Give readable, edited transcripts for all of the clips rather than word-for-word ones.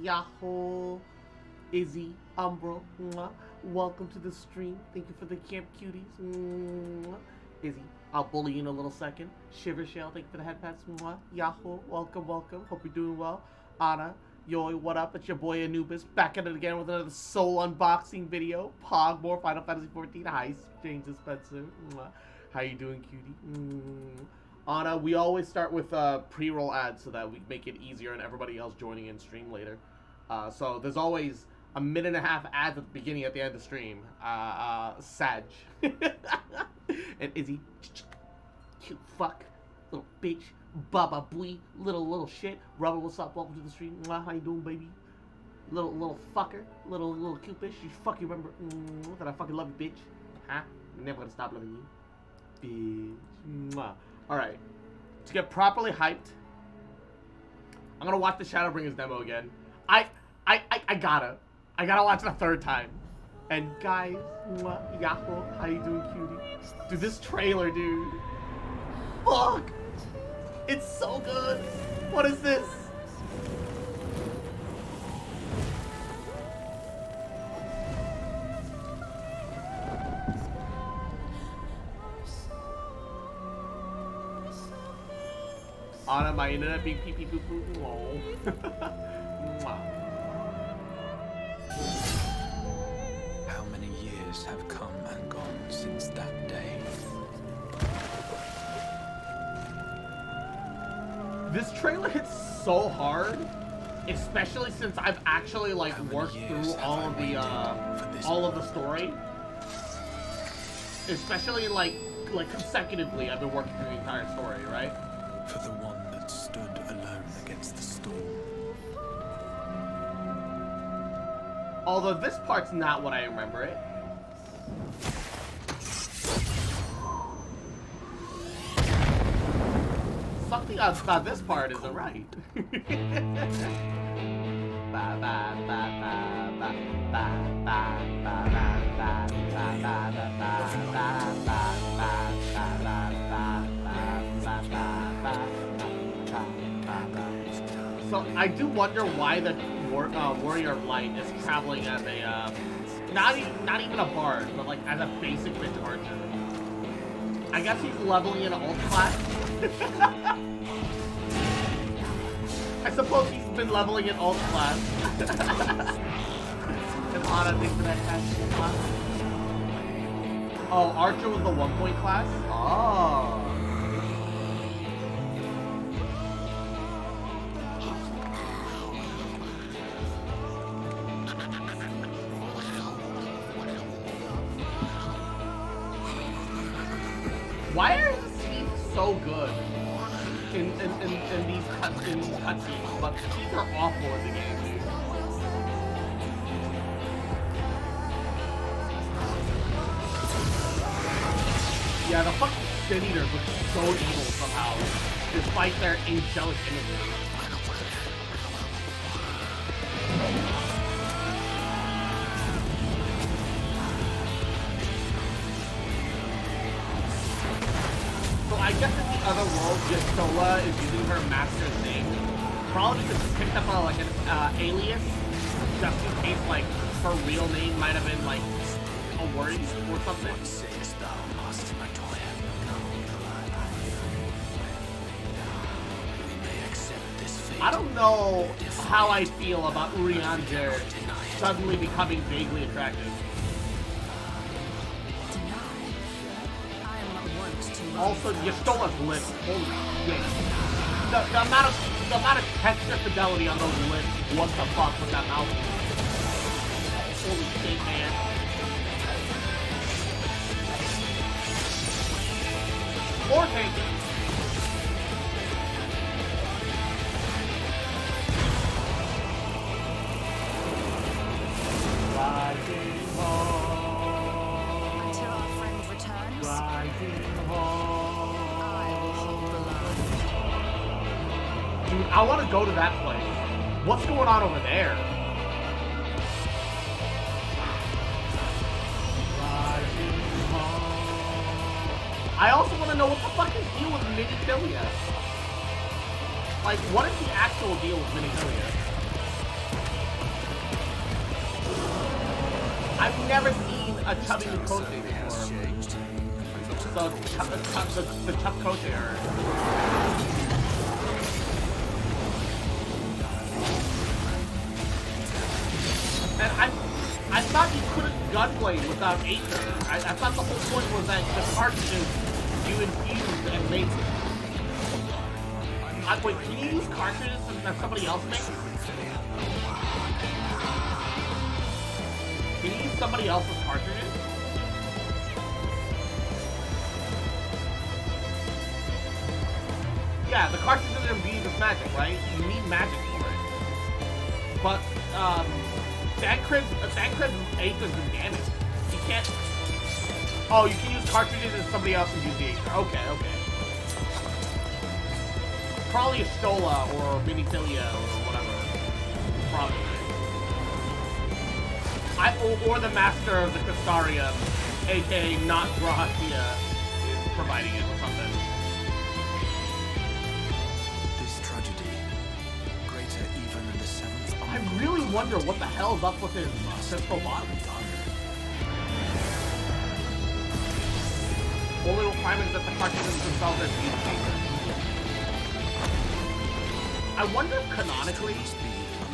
Yahoo! Izzy, Umbro, mwah. Welcome to the stream. Thank you for the camp cuties. Mwah. Izzy, I'll bully you in a little second. Shiver Shell, thank you for the head pats. Mwah. Yahoo! Welcome, welcome. Hope you're doing well. Anna, yo, what up? It's your boy Anubis, back at it again with another soul unboxing video. Pog, more Final Fantasy 14. Hi, James Spencer. Mwah. How you doing, cutie? Anna, we always start with pre-roll ads so that we make it easier and everybody else joining in stream later. So there's always a minute and a half ads at the beginning, at the end of the stream. Sag. And Izzy, cute fuck, little bitch, baba booey, little shit. Rubber, what's up? Welcome to the stream. How you doing, baby? Little fucker, little cute bitch. You fucking remember that I fucking love you, bitch? Huh? I'm never gonna stop loving you, bitch. Alright, to get properly hyped, I'm gonna watch the Shadowbringers demo again. I gotta watch it a third time. And guys, Yahoo, how you doing, cutie? Dude, this trailer, dude. Fuck! It's so good! What is this? Anna, my internet being pee pee poo poo. Lol. How many years have come and gone since that day? This trailer hits so hard, especially since I've actually like worked through all of the story. Especially like consecutively, I've been working through the entire story, right? For the one that stood alone against the storm. Although this part's not what I remember it. Something about this part isn't right. So I do wonder why the Warrior of Light is traveling as a not even a bard, but like as a basic mid archer. I guess he's leveling in an ult class. I suppose he's been leveling in ult class. And Anna thinks that has class. Oh, Archer was the 1-point class? Oh. Why are his teeth so good in these cutscenes, but teeth are awful in the game, dude? Yeah, the fucking Sin Eaters look so evil somehow, despite their angelic imagery. So I guess in the other world, Yasola is using her master's name. Probably because she picked up like an alias, just in case like her real name might have been like a word or something. I don't know how I feel about Urianger suddenly becoming vaguely attractive. Also, Yastola's lips, holy shit. The amount of texture fidelity on those lips, what the fuck with that mouth? Holy shit, man. Or tanky. Riding home. Until our friend returns. Riding home. I will hold the line. Dude, I want to go to that place. What's going on over there? Riding home. I also want to know what the fuck is deal with Mini Philia. Like, what is the actual deal with Minifigure? I've never seen a chubby Mikote before. The chub Kote are. And I thought you couldn't gunblade without Aether. I thought the whole point was that the cartridges you infused and made. Wait, can you use cartridges that somebody else makes? Can you use somebody else's cartridges? Yeah, the cartridges are imbued with magic, right? You need magic for it. But, Thancred's Aether's been damaged. You can't... Oh, you can use cartridges and somebody else can use the Aether. Okay, okay. Probably a Stola or Minifilia or whatever. Probably. Or the Master of the Crystarium, aka not Grahatia, is providing it or something. This tragedy, greater even than the seventh. I really wonder what the hell's up with his crystal bottom. Only requirement is that the cartridges themselves are used. I wonder if canonically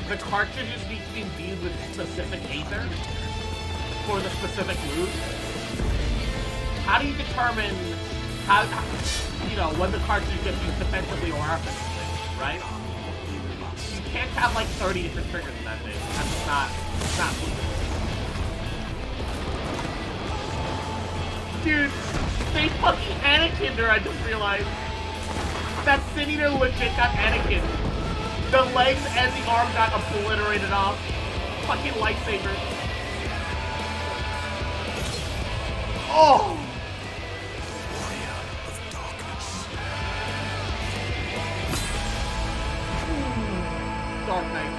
the cartridges need to be imbued with specific Aether for the specific move. How do you determine how you know when the cartridge gets used defensively or offensively, right? You can't have like 30 different triggers in that thing. That's not feasible. Dude, they fucking Anakin'd her, I just realized. That Sin Eater legit got Anakin. The legs and the arm got obliterated off. Fucking lightsaber. Oh! Warrior of darkness. Dark Knight.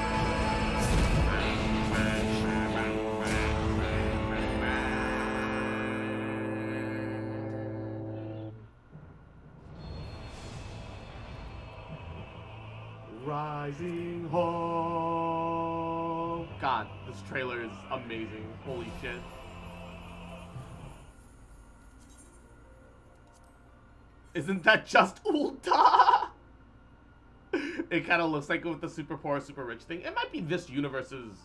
Rising home. God, this trailer is amazing. Holy shit. Isn't that just Ulta? It kind of looks like it with the super poor, super rich thing. It might be this universe's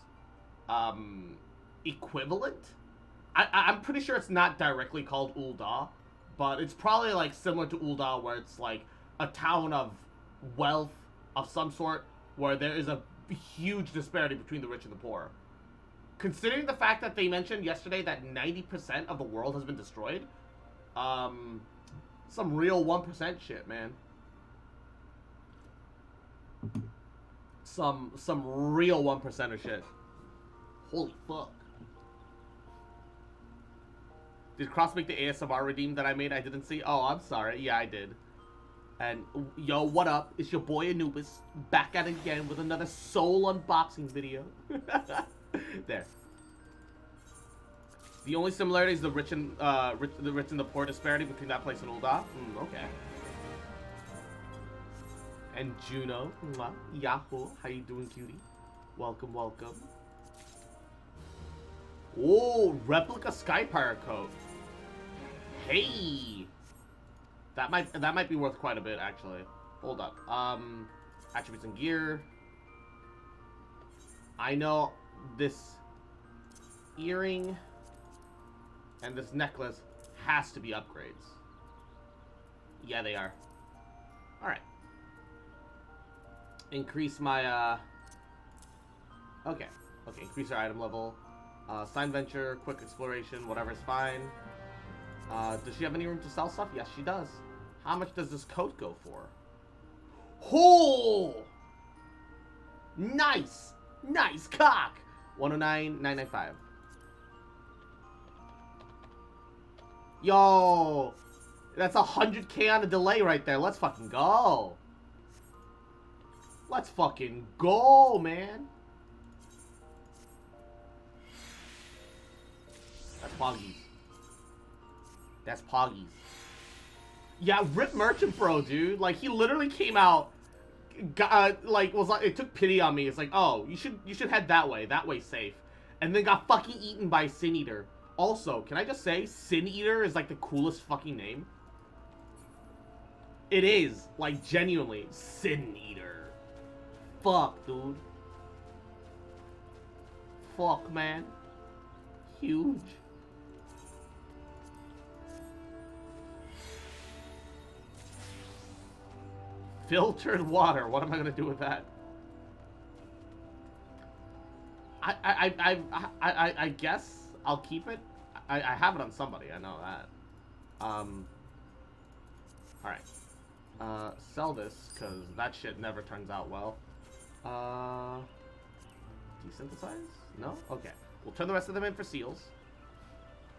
equivalent. I'm pretty sure it's not directly called Ulda, but it's probably like similar to Ulda, where it's like a town of wealth of some sort, where there is a huge disparity between the rich and the poor. Considering the fact that they mentioned yesterday that 90% of the world has been destroyed, some real 1% shit, man. Some real 1%er shit. Holy fuck. Did Cross make the ASMR redeem that I made? I didn't see. Oh, I'm sorry. Yeah, I did. And yo, what up? It's your boy Anubis back at it again with another soul unboxing video. There. The only similarity is the rich and the poor disparity between that place and Ulda. Okay. And Juno, Yahoo, how you doing, cutie? Welcome, welcome. Oh, replica Skypire coat. Hey. That might be worth quite a bit, actually. Hold up. Attributes and gear. I know this earring and this necklace has to be upgrades. Yeah, they are. All right. Increase my Okay. Increase our item level. Sign venture, quick exploration, whatever's fine. Does she have any room to sell stuff? Yes, she does. How much does this coat go for? Oh! Nice! Nice cock! 109,995. Yo! That's 100k on a delay right there. Let's fucking go. Let's fucking go, man. That's Poggies. That's Poggies. Yeah, Rip Merchant Bro, dude. Like, he literally came out it took pity on me. It's like, oh, you should head that way safe, and then got fucking eaten by Sin Eater. Also, can I just say, Sin Eater is like the coolest fucking name. It is, like, genuinely, Sin Eater. Fuck, dude. Fuck, man. Huge. Filtered water. What am I gonna do with that? I guess I'll keep it. I have it on somebody. I know that. All right. Sell this because that shit never turns out well. Desynthesize? No. Okay. We'll turn the rest of them in for seals.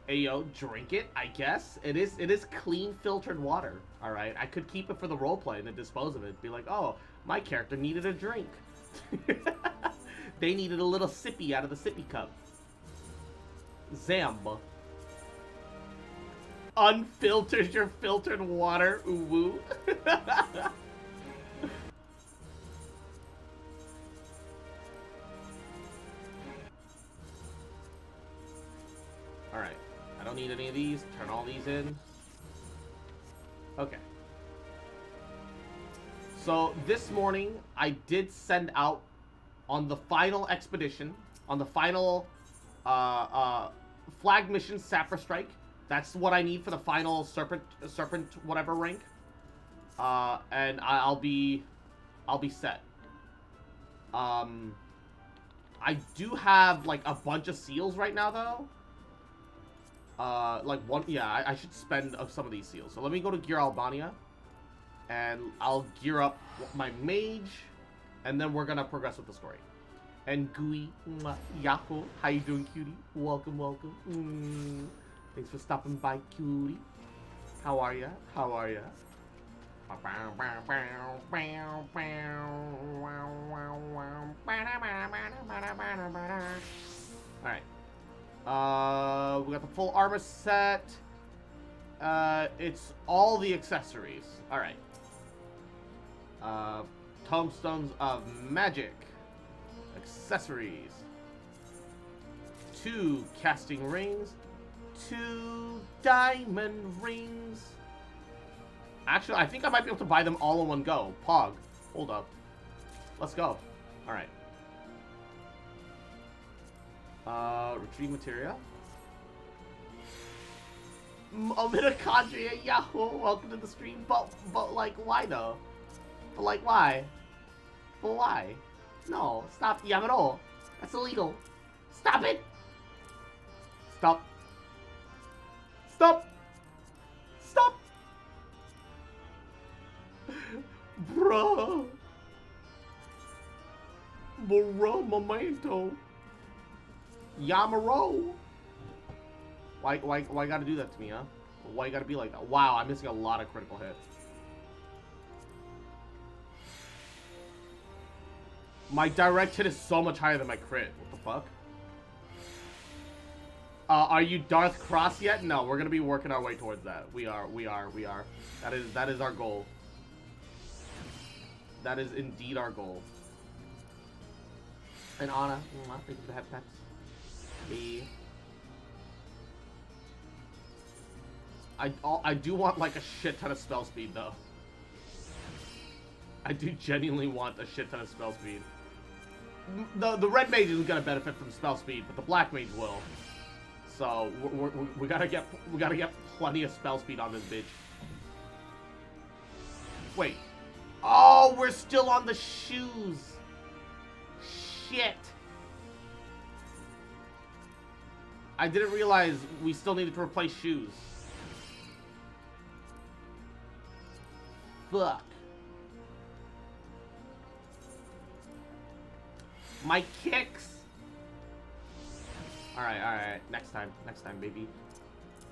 Ayo, drink it, I guess. It is clean filtered water. Alright. I could keep it for the roleplay and then dispose of it. Be like, oh, my character needed a drink. They needed a little sippy out of the sippy cup. Zamba. Unfiltered your filtered water, ooh-woo. Alright. I don't need any of these. Turn all these in. Okay. So, this morning, I did send out on the final expedition, on the final flag mission, Sapphire Strike. That's what I need for the final serpent whatever rank. And I'll be set. I do have like a bunch of seals right now though. Like one, yeah, I should spend some of these seals. So let me go to Gear Albania, and I'll gear up my mage, and then we're gonna progress with the story. And Gui, Yahoo, how you doing, cutie? Welcome, welcome. Thanks for stopping by, cutie. How are ya? How are ya? Alright. We got the full armor set. It's all the accessories. Alright. Tomestones of Magic. Accessories. 2 casting rings. 2 diamond rings. Actually, I think I might be able to buy them all in one go. Pog. Hold up. Let's go. Alright. Retrieve materia. Mitochondria, Yahoo! Welcome to the stream. But like, why though? But like, why? But why? No, stop, Yamaro. That's illegal. Stop it! Stop. Stop! Stop! Bruh. Bruh, momento. Yamaro. Why you gotta do that to me, huh? Why you gotta be like that? Wow, I'm missing a lot of critical hits. My direct hit is so much higher than my crit. What the fuck? Are you Darth Cross yet? No, we're gonna be working our way towards that. We are. That is our goal. That is indeed our goal. And Anna, thank you for the head pets. I do want like a shit ton of spell speed though. I do genuinely want a shit ton of spell speed. The red mage isn't gonna benefit from spell speed, but the black mage will. So we gotta get plenty of spell speed on this bitch. Wait. Oh, we're still on the shoes. Shit. I didn't realize we still needed to replace shoes. Fuck. My kicks. Alright. Next time, baby.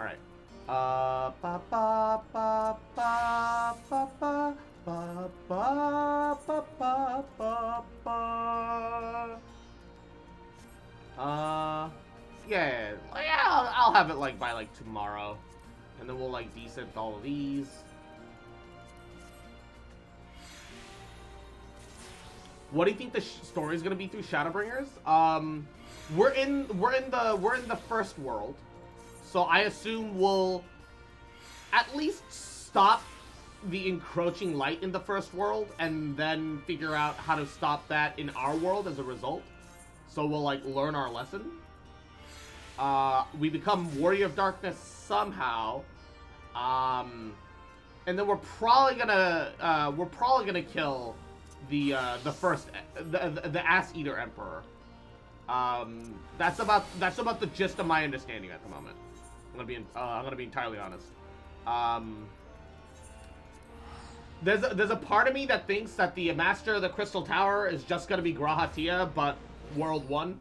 Alright. Ba ba ba ba ba ba ba ba ba ba ba. Yeah, I'll have it like by like tomorrow, and then we'll like desynth all of these. What do you think the story is gonna be through Shadowbringers? We're in the first world, so I assume we'll at least stop the encroaching light in the first world, and then figure out how to stop that in our world as a result. So we'll like learn our lesson. We become Warrior of Darkness somehow, and then we're probably gonna kill the Ass Eater Emperor. That's about the gist of my understanding at the moment. I'm gonna be entirely honest. There's a part of me that thinks that the Master of the Crystal Tower is just gonna be Grahatia, but World 1.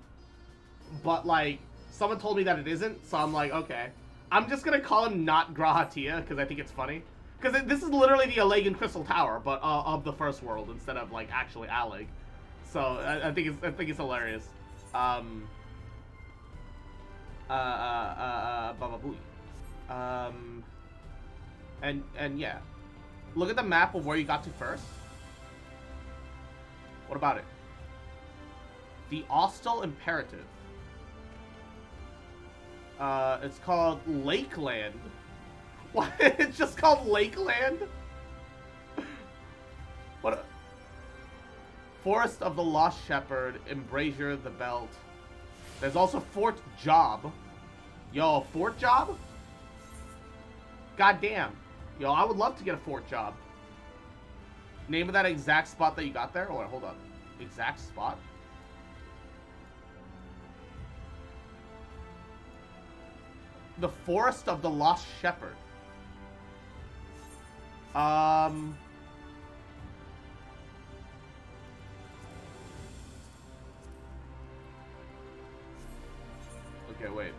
But like, someone told me that it isn't, so I'm like, okay. I'm just gonna call him not Grahatia, because I think it's funny. Because this is literally the Allegan Crystal Tower, but of the first world, instead of like actually Alleg. So I think it's hilarious. Baba Booey. And yeah. Look at the map of where you got to first. What about it? The Austral Imperative. It's called Lakeland. What? It's just called Lakeland? What? Forest of the Lost Shepherd, Embrasure the Belt. There's also Fort Job. Yo, Fort Job? Goddamn. Yo, I would love to get a fort job. Name of that exact spot that you got there? Oh, wait, hold on. Exact spot? The Forest of the Lost Shepherd. Okay, wait.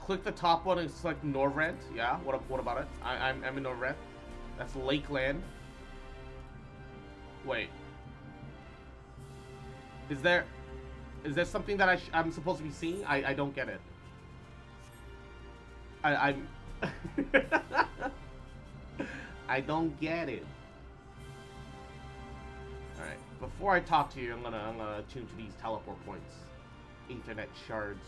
Click the top one and select Norvrent. Yeah, what about it? I'm in Norvrent. That's Lakeland. Wait. Is there something that I'm supposed to be seeing? I don't get it. I'm I don't get it. Alright, before I talk to you, I'm gonna tune to these teleport points. Internet shards.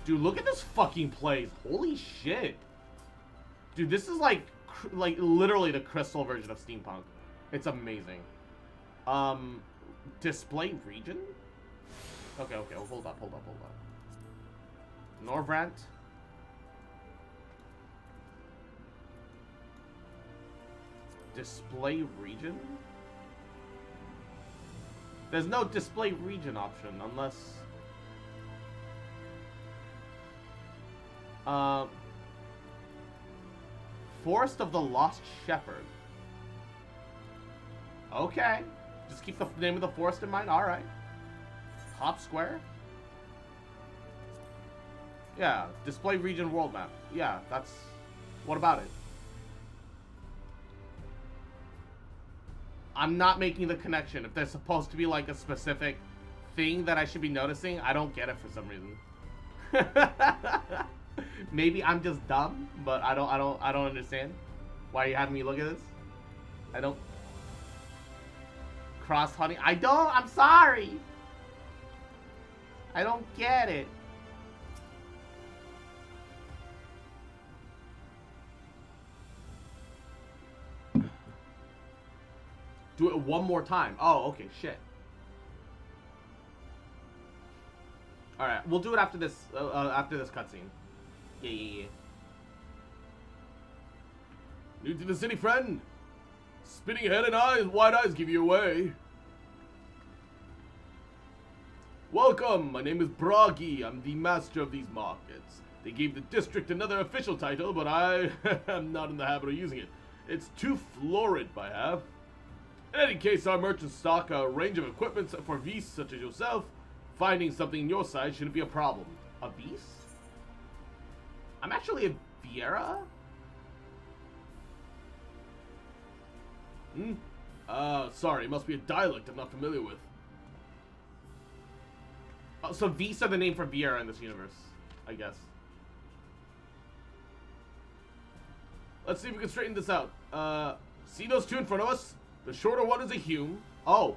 Dude, look at this fucking place. Holy shit. Dude, this is like literally the crystal version of steampunk. It's amazing. Display region? Okay, well, hold up. Norvrant. Display region? There's no display region option unless... Forest of the Lost Shepherd. Okay. Just keep the name of the forest in mind. Alright. Top square? Yeah. Display region world map. Yeah, that's... What about it? I'm not making the connection. If there's supposed to be like a specific thing that I should be noticing, I don't get it for some reason. Maybe I'm just dumb, but I don't understand why you having me look at this. I don't. Cross hunting. I'm sorry. I don't get it. Do it one more time. Oh, okay, shit. All right, we'll do it after this cutscene. Yeah. New to the city, friend? Spinning head and wide eyes give you away. Welcome, my name is Bragi. I'm the master of these markets. They gave the district another official title, but I am not in the habit of using it. It's too florid by half. In any case, our merchants stock a range of equipment for Vis such as yourself. Finding something your size shouldn't be a problem. A Vis? I'm actually a Viera? Sorry, it must be a dialect I'm not familiar with. Oh, so Vis are the name for Viera in this universe, I guess. Let's see if we can straighten this out. See those two in front of us? The shorter one is a Hume. Oh.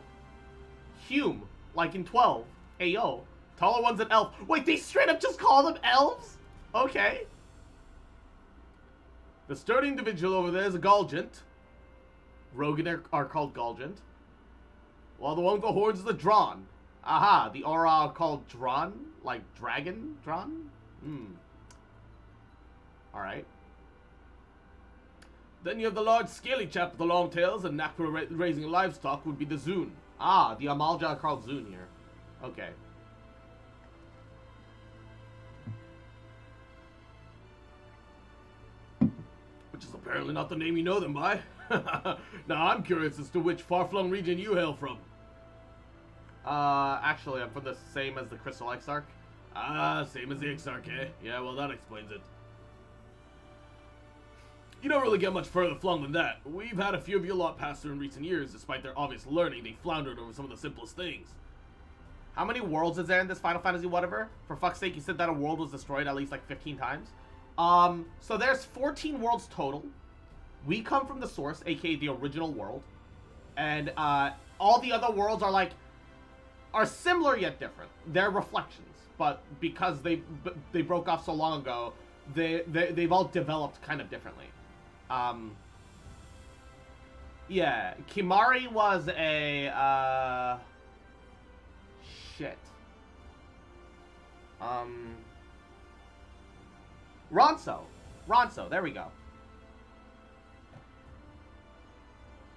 Hume. Like in 12. Ayo. Taller one's an elf. Wait, they straight up just call them elves? Okay. The sturdy individual over there is a Galgant. Rogan are called Galgant. While the one with the horns is a Drawn. Aha, the aura are called Drawn? Like dragon? Drawn? Alright. Then you have the large scaly chap with the long tails and knack for raising livestock would be the Zune. Ah, the Amalja are called Zune here. Okay. Which is apparently not the name you know them by. Now I'm curious as to which far-flung region you hail from. Actually, I'm from the same as the Crystal Exarch. Ah, same as the Exarch, eh? Yeah, well, that explains it. You don't really get much further flung than that. We've had a few of your lot pass through in recent years. Despite their obvious learning, they floundered over some of the simplest things. How many worlds is there in this Final Fantasy whatever? For fuck's sake, you said that a world was destroyed at least like 15 times. So there's 14 worlds total. We come from the source, aka the original world. And, all the other worlds are similar yet different. They're reflections. But because they broke off so long ago, they've all developed kind of differently. Yeah, Kimari was a, shit. Ronso, there we go.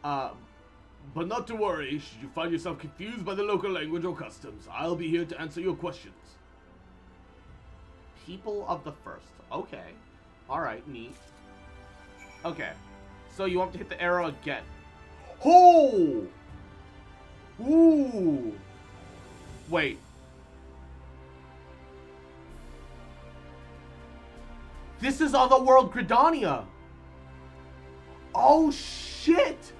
But not to worry, should you find yourself confused by the local language or customs, I'll be here to answer your questions. People of the First. Okay. Alright, neat. Okay. So you want to hit the arrow again. Oh! Ooh! Wait. This is Otherworld Gridania! Oh, shit!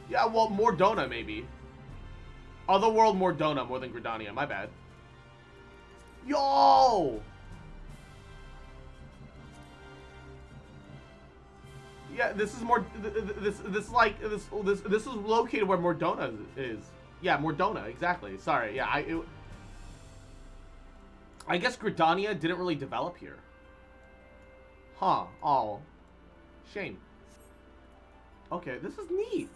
Yeah, well, Mordona, maybe. Otherworld Mordona more than Gridania, my bad. Yo! Yeah, this is more. This is located where Mordona is. Yeah, Mordona, exactly. Sorry, yeah, I guess Gridania didn't really develop here. Huh? Oh, shame. Okay, this is neat.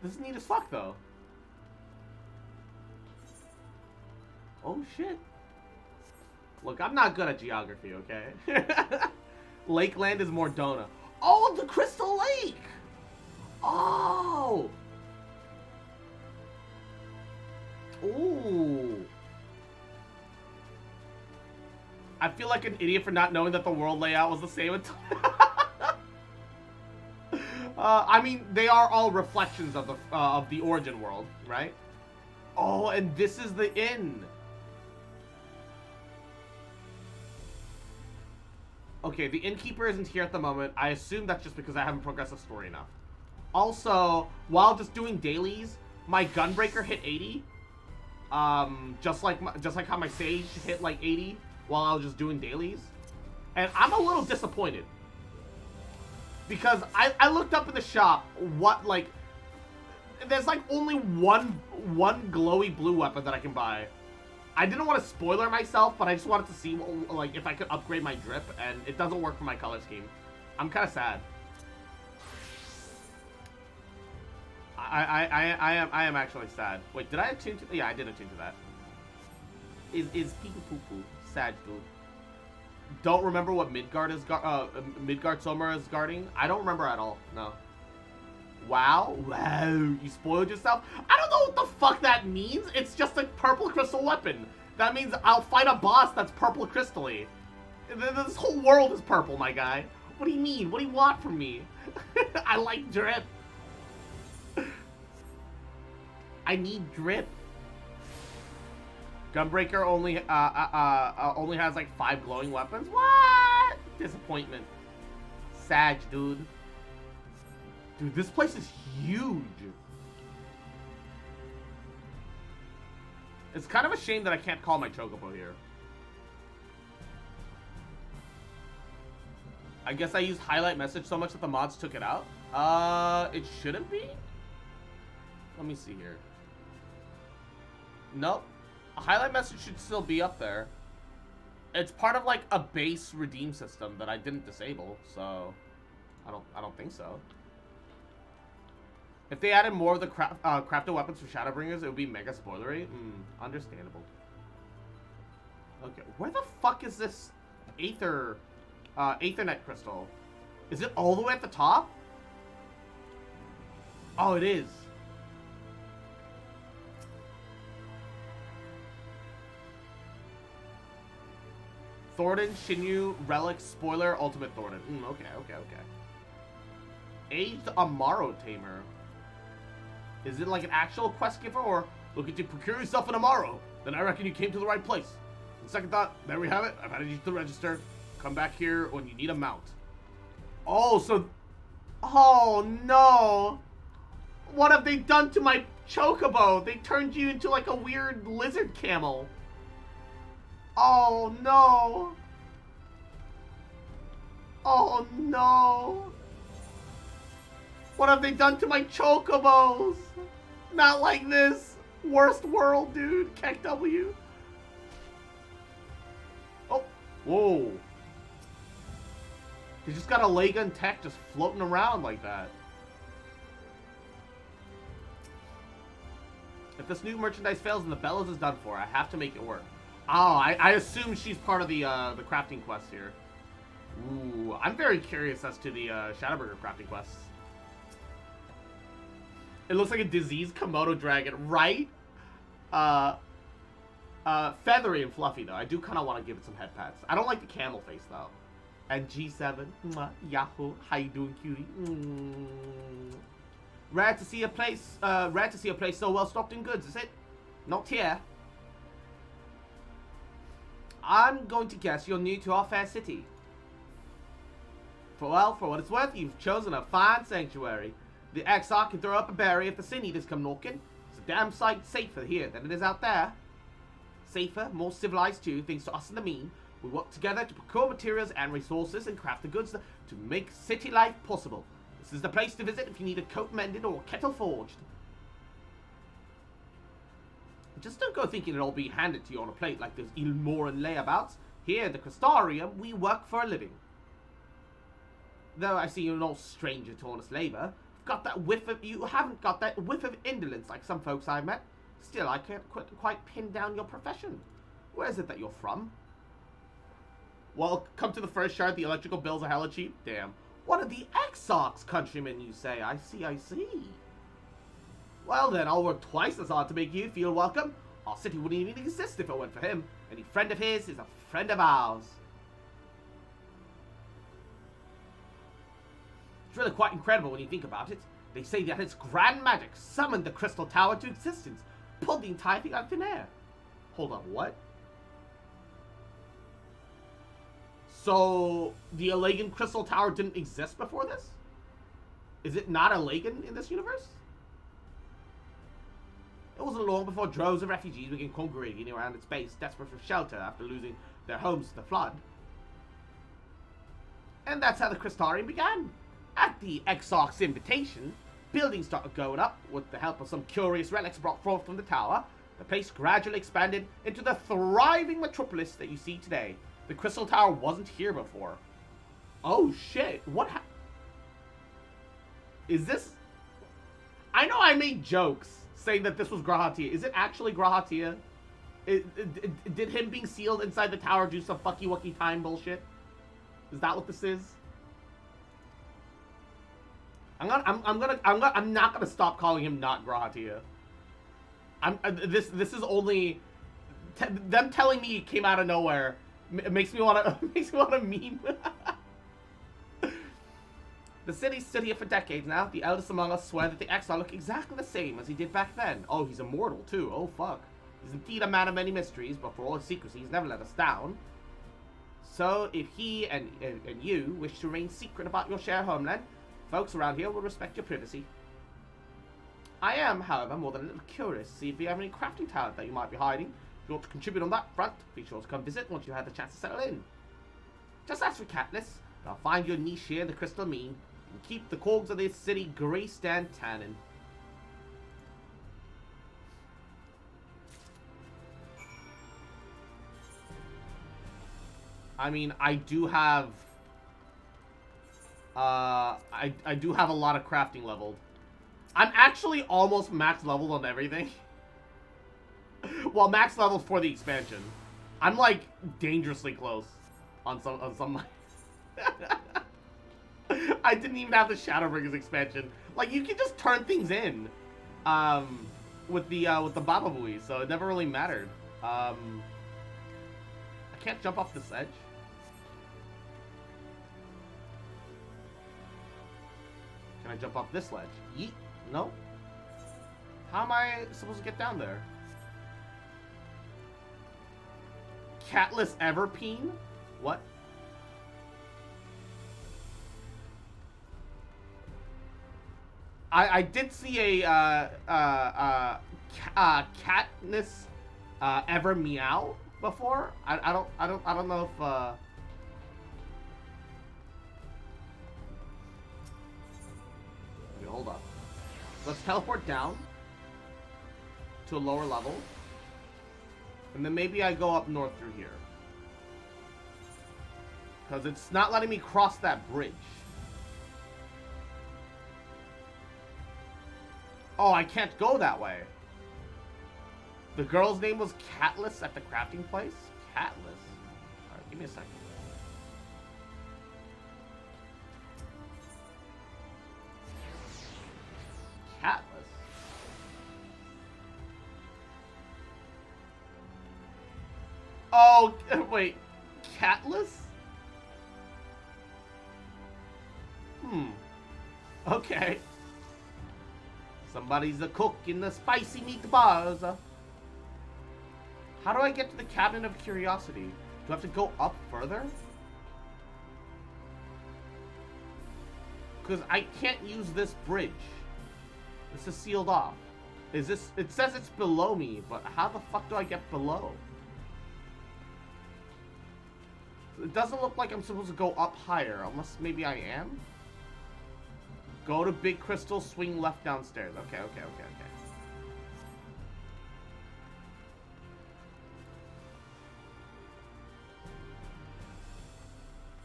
This is neat as fuck, though. Oh shit. Look, I'm not good at geography, okay? Lakeland is Mordona. Oh, the Crystal Lake! Oh! Ooh. I feel like an idiot for not knowing that the world layout was the same until... I mean, they are all reflections of the origin world, right? Oh, and this is the inn. Okay, the innkeeper isn't here at the moment. I assume that's just because I haven't progressed the story enough. Also, while just doing dailies, my Gunbreaker hit 80. Just like how my Sage hit like 80 while I was just doing dailies. And I'm a little disappointed. Because I looked up in the shop what, like, there's like only one glowy blue weapon that I can buy. I didn't want to spoiler myself, but I just wanted to see, like, if I could upgrade my drip, and it doesn't work for my color scheme. I'm kind of sad. I am actually sad. Wait, did I attune to? Yeah, I did attune to that. Is Pika Poo Poo sad, dude? Don't remember what Midgard Soma is guarding? I don't remember at all. No. Wow. Wow. You spoiled yourself? I don't know what the fuck that means. It's just a purple crystal weapon. That means I'll fight a boss that's purple crystally. This whole world is purple, my guy. What do you mean? What do you want from me? I like drip. I need drip. Gunbreaker only has like 5 glowing weapons. What? Disappointment. Sag, dude. Dude, this place is huge. It's kind of a shame that I can't call my Chocobo here. I guess I used highlight message so much that the mods took it out. It shouldn't be? Let me see here. Nope. A highlight message should still be up there. It's part of like a base redeem system that I didn't disable, so I don't think so. If they added more of the crafted weapons for Shadowbringers, it would be mega spoilery. Understandable. Okay, where the fuck is this Aethernet crystal? Is it all the way at the top? Oh, it is. Thornton, Shinyu, Relic, Spoiler, Ultimate Thornton. Okay. Aged Amaro Tamer. Is it like an actual quest giver, or look at you procure yourself an Amaro? Then I reckon you came to the right place. On second thought, there we have it. I've added you to the register. Come back here when you need a mount. Oh, so... Oh, no. What have they done to my chocobo? They turned you into like a weird lizard camel. Oh, no. Oh, no. What have they done to my chocobos? Not like this. Worst world, dude. Keck W. Oh. Whoa. He just got a ray gun tech just floating around like that. If this new merchandise fails and the bellows is done for, I have to make it work. Oh, I assume she's part of the crafting quest here. Ooh, I'm very curious as to the Shadowbringer crafting quests. It looks like a diseased Komodo dragon, right? Feathery and fluffy, though. I do kind of want to give it some head pats. I don't like the camel face, though. And G7, Yahoo, how you doing, cutie? Rare to see a place so well stocked in goods, is it? Not here. I'm going to guess you're new to our fair city. For what it's worth, you've chosen a fine sanctuary. The Exarch can throw up a barrier if the sin eaters come knocking. It's a damn sight safer here than it is out there. Safer, more civilized too, thanks to us and the mean. We work together to procure materials and resources and craft the goods to make city life possible. This is the place to visit if you need a coat mended or a kettle forged. Just don't go thinking it'll all be handed to you on a plate like those Ilmoran layabouts. Here at the Crystarium, we work for a living. Though I see you're no stranger to honest labor, you haven't got that whiff of indolence like some folks I've met. Still, I can't quite pin down your profession. Where is it that you're from? Well, come to the first shard, the electrical bills are hella cheap. Damn. One of the Exarch's countrymen, you say? I see. Well then, I'll work twice as hard to make you feel welcome. Our city wouldn't even exist if it weren't for him. Any friend of his is a friend of ours. It's really quite incredible when you think about it. They say that its grand magic summoned the Crystal Tower to existence, pulled the entire thing out of thin air. Hold on, what? So, the Alagan Crystal Tower didn't exist before this? Is it not Alagan in this universe? It wasn't long before droves of refugees began congregating around its base, desperate for shelter after losing their homes to the flood. And that's how the Crystarium began. At the Exarch's invitation, buildings started going up with the help of some curious relics brought forth from the tower. The place gradually expanded into the thriving metropolis that you see today. The Crystal Tower wasn't here before. Oh shit, what is this? I know I made jokes saying that this was Grahatia. Is it actually Grahatia? Did him being sealed inside the tower do some fucky wucky time bullshit? Is that what this is? I'm not gonna stop calling him not Grahatia. This is only them telling me he came out of nowhere. It makes me wanna meme. The city's stood here for decades now. The eldest among us swear that the Exile look exactly the same as he did back then. Oh, he's immortal too. Oh fuck. He's indeed a man of many mysteries, but for all his secrecy, he's never let us down. So, if he and you wish to remain secret about your shared homeland, folks around here will respect your privacy. I am, however, more than a little curious to see if you have any crafting talent that you might be hiding. If you want to contribute on that front, be sure to come visit once you've had the chance to settle in. Just as for Katniss, I'll find your niche here in the crystal mean, and keep the cogs of this city graced and tannin. I mean, I do have... I do have a lot of crafting leveled. I'm actually almost max leveled on everything. Well, max level for the expansion. I'm like dangerously close on some. I didn't even have the Shadowbringers expansion. Like, you can just turn things in, with the Baba Booey, so it never really mattered. I can't jump off this edge. Can I jump off this ledge? Yeet. No? How am I supposed to get down there? Catless Everpeen? What? I did see a Katniss Ever Meow before. I don't know if hold up. Let's teleport down to a lower level. And then maybe I go up north through here. Because it's not letting me cross that bridge. Oh, I can't go that way. The girl's name was Catless at the crafting place? Catless? Alright, give me a second. Catless? Oh, wait. Catless? Okay. Somebody's a cook in the spicy meat bars. How do I get to the Cabinet of Curiosity? Do I have to go up further? Because I can't use this bridge. This is sealed off. Is this... It says it's below me, but how the fuck do I get below? It doesn't look like I'm supposed to go up higher, unless maybe I am? Go to Big Crystal, swing left downstairs. Okay.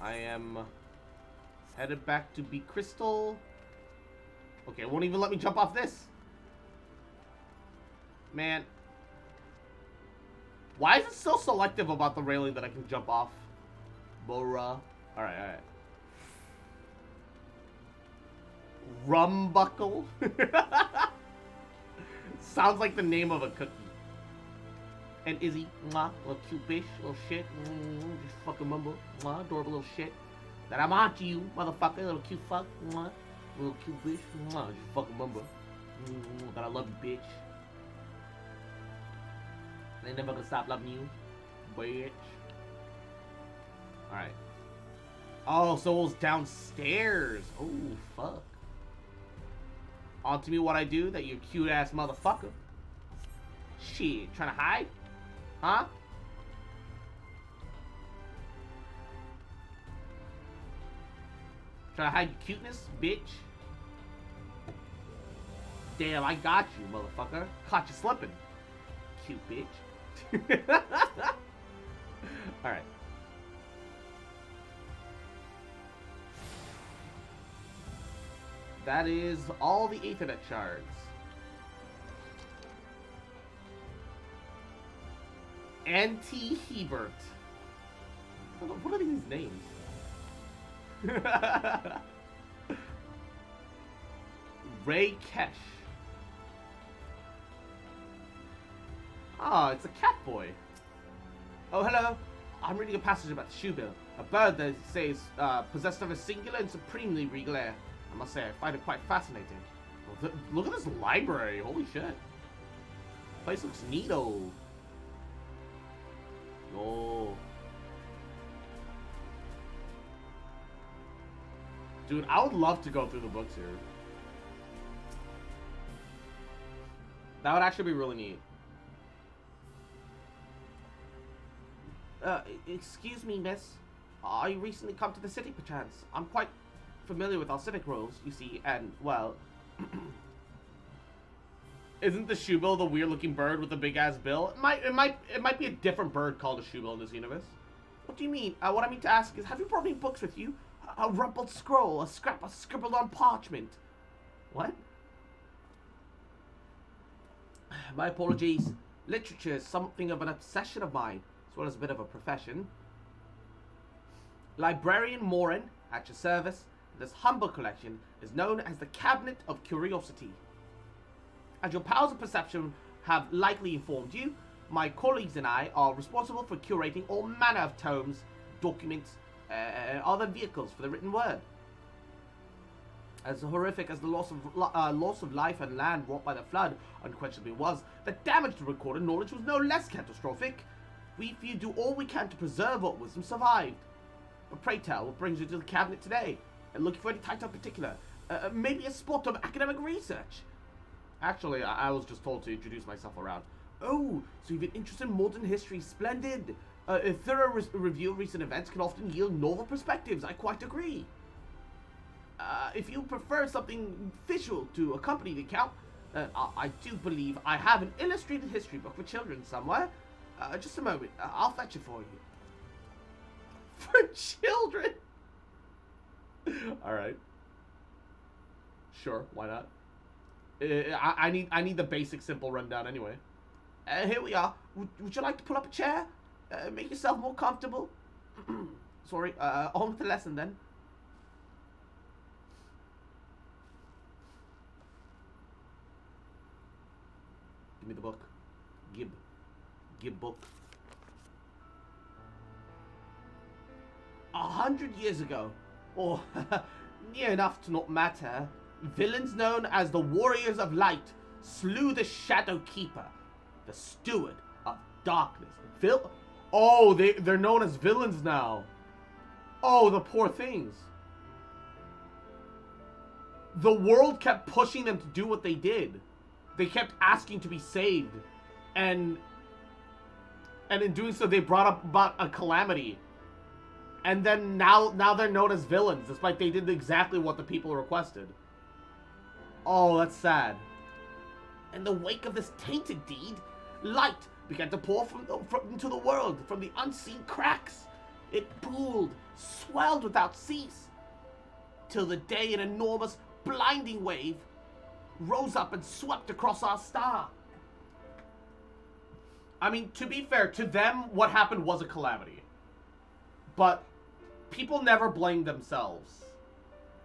I am headed back to Big Crystal. Okay, it won't even let me jump off this. Man. Why is it so selective about the railing that I can jump off? Bora. Alright. Rumbuckle? Sounds like the name of a cookie. And Izzy, mwah, little cute bitch, little shit, just fucking mumble, mwah, adorable little shit. That I'm onto you, motherfucker, little cute fuck, mwah, little cute bitch, mwah, just fucking mumble. That I love you, bitch. I ain't never gonna stop loving you, bitch. Alright. Oh, so it was downstairs. Oh, fuck. On to me what I do, that you cute ass motherfucker. Shit, trying to hide? Huh? Trying to hide your cuteness, bitch? Damn, I got you, motherfucker. Caught you slipping. Cute bitch. Alright. That is all the Aethernet shards. Anti-Hebert. What are these names? Ray Kesh. Ah, it's a cat boy. Oh, hello. I'm reading a passage about the shoebill. A bird that says possessed of a singular and supremely regal air. I must say, I find it quite fascinating. Look at this library. Holy shit. Place looks neato. Oh. Dude, I would love to go through the books here. That would actually be really neat. Excuse me, miss. You recently come to the city, perchance? I'm quite familiar with our civic rules, you see, and, well... Isn't the shoebill the weird-looking bird with the big-ass bill? It might be a different bird called a shoebill in this universe. What do you mean? What I mean to ask is, have you brought any books with you? A rumpled scroll, a scrap of scribbled on parchment. What? My apologies. Literature is something of an obsession of mine, as well as a bit of a profession. Librarian Morin, at your service. This humble collection is known as the Cabinet of Curiosity. As your powers of perception have likely informed you, my colleagues and I are responsible for curating all manner of tomes, documents, and other vehicles for the written word. As horrific as the loss of life and land wrought by the flood unquestionably was, the damage to recorded knowledge was no less catastrophic. We few do all we can to preserve what wisdom survived. But pray tell, what brings you to the cabinet today? And looking for any title in particular? Maybe a spot of academic research? Actually, I was just told to introduce myself around. Oh, so you've been interested in modern history. Splendid. A thorough review of recent events can often yield novel perspectives. I quite agree. If you prefer something visual to accompany the account, I do believe I have an illustrated history book for children somewhere. Just a moment. I'll fetch it for you. For children? Alright. Sure, why not? I need the basic, simple rundown anyway. Here we are. Would you like to pull up a chair? Make yourself more comfortable? Sorry, on with the lesson then. Give me the book. Gib book. 100 years ago, or near enough to not matter, villains known as the Warriors of Light slew the Shadow Keeper, the Steward of Darkness. Oh, they're known as villains now. Oh, the poor things. The world kept pushing them to do what they did. They kept asking to be saved, and in doing so, they brought about a calamity. And then now they're known as villains, despite they did exactly what the people requested. Oh, that's sad. In the wake of this tainted deed, light began to pour into the world from the unseen cracks. It pooled, swelled without cease, till the day an enormous, blinding wave rose up and swept across our star. I mean, to be fair, to them, what happened was a calamity. But people never blame themselves.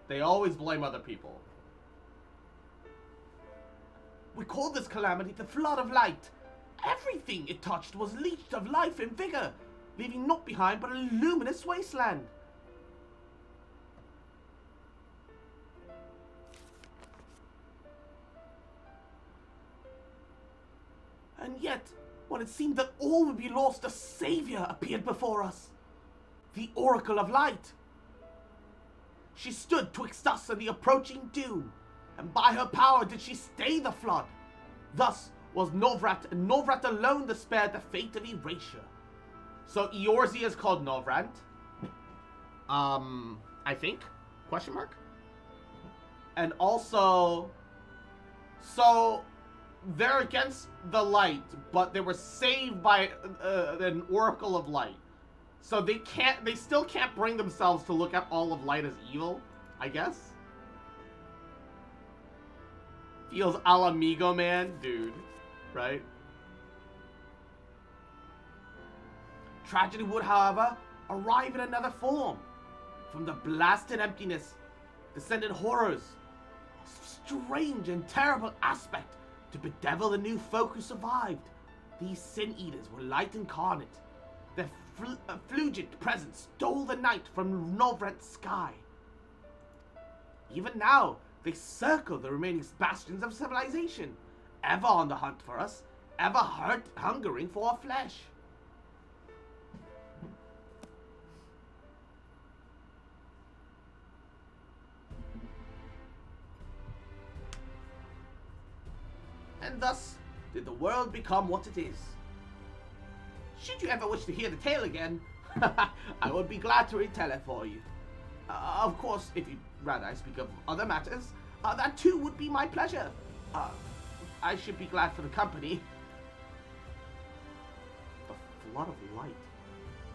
They always blame other people. We call this calamity the Flood of Light. Everything it touched was leached of life and vigor, leaving naught behind but a luminous wasteland. And yet, when it seemed that all would be lost, a savior appeared before us. The Oracle of Light. She stood twixt us and the approaching doom, and by her power did she stay the flood. Thus was Novrat, and Novrat alone that spared the fate of erasure. So Eorzea is called Novrant. I think? Question mark? And also, so they're against the light, but they were saved by an Oracle of Light. So they still can't bring themselves to look at all of light as evil, I guess. Feels a la Migo Man, dude, right? Tragedy would, however, arrive in another form. From the blasted emptiness descended horrors, strange and terrible aspect to bedevil the new folk who survived. These sin eaters were light incarnate. Their flugent presence stole the night from Novrant's sky. Even now, they circle the remaining bastions of civilization, ever on the hunt for us, ever hungering for our flesh. And thus did the world become what it is. Should you ever wish to hear the tale again, I would be glad to retell it for you. Of course, if you'd rather I speak of other matters, that too would be my pleasure. I should be glad for the company. The Flood of Light.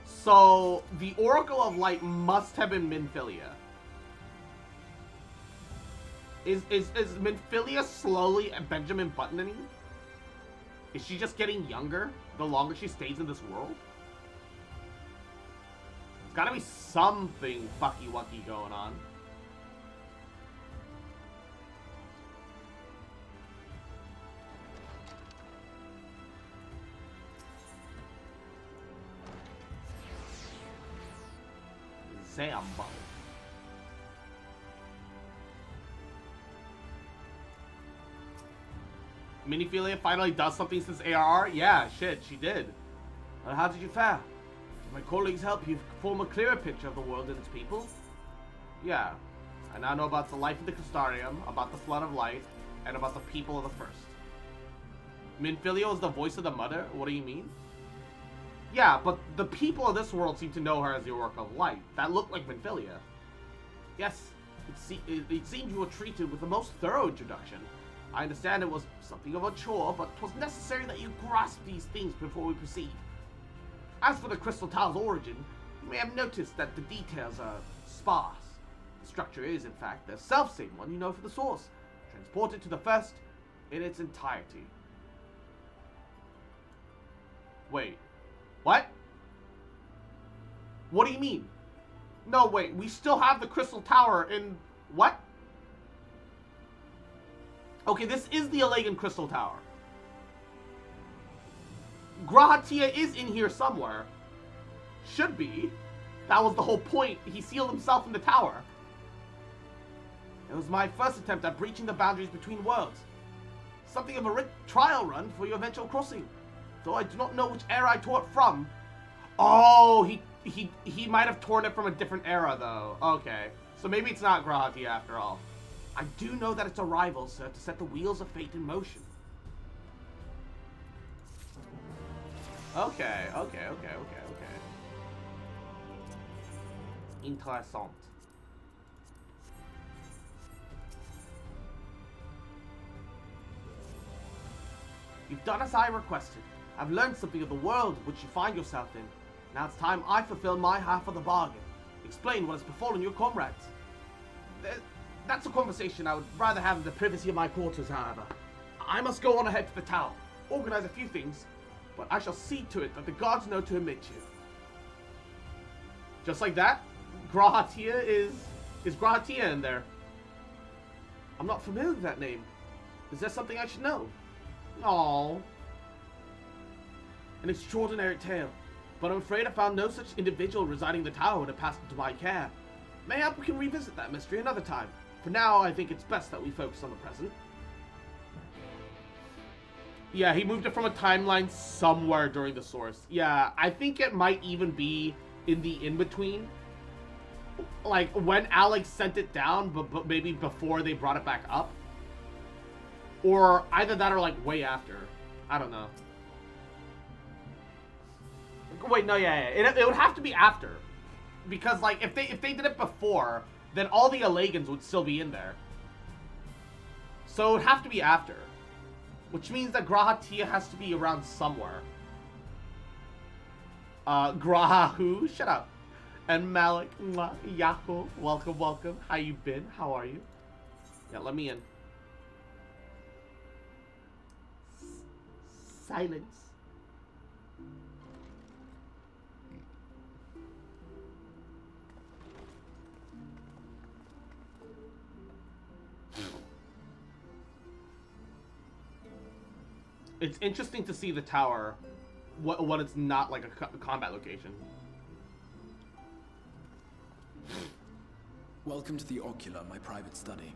So, the Oracle of Light must have been Minfilia. Is Minfilia slowly Benjamin Buttoning? Is she just getting younger the longer she stays in this world? There's gotta be something fucky-wucky going on. Zambo. Minifelia finally does something since ARR? Yeah, shit, she did. How did you fare? Did my colleagues help you form a clearer picture of the world and its people? Yeah. I now know about the life of the Custarium, about the Flood of Light, and about the people of the First. Minfilia is the voice of the Mother? What do you mean? Yeah, but the people of this world seem to know her as the Oracle of Light. That looked like Minfilia. Yes, it seemed you were treated with the most thorough introduction. I understand it was something of a chore, but 'twas necessary that you grasp these things before we proceed. As for the Crystal Tower's origin, you may have noticed that the details are sparse. The structure is, in fact, the self-same one you know for the source, transported to the First in its entirety. Wait. What? What do you mean? No, wait, we still have the Crystal Tower in... What? Okay, this is the Allegan Crystal Tower. Grahatia is in here somewhere. Should be. That was the whole point. He sealed himself in the tower. It was my first attempt at breaching the boundaries between worlds. Something of a trial run for your eventual crossing. Though I do not know which era I tore it from. Oh, he might have torn it from a different era, though. Okay. So maybe it's not Grahatia after all. I do know that its arrival served to set the wheels of fate in motion. Okay. Interessant. You've done as I requested. I've learned something of the world which you find yourself in. Now it's time I fulfill my half of the bargain. Explain what has befallen your comrades. That's a conversation I would rather have in the privacy of my quarters, however. I must go on ahead to the tower, organize a few things, but I shall see to it that the guards know to admit you. Just like that, Grahatia is Grahatia in there? I'm not familiar with that name. Is there something I should know? Aww. An extraordinary tale, but I'm afraid I found no such individual residing in the tower when it passed into my care. Mayhap we can revisit that mystery another time. For now, I think it's best that we focus on the present. Yeah, he moved it from a timeline somewhere during the source. Yeah, I think it might even be in the in-between. Like, when Alex sent it down, but maybe before they brought it back up. Or either that or, like, way after. I don't know. Wait, no, yeah. It would have to be after. Because, like, if they did it before, then all the Allegans would still be in there. So it would have to be after. Which means that Grahatia has to be around somewhere. Grahahu, shut up. And Malik, Yako, welcome. How you been? How are you? Yeah, let me in. Silence. It's interesting to see the tower when it's not like a combat location. Welcome to the Ocular, my private study.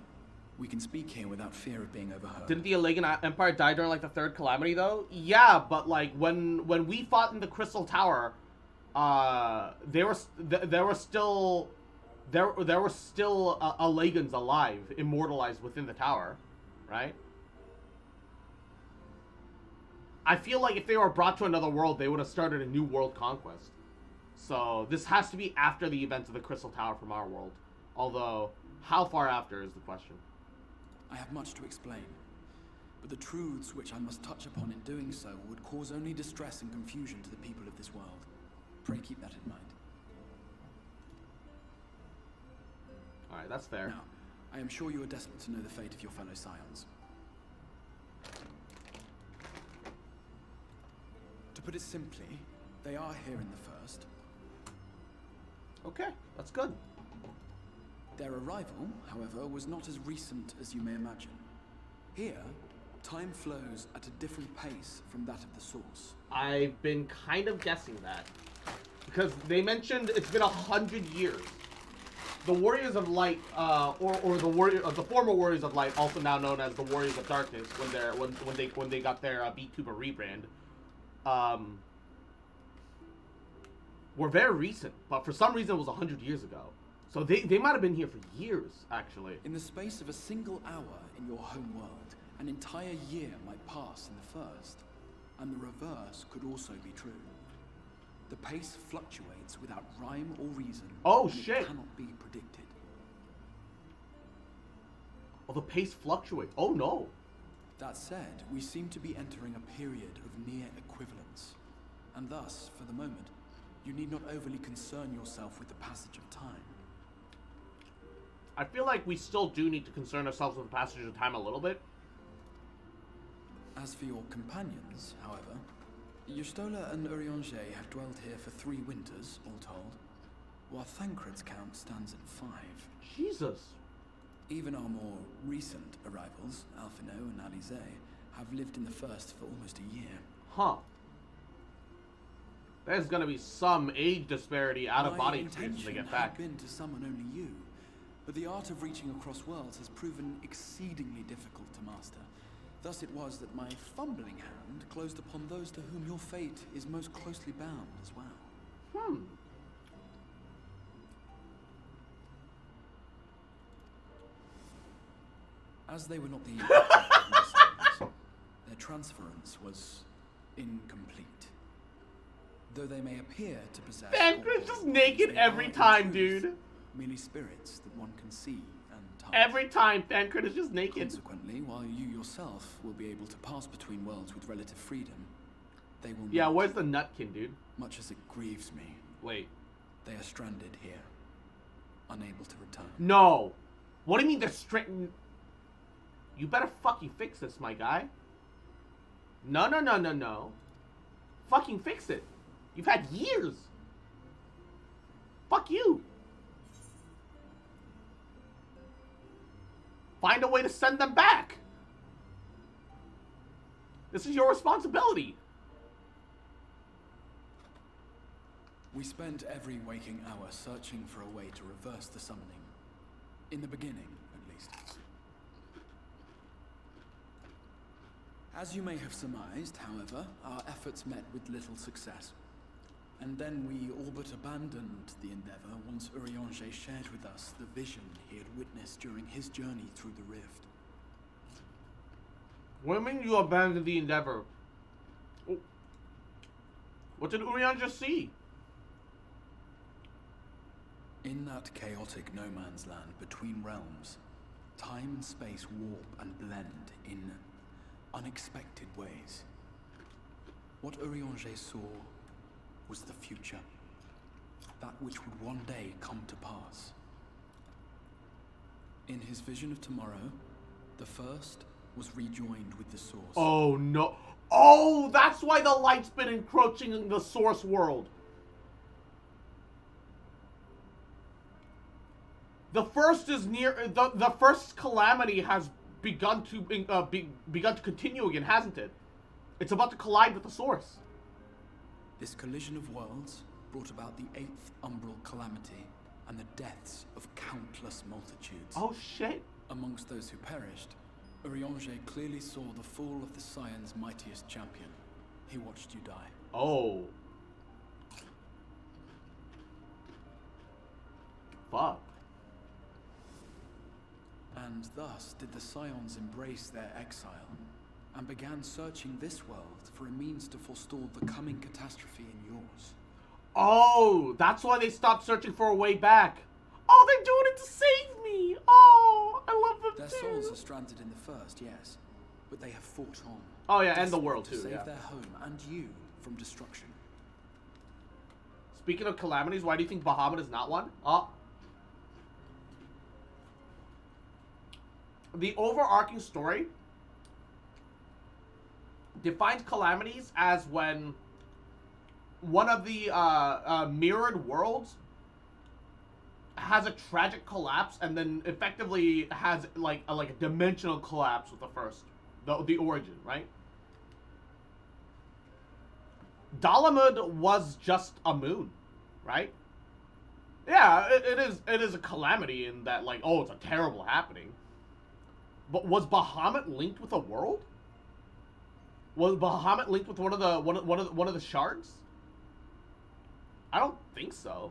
We can speak here without fear of being overheard. Didn't the Allegan Empire die during like the Third Calamity though? Yeah, but like when we fought in the Crystal Tower, there were still Allegans alive, immortalized within the tower, right? I feel like if they were brought to another world, they would have started a new world conquest. So this has to be after the events of the Crystal Tower from our world. Although, how far after is the question. I have much to explain, but the truths which I must touch upon in doing so would cause only distress and confusion to the people of this world. Pray keep that in mind. Alright, that's fair. Now, I am sure you are destined to know the fate of your fellow scions. To put it simply, they are here in the first. Okay, that's good. Their arrival, however, was not as recent as you may imagine. Here, time flows at a different pace from that of the source. I've been kind of guessing that. Because they mentioned it's been 100 years. The Warriors of Light, or the former Warriors of Light, also now known as the Warriors of Darkness, when they got their VTuber rebrand, were very recent. But for some reason, it was 100 years ago. So they might have been here for years, actually. In the space of a single hour in your home world, an entire year might pass in the first, and the reverse could also be true. The pace fluctuates without rhyme or reason. Oh, and shit. It cannot be predicted. Oh, the pace fluctuates. Oh, no. That said, we seem to be entering a period of near equivalence. And thus, for the moment, you need not overly concern yourself with the passage of time. I feel like we still do need to concern ourselves with the passage of time a little bit. As for your companions, however, Y'shtola and Urianger have dwelled here for 3 winters, all told, while Thancred's count stands at 5. Jesus. Even our more recent arrivals, Alphino and Alize, have lived in the first for almost a year. Huh. There's gonna be some age disparity out of body experience when they get back. My intention had been to summon only you, but the art of reaching across worlds has proven exceedingly difficult to master. Thus it was that my fumbling hand closed upon those to whom your fate is most closely bound as well. As they were not the masters, their transference was incomplete. Though they may appear to possess... Thancred's just naked every time, dude. Merely spirits that one can see and touch. Every time, Thancred is just naked. Consequently, while you yourself will be able to pass between worlds with relative freedom, they will Yeah, not. where's the nutkin, dude? Much as it grieves me, Wait. they are stranded here, unable to return. No. What do you mean they're straight? You better fucking fix this, my guy. No, no, no, no, no. Fucking fix it. You've had years. Fuck you. Find a way to send them back. This is your responsibility. We spent every waking hour searching for a way to reverse the summoning. In the beginning, at least. As you may have surmised, however, our efforts met with little success. And then we all but abandoned the endeavor once Urianger shared with us the vision he had witnessed during his journey through the rift. What do you mean you abandoned the endeavor? What did Urianger see? In that chaotic no man's land between realms, time and space warp and blend in unexpected ways. What Urianger saw was the future. That which would one day come to pass. In his vision of tomorrow, the first was rejoined with the source. Oh no. Oh, that's why the light's been encroaching in the source world. The first is near. The first calamity has begun to begun to continue again, hasn't it? It's about to collide with the source. This collision of worlds brought about the 8th umbral calamity and the deaths of countless multitudes. Oh shit. Amongst those who perished, Urianger clearly saw the fall of the Scion's mightiest champion. He watched you die. Oh. Fuck. And thus did the Scions embrace their exile, and began searching this world for a means to forestall the coming catastrophe in yours. Oh, that's why they stopped searching for a way back. Oh, they're doing it to save me. Oh, I love them Their too. souls are stranded in the first, yes, but they have fought on. Oh yeah, and the desperate world to too. save Yeah. their home and you from destruction. Speaking of calamities, why do you think Bahamut is not one? Oh. The overarching story defines calamities as when one of the mirrored worlds has a tragic collapse and then effectively has like a dimensional collapse with the first, the origin, right? Dalamud was just a moon, right? Yeah, it is a calamity in that, like, oh, it's a terrible happening. But was Bahamut linked with a world? Was Bahamut linked with one of the shards? I don't think so.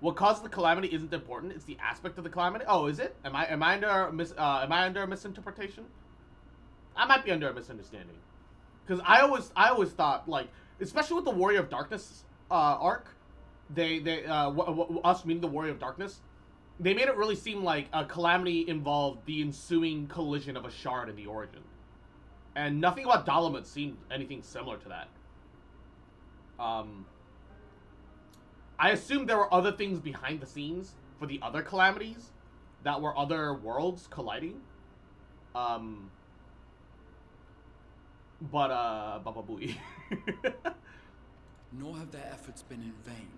What caused the calamity isn't important. It's the aspect of the calamity. Oh, is it? Am I under a misinterpretation? I might be under a misunderstanding. Because I always thought, like, especially with the Warrior of Darkness arc, us meaning the Warrior of Darkness, they made it really seem like a calamity involved the ensuing collision of a shard in the origin. And nothing about Dalamud seemed anything similar to that. I assumed there were other things behind the scenes for the other calamities that were other worlds colliding. Baba Booey. Nor have their efforts been in vain,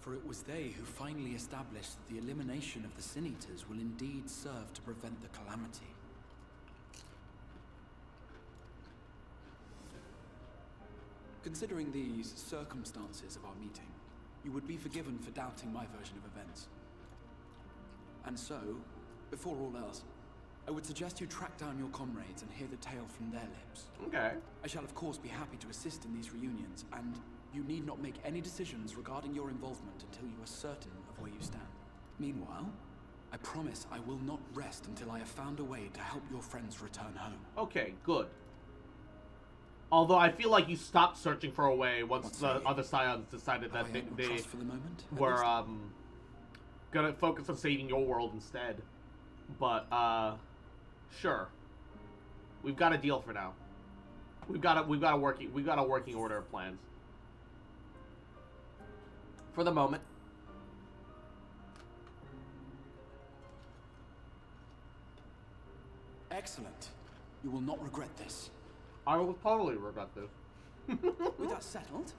for it was they who finally established that the elimination of the Sin Eaters will indeed serve to prevent the calamity. Considering these circumstances of our meeting, you would be forgiven for doubting my version of events. And so, before all else, I would suggest you track down your comrades and hear the tale from their lips. Okay. I shall of course be happy to assist in these reunions, and you need not make any decisions regarding your involvement until you are certain of where you stand. Meanwhile, I promise I will not rest until I have found a way to help your friends return home. Okay, good. Although I feel like you stopped searching for a way once What's the that? other Scions decided that Have I earned your they trust for the moment, at were least? gonna focus on saving your world instead. But sure. We've got a deal for now. We've got a working order of plans. For the moment. Excellent. You will not regret this. I will totally regret this. With that settled,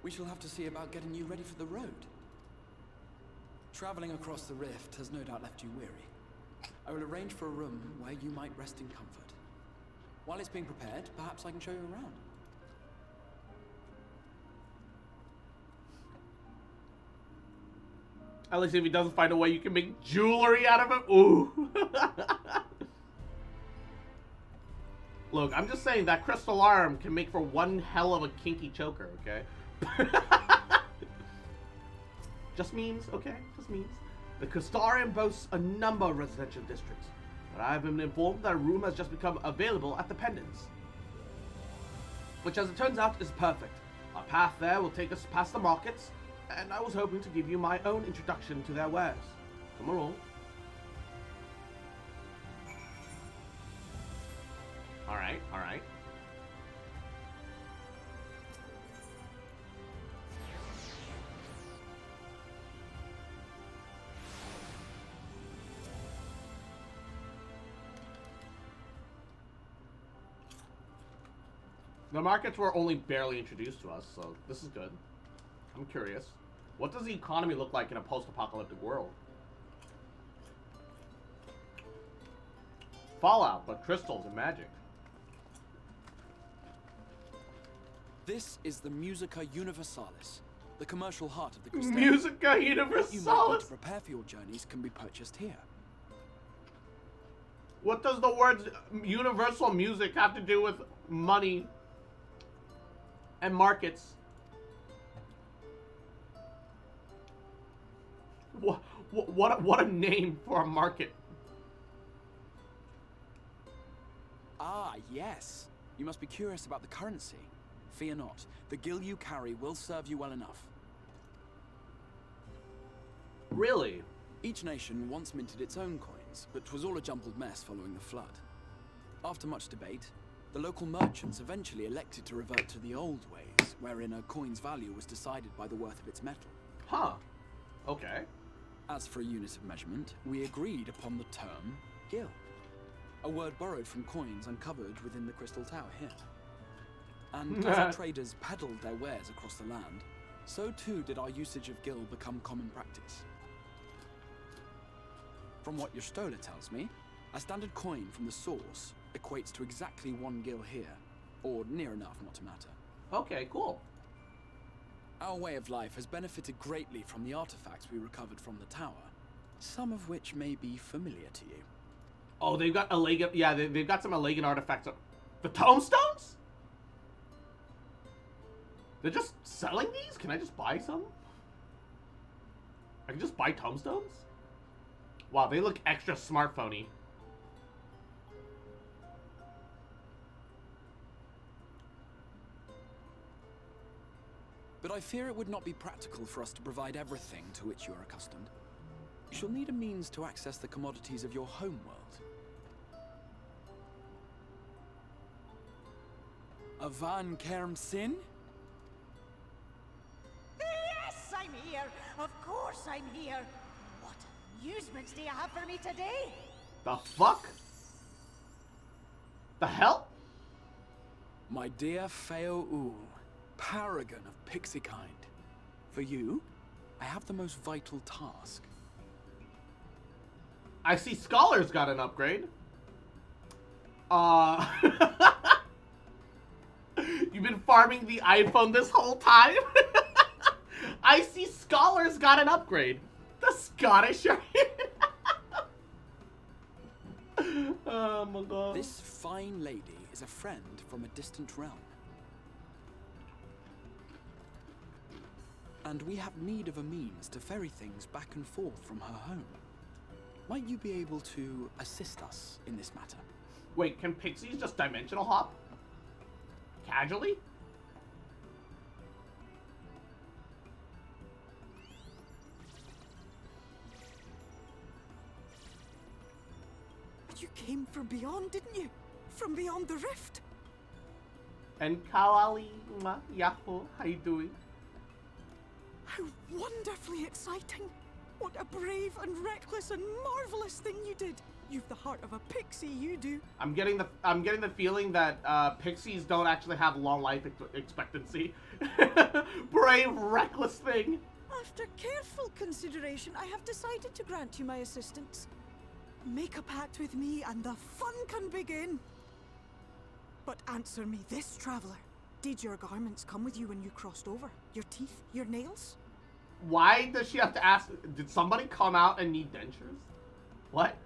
we shall have to see about getting you ready for the road. Traveling across the rift has no doubt left you weary. I will arrange for a room where you might rest in comfort. While it's being prepared, perhaps I can show you around. At least if he doesn't find a way you can make jewelry out of it. Ooh. Look, I'm just saying that crystal arm can make for one hell of a kinky choker, okay? Just means, okay? Just means. The Crystarium boasts a number of residential districts, but I have been informed that a room has just become available at the Pendants. Which, as it turns out, is perfect. Our path there will take us past the markets, and I was hoping to give you my own introduction to their wares. Come along. Alright, alright. The markets were only barely introduced to us, so this is good. I'm curious. What does the economy look like in a post-apocalyptic world? Fallout, but crystals and magic. This is the Musica Universalis, the commercial heart of the Crystarium. Musica What you might need Universalis! to prepare for your journeys can be purchased here. What does the words universal music have to do with money and markets? What a name for a market. Ah, yes. You must be curious about the currency. Fear not. The gil you carry will serve you well enough. Really? Each nation once minted its own coins, but 'twas all a jumbled mess following the flood. After much debate, the local merchants eventually elected to revert to the old ways, wherein a coin's value was decided by the worth of its metal. Huh. Okay. As for a unit of measurement, we agreed upon the term gil, a word borrowed from coins uncovered within the Crystal Tower here. And as our traders peddled their wares across the land, so too did our usage of gil become common practice. From what your stola tells me, a standard coin from the source equates to exactly 1 gil here, or near enough not to matter. Okay, cool. Our way of life has benefited greatly from the artifacts we recovered from the tower, some of which may be familiar to you. Oh, they've got Allegan. Yeah, they've got some Allegan artifacts. The tombstones? They're just selling these? Can I just buy some? I can just buy tombstones? Wow, they look extra smartphony. But I fear it would not be practical for us to provide everything to which you are accustomed. You shall need a means to access the commodities of your home world. A Van Kerm Sin? Yes, I'm here. Of course I'm here. What amusements do you have for me today? The fuck? The hell? My dear Feo Ul, paragon of pixie kind. For you, I have the most vital task. I see Scholar's got an upgrade. You've been farming the iPhone this whole time? I see Scholar's got an upgrade. The Scottish are oh my god. This fine lady is a friend from a distant realm. And we have need of a means to ferry things back and forth from her home. Might you be able to assist us in this matter? Wait, can pixies just dimensional hop? Casually? You came from beyond, didn't you? From beyond the rift. And Kawali Yahoo, how you doing? How wonderfully exciting. What a brave and reckless and marvelous thing you did. You've the heart of a pixie, you do. I'm getting the feeling that pixies don't actually have long life expectancy. Brave, reckless thing. After careful consideration, I have decided to grant you my assistance. Make a pact with me and the fun can begin. But answer me this, traveler. Did your garments come with you when you crossed over? Your teeth? Your nails? Why does she have to ask? Did somebody come out and need dentures? What?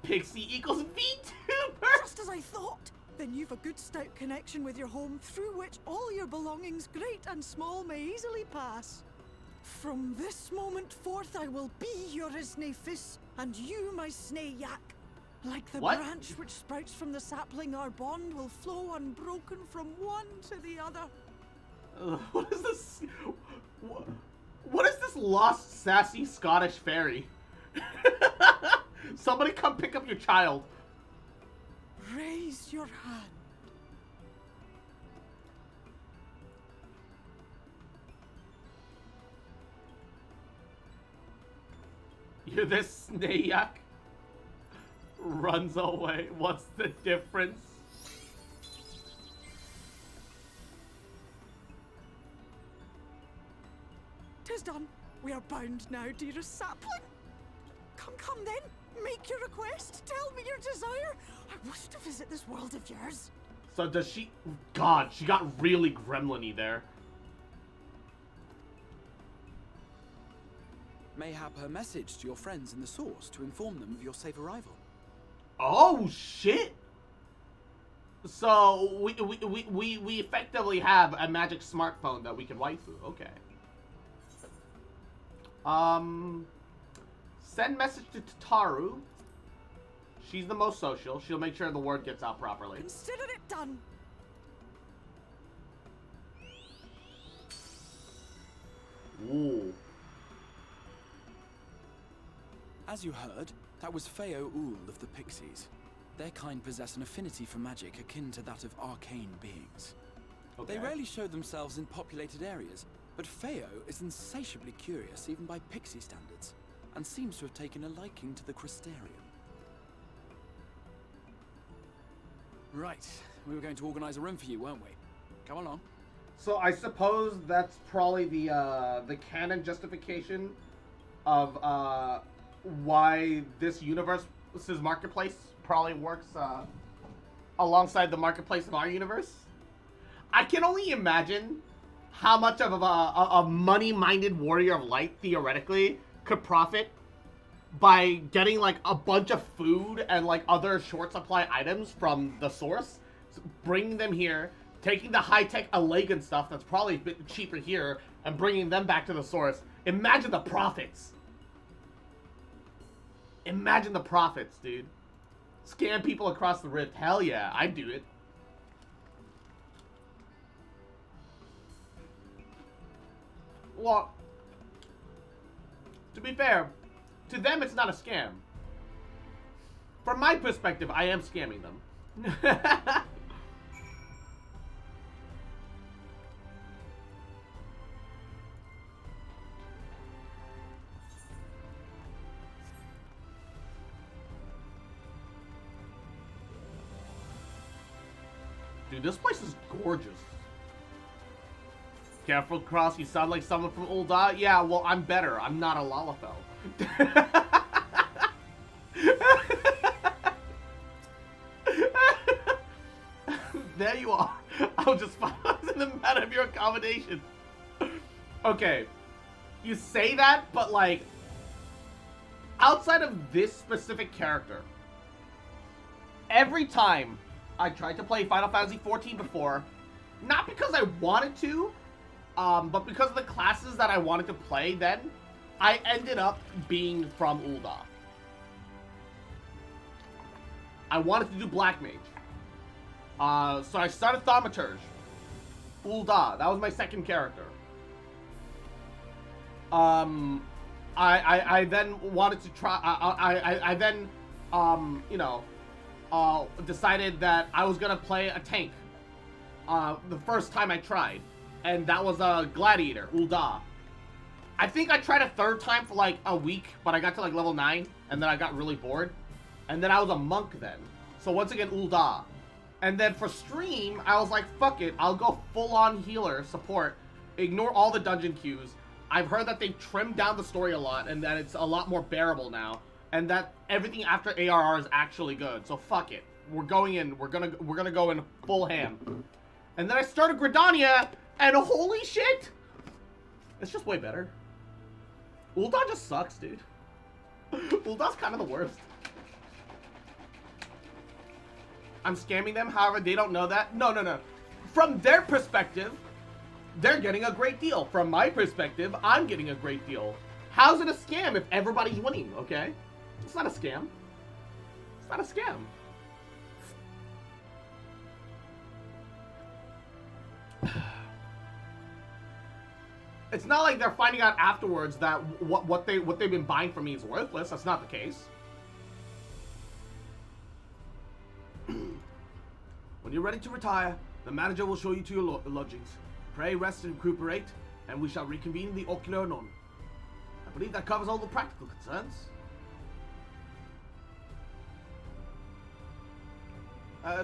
Pixie equals VTuber? Just as I thought. Then you've a good stout connection with your home through which all your belongings, great and small, may easily pass. From this moment forth I will be your Isne Fis, and you my Snay Yak. Like the What? branch which sprouts from the sapling, our bond will flow unbroken from one to the other. What is this? What is this lost, sassy Scottish fairy? Somebody come pick up your child. Raise your hand. You're this Snayak. Runs away. What's the difference? Tis done. We are bound now, dearest sapling. Come then. Make your request. Tell me your desire. I wish to visit this world of yours. So does she... God, she got really gremlin-y there. Mayhap her message to your friends in the source to inform them of your safe arrival. Oh, shit! So, we effectively have a magic smartphone that we can waifu. Okay. Send message to Tataru. She's the most social. She'll make sure the word gets out properly. Consider it done. Ooh. As you heard, that was Feo Ul of the Pixies. Their kind possess an affinity for magic akin to that of arcane beings. Okay. They rarely show themselves in populated areas, but Feo is insatiably curious even by Pixie standards, and seems to have taken a liking to the Crystarium. Right, we were going to organize a room for you, weren't we? Come along. So I suppose that's probably the canon justification of why this universe's marketplace probably works alongside the marketplace of our universe. I can only imagine how much of a money-minded warrior of light theoretically could profit by getting like a bunch of food and like other short supply items from the source, bringing them here, taking the high-tech Allegan stuff that's probably a bit cheaper here, and bringing them back to the source. Imagine the profits. Imagine the profits, dude. Scam people across the rift. Hell yeah, I'd do it. Well, to be fair, to them it's not a scam. From my perspective, I am scamming them. Dude, this place is gorgeous. Careful, Cross, you sound like someone from Ul'dah. Yeah, well, I'm better. I'm not a Lalafell. There you are. I'll just follow in the matter of your accommodation. Okay. You say that, but like, outside of this specific character, every time I tried to play Final Fantasy XIV before, not because I wanted to, but because of the classes that I wanted to play then, I ended up being from Ul'dah. I wanted to do Black Mage. So I started Thaumaturge. Ul'dah, that was my second character. I then wanted to try, I then, you know, decided that I was gonna play a tank. The first time I tried. And that was a Gladiator, Ul'dah. I think I tried a third time for like a week, but I got to like level 9, and then I got really bored. And then I was a monk then. So once again, Ul'dah. And then for stream, I was like, fuck it, I'll go full-on healer, support, ignore all the dungeon queues. I've heard that they trimmed down the story a lot, and that it's a lot more bearable now. And that everything after ARR is actually good. So fuck it. We're going in, we're gonna go in full ham. And then I started Gridania, and holy shit! It's just way better. Ul'dah just sucks, dude. Uldah's kind of the worst. I'm scamming them, however, they don't know that. No. From their perspective, they're getting a great deal. From my perspective, I'm getting a great deal. How's it a scam if everybody's winning, okay? It's not a scam. It's not a scam. It's not like they're finding out afterwards that what they've been buying from me is worthless. That's not the case. When you're ready to retire, the manager will show you to your lodgings. Pray, rest, and recuperate, and we shall reconvene in the Ocular anon. I believe that covers all the practical concerns.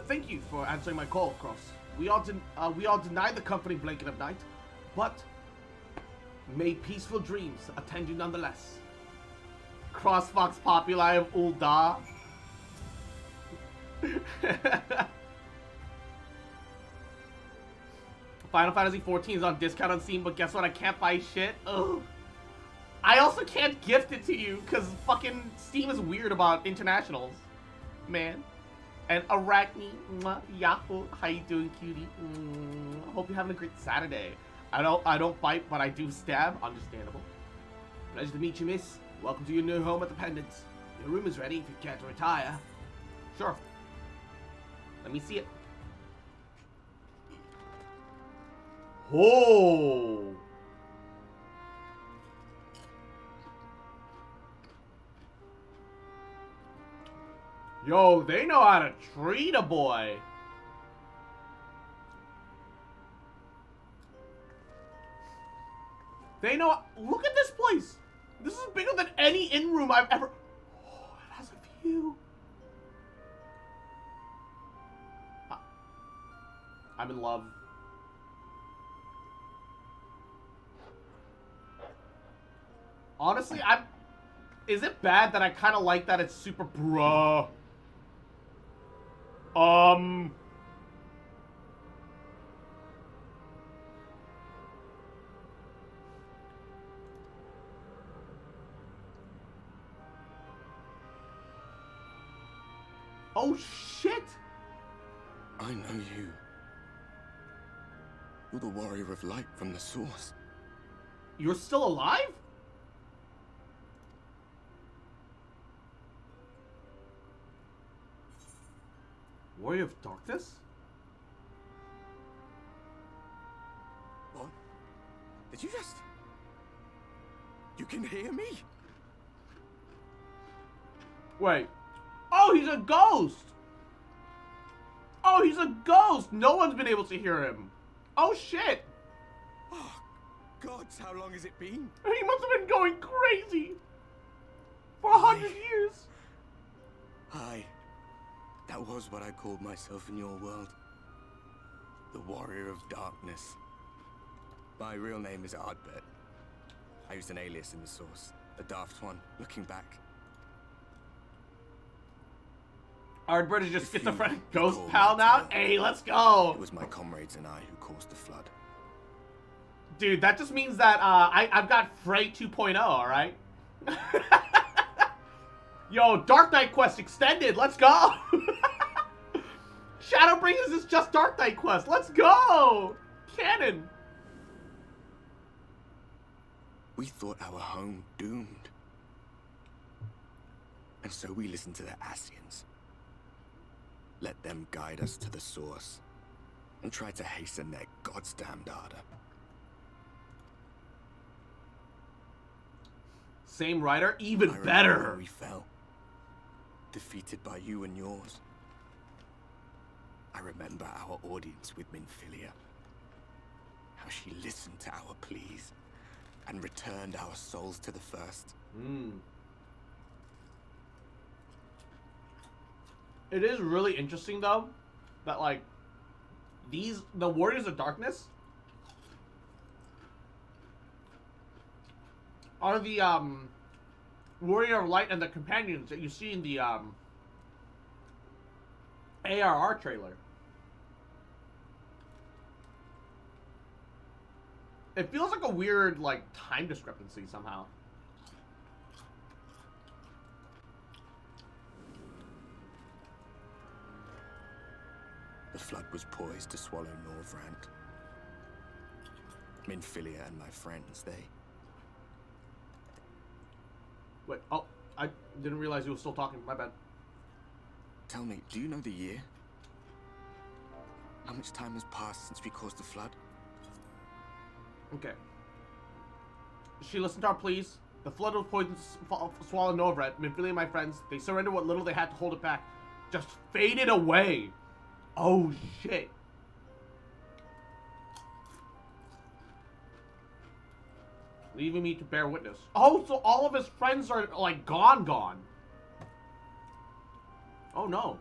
Thank you for answering my call, Cross. We all deny the comforting blanket of night, but may peaceful dreams attend you nonetheless. Crossfox Populi of Ul'dah. Final Fantasy XIV is on discount on Steam, but guess what? I can't buy shit. Ugh. I also can't gift it to you, because fucking Steam is weird about internationals. Man. And Arachne, Yahoo, how you doing, cutie? Hope you're having a great Saturday. I don't bite, but I do stab. Understandable. Pleasure to meet you, miss. Welcome to your new home at the Pendants. Your room is ready if you care to retire. Sure. Let me see it. Oh. Yo, they know how to treat a boy. They know. Look at this place. This is bigger than any inn room I've ever. Oh, it has a view. I'm in love. Honestly, is it bad that I kind of like that it's super bruh? Oh shit! I know you. You're the warrior of light from the source. You're still alive? Warrior of darkness? What? Did you just... You can hear me? Wait. Oh, he's a ghost! Oh, he's a ghost! No one's been able to hear him. Oh, shit! Oh, gods, how long has it been? He must have been going crazy! For 100 years! Hi. That was what I called myself in your world. The Warrior of Darkness. My real name is Ardbert. I used an alias in the source. A daft one, looking back. Ardbert is just If you schizophrenic ghost recall pal my now? tale, Hey, let's go! It was my comrades and I who caused the flood. Dude, that just means that I've got Frey 2.0, alright? Yo, Dark Knight Quest extended, let's go! Shadowbringers is just Dark Knight Quest, let's go! Canon! We thought our home doomed. And so we listened to the Ascians. Let them guide us to the source. And try to hasten their goddamned ardor. Same writer, even I remember better! when we fell. Defeated by you and yours. I remember our audience with Minfilia. How she listened to our pleas and returned our souls to the first. It is really interesting, though, that, like, the Warriors of Darkness are the, Warrior of Light and the companions that you see in the, ARR trailer. It feels like a weird, like, time discrepancy somehow. The flood was poised to swallow Norvrand. Minfilia and my friends, they... Wait, oh, I didn't realize you were still talking. My bad. Tell me, do you know the year? How much time has passed since we caused the flood? Okay. She listened to our pleas. The flood was poisoned to swallow Norvrand. Minfilia and my friends, they surrendered what little they had to hold it back. Just faded away. Oh, shit. Leaving me to bear witness. Oh, so all of his friends are, like, gone. Oh, no.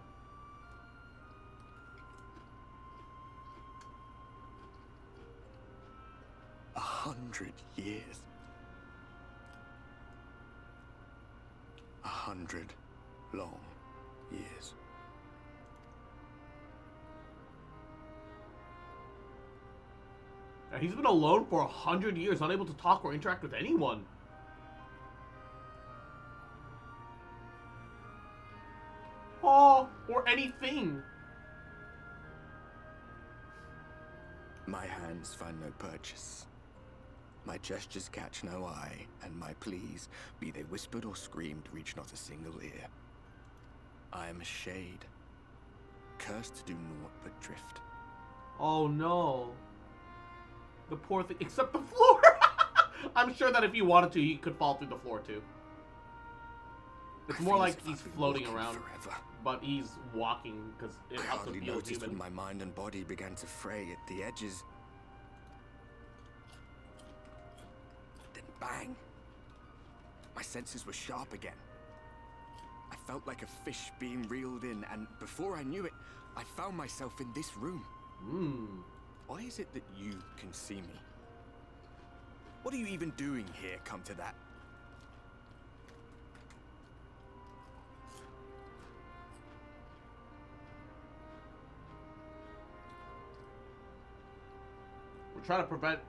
A 100 years. 100 long years. Now, he's been alone for 100 years, unable to talk or interact with anyone. Oh, or anything. My hands find no purchase. My gestures catch no eye, and my pleas, be they whispered or screamed, reach not a single ear. I am a shade, cursed to do naught but drift. Oh no. The poor thing, except the floor. I'm sure that if he wanted to, he could fall through the floor too. It's I more feel like as if he's I've been floating walking around, forever. but he's walking because it I helps him hardly feel noticed human. when my mind and body began to fray at the edges. Then bang! My senses were sharp again. I felt like a fish being reeled in, and before I knew it, I found myself in this room. Why is it that you can see me? What are you even doing here, come to that? We're trying to prevent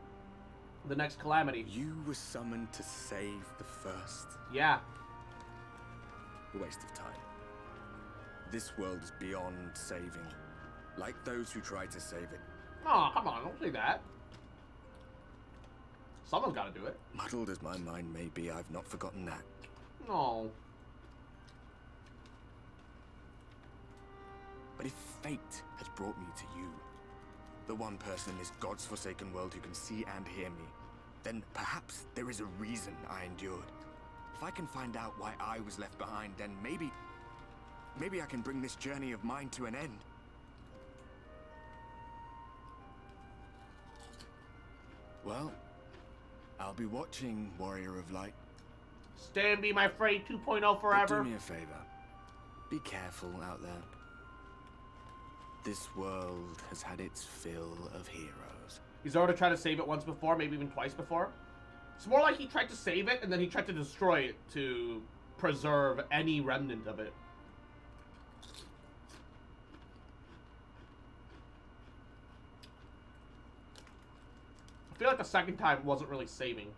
the next calamity. You were summoned to save the first. Yeah. A waste of time. This world is beyond saving. Like those who tried to save it. Oh, come on, don't say that. Someone's got to do it. Muddled as my mind may be, I've not forgotten that. No. But if fate has brought me to you, the one person in this God's forsaken world who can see and hear me, then perhaps there is a reason I endured. If I can find out why I was left behind, then maybe I can bring this journey of mine to an end. Well, I'll be watching, Warrior of Light. Stand Be My Freight 2.0 But forever. do me a favor. Be careful out there. This world has had its fill of heroes. He's already tried to save it once before, maybe even twice before. It's more like he tried to save it and then he tried to destroy it to preserve any remnant of it. I feel like the second time wasn't really saving.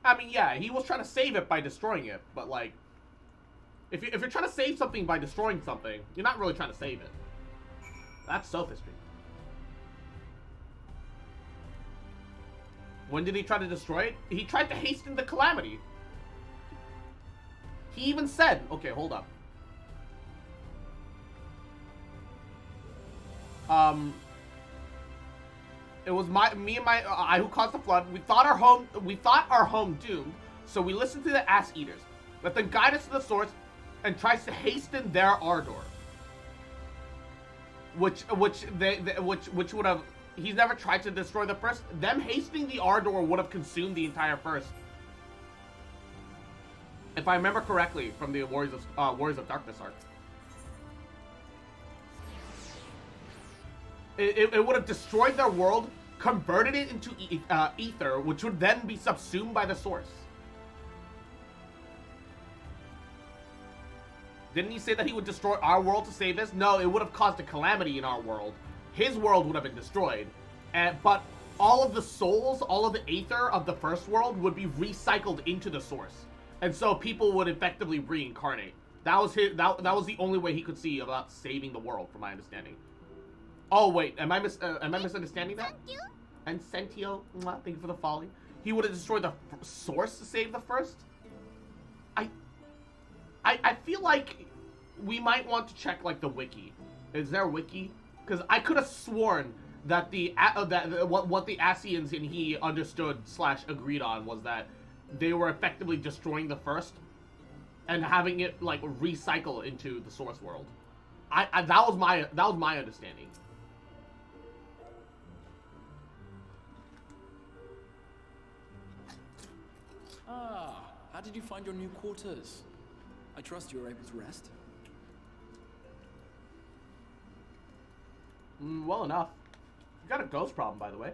I mean, yeah, he was trying to save it by destroying it, but like, if you're trying to save something by destroying something, you're not really trying to save it. That's sophistry. When did he try to destroy it? He tried to hasten the calamity. He even said, okay, hold up. It was me and I who caused the flood. We thought our home doomed, so we listened to the ass eaters. Let them guide us to the source and tries to hasten their ardor. Which would have, he's never tried to destroy the first. Them hastening the ardor would have consumed the entire first. If I remember correctly from the Warriors of Darkness arc. It would have destroyed their world, converted it into ether, which would then be subsumed by the source. Didn't he say that he would destroy our world to save this? No, it would have caused a calamity in our world. His world would have been destroyed. But all of the souls, all of the aether of the first world would be recycled into the source. And so people would effectively reincarnate. That was the only way he could see about saving the world, from my understanding. Oh wait, am I misunderstanding that? And Sentio, thank you for the folly. He would have destroyed the source to save the first? I feel like we might want to check like the wiki. Is there a wiki? Because I could have sworn that what the Asians and he understood / agreed on was that they were effectively destroying the first and having it like recycle into the source world. That was my understanding. Ah, how did you find your new quarters? I trust you were able to rest. Well enough. You got a ghost problem, by the way.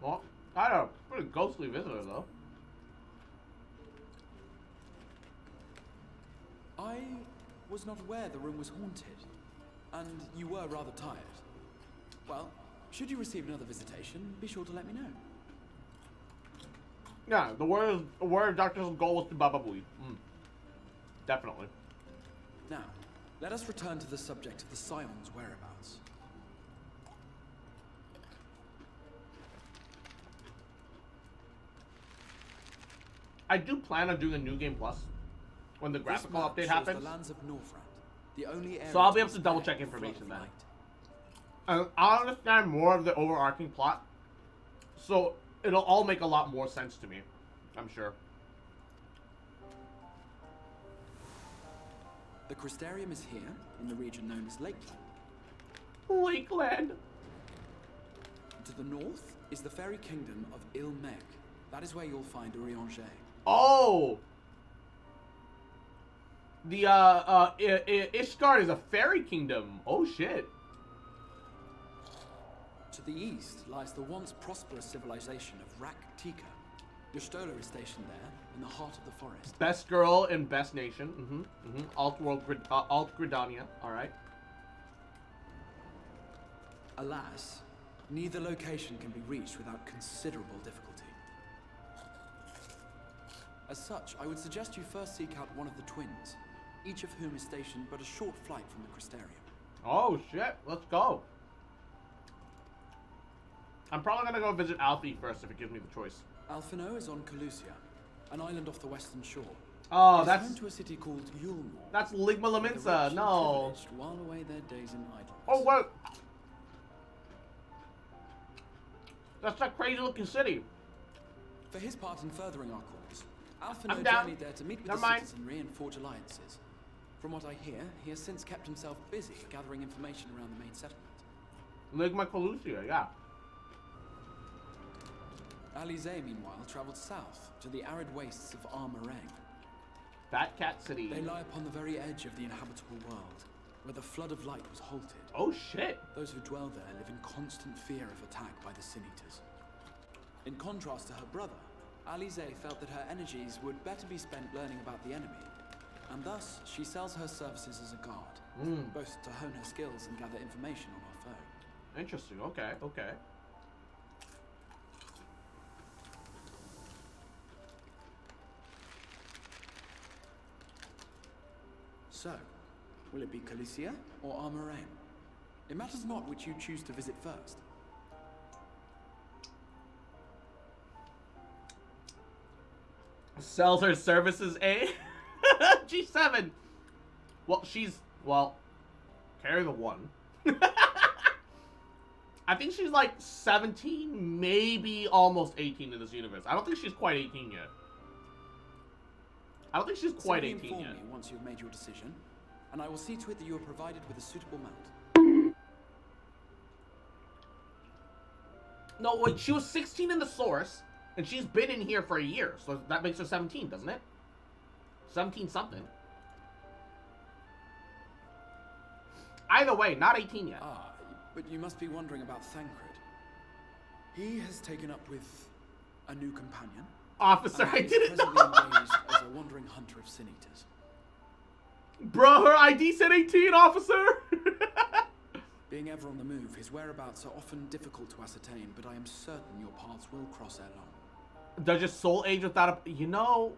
Well, I had a pretty ghostly visitor, though. I was not aware the room was haunted, and you were rather tired. Well, should you receive another visitation, be sure to let me know. Yeah, the word of Darkness' goal was to Baba Booey. Definitely. Now, let us return to the subject of the Scion's whereabouts. I do plan on doing a New Game Plus when the This graphical map update shows happens. The lands of Northrend, the only area So I'll be to able to double check spare the flood information of then. light. I'll understand more of the overarching plot. So it'll all make a lot more sense to me. I'm sure. The Crystarium is here, in the region known as Lakeland. Lakeland. To the north is the fairy kingdom of Ilmeg. That is where you'll find Urianger. Oh! The, Ishgard is a fairy kingdom. Oh, shit. To the east lies the once prosperous civilization of Rak-Tika. Your Stola is stationed there, in the heart of the forest. Best girl and best nation. Alt Gridania. Alright. Alas, neither location can be reached without considerable difficulty. As such, I would suggest you first seek out one of the twins, each of whom is stationed but a short flight from the Crystarium. Oh, shit. Let's go. I'm probably gonna go visit Alfie first if it gives me the choice. Alphino is on Calusia, an island off the western shore. Oh, It is that's home to a city called Yulmore. that's Ligma where the Laminsa. rich and No. privileged while away their days in idleness. Oh, what? That's that crazy looking city. For his part in furthering our cause, I'm Alphino down. journeyed there to meet with Never the mind. citizenry and forge alliances. From what I hear, he has since kept himself busy gathering information around the main settlement. Ligma Colusia, yeah. Alize, meanwhile, traveled south to the arid wastes of Armorang. Fat Cat City. They lie upon the very edge of the inhabitable world, where the flood of light was halted. Oh, shit. Those who dwell there live in constant fear of attack by the Sin Eaters. In contrast to her brother, Alize felt that her energies would better be spent learning about the enemy, and thus she sells her services as a guard, both to hone her skills and gather information on our foe. Interesting. Okay, okay. So, will it be Calicia or Armorang? It matters not which you choose to visit first. Sells her services, eh? G7. Well, carry the one. I think she's like 17, maybe almost 18 in this universe. I don't think she's quite 18 yet. I don't think she's quite Simply 18 inform yet. me once you've made your decision, and I will see to it that you are provided with a suitable mount. No, wait, she was 16 in the source, and she's been in here for a year, so that makes her 17, doesn't it? 17 something. Either way, not 18 yet. Ah, but you must be wondering about Thancred. He has taken up with a new companion. Officer, and I is didn't presently know. engaged as a wandering hunter of Sin Eaters. Bro, her ID said 18, officer! Being ever on the move, his whereabouts are often difficult to ascertain, but I am certain your paths will cross ere long. Does your soul age without a... You know...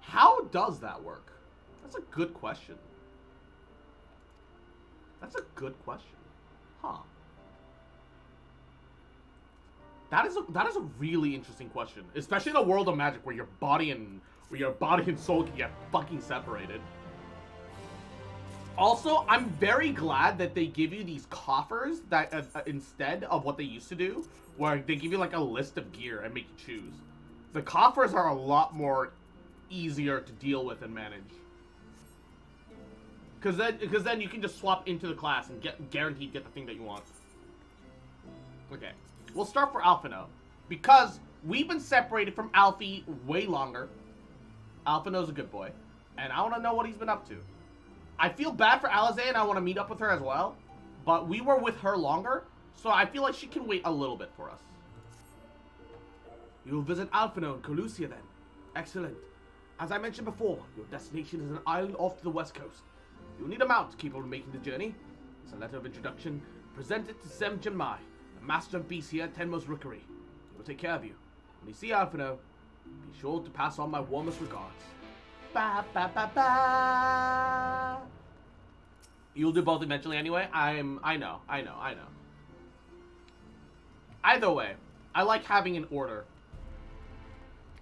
How does that work? That's a good question. That's a good question. Huh. That is a really interesting question. Especially in a world of magic where your body and soul can get fucking separated. Also, I'm very glad that they give you these coffers that instead of what they used to do, where they give you like a list of gear and make you choose. The coffers are a lot more easier to deal with and manage. Because then you can just swap into the class and guaranteed get the thing that you want. Okay, we'll start for Alphino because we've been separated from Alfie way longer. Alphino's a good boy, and I want to know what he's been up to. I feel bad for Alize, and I want to meet up with her as well, but we were with her longer, so I feel like she can wait a little bit for us. You'll visit Alphino and Colusia then. Excellent. As I mentioned before, your destination is an island off to the west coast. You'll need a mount capable of making the journey. It's a letter of introduction. Present it to Sem Jinmai, the master of beasts here at Tenmo's Rookery. He will take care of you. When you see Alphino, be sure to pass on my warmest regards. Ba ba ba ba. You'll do both eventually anyway. I know. Either way, I like having an order.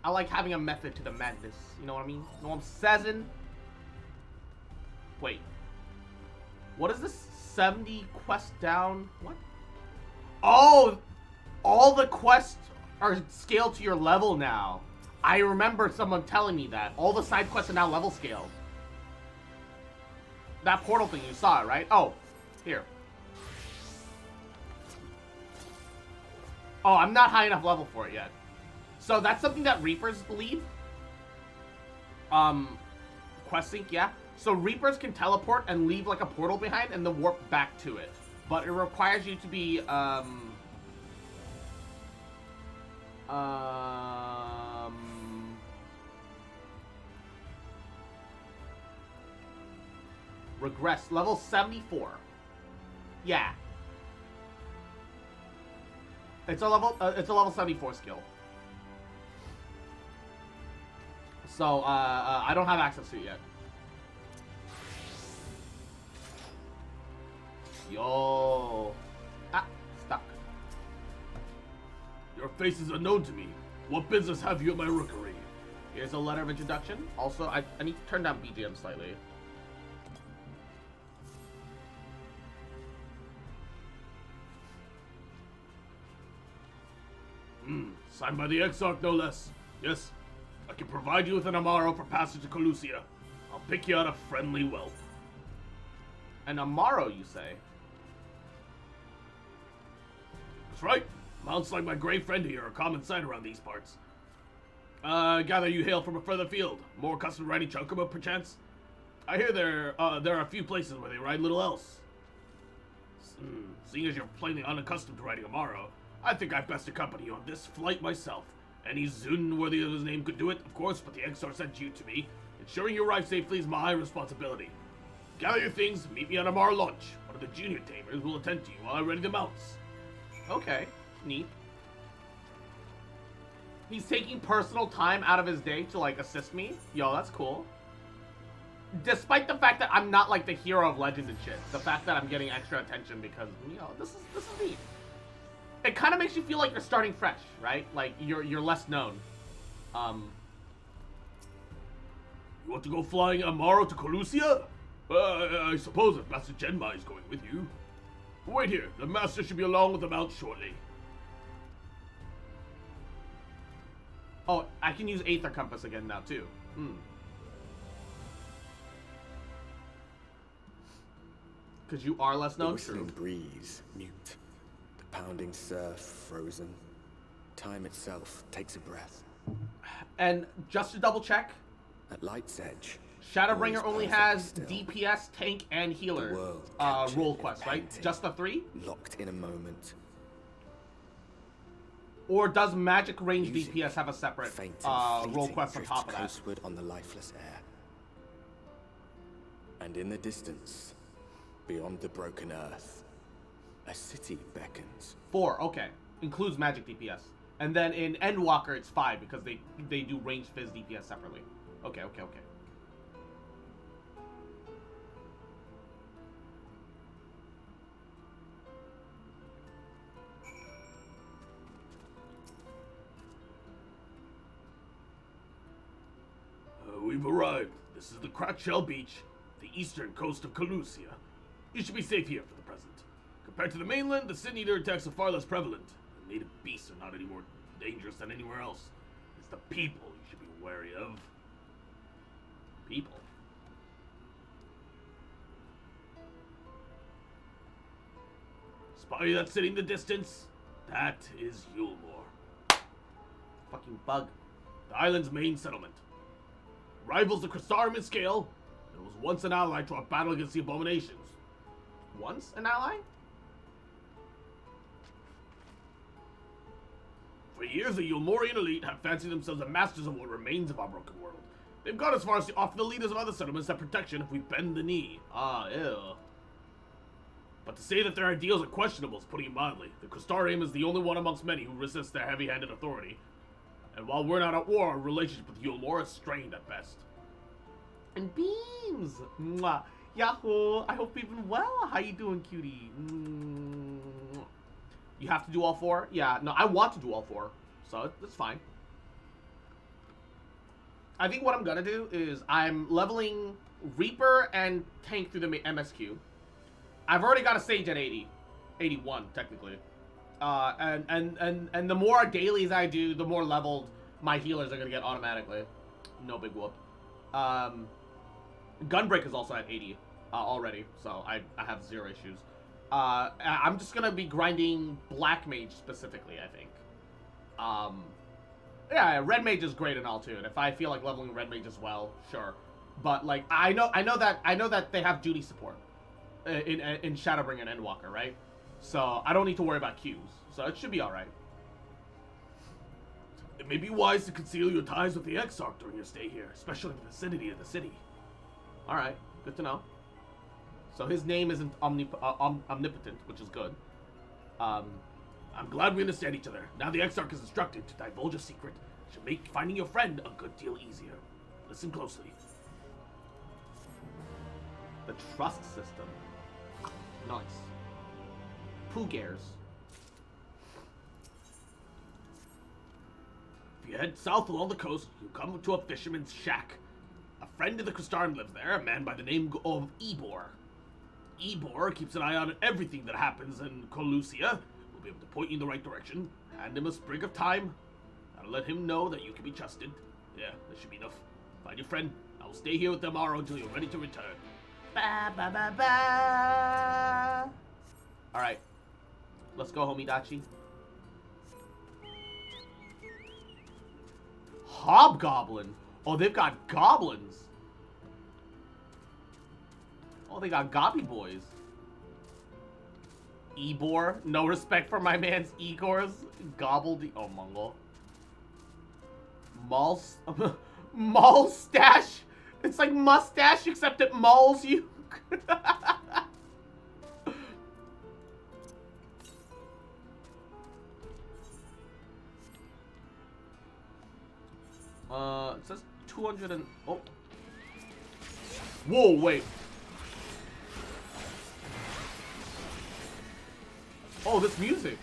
like having a method to the madness. You know what I mean? You know what I'm saying? Wait. What is this? 70 quests down? What? Oh! All the quests are scaled to your level now. I remember someone telling me that. All the side quests are now level scaled. That portal thing, you saw it, right? Oh, here. Oh, I'm not high enough level for it yet. So that's something that Reapers leave. Quest sync, yeah. So Reapers can teleport and leave like a portal behind and then warp back to it. But it requires you to be, regress, level 74. Yeah. It's a level 74 skill. So, I don't have access to it yet. Yo. Ah, stuck. Your face is unknown to me. What business have you at my rookery? Here's a letter of introduction. Also, I need to turn down BGM slightly. Signed by the Exarch, no less. Yes, I can provide you with an Amaro for passage to Colusia. I'll pick you out a friendly whelp. An Amaro, you say? That's right. Mounts like my great friend here are common sight around these parts. Gather you hail from a further field. More accustomed to riding chocobo, perchance? I hear there are a few places where they ride little else. Seeing as you're plainly unaccustomed to riding Amaro, I think I'd best accompany you on this flight myself. Any Zun worthy of his name could do it, of course, but the Exar sent you to me. Ensuring you arrive safely is my responsibility. Gather your things, meet me on Amaro launch. One of the junior tamers will attend to you while I ready the mounts. Okay, neat. He's taking personal time out of his day to, like, assist me. Yo, that's cool. Despite the fact that I'm not, like, the hero of legend and shit. The fact that I'm getting extra attention because, you know, this is neat. It kind of makes you feel like you're starting fresh, right? Like, you're less known. You want to go flying Amaro to Colusia? I suppose if Master Genmai is going with you. Wait here, the Master should be along with the mount shortly. Oh, I can use Aether Compass again now, too. Because you are less The known? whistling breeze, mute. The pounding surf, frozen. Time itself takes a breath. And just to double check, At Light's Edge, Shadowbringer all is only perfectly has still. DPS, tank, and The healer world captured role in quests, right? painting. Just the 3? Locked in a moment. Or does magic range Music, DPS have a separate faint and role fleeting, quest on drifts top of that? coastward on the lifeless air. And in the distance, beyond the broken earth, a city beckons. 4, okay. Includes magic DPS. And then in Endwalker it's 5 because they do range fizz DPS separately. Okay. We've arrived. This is the Crackshell Beach, the eastern coast of Colusia. You should be safe here for the present. Compared to the mainland, the Sin Eater attacks are far less prevalent. The native beasts are not any more dangerous than anywhere else. It's the people you should be wary of. People. Spy that city in the distance? That is Yulmore, Fucking bug. the island's main settlement. Rivals the Crystarium in scale, it was once an ally to our battle against the abominations. Once an ally? For years, the Yulmorian elite have fancied themselves the masters of what remains of our broken world. They've gone as far as to offer the leaders of other settlements that protection if we bend the knee. Ah, ew. But to say that their ideals are questionable is putting it mildly. The Crystarium is the only one amongst many who resists their heavy-handed authority. And while we're not at war, our relationship with Yulmore is strained at best. And beams! Mwah. Yahoo! I hope you've been well. How you doing, cutie? You have to do all 4? Yeah, no, I want to do all 4. So, it's fine. I think what I'm gonna do is I'm leveling Reaper and Tank through the MSQ. I've already got a Sage at 80. 81, technically. And the more dailies I do, the more leveled my healers are gonna get automatically. No big whoop. Gunbreak is also at 80 already, so I have zero issues. I'm just gonna be grinding Black Mage specifically, I think. Yeah, Red Mage is great and all too, and if I feel like leveling Red Mage as well, sure. But like I know that they have duty support in Shadowbringer and Endwalker, right? So I don't need to worry about Qs, so it should be all right. It may be wise to conceal your ties with the Exarch during your stay here, especially in the vicinity of the city. All right, good to know. So his name isn't omnipotent, which is good. I'm glad we understand each other. Now the Exarch is instructed to divulge a secret. It should make finding your friend a good deal easier. Listen closely. The trust system. Nice. Poogares. If you head south along the coast, you come to a fisherman's shack. A friend of the Kristaren lives there, a man by the name of Ebor. Ebor keeps an eye on everything that happens in Colusia. We'll be able to point you in the right direction. Hand him a sprig of thyme. That'll let him know that you can be trusted. Yeah, that should be enough. Find your friend. I will stay here with them tomorrow until you're ready to return. Ba ba ba ba. All right, let's go, Homidachi. Hobgoblin. Oh, they've got goblins. Oh, they got gobby boys. Ebor. No respect for my man's Igor's. Gobbled. Oh, Mongol. Mustache. It's like mustache, except it mauls you. It says 200 and... Oh. Whoa, wait. Oh, this music.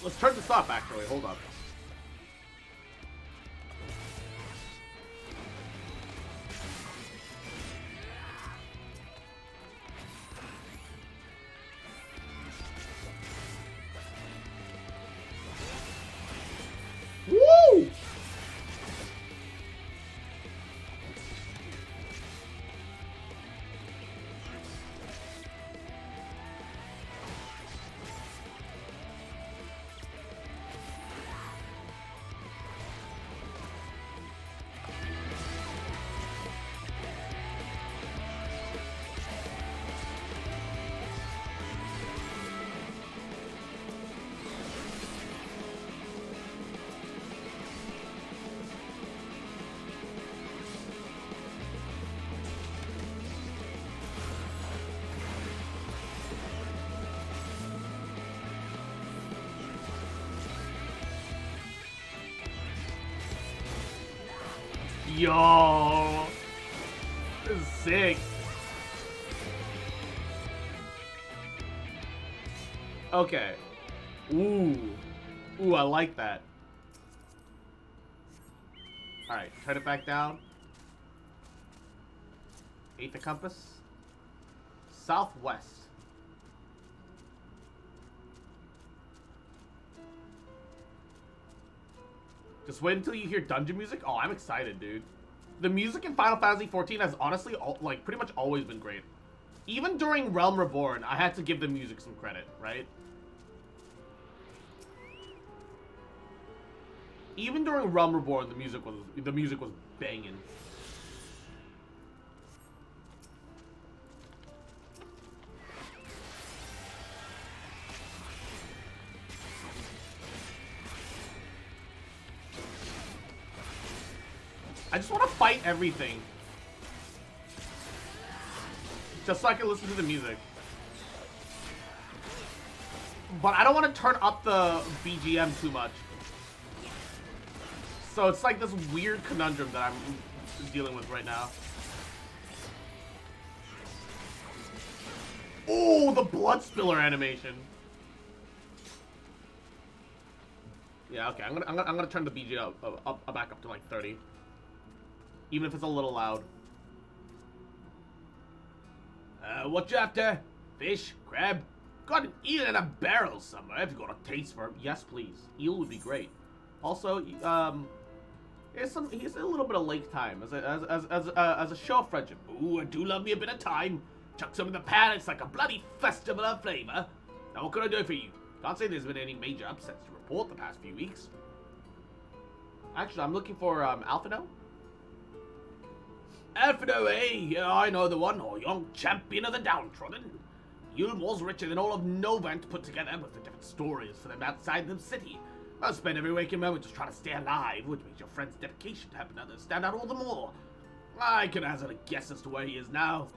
Let's turn this off, actually. Hold up. Woo! Yo, this is sick. Okay. Ooh, I like that. All right, turn it back down. 8 the compass. Southwest. Just wait until you hear dungeon music. Oh, I'm excited, dude. The music in Final Fantasy XIV has honestly, like, pretty much always been great. Even during Realm Reborn, I had to give the music some credit, right? Even during Realm Reborn, the music was banging. I just want to fight everything. Just so I can listen to the music. But I don't want to turn up the BGM too much. So it's like this weird conundrum that I'm dealing with right now. Oh, the blood spiller animation. Yeah, okay. I'm gonna turn the BG back up to like 30, even if it's a little loud. What you after? Fish, crab? Got an eel in a barrel somewhere. Have you got a taste for him? Yes, please. Eel would be great. Also, here's a little bit of lake time as a show of friendship. Ooh, I do love me a bit of time. Chuck some in the pan. It's like a bloody festival of flavor. Now, what can I do for you? Can't say there's been any major upsets to report the past few weeks. Actually, I'm looking for Alphino. Alphino, eh? Yeah, I know the one. Oh, young champion of the downtrodden. Yulmore's richer than all of Novant put together, but the different stories for them outside the city. I'll spend every waking moment just trying to stay alive, which makes your friend's dedication to helping others stand out all the more. I can hazard a guess as to where he is now.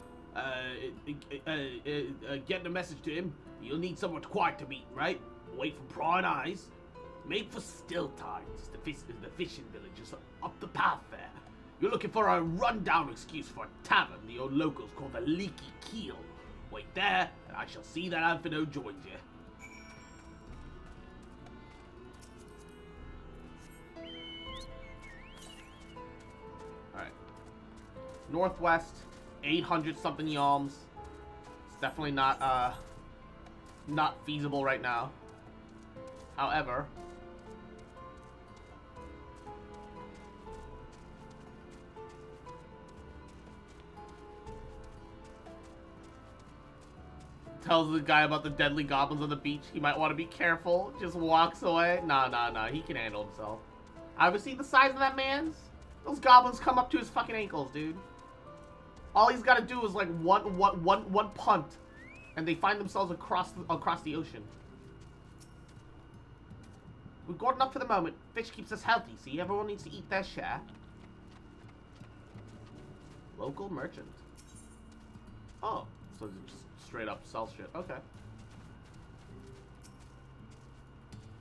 Getting a message to him. You'll need somewhere quiet to meet, right? Away from prying eyes. Made for still times. The fishing village is up the path there. You're looking for a rundown excuse for a tavern the old locals call the Leaky Keel. Wait there, and I shall see that Alphino joins you. Alright. Northwest, 800 something yalms. It's definitely not feasible right now. However, tells the guy about the deadly goblins on the beach. He might want to be careful. Just walks away. Nah. He can handle himself. Ever see the size of that man's? Those goblins come up to his fucking ankles, dude. All he's got to do is like one punt, and they find themselves across the ocean. We've got enough for the moment. Fish keeps us healthy. See, everyone needs to eat their share. Local merchant. Oh, so just straight up sell shit. Okay.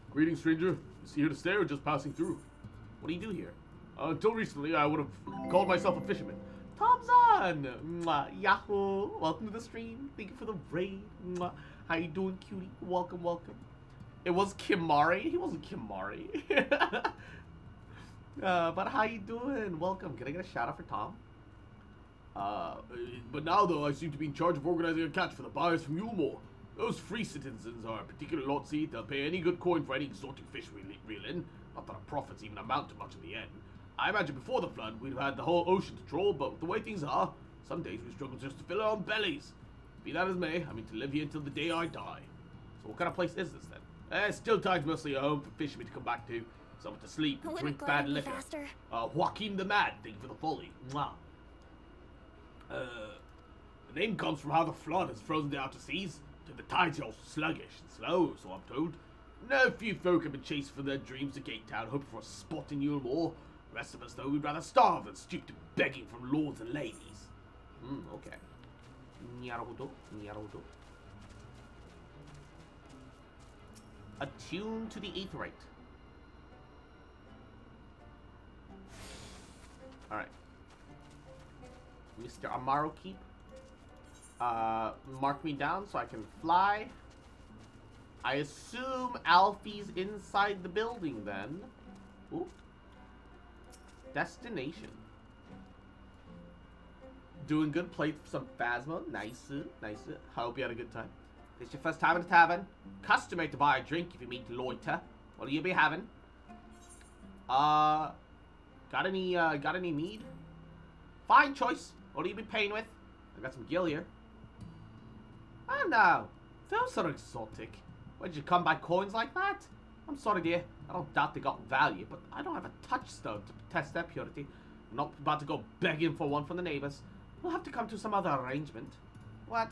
Greetings, stranger. Is he here to stay or just passing through? What do you do here? Until recently, I would have called myself a fisherman. Tom's on! Mwah. Yahoo! Welcome to the stream. Thank you for the raid. Mwah. How you doing, cutie? Welcome. It was Kimari. He wasn't Kimari. But how you doing? Welcome. Can I get a shout out for Tom? But now, though, I seem to be in charge of organizing a catch for the buyers from Yulmore. Those free citizens are a particular lot, see. They'll pay any good coin for any exotic fish we reel in. Not that our profits even amount to much in the end. I imagine before the flood, we'd have had the whole ocean to troll, but with the way things are, some days we struggle just to fill our own bellies. Be that as may, I mean to live here until the day I die. So what kind of place is this, then? Still tide's mostly a home for fishermen to come back to. Somewhere to sleep, and drink bad liquor. Joaquin the Mad, thank you for the folly. Mwah. The name comes from how the flood has frozen the outer seas, till the tides are all sluggish and slow, so I'm told. No few folk have been chased for their dreams to Gate Town, hoping for a spot in Yulmore. The rest of us, though, we'd rather starve than stoop to begging from lords and ladies. Okay. Naruto. Attune to the Aetherite. Alright. Mr. Amaro Keep. Mark me down so I can fly. I assume Alfie's inside the building then. Ooh. Destination. Doing good. Played some Phasma. Nice. Hope you had a good time. This your first time in a tavern? Customary to buy a drink if you meet to loiter. What'll you be having? Got any mead? Fine choice. What'll you be paying with? I got some gill here. Oh no. Those are exotic. Where'd you come by coins like that? I'm sorry, dear. I don't doubt they got value, but I don't have a touchstone to test their purity. I'm not about to go begging for one from the neighbors. We'll have to come to some other arrangement. What?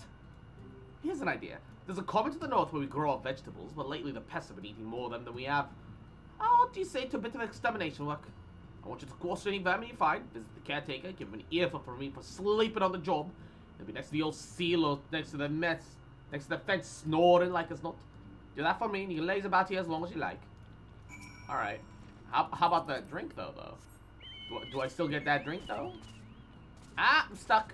Here's an idea. There's a common to the north where we grow our vegetables, but lately the pests have been eating more of them than we have. What do you say to a bit of extermination work? I want you to course any vermin you find, visit the caretaker, give him an earful from me for sleeping on the job. He'll be next to the old seal or next to the mess, next to the fence snoring like it's not. Do that for me, and you can laze about here as long as you like. Alright. How about that drink, though? Do I still get that drink, though? Ah, I'm stuck.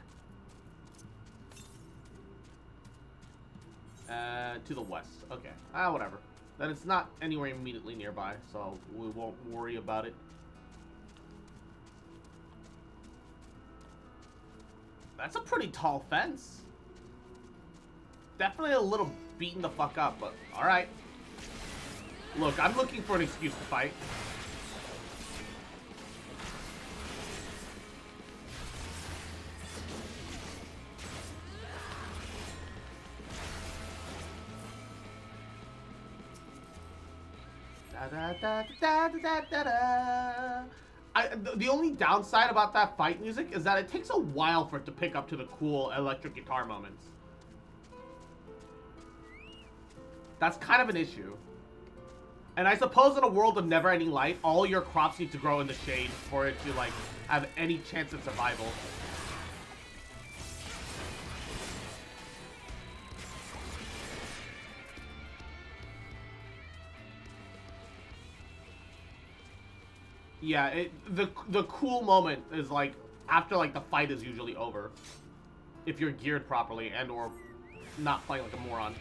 To the west. Okay. Whatever. Then it's not anywhere immediately nearby, so we won't worry about it. That's a pretty tall fence. Definitely a little beaten the fuck up, but alright. Look, I'm looking for an excuse to fight. The only downside about that fight music is that it takes a while for it to pick up to the cool electric guitar moments. That's kind of an issue. And I suppose in a world of never-ending light, all your crops need to grow in the shade for it to, like, have any chance of survival. Yeah, the cool moment is like after like the fight is usually over, if you're geared properly and or not playing like a moron.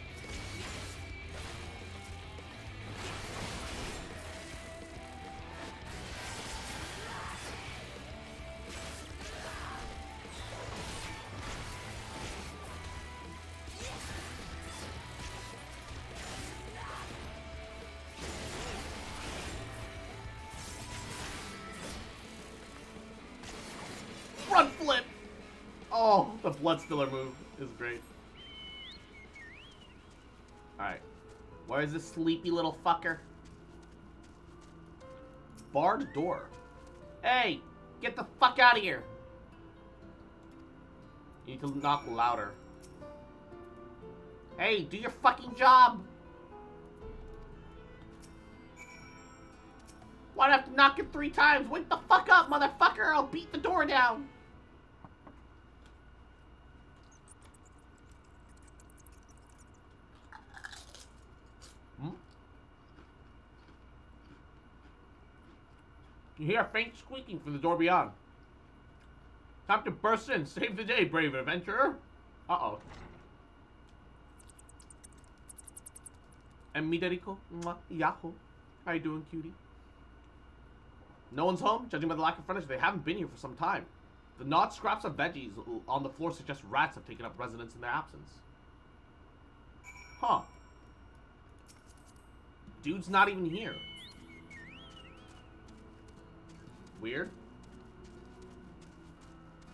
Front flip! Oh, the Bloodstiller move is great. Alright. Where's this sleepy little fucker? Barred door. Hey! Get the fuck out of here! You need to knock louder. Hey, do your fucking job! Why'd I have to knock it 3 times? Wake the fuck up, motherfucker! I'll beat the door down! You hear a faint squeaking from the door beyond. Time to burst in. Save the day, brave adventurer. Uh-oh. And Midoriko. Yahoo. How you doing, cutie? No one's home? Judging by the lack of furniture, they haven't been here for some time. The gnawed scraps of veggies on the floor suggest rats have taken up residence in their absence. Huh. Dude's not even here. Weird.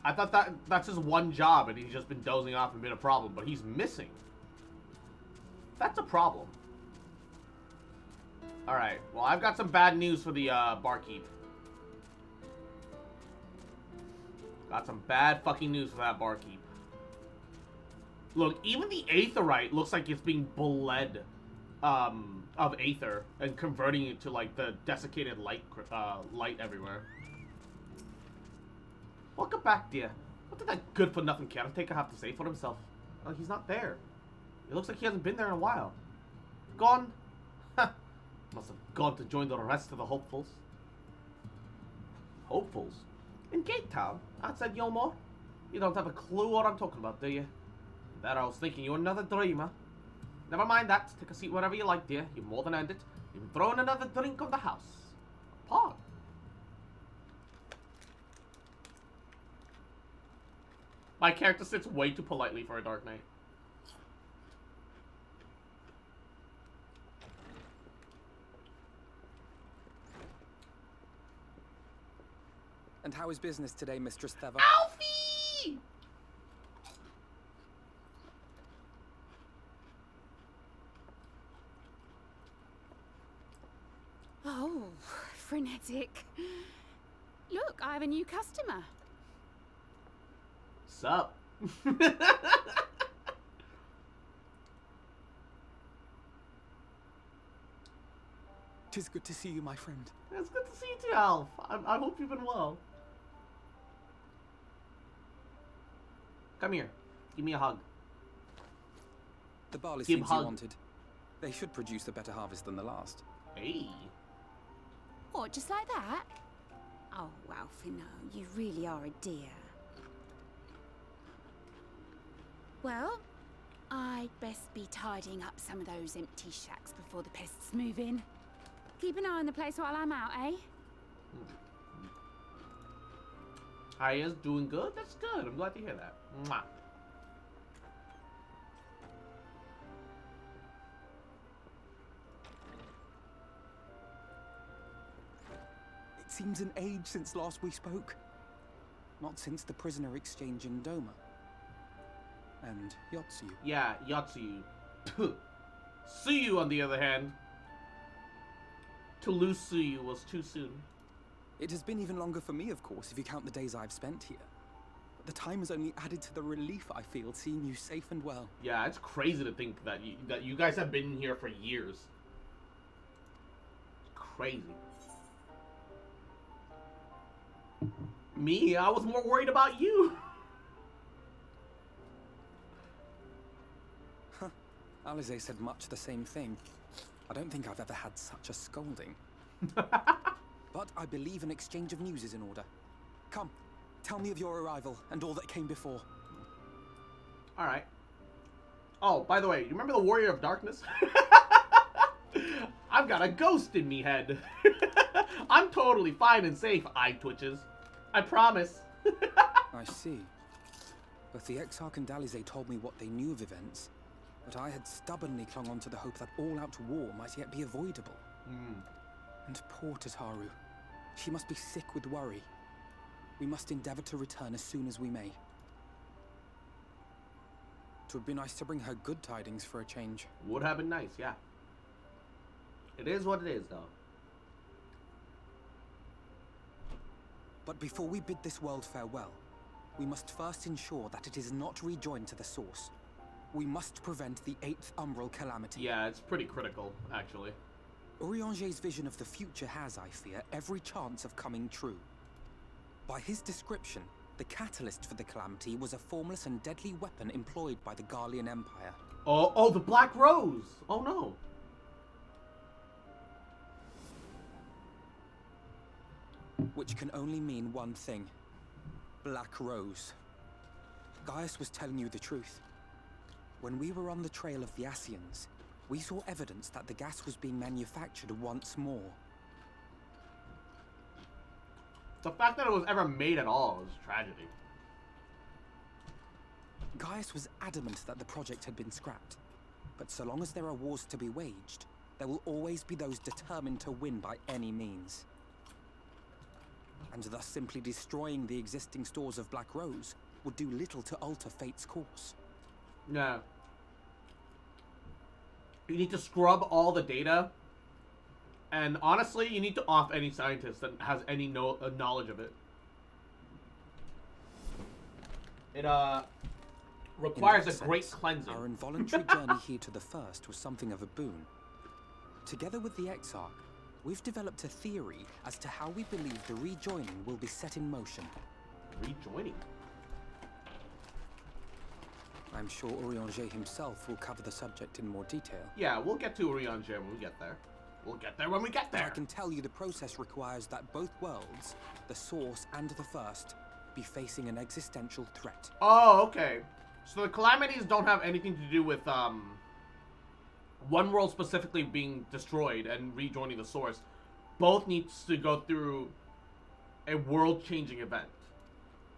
I thought that's his one job and he's just been dozing off and been a problem, but he's missing. That's a problem. Alright, well I've got some bad news for the barkeep. Got some bad fucking news for that barkeep. Look, even the Aetherite looks like it's being bled of Aether and converting it to like the desiccated light everywhere. Welcome back, dear. What did that good-for-nothing caretaker have to say for himself? Oh, he's not there. It looks like he hasn't been there in a while. Gone? Must have gone to join the rest of the hopefuls. Hopefuls? In Gate Town? Outside Yolmore? You don't have a clue what I'm talking about, do you? That I was thinking you're another dreamer. Never mind that. Take a seat wherever you like, dear. You more than earned it. You've thrown another drink on the house. Pardon. My character sits way too politely for a Dark Knight. And how is business today, Mistress Theva? Alfie! Oh, frenetic. Look, I have a new customer. Sup? 'Tis good to see you, my friend. It's good to see you too, Alf. I hope you've been well. Come here. Give me a hug. The barley Give seeds you hug. wanted. They should produce a better harvest than the last. Hey. What, just like that? Oh, Alfino, you really are a dear. Well, I'd best be tidying up some of those empty shacks before the pests move in. Keep an eye on the place while I'm out, eh? Aya's doing good? That's good. I'm glad to hear that. Mwah. It seems an age since last we spoke. Not since the prisoner exchange in Doma. And Yotsu. Yeah, Yotsu. Suyu, on the other hand. To lose Suyu was too soon. It has been even longer for me, of course, if you count the days I've spent here. But the time has only added to the relief I feel seeing you safe and well. Yeah, it's crazy to think that you guys have been here for years. It's crazy. Me, I was more worried about you. Huh. Alize said much the same thing. I don't think I've ever had such a scolding. But I believe an exchange of news is in order. Come, tell me of your arrival and all that came before. Alright. Oh, by the way, you remember the Warrior of Darkness? I've got a ghost in me head. I'm totally fine and safe, eye twitches. I promise. I see. Both the Exarch and Alize told me what they knew of events, but I had stubbornly clung on to the hope that all-out war might yet be avoidable. And poor Tataru. She must be sick with worry. We must endeavor to return as soon as we may. It would be nice to bring her good tidings for a change. Would have been nice, yeah. It is what it is, though. But before we bid this world farewell, we must first ensure that it is not rejoined to the source. We must prevent the 8th Umbral calamity. Yeah, it's pretty critical, actually. Urianger's vision of the future has, I fear, every chance of coming true. By his description, the catalyst for the calamity was a formless and deadly weapon employed by the Garlean Empire. Oh, the Black Rose! Oh no. Which can only mean one thing. Black Rose. Gaius was telling you the truth. When we were on the trail of the Ascians, we saw evidence that the gas was being manufactured once more. The fact that it was ever made at all is a tragedy. Gaius was adamant that the project had been scrapped. But so long as there are wars to be waged, there will always be those determined to win by any means. And thus simply destroying the existing stores of Black Rose would do little to alter fate's course. No. You need to scrub all the data. And honestly, you need to off any scientist that has any knowledge of it. It requires a great cleansing. Our involuntary journey here to the First was something of a boon. Together with the Exarch, we've developed a theory as to how we believe the rejoining will be set in motion. Rejoining? I'm sure Urianger himself will cover the subject in more detail. Yeah, we'll get to Urianger when we get there. We'll get there when we get there. I can tell you the process requires that both worlds, the Source and the First, be facing an existential threat. Oh, okay. So the calamities don't have anything to do with one world specifically being destroyed and rejoining the Source. Both needs to go through a world-changing event.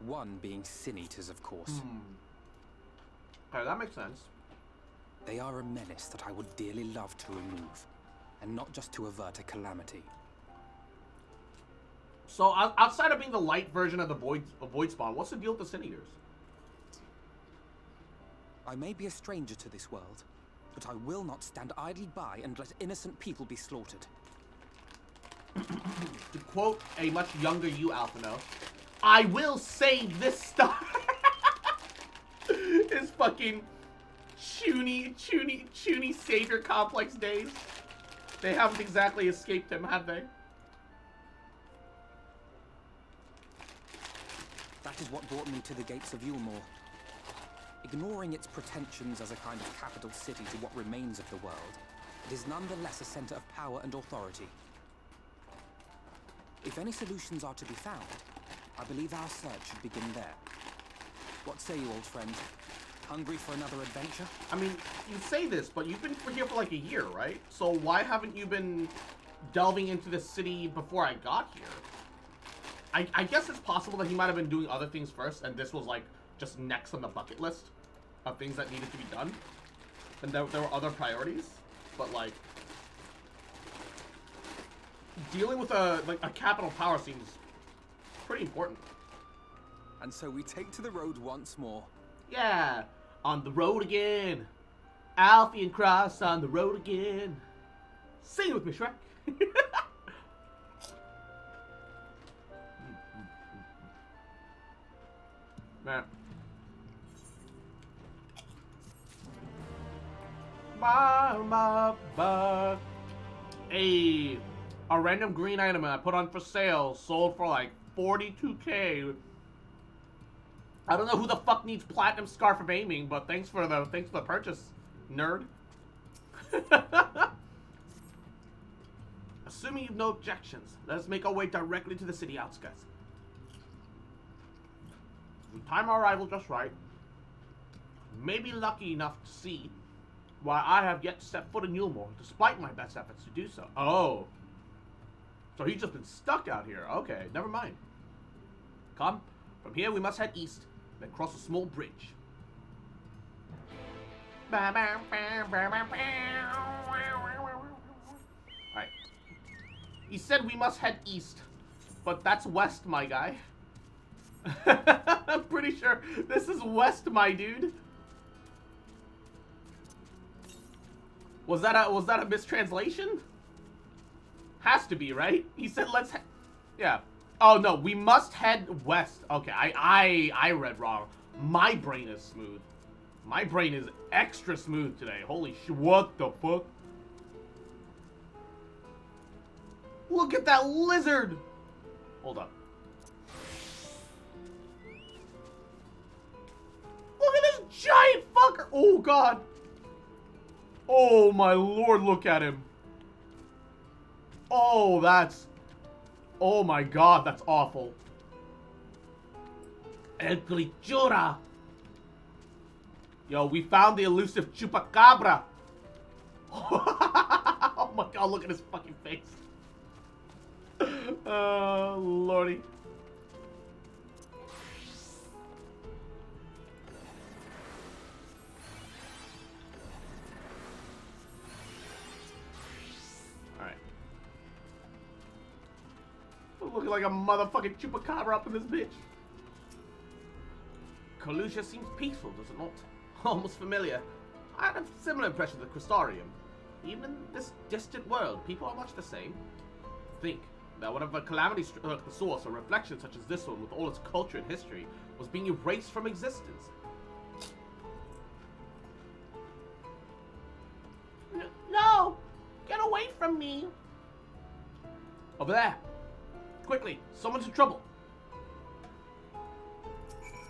One being Sin Eaters, of course. Okay, that makes sense. They are a menace that I would dearly love to remove, and not just to avert a calamity. So outside of being the light version of the Void Spawn, what's the deal with the Sin Eaters? I may be a stranger to this world, but I will not stand idly by and let innocent people be slaughtered. To quote a much younger you, Alphino, I will save this star. His fucking chuny savior complex days. They haven't exactly escaped him, have they? That is what brought me to the gates of Yulmore. Ignoring its pretensions as a kind of capital city to what remains of the world, it is nonetheless a center of power and authority. If any solutions are to be found, I believe our search should begin there. What say you, old friend? Hungry for another adventure? I mean, you say this, but you've been here for like a year, right? So why haven't you been delving into this city before I got here? I guess it's possible that he might have been doing other things first, and this was like just next on the bucket list of things that needed to be done. And there were other priorities, but like dealing with a capital power seems pretty important. And so we take to the road once more. Yeah, on the road again. Alfie and Cross on the road again. Sing it with me, Shrek. Man. Hey, a random green item I put on for sale sold for like 42K. I don't know who the fuck needs platinum scarf of aiming, but thanks for the purchase, nerd. Assuming you've no objections, let us make our way directly to the city outskirts. We time our arrival just right. Maybe lucky enough to see why I have yet to set foot in Yulmore, despite my best efforts to do so. Oh. So he's just been stuck out here. Okay, never mind. Come, from here we must head east, then cross a small bridge. Alright. He said we must head east, but that's west, my guy. I'm pretty sure this is west, my dude. Was that a mistranslation? Has to be, right? He said let's yeah. Oh no, we must head west. Okay, I read wrong. My brain is smooth. My brain is extra smooth today. Holy shit, what the fuck? Look at that lizard! Hold up. Look at this giant fucker! Oh god! Oh my lord, look at him. Oh, that's... Oh my god, that's awful. El Clichura! Yo, we found the elusive Chupacabra! Oh my god, look at his fucking face. Oh, lordy. Alright. Looking like a motherfucking chupacabra up in this bitch. Colusia seems peaceful, does it not? Almost familiar. I had a similar impression of the Crystarium. Even in this distant world, people are much the same. Think that whatever calamity struck the source, a reflection such as this one, with all its culture and history, was being erased from existence. No! Get away from me! Over there! Quickly! Someone's in trouble!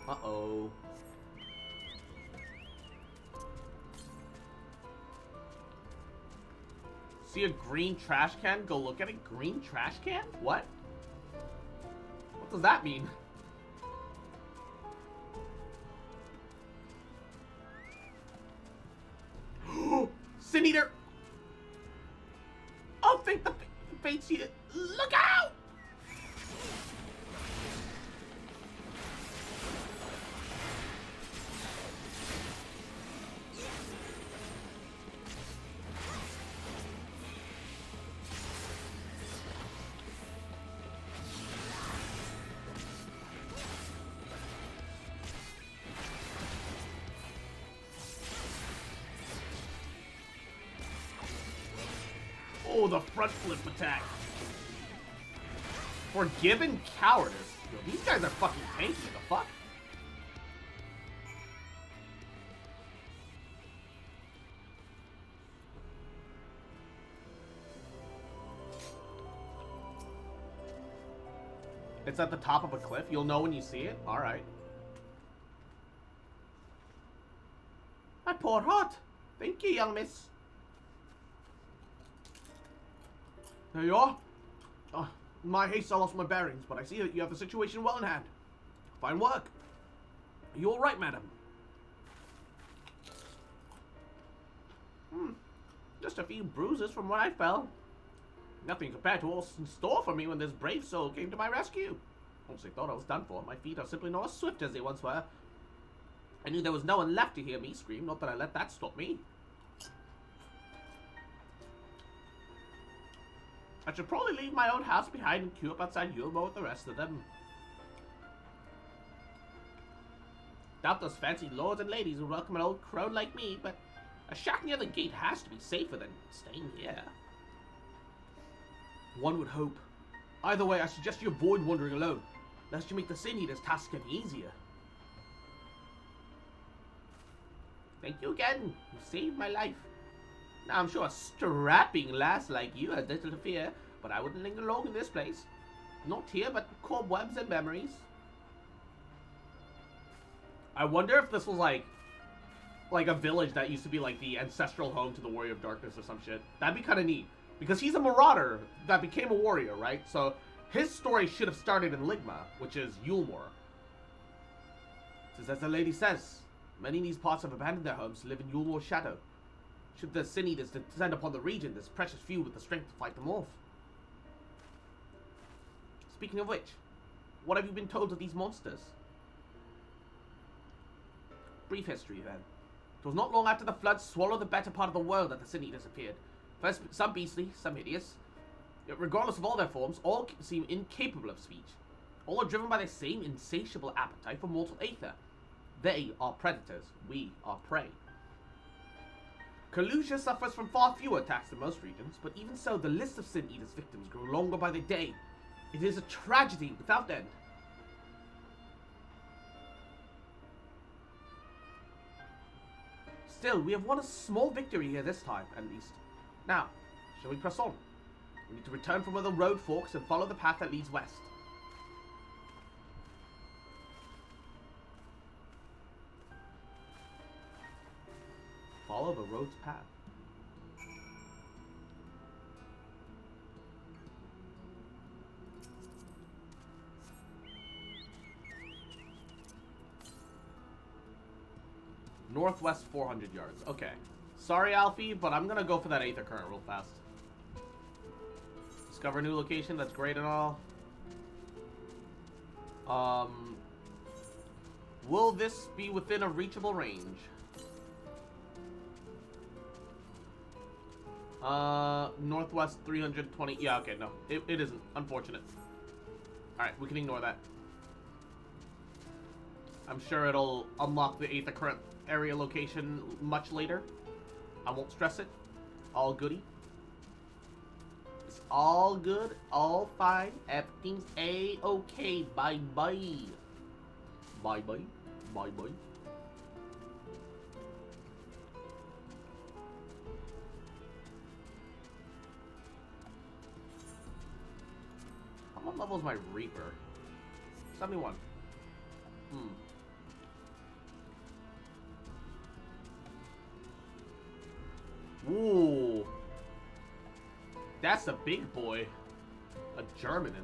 Uh-oh. See a green trash can? Go look at it. Green trash can? What? What does that mean? Sin Eater! Oh, think the fates eater. Look out! Oh, the front flip attack. Forgiven cowardice. Yo, these guys are fucking tanky. The fuck? It's at the top of a cliff. You'll know when you see it. All right. My poor heart. Thank you, young miss. There you are. In my haste, I lost my bearings, but I see that you have the situation well in hand. Fine work. Are you all right, madam? Just a few bruises from where I fell. Nothing compared to what's in store for me when this brave soul came to my rescue. Once I thought I was done for, my feet are simply not as swift as they once were. I knew there was no one left to hear me scream, not that I let that stop me. I should probably leave my own house behind and queue up outside Yulmo with the rest of them. Doubt those fancy lords and ladies will welcome an old crone like me, but a shack near the gate has to be safer than staying here. One would hope. Either way, I suggest you avoid wandering alone, lest you make the Sin Eater's task any easier. Thank you again. You saved my life. Now, I'm sure a strapping lass like you has little to fear, but I wouldn't linger long in this place. Not here, but cobwebs and memories. I wonder if this was like a village that used to be like the ancestral home to the Warrior of Darkness or some shit. That'd be kind of neat. Because he's a marauder that became a warrior, right? So his story should have started in Ligma, which is Yulmore. Just as the lady says, many in these parts have abandoned their homes to live in Yulmore's shadow. Should the Sin Eaters descend upon the region, there's precious few with the strength to fight them off. Speaking of which, what have you been told of these monsters? Brief history, then. It was not long after the floods swallowed the better part of the world that the Sin Eaters appeared. First, some beastly, some hideous. Yet regardless of all their forms, all seem incapable of speech. All are driven by the same insatiable appetite for mortal aether. They are predators, we are prey. Kalusha suffers from far fewer attacks than most regions, but even so, the list of Sin Eaters' victims grow longer by the day. It is a tragedy without end. Still, we have won a small victory here this time, at least. Now, shall we press on? We need to return from where the road forks and follow the path that leads west. Follow the road's path. Northwest 400 yards. Okay. Sorry, Alfie, but I'm gonna go for that Aether Current real fast. Discover a new location, that's great and all. Will this be within a reachable range? Northwest 320. Yeah, okay, no. It isn't. Unfortunate. Alright, we can ignore that. I'm sure it'll unlock the Aether Current area location much later. I won't stress it. All goody. It's all good. All fine. Everything's A-okay. Bye-bye. Bye-bye. Bye-bye. What level is my Reaper? 71. Ooh. That's a big boy. A Germanant.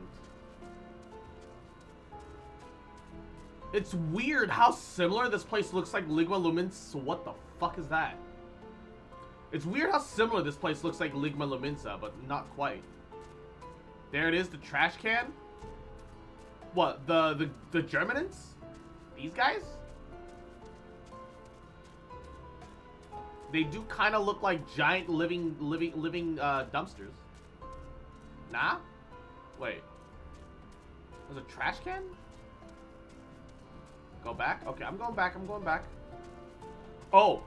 It's weird how similar this place looks like Ligma Lumens. So what the fuck is that? It's weird how similar this place looks like Ligma Lumensa, but not quite. There it is, the trash can. What, the Germanants? These guys? They do kind of look like giant living dumpsters. Nah? Wait. There's a trash can? Go back? Okay, I'm going back. I'm going back. Oh.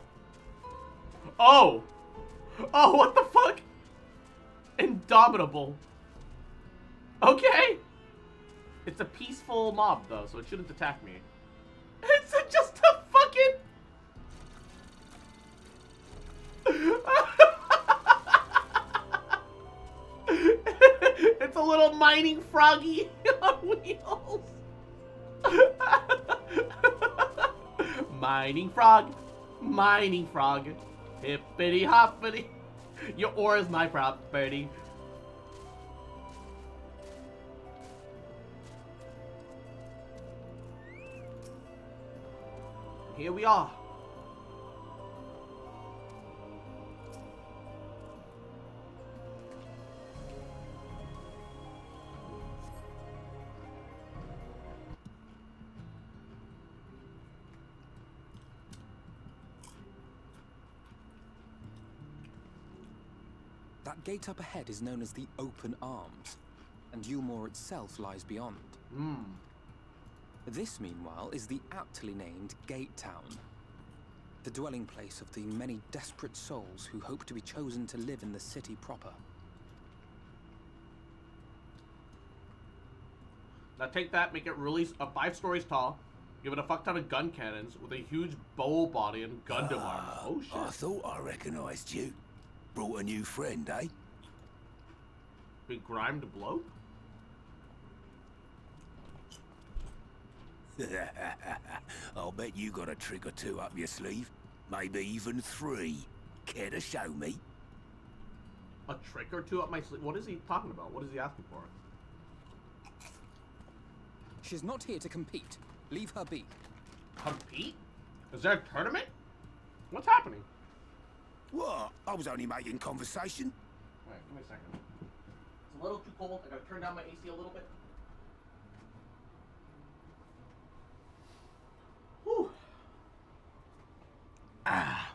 Oh! Oh, what the fuck? Indomitable. Okay. It's a peaceful mob, though, so it shouldn't attack me. It's just a fucking... It's a little mining froggy on wheels. Mining frog. Mining frog. Hippity hoppity. Your ore is my property. Here we are. That gate up ahead is known as the Open Arms, and Yulmore itself lies beyond. This, meanwhile, is the aptly named Gate Town, the dwelling place of the many desperate souls who hope to be chosen to live in the city proper. Now take that, make it really 5 stories tall, give it a fuck ton of gun cannons with a huge bowl body and Gundam armor. Oh shit. I thought I recognized you. Brought a new friend, eh? Big grimed bloke? I'll bet you got a trick or two up your sleeve. Maybe even 3. Care to show me? A trick or two up my sleeve? What is he talking about? What is he asking for? She's not here to compete. Leave her be. Compete? Is there a tournament? What's happening? What? I was only making conversation. Alright, give me a second. It's a little too cold. I gotta turn down my AC a little bit. Whew. Ah.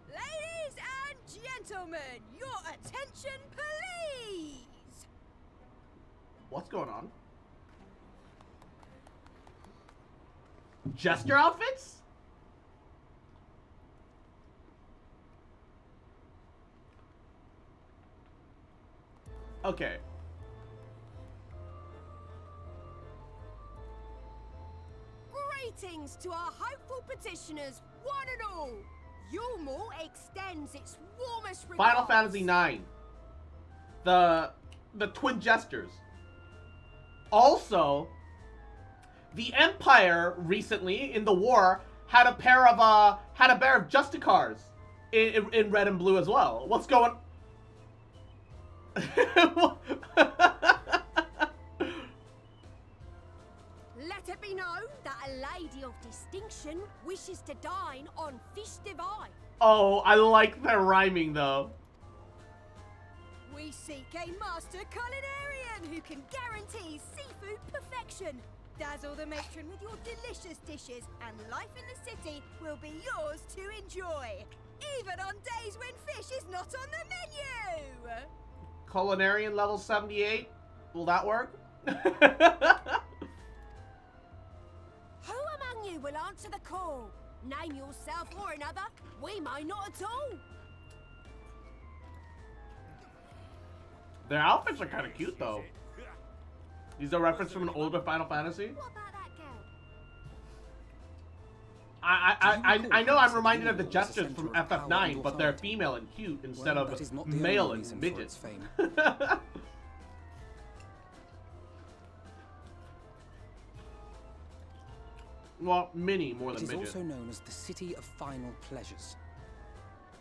Ladies and gentlemen, your attention, please! What's going on? Jester outfits? Okay. Greetings to our hopeful petitioners, one and all. Yulmore extends its warmest regards. Final Fantasy IX. The Twin Jesters. Also, the Empire recently in the war had a pair of Justicars in red and blue as well. What's going? Let it be known that a lady of distinction wishes to dine on fish divine. Oh, I like their rhyming though. We seek a master culinarian who can guarantee seafood perfection. Dazzle the matron with your delicious dishes, and life in the city will be yours to enjoy, even on days when fish is not on the menu. Culinarian level 78. Will that work? Who among you will answer the call? Name yourself or another. We might not at all. Their outfits are kind of cute though. These are reference from an older Final Fantasy. What about that girl? I know I'm reminded of the Jesters from FF9, but they're female and cute instead of male and midget. Well, mini more than midget. It is also known as the City of Final Pleasures.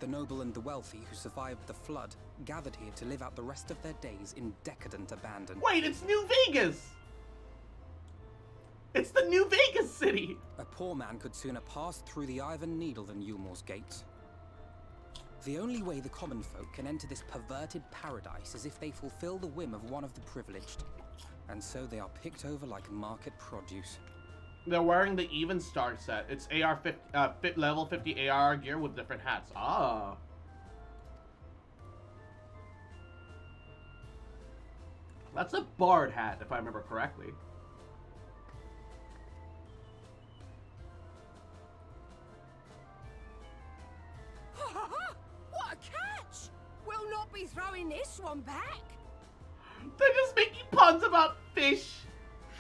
The noble and the wealthy who survived the flood gathered here to live out the rest of their days in decadent abandon. Wait, it's New Vegas! It's the New Vegas city! A poor man could sooner pass through the Iron Needle than Yulmore's gates. The only way the common folk can enter this perverted paradise is if they fulfill the whim of one of the privileged. And so they are picked over like market produce. They're wearing the Even Star set. It's level 50 AR gear with different hats. Ah. That's a bard hat, if I remember correctly. What a catch! We'll not be throwing this one back. They're just making puns about fish.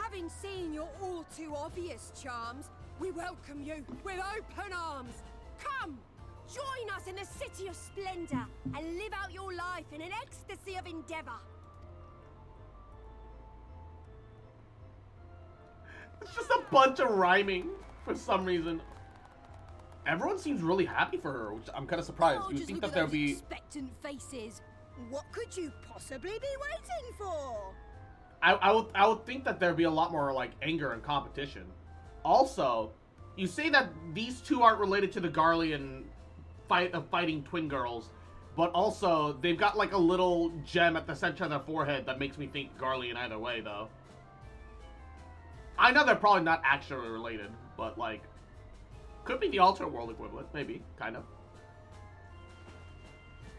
Having seen your all too obvious charms, we welcome you with open arms. Come, join us in a city of splendor and live out your life in an ecstasy of endeavor. It's just a bunch of rhyming for some reason. Everyone seems really happy for her, which I'm kind of surprised. Oh, You just think look that at there'll those be... expectant faces. What could you possibly be waiting for? I would think that there'd be a lot more like anger and competition. Also, you say that these two aren't related to the Garlean fighting twin girls, but also they've got like a little gem at the center of their forehead that makes me think Garlean either way, though. I know they're probably not actually related, but like, could be the alternate world equivalent, maybe, kind of.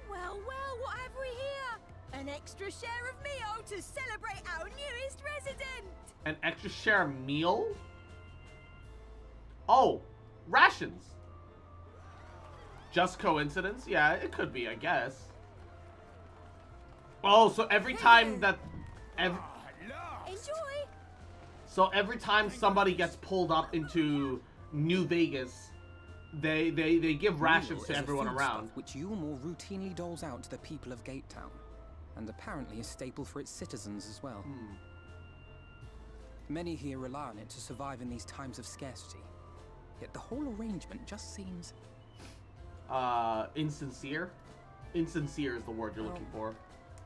Well, what have we here? An extra share of meal to celebrate our newest resident. An extra share meal? Oh, rations. Just coincidence? Yeah, it could be, I guess. Oh, so every time that... Enjoy. So every time somebody gets pulled up into New Vegas, they give rations to everyone around. Which Yulmore routinely doles out to the people of Gate Town, and apparently a staple for its citizens as well. Many here rely on it to survive in these times of scarcity. Yet the whole arrangement just seems... insincere? Insincere is the word you're looking for.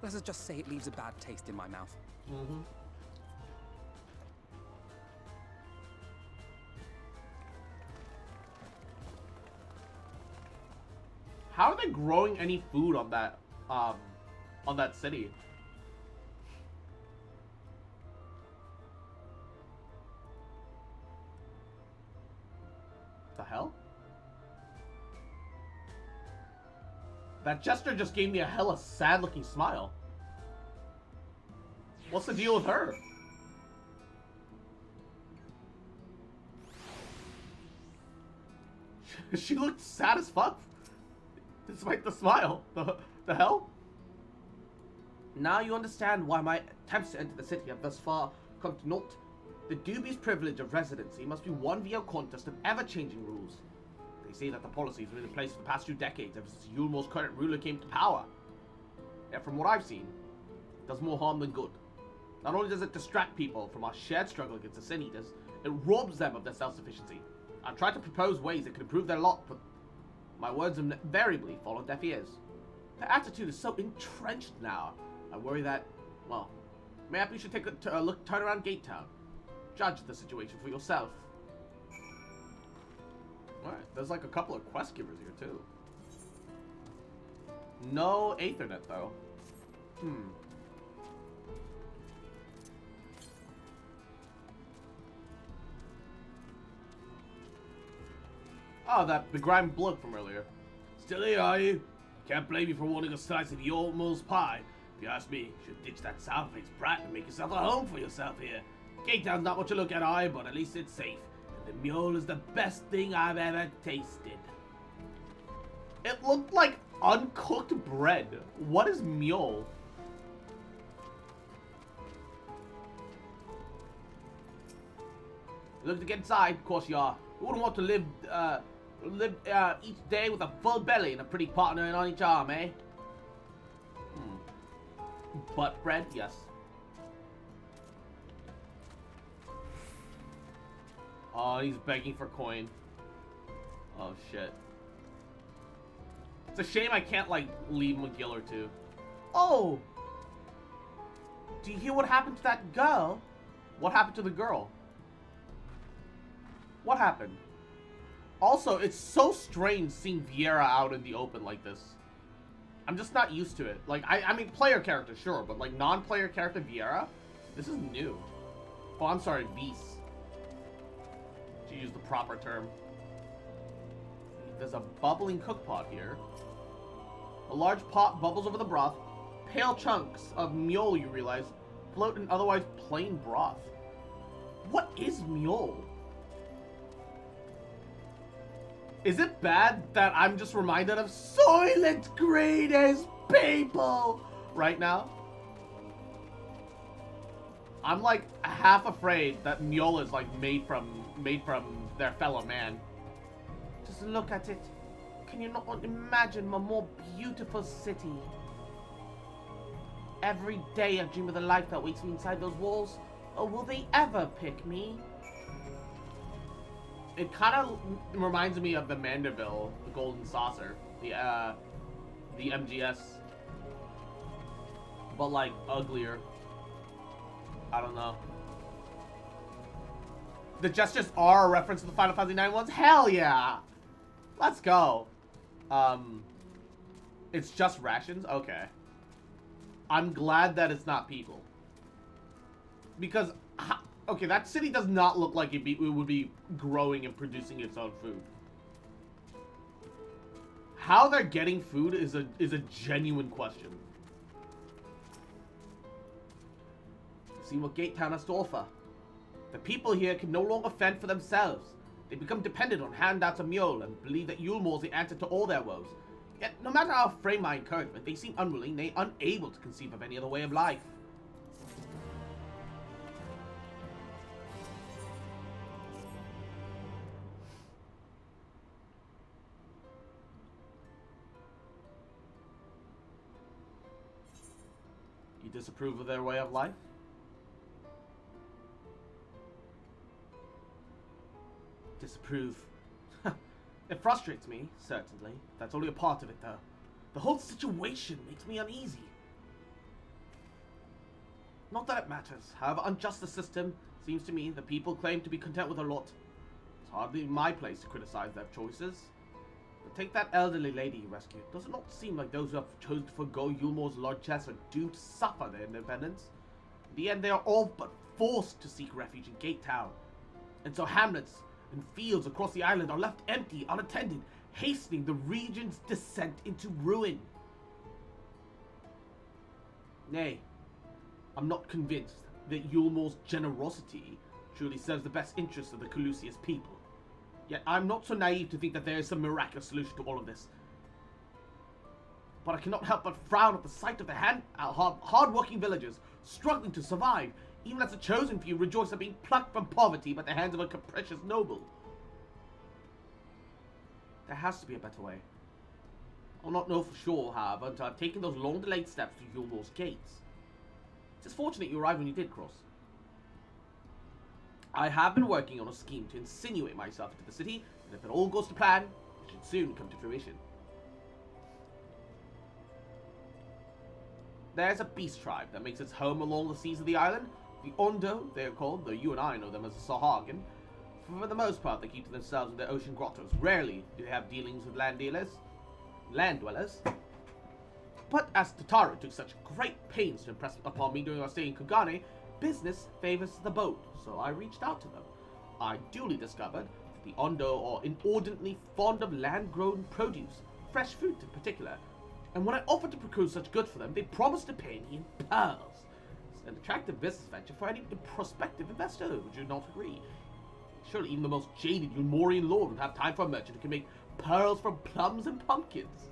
Let's just say it leaves a bad taste in my mouth. How are they growing any food on that city? The hell? That jester just gave me a hella sad-looking smile. What's the deal with her? She looked sad as fuck, despite the smile. The hell? Now you understand why my attempts to enter the city have thus far come to naught. The dubious privilege of residency must be won via a contest of ever-changing rules. They say that the policies have been in place for the past 2 decades ever since Yulmore's current ruler came to power. Yet from what I've seen, it does more harm than good. Not only does it distract people from our shared struggle against the Sin Eaters, it robs them of their self-sufficiency. I've tried to propose ways that could improve their lot, but my words invariably fall on deaf ears. Their attitude is so entrenched now, I worry that, well, maybe you should take a look, turn around Gate Town. Judge the situation for yourself. Alright, there's like a couple of quest givers here too. No Aethernet though. Oh, that begrimed bloke from earlier. Still here, are you? Can't blame you for wanting a slice of the almost pie. If you ask me, you should ditch that sour-faced brat and make yourself a home for yourself here. Gate Town's not what you look at, eye, but at least it's safe. And the mule is the best thing I've ever tasted. It looked like uncooked bread. What is mule? Look to get inside, of course you are. Who wouldn't want to live each day with a full belly and a pretty partner on each arm, eh? Butt bread, yes. Oh, he's begging for coin. Oh, shit. It's a shame I can't, like, leave him a gill or two. Oh! Do you hear what happened to that girl? What happened to the girl? What happened? Also, it's so strange seeing Viera out in the open like this. I'm just not used to it. Like, I mean, player character, sure, but, like, non-player character Viera? This is new. Oh, I'm sorry, Vis. To use the proper term. There's a bubbling cookpot here. A large pot bubbles over the broth. Pale chunks of mule, you realize, float in otherwise plain broth. What is mule? Is it bad that I'm just reminded of Soylent Green as people right now? I'm like half afraid that mule is like made from their fellow man. Just look at it. Can you not imagine a more beautiful city? Every day I dream of the life that waits me inside those walls. Or will they ever pick me? It kind of reminds me of the Mandeville, the Golden Saucer, the MGS, but like uglier. I don't know. The gestures are a reference to the Final Fantasy IX ones? Hell yeah! Let's go. It's just rations? Okay. I'm glad that it's not people. Because Okay, that city does not look like it would be growing and producing its own food. How they're getting food is a genuine question. See what Gate Town has to offer. The people here can no longer fend for themselves. They become dependent on handouts of mule and believe that Yulmore is the answer to all their woes. Yet, no matter how I frame my encouragement, they seem unwilling, nay, unable to conceive of any other way of life. You disapprove of their way of life? Disapprove. It frustrates me, certainly. That's only a part of it, though. The whole situation makes me uneasy. Not that it matters. However unjust the system seems to me, the people claim to be content with a lot. It's hardly my place to criticize their choices. But take that elderly lady you rescued. Does it not seem like those who have chosen to forgo Yulmore's largesse are doomed to suffer their independence? In the end, they are all but forced to seek refuge in Gate Town. And so hamlets and fields across the island are left empty, unattended, hastening the region's descent into ruin. Nay, I'm not convinced that Yulmore's generosity truly serves the best interests of the Calusius people. Yet I'm not so naive to think that there is some miraculous solution to all of this. But I cannot help but frown at the sight of the hard-working villagers struggling to survive, even as the chosen few rejoice at being plucked from poverty by the hands of a capricious noble. There has to be a better way. I'll not know for sure, however, until I've taken those long-delayed steps to Yulmore's gates. It's fortunate you arrived when you did, Cross. I have been working on a scheme to insinuate myself into the city, and if it all goes to plan, it should soon come to fruition. There's a beast tribe that makes its home along the seas of the island. The Ondo, they are called, though you and I know them as the Sahagin. For the most part, they keep to themselves in their ocean grottos. Rarely do they have dealings with land dwellers. But as Tataru took such great pains to impress upon me during our stay in Kugane, business favors the boat, so I reached out to them. I duly discovered that the Ondo are inordinately fond of land-grown produce, fresh fruit in particular, and when I offered to procure such goods for them, they promised to pay me in pearls. It's an attractive business venture for any prospective investor, would you not agree? Surely even the most jaded Yulmorian lord would have time for a merchant who can make pearls from plums and pumpkins.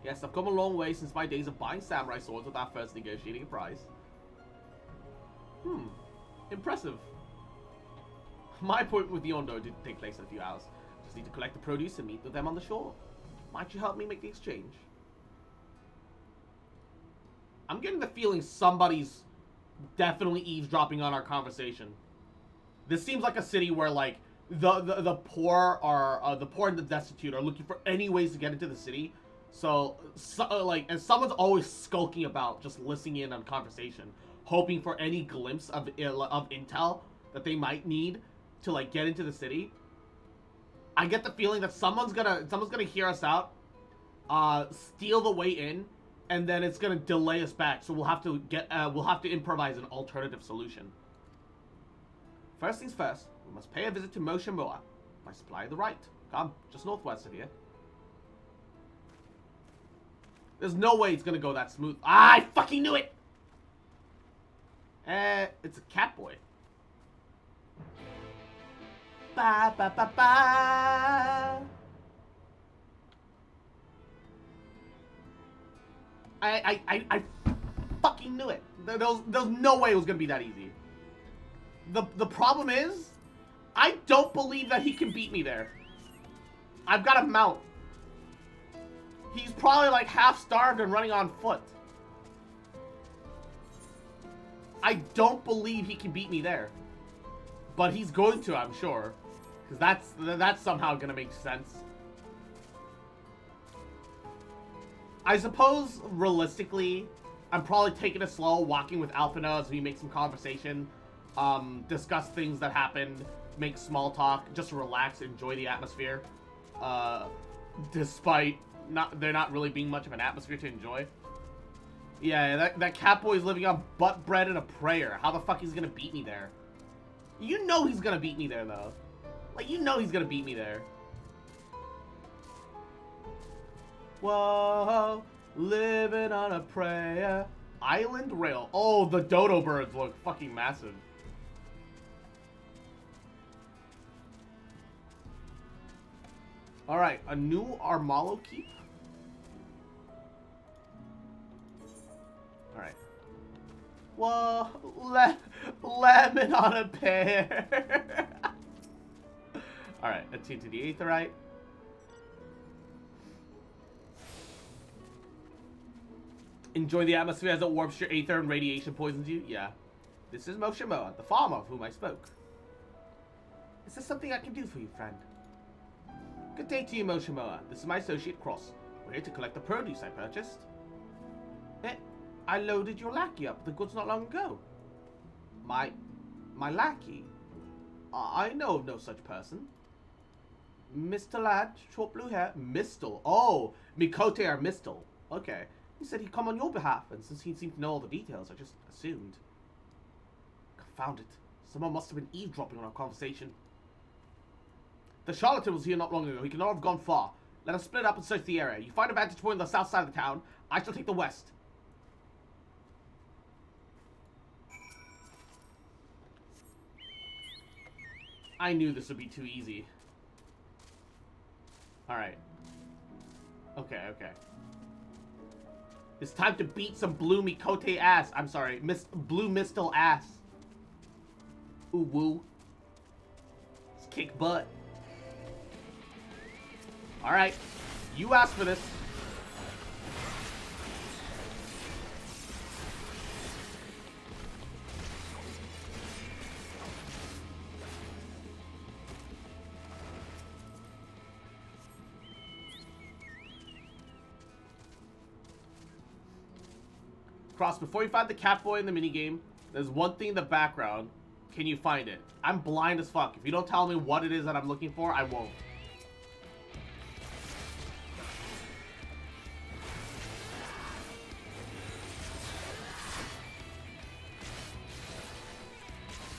Yes, I've come a long way since my days of buying samurai swords without first negotiating a price. Impressive. My appointment with the Ondo didn't take place in a few hours. Just need to collect the produce and meet with them on the shore. Might you help me make the exchange? I'm getting the feeling somebody's definitely eavesdropping on our conversation. This seems like a city where, like, the poor are the poor and the destitute are looking for any ways to get into the city. So and someone's always skulking about, just listening in on conversation, hoping for any glimpse of intel that they might need to, like, get into the city. I get the feeling that someone's gonna hear us out, steal the way in, and then it's gonna delay us back. So we'll have to improvise an alternative solution. First things first, we must pay a visit to Moshimoa, my supply of the right. Come, just northwest of here. There's no way it's gonna go that smooth. I fucking knew it! It's a cat boy. Ba ba ba ba. I fucking knew it. There's no way it was gonna be that easy. The problem is, I don't believe that he can beat me there. I've got a mount. He's probably like half starved and running on foot. I don't believe he can beat me there. But he's going to, I'm sure. Because that's somehow gonna make sense. I suppose, realistically, I'm probably taking it slow, walking with Alphina as we make some conversation, discuss things that happened, make small talk, just relax, enjoy the atmosphere. Despite there not really being much of an atmosphere to enjoy. Yeah, that cat boy's living on butt bread and a prayer. How the fuck he's gonna beat me there? You know he's gonna beat me there, though. Like, you know he's gonna beat me there. Whoa, living on a prayer. Island rail. Oh, the dodo birds look fucking massive. Alright, a new Armalo keep. Alright. Whoa, lemon on a pear. Alright, attune to the aetherite. Enjoy the atmosphere as it warps your aether and radiation poisons you? Yeah. This is Moshimoa, the farmer of whom I spoke. Is there something I can do for you, friend? Good day to you, Moshimoa. This is my associate Cross. We're here to collect the produce I purchased. I loaded your lackey up with the goods not long ago. My lackey? I know of no such person. Mr. Lad, short blue hair. Mistle. Oh, Mikote or Mistle. Okay. He said he'd come on your behalf, and since he seemed to know all the details, I just assumed. Confound it. Someone must have been eavesdropping on our conversation. The charlatan was here not long ago. He cannot have gone far. Let us split up and search the area. You find a vantage point on the south side of the town. I shall take the west. I knew this would be too easy. Alright. Okay. It's time to beat some blue Mikote ass. I'm sorry, blue Mistle ass. Ooh woo. Let's kick butt. Alright. You asked for this. Cross, before you find the cat boy in the minigame, there's one thing in the background. Can you find it? I'm blind as fuck. If you don't tell me what it is that I'm looking for, I won't.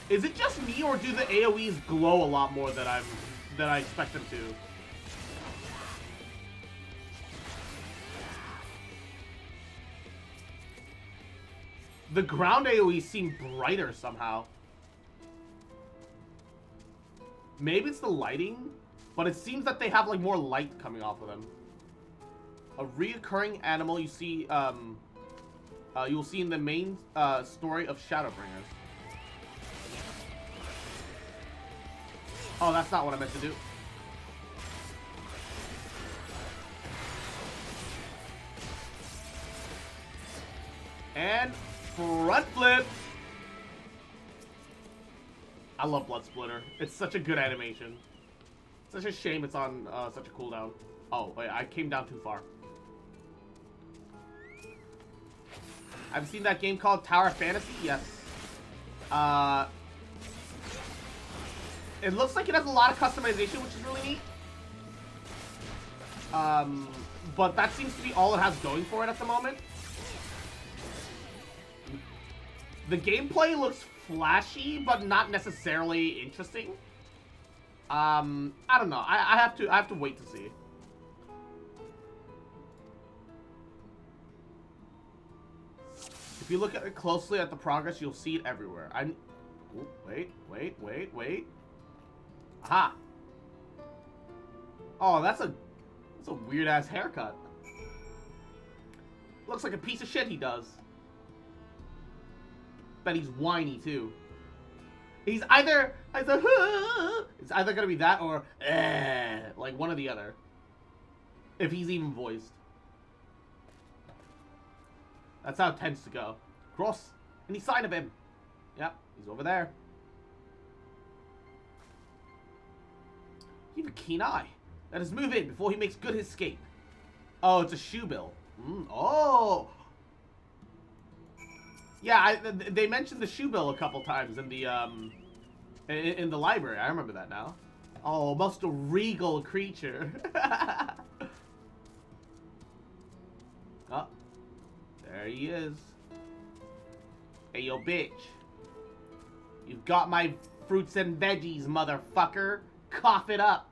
Is it just me, or do the AoEs glow a lot more than I expect them to? The ground AoE seem brighter somehow. Maybe it's the lighting, but it seems that they have like more light coming off of them. A reoccurring animal you see, you'll see in the main story of Shadowbringers. Oh, that's not what I meant to do. And front flip. I love Blood Splitter. It's such a good animation. Such a shame it's on such a cooldown. Oh, wait, I came down too far. I've seen that game called Tower of Fantasy? Yes. It looks like it has a lot of customization, which is really neat. But that seems to be all it has going for it at the moment. The gameplay looks flashy, but not necessarily interesting. I don't know. I have to wait to see. If you look at it closely at the progress, you'll see it everywhere. Ooh, wait. Aha. Oh, that's a weird ass haircut. Looks like a piece of shit he does. Bet he's whiny too. He's either it's either gonna be that or like one or the other. If he's even voiced. That's how it tends to go. Cross. Any sign of him? Yep, he's over there. You have a keen eye. Let us move in before he makes good his escape. Oh, it's a shoe bill. Oh. Yeah, they mentioned the shoe bill a couple times in the library. I remember that now. Oh, most a regal creature. Oh, There he is. Hey, yo, bitch. You've got my fruits and veggies, motherfucker. Cough it up.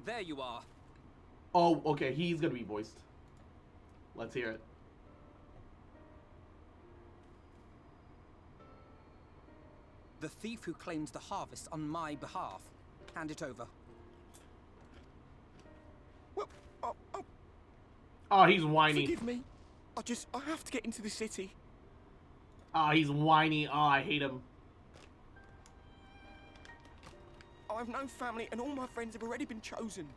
There you are. Oh, okay. He's gonna be voiced. Let's hear it. The thief who claims the harvest on my behalf. Hand it over. Well, Oh, he's whiny. forgive me. I have to get into the city. Oh, he's whiny. Oh, I hate him. I have no family and all my friends have already been chosen.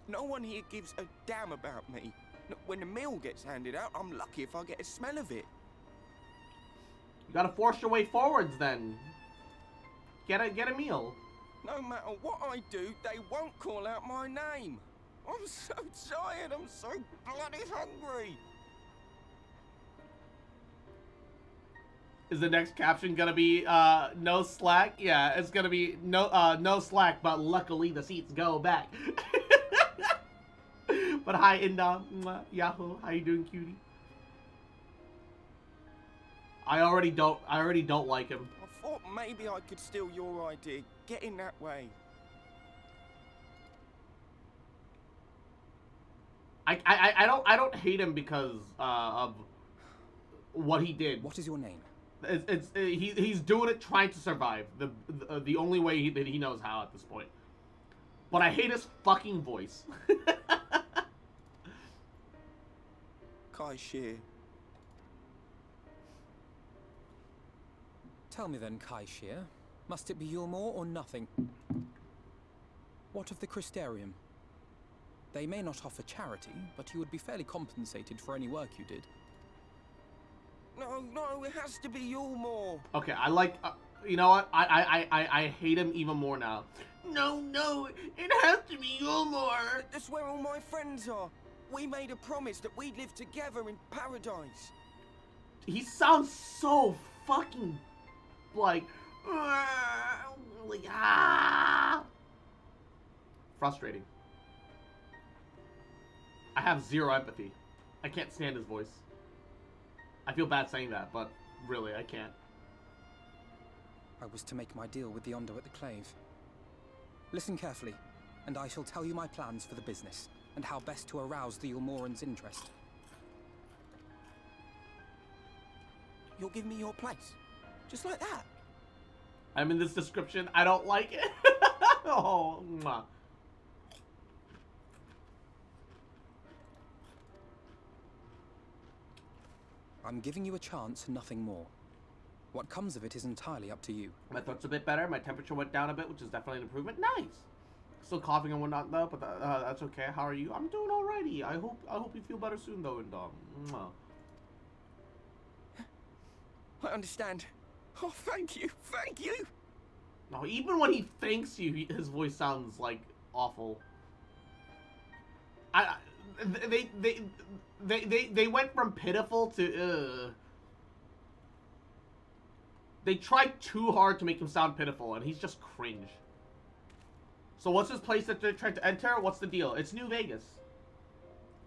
No one here gives a damn about me. When the meal gets handed out, I'm lucky if I get a smell of it. You gotta force your way forwards then. Get a meal. No matter what I do, they won't call out my name. I'm so tired, I'm so bloody hungry. Is the next caption gonna be no slack? Yeah, it's gonna be no slack, but luckily the seats go back. But hi Indom, Yahoo, how you doing, cutie? I already don't like him. I thought maybe I could steal your idea. Get in that way. I don't hate him because of what he did. What is your name? He's doing it trying to survive the only way that he knows how at this point. But I hate his fucking voice. Kai Shear. Tell me then, Kai Shear. Must it be Yulmore or nothing? What of the Crystarium? They may not offer charity, but you would be fairly compensated for any work you did. No, it has to be Yulmore. Okay, I like, you know what? I hate him even more now. No, it has to be Yulmore. That's where all my friends are. We made a promise that we'd live together in paradise. He sounds so fucking, like frustrating. I have zero empathy. I can't stand his voice. I feel bad saying that, but really, I can't. I was to make my deal with the Ondo at the Clave. Listen carefully, and I shall tell you my plans for the business, and how best to arouse the Yulmoran's interest. You'll give me your place? Just like that? I'm in this description. I don't like it. Oh, mwah. I'm giving you a chance, nothing more. What comes of it is entirely up to you. My throat's a bit better. My temperature went down a bit, which is definitely an improvement. Nice. Still coughing and whatnot though, but that's okay. How are you? I'm doing alrighty. I hope you feel better soon though, and mwah. I understand. Oh, thank you. No, even when he thanks you, his voice sounds like awful. They went from pitiful to They tried too hard to make him sound pitiful, and he's just cringe. So what's this place that they're trying to enter? What's the deal? It's New Vegas.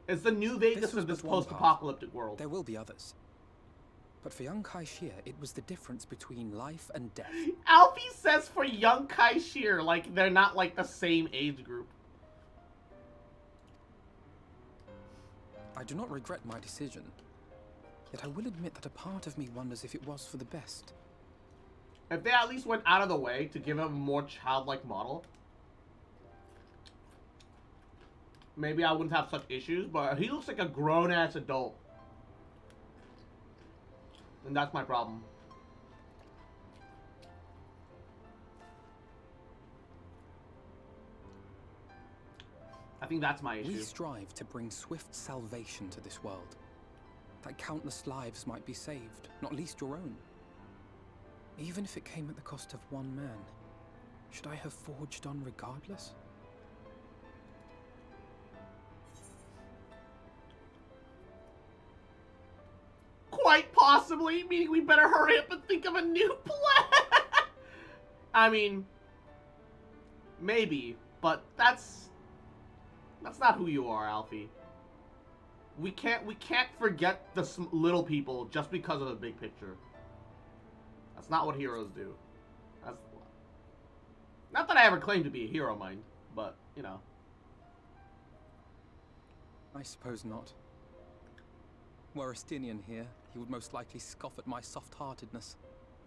It's the New Vegas of this post-apocalyptic world. There will be others. But for young Kai Shear, it was the difference between life and death. Alfie says for young Kai Shear, like they're not like the same age group. I do not regret my decision. Yet I will admit that a part of me wonders if it was for the best. If they at least went out of the way to give him a more childlike model, maybe I wouldn't have such issues, but he looks like a grown-ass adult. And that's my problem. I think that's my issue. We strive to bring swift salvation to this world. That countless lives might be saved, not least your own. Even if it came at the cost of one man, should I have forged on regardless? Quite possibly, meaning we better hurry up and think of a new plan. I mean, maybe, but that's not who you are, Alfie. We can't forget the little people just because of the big picture. That's not what heroes do. That's not that I ever claimed to be a hero, mind, but you know. I suppose not. Were Estinian here, he would most likely scoff at my soft-heartedness.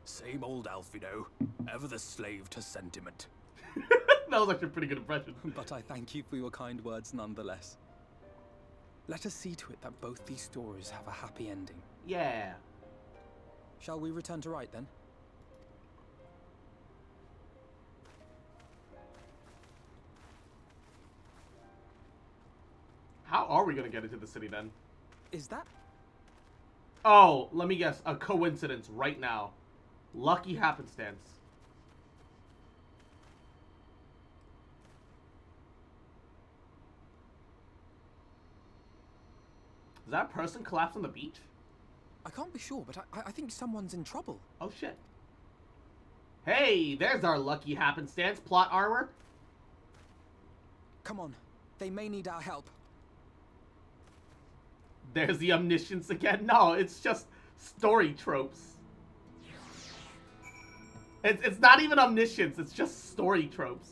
Same old Alfino, ever the slave to sentiment. That was actually a pretty good impression. But I thank you for your kind words nonetheless. Let us see to it that both these stories have a happy ending. Yeah. Shall we return to Wright then? How are we gonna get into the city then? Is that? Oh, let me guess. A coincidence right now. Lucky happenstance. Is that a person collapsed on the beach? I can't be sure, but I think someone's in trouble. Oh shit. Hey, there's our lucky happenstance plot armor. Come on, they may need our help. There's the omniscience again. No, it's just story tropes. It's not even omniscience, it's just story tropes.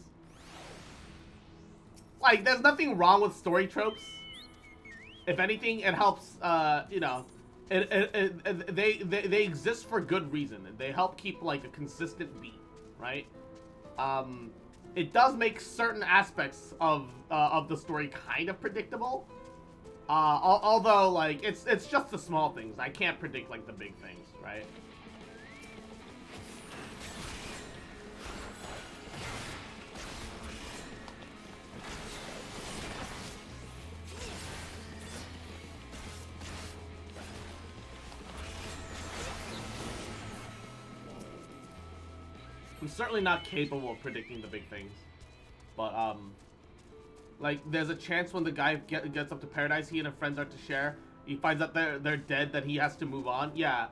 Like, there's nothing wrong with story tropes. If anything, it helps, you know, they exist for good reason. They help keep, like, a consistent beat, right? It does make certain aspects of the story kind of predictable. Although, like, it's just the small things. I can't predict, like, the big things, right? I'm certainly not capable of predicting the big things. But, like, there's a chance when the guy gets up to paradise, he and his friends are to share. He finds out they're dead, that he has to move on. Yeah.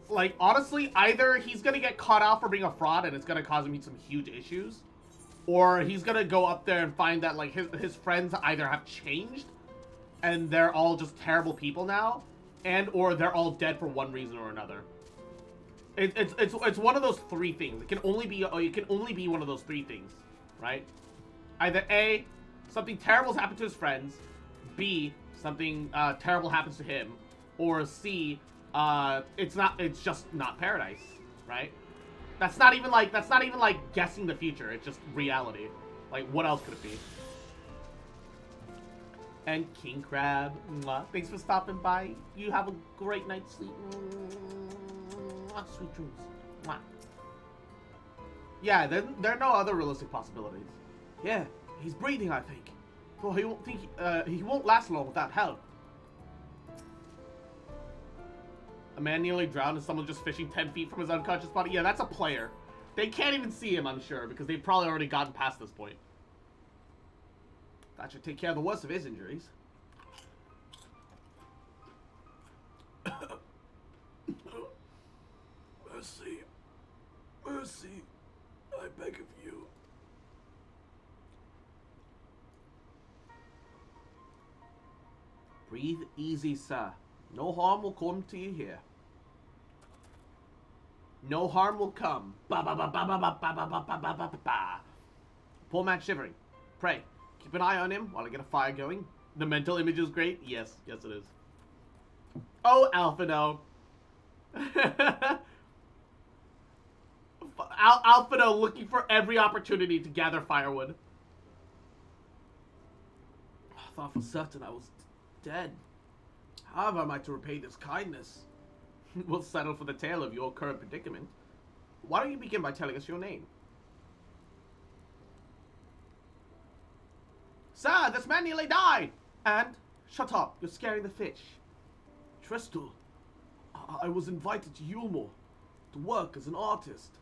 Like, honestly, either he's gonna get caught out for being a fraud and it's gonna cause him some huge issues, or he's gonna go up there and find that, like, his friends either have changed and they're all just terrible people now, and or they're all dead for one reason or another. It's one of those three things. It can only be one of those three things, right? Either A, something terrible has happened to his friends, B, something terrible happens to him, or C, it's just not paradise, right? That's not even like guessing the future. It's just reality. Like, what else could it be? And King Crab, mwah, thanks for stopping by. You have a great night's sleep. Mwah, sweet dreams. Mwah. Yeah, there are no other realistic possibilities. Yeah, he's breathing, I think. Well, he won't last long without help. A man nearly drowned and someone just fishing 10 feet from his unconscious body. Yeah, that's a player. They can't even see him, I'm sure, because they've probably already gotten past this point. That should take care of the worst of his injuries. Mercy. Mercy. I beg of you. Breathe easy, sir. No harm will come to you here. No harm will come. Ba ba ba ba ba ba ba ba ba ba ba ba ba. Poor man shivering. Pray, keep an eye on him while I get a fire going. The mental image is great. Yes, yes it is. Oh, Alphino. Alphino looking for every opportunity to gather firewood. I thought for certain I was dead. How am I to repay this kindness? We'll settle for the tale of your current predicament. Why don't you begin by telling us your name? Sir, this man nearly died! And, shut up, you're scaring the fish. Trestle, I was invited to Yulmore to work as an artist.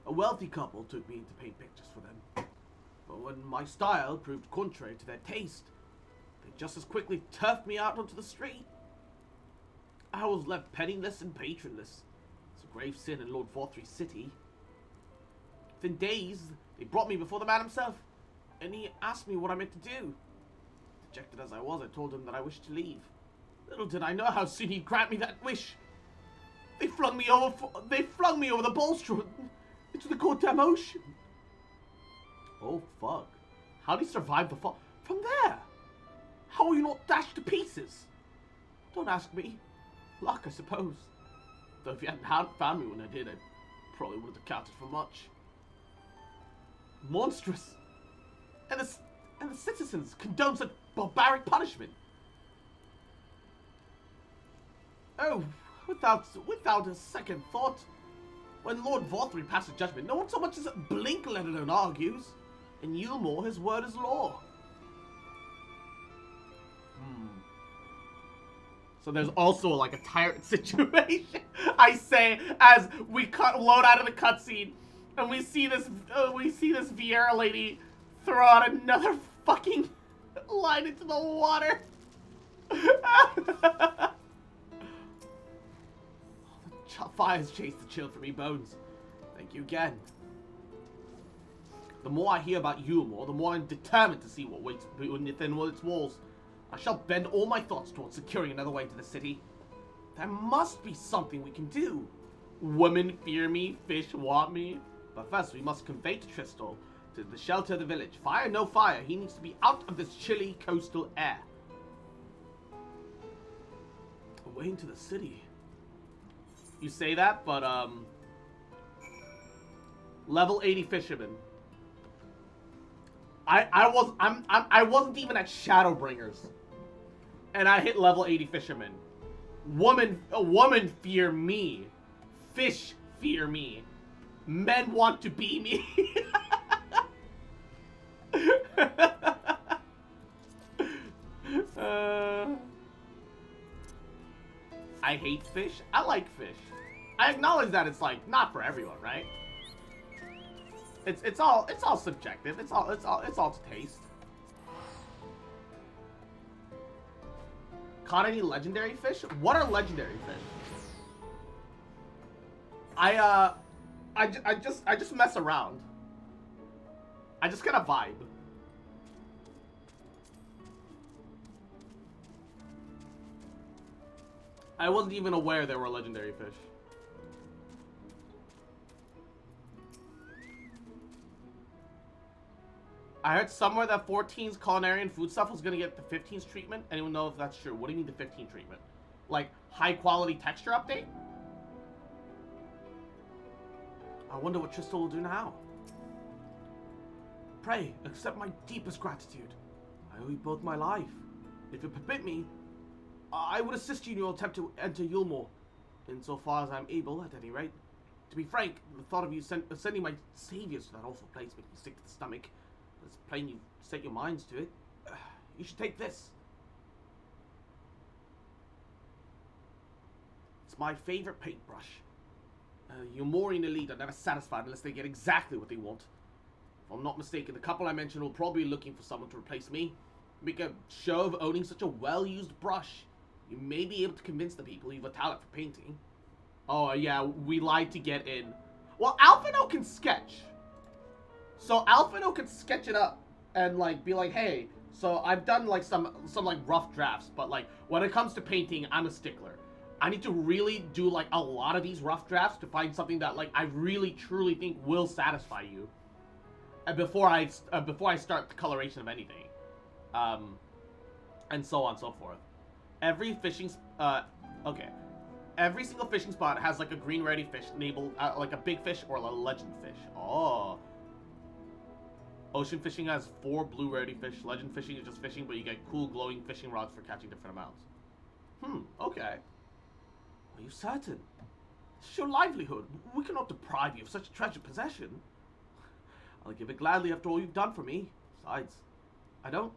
A wealthy couple took me in to paint pictures for them. But when my style proved contrary to their taste, they just as quickly turfed me out onto the street. I was left penniless and patronless. It's a grave sin in Lord Vorthry's city. Within days, they brought me before the man himself, and he asked me what I meant to do. Dejected as I was, I told him that I wished to leave. Little did I know how soon he'd grant me that wish. They flung me over the balustrade into the goddamn ocean. Oh fuck! How did he survive the fall? From there? How were you not dashed to pieces? Don't ask me. Luck, I suppose. Though if you hadn't found me when I did, I probably wouldn't have counted for much. Monstrous. And the citizens condone such barbaric punishment. Oh, without a second thought. When Lord Vorthry passes judgment, no one so much as blink, let alone argues. In Yulmore, his word is law. So there's also like a tyrant situation. I say as we load out of the cutscene, and we see this Vieira lady throw out another fucking line into the water. Fires chase the chill from me bones. Thank you again. The more I hear about Yulmore, the more I'm determined to see what waits within its walls. I shall bend all my thoughts towards securing another way to the city. There must be something we can do. Women fear me, fish want me. But first we must convey to Tristal to the shelter of the village. Fire, no fire. He needs to be out of this chilly coastal air. Away into the city. You say that, but level 80 fisherman. I wasn't even at Shadowbringers, and I hit level 80 fisherman. Woman fear me. Fish fear me. Men want to be me. I hate fish. I like fish. I acknowledge that it's like not for everyone, right? It's all subjective. It's all to taste. Caught any legendary fish? What are legendary fish? I just mess around. I just kind of vibe. I wasn't even aware there were legendary fish. I heard somewhere that 14's culinary and food stuff was gonna get the 15's treatment. Anyone know if that's true? What do you mean the 15 treatment? Like, high quality texture update? I wonder what Tristal will do now. Pray, accept my deepest gratitude. I owe you both my life. If you permit me, I would assist you in your attempt to enter Yulmore, insofar as I'm able, at any rate. To be frank, the thought of you sending my saviors to that awful place makes me sick to the stomach. It's plain you've set your minds to it. You should take this. It's my favorite paintbrush. Yulmorian elite are never satisfied unless they get exactly what they want. If I'm not mistaken, the couple I mentioned will probably be looking for someone to replace me. Make a show of owning such a well-used brush. You may be able to convince the people you have a talent for painting. Oh yeah, we lied to get in. Well, Alphino can sketch. So Alphino can sketch it up and like be like, hey, so I've done like some like rough drafts, but like when it comes to painting, I'm a stickler. I need to really do like a lot of these rough drafts to find something that like I really truly think will satisfy you. And before I start the coloration of anything, and so on and so forth. Every fishing every single fishing spot has like a green rarity fish labeled like a big fish or a legend fish. Oh. Ocean fishing has 4 blue rarity fish. Legend fishing is just fishing, but you get cool glowing fishing rods for catching different amounts. Okay. Are you certain? This is your livelihood. We cannot deprive you of such a treasured possession. I'll give it gladly after all you've done for me. Besides, I don't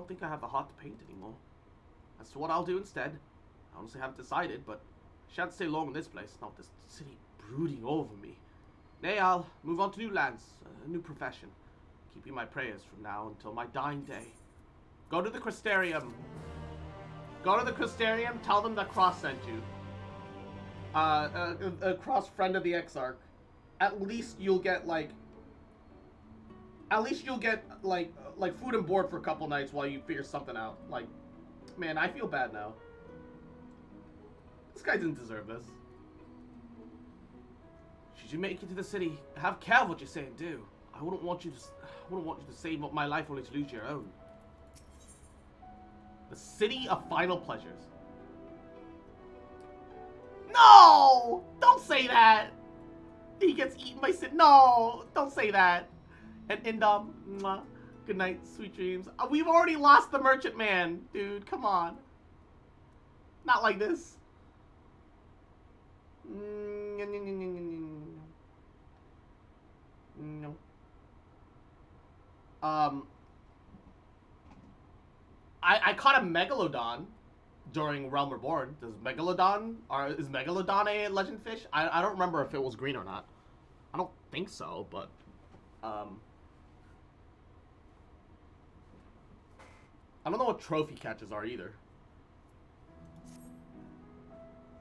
think I have the heart to paint anymore. As to what I'll do instead, I honestly haven't decided, but I shan't stay long in this place, not this city brooding over me. Nay, I'll move on to new lands, a new profession. Keeping my prayers from now until my dying day. Go to the Crystarium. Go to the Crystarium, tell them that Cross sent you. Cross, friend of the Exarch. At least you'll get, like... like food and board for a couple nights while you figure something out. Like, man, I feel bad now. This guy didn't deserve this. Should you make it to the city, have care of what you say and do. I wouldn't want you to save up my life only to lose your own. The city of final pleasures. No! Don't say that! He gets eaten by Sid. No! Don't say that. And mwah, good night, sweet dreams. We've already lost the merchant man, dude. Come on. Not like this. No. I caught a Megalodon during Realm Reborn. Is Megalodon a legend fish? I don't remember if it was green or not. I don't think so, but I don't know what trophy catches are either.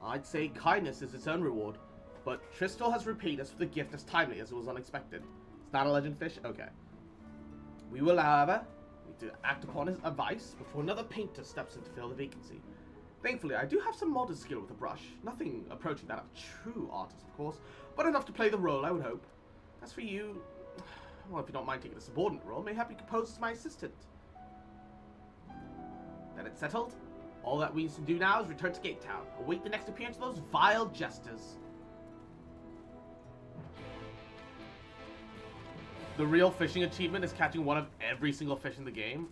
I'd say kindness is its own reward, but Tristel has repaid us for the gift as timely as it was unexpected. It's not a legend fish? Okay. We will, however, need to act upon his advice before another painter steps in to fill the vacancy. Thankfully, I do have some modest skill with a brush. Nothing approaching that of a true artist, of course, but enough to play the role, I would hope. As for you, well, if you don't mind taking a subordinate role, mayhap you could pose as my assistant. Then it's settled. All that we need to do now is return to Gate Town. Await the next appearance of those vile jesters. The real fishing achievement is catching one of every single fish in the game.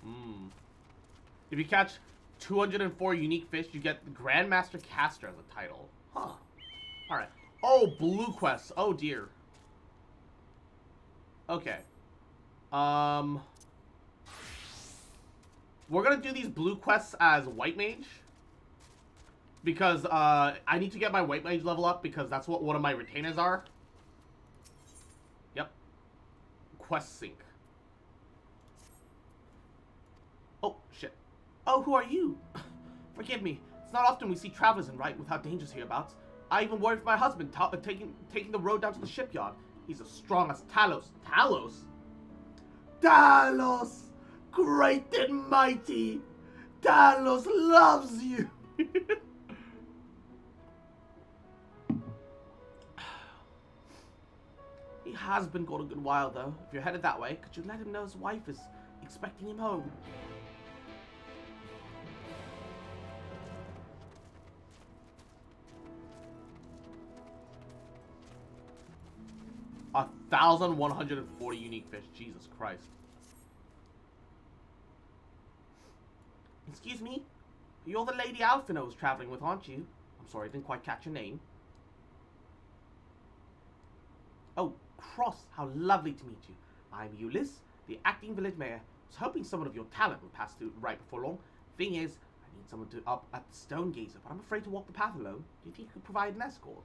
If you catch 204 unique fish, you get the Grandmaster Caster as a title. Huh. Alright. Oh, blue quests. Oh, dear. Okay. We're gonna do these blue quests as White Mage. Because, I need to get my White Mage level up because that's what one of my retainers are. Yep. Quest sync. Oh, shit. Oh, who are you? Forgive me. It's not often we see travelers in Rite without dangers hereabouts. I even worry for my husband taking the road down to the shipyard. He's as strong as Talos. Talos? Talos! Great and mighty! Talos loves you! He has been gone a good while, though. If you're headed that way, could you let him know his wife is expecting him home? A 1,140 unique fish. Jesus Christ. Excuse me? You're the Lady Alphina I was traveling with, aren't you? I'm sorry, I didn't quite catch your name. Oh, Cross, how lovely to meet you. I'm Ulyss, the acting village mayor. I was hoping someone of your talent would pass through right before long. Thing is, I need someone to up at the Stone Gazer, but I'm afraid to walk the path alone. Do you think you could provide an escort?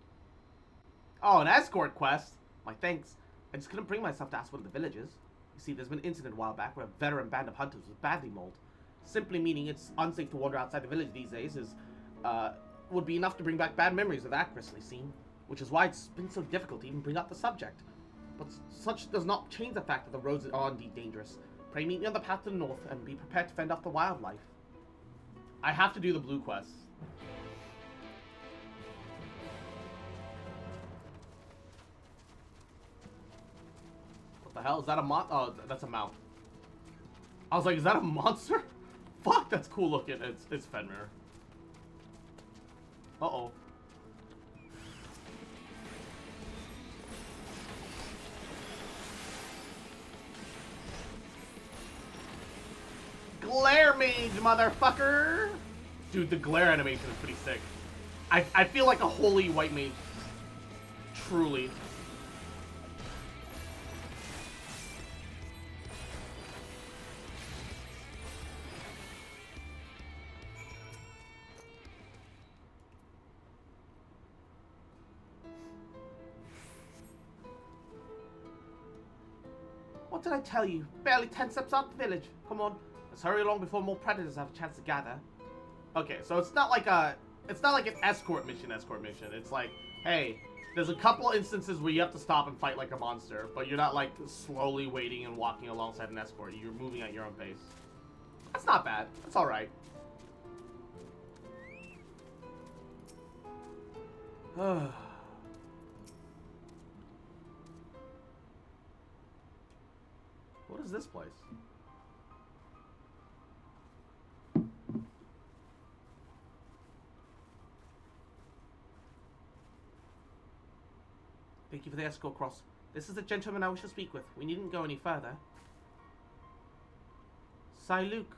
Oh, an escort quest? My thanks. I just couldn't bring myself to ask one of the villagers. You see, there's been an incident a while back where a veteran band of hunters was badly mauled. Simply meaning it's unsafe to wander outside the village these days would be enough to bring back bad memories of that grisly scene. Which is why it's been so difficult to even bring up the subject. But such does not change the fact that the roads are indeed dangerous. Pray meet me on the path to the north and be prepared to fend off the wildlife. I have to do the blue quest. What the hell? Is that a oh, that's a mount. I was like, is that a monster? Fuck, that's cool looking. It's Fenrir. Uh-oh. Glare mage, motherfucker! Dude, the glare animation is pretty sick. I feel like a holy white mage. Truly. What did I tell you? Barely 10 steps out the village. Come on, let's hurry along before more predators have a chance to gather. Okay, so it's not like an escort mission. It's like, hey, there's a couple instances where you have to stop and fight like a monster, but you're not like slowly waiting and walking alongside an escort. You're moving at your own pace. That's not bad. That's all right. What is this place? Thank you for the escort, Cross. This is the gentleman I wish to speak with. We needn't go any further. Luke.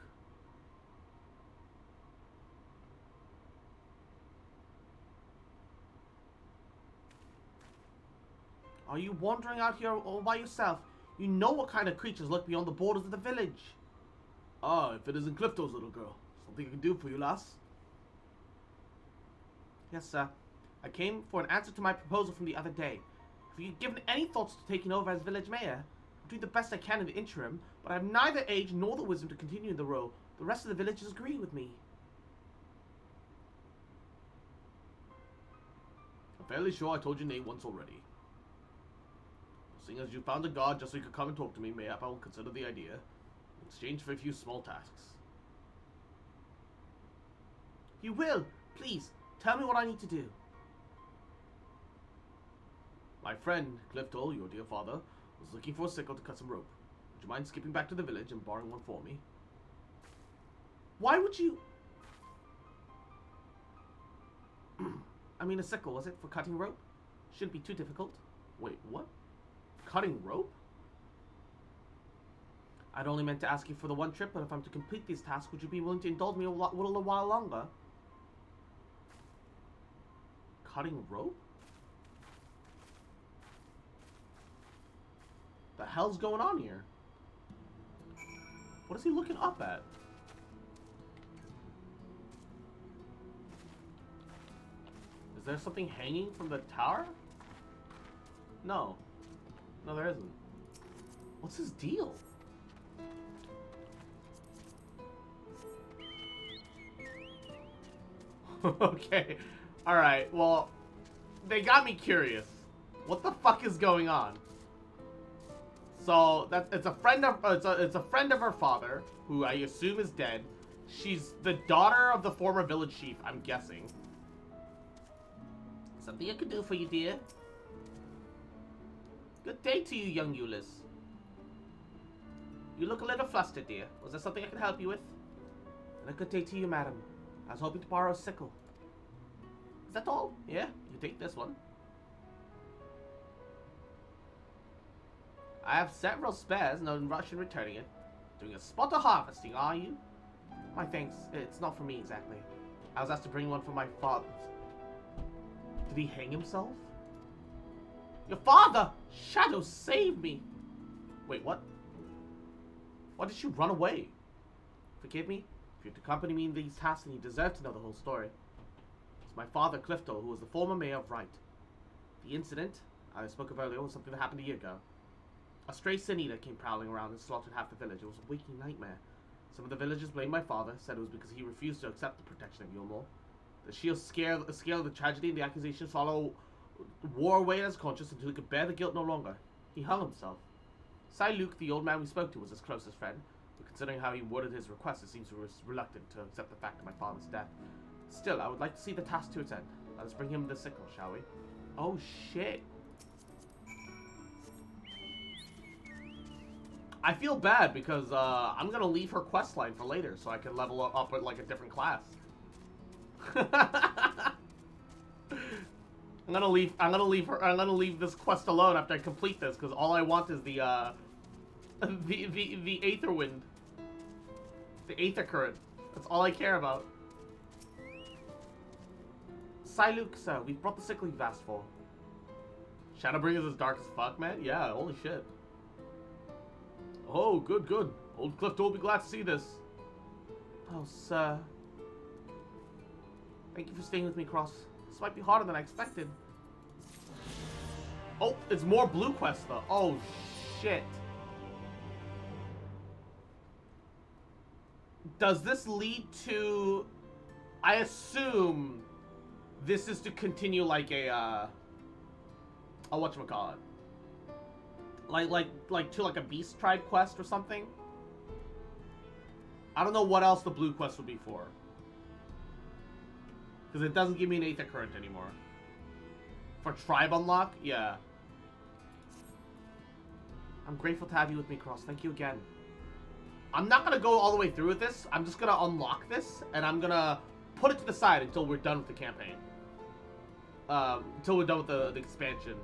Are you wandering out here all by yourself? You know what kind of creatures lurk beyond the borders of the village. Ah, if it isn't Clifton's little girl. Something I can do for you, lass? Yes, sir. I came for an answer to my proposal from the other day. Have you given any thoughts to taking over as village mayor? I'll do the best I can in the interim, but I have neither age nor the wisdom to continue in the role. The rest of the villagers agree with me. I'm fairly sure I told your name once already. Seeing as you found a guard just so you could come and talk to me, mayhap I will consider the idea, in exchange for a few small tasks. You will! Please, tell me what I need to do. My friend, Clifton, your dear father, was looking for a sickle to cut some rope. Would you mind skipping back to the village and borrowing one for me? Why would you... I mean, a sickle, was it? For cutting rope? Shouldn't be too difficult. Wait, what? Cutting rope? I'd only meant to ask you for the one trip, but if I'm to complete these tasks, would you be willing to indulge me a little while longer? Cutting rope? The hell's going on here? What is he looking up at? Is there something hanging from the tower? No. No, there isn't. What's his deal? Okay. Alright, well, they got me curious. What the fuck is going on? So it's a friend of it's a friend of her father, who I assume is dead. She's the daughter of the former village chief, I'm guessing. Something I could do for you, dear. Good day to you, young Euless. You look a little flustered, dear. Was there something I could help you with? And a good day to you, madam. I was hoping to borrow a sickle. Is that all? Yeah, you take this one. I have several spares, no rush in returning it. Doing a spot of harvesting, are you? My thanks. It's not for me exactly. I was asked to bring one for my father. Did he hang himself? Your father! Shadow, save me! Wait, what? Why did she run away? Forgive me? If you're to accompany me in these tasks, then you deserve to know the whole story. It's my father, Clifton, who was the former mayor of Wright. The incident I spoke of earlier was something that happened a year ago. A stray sin eater came prowling around and slaughtered half the village. It was a waking nightmare. Some of the villagers blamed my father, said it was because he refused to accept the protection of Yulmore. The sheer scale of the tragedy and the accusations wore away at his conscience until he could bear the guilt no longer. He hung himself. Luke, the old man we spoke to, was his closest friend, but considering how he worded his request, it seems he was reluctant to accept the fact of my father's death. Still, I would like to see the task to its end. Let us bring him the sickle, shall we? Oh, shit. I feel bad because I'm gonna leave her quest line for later so I can level up with like a different class. I'm gonna leave this quest alone after I complete this because all I want is the aether wind, the aether current. That's all I care about. Luke, sir, we've brought the sickle you've asked for. Shadowbringers is dark as fuck, man. Yeah, holy shit. Oh, good, good. Old Clifton will be glad to see this. Oh, sir. Thank you for staying with me, Cross. This might be harder than I expected. Oh, it's more blue quests, though. Oh, shit. Does this lead to I assume this is to continue like a whatchamacallit? Like to like a beast tribe quest or something. I don't know what else the blue quest would be for. Because it doesn't give me an Aether Current anymore. For tribe unlock? Yeah. I'm grateful to have you with me, Cross. Thank you again. I'm not going to go all the way through with this. I'm just going to unlock this, and I'm going to put it to the side until we're done with the campaign. Until we're done with the expansion.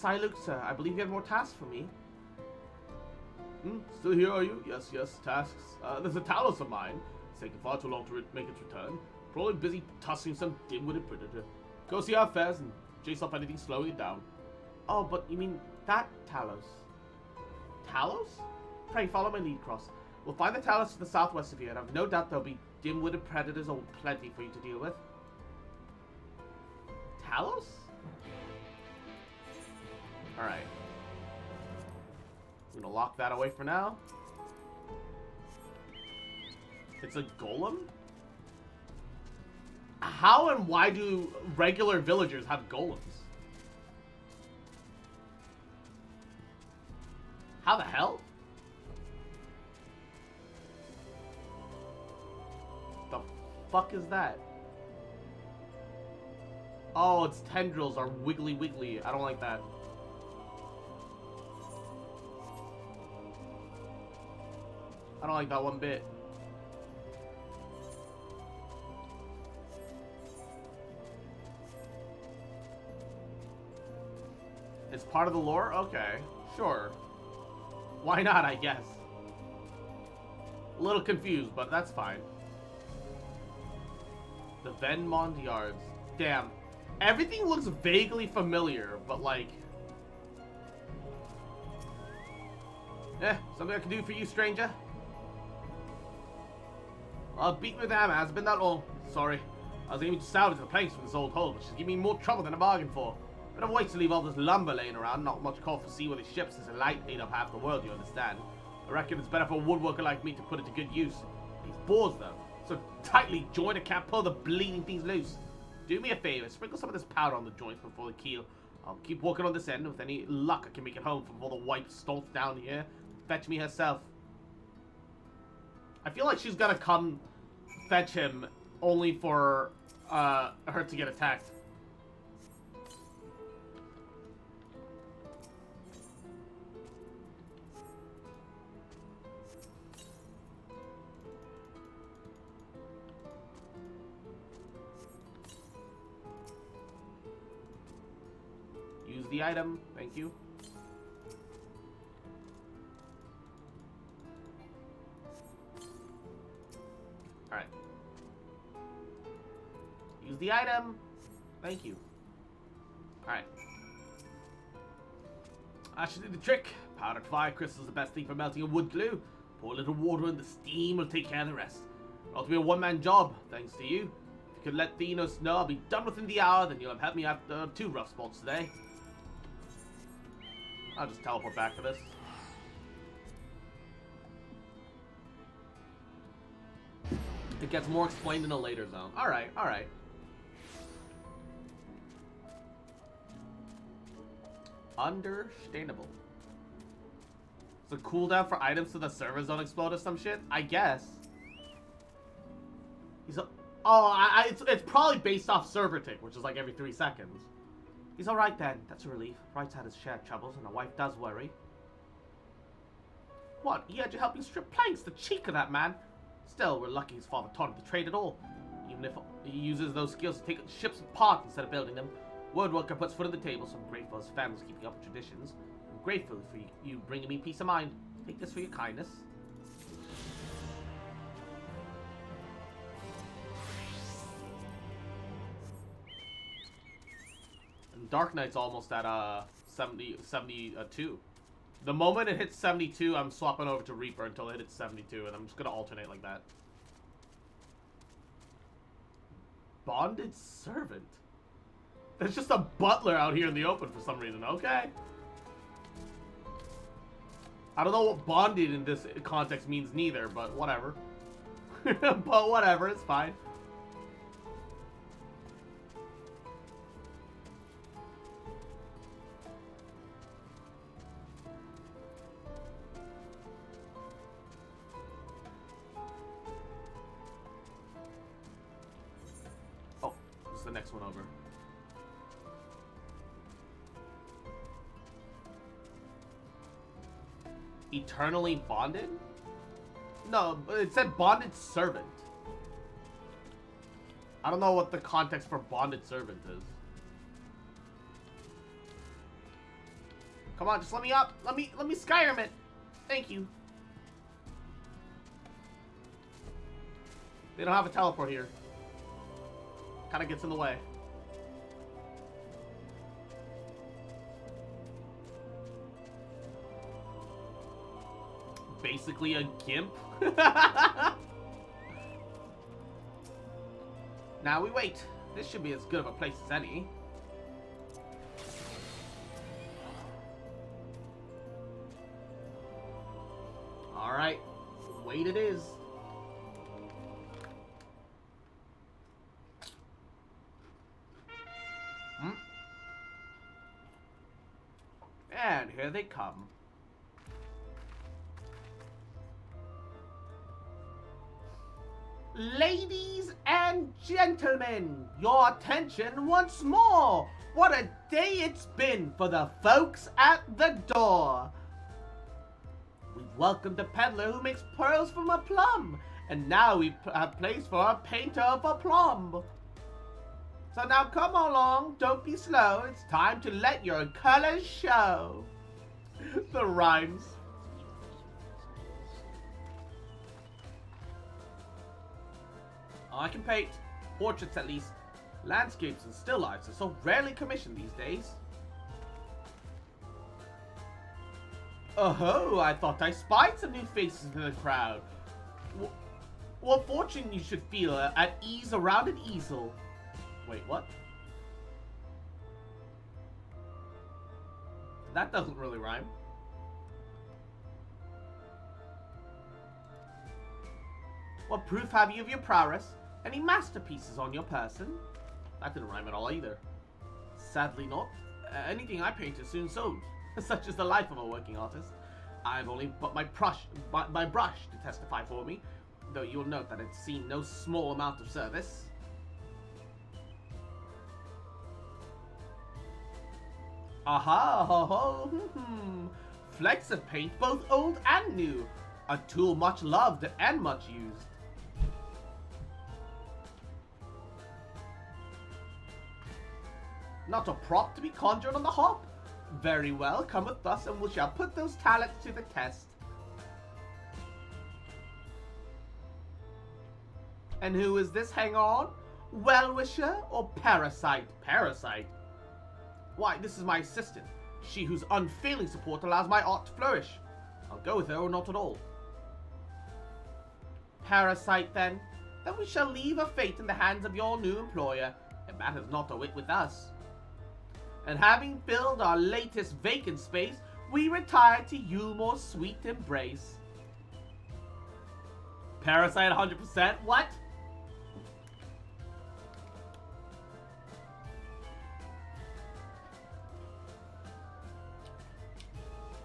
Luke, sir. I believe you have more tasks for me. Still here, are you? Yes, tasks. There's a Talos of mine. It's taking far too long to make its return. Probably busy tussling some dim-witted predator. Go see how it fares and chase off anything slowing it down. Oh, but you mean that Talos? Talos? Pray, follow my lead, Cross. We'll find the Talos to the southwest of here, and I've no doubt there'll be dim-witted predators or plenty for you to deal with. Talos? Alright. I'm gonna lock that away for now. It's a golem? How and why do regular villagers have golems? How the hell? The fuck is that? Oh, its tendrils are wiggly. I don't like that. I don't like that one bit. It's part of the lore? Okay, sure. Why not, I guess. A little confused, but that's fine. The Venmond Yards. Damn. Everything looks vaguely familiar, but like... something I can do for you, stranger? Beat with hammer has been that long. Sorry. I was aiming to salvage the planks from this old hull, but she's giving me more trouble than I bargained for. Bit of waste to leave all this lumber laying around, not much call for seaworthy ships since a light ate up half the world, you understand. I reckon it's better for a woodworker like me to put it to good use. These boards, though, so tightly joined, I can't pull the bleeding things loose. Do me a favor, sprinkle some of this powder on the joints before the keel. I'll keep working on this end. With any luck, I can make it home before the wife stalks down here. Fetch me herself. I feel like she's gonna come fetch him only for her to get attacked. Use the item. Thank you. Alright. Use the item. Thank you. Alright. I should do the trick. Powdered fire crystal is the best thing for melting a wood glue. Pour a little water and the steam will take care of the rest. It'll be a one-man job, thanks to you. If you could let Thenos know I'll be done within the hour, then you'll have helped me after 2 rough spots today. I'll just teleport back for this. It gets more explained in a later zone. Alright, alright. Understandable. So cooldown for items so the servers don't explode or some shit? I guess. He's a... Oh, it's probably based off server tick, which is like every 3 seconds. He's alright then. That's a relief. Wright's had his share of troubles, and the wife does worry. What? He had you helping strip planks? The cheek of that man! Still, we're lucky his father taught him the trade at all. Even if he uses those skills to take ships apart instead of building them. Woodworker puts foot on the table, so I'm grateful his family's keeping up with traditions. I'm grateful for you bringing me peace of mind. Take this for your kindness. Dark Knight's almost at 72. The moment it hits 72, I'm swapping over to Reaper until it hits 72, and I'm just gonna alternate like that. Bonded servant. There's just a butler out here in the open for some reason. Okay. I don't know what bonded in this context means neither, but whatever. But whatever, it's fine. the next one over? Eternally bonded? No, it said bonded servant. I don't know what the context for bonded servant is. Come on, just let me up. Let me Skyrim it. Thank you. They don't have a teleport here. Kinda gets in the way. Basically a gimp. Now we wait. This should be as good of a place as any. Alright. Wait it is. And here they come. Ladies and gentlemen, your attention once more. What a day it's been for the folks at the door. We've welcomed a peddler who makes pearls from a plum, and now we have place for a painter of a plum. So now come along, don't be slow, it's time to let your colors show. The rhymes. I can paint. Portraits, at least. Landscapes and still lifes are so rarely commissioned these days. Oh, I thought I spied some new faces in the crowd. What fortune you should feel at ease around an easel. Wait, what? That doesn't really rhyme. What proof have you of your prowess? Any masterpieces on your person? That didn't rhyme at all either. Sadly not. Anything I paint is soon sold. Such is the life of a working artist. I've only but my brush to testify for me, though you'll note that it's seen no small amount of service. Aha, ho, ho, Flecks of paint, both old and new. A tool much loved and much used. Not a prop to be conjured on the hop. Very well, come with us and we shall put those talents to the test. And who is this hanger-on? Well-wisher or parasite? Parasite? Why, this is my assistant. She whose unfailing support allows my art to flourish. I'll go with her or not at all. Parasite, then? Then we shall leave her fate in the hands of your new employer. It matters not a whit with us. And having filled our latest vacant space, we retire to you more sweet embrace. Parasite 100%? What?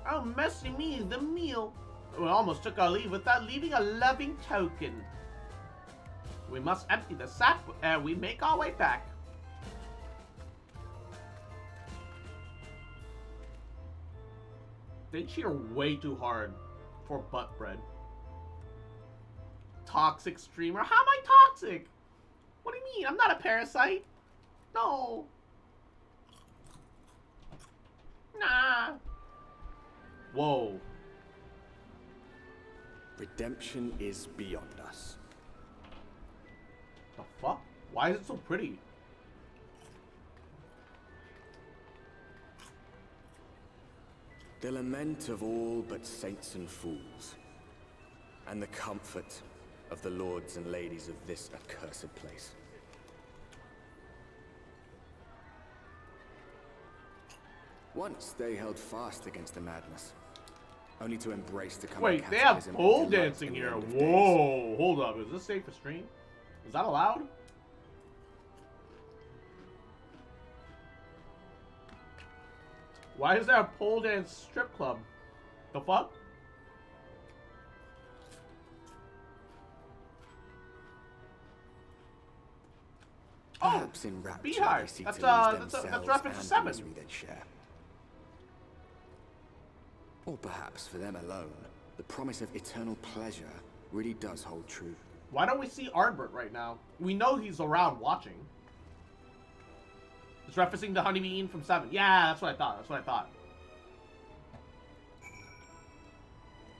Oh, mercy me, the meal. We almost took our leave without leaving a loving token. We must empty the sack ere we make our way back. They cheer way too hard for butt bread. Toxic streamer? How am I toxic? What do you mean? I'm not a parasite. No. Nah. Whoa. Redemption is beyond us. The fuck? Why is it so pretty? The lament of all but saints and fools, and the comfort of the lords and ladies of this accursed place. Once they held fast against the madness, only to embrace the coming Wait, they have cataclysm pole and delight dancing in the here. end of Whoa, days. hold up. Is this safe for stream? Is that allowed? Why is there a pole dance strip club? The fuck? Perhaps in rapture Beehive. they seek That's, to lose that's themselves reference to and 7. the misery they share. Or perhaps for them alone, the promise of eternal pleasure really does hold true. Why don't we see Ardbert right now? We know he's around watching. It's referencing the Honeybee from 7. Yeah, that's what I thought. That's what I thought.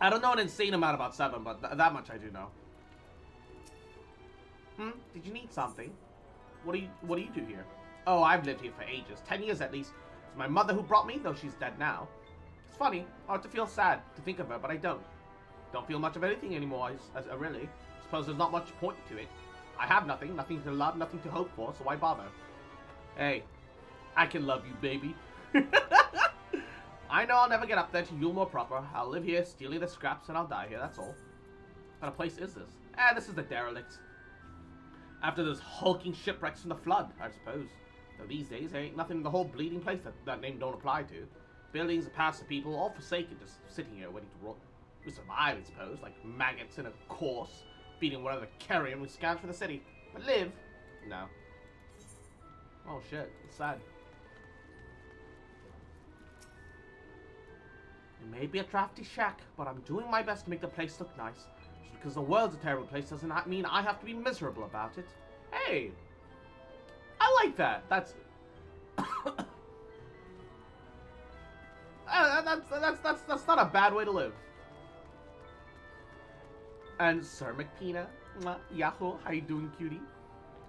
I don't know an insane amount about 7, but that much I do know. Did you need something? What do you do here? Oh, I've lived here for ages. 10 years at least. It's my mother who brought me, though she's dead now. It's funny. I ought to feel sad to think of her, but I don't. Don't feel much of anything anymore, I really. Suppose there's not much point to it. I have nothing to love, nothing to hope for, so why bother? Hey, I can love you, baby. I know I'll never get up there to Yulmore proper. I'll live here, stealing the scraps, and I'll die here, that's all. What kind of place is this? This is the derelict. After those hulking shipwrecks from the flood, I suppose. Though these days, there ain't nothing in the whole bleeding place that name don't apply to. Buildings are past the people, all forsaken, just sitting here waiting to rot. We survive, I suppose, like maggots in a course, feeding whatever carrion we scavenge for the city. But live? No. Oh shit, it's sad. It may be a drafty shack, but I'm doing my best to make the place look nice. Just because the world's a terrible place doesn't mean I have to be miserable about it. Hey! I like that. That's... that's not a bad way to live. And Sir McPina, Yahoo, how you doing, cutie?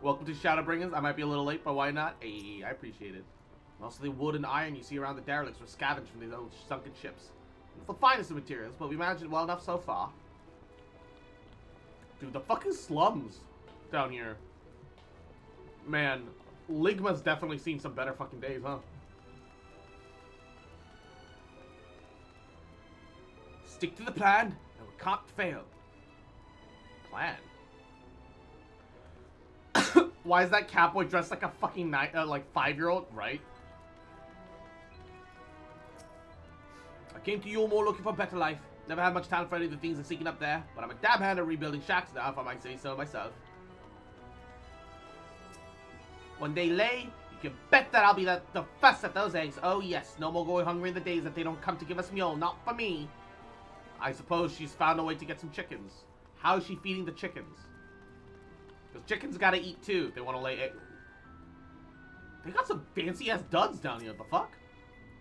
Welcome to Shadowbringers. I might be a little late, but why not? Hey, I appreciate it. Most of the wood and iron you see around the derelicts were scavenged from these old sunken ships. It's the finest of materials, but we managed it well enough so far. Dude, the fucking slums down here. Man, Ligma's definitely seen some better fucking days, huh? Stick to the plan, and we can't fail. Plan? Why is that catboy dressed like a fucking like 5-year-old, right? I came to Yulmore looking for a better life. Never had much talent for any of the things I'm seeking up there, but I'm a dab hand at rebuilding shacks now, if I might say so myself. When they lay, you can bet that I'll be the first at those eggs. Oh yes, no more going hungry in the days that they don't come to give us meal. Not for me. I suppose she's found a way to get some chickens. How is she feeding the chickens? Because chickens gotta eat too if they want to lay eggs. They got some fancy ass duds down here. The fuck?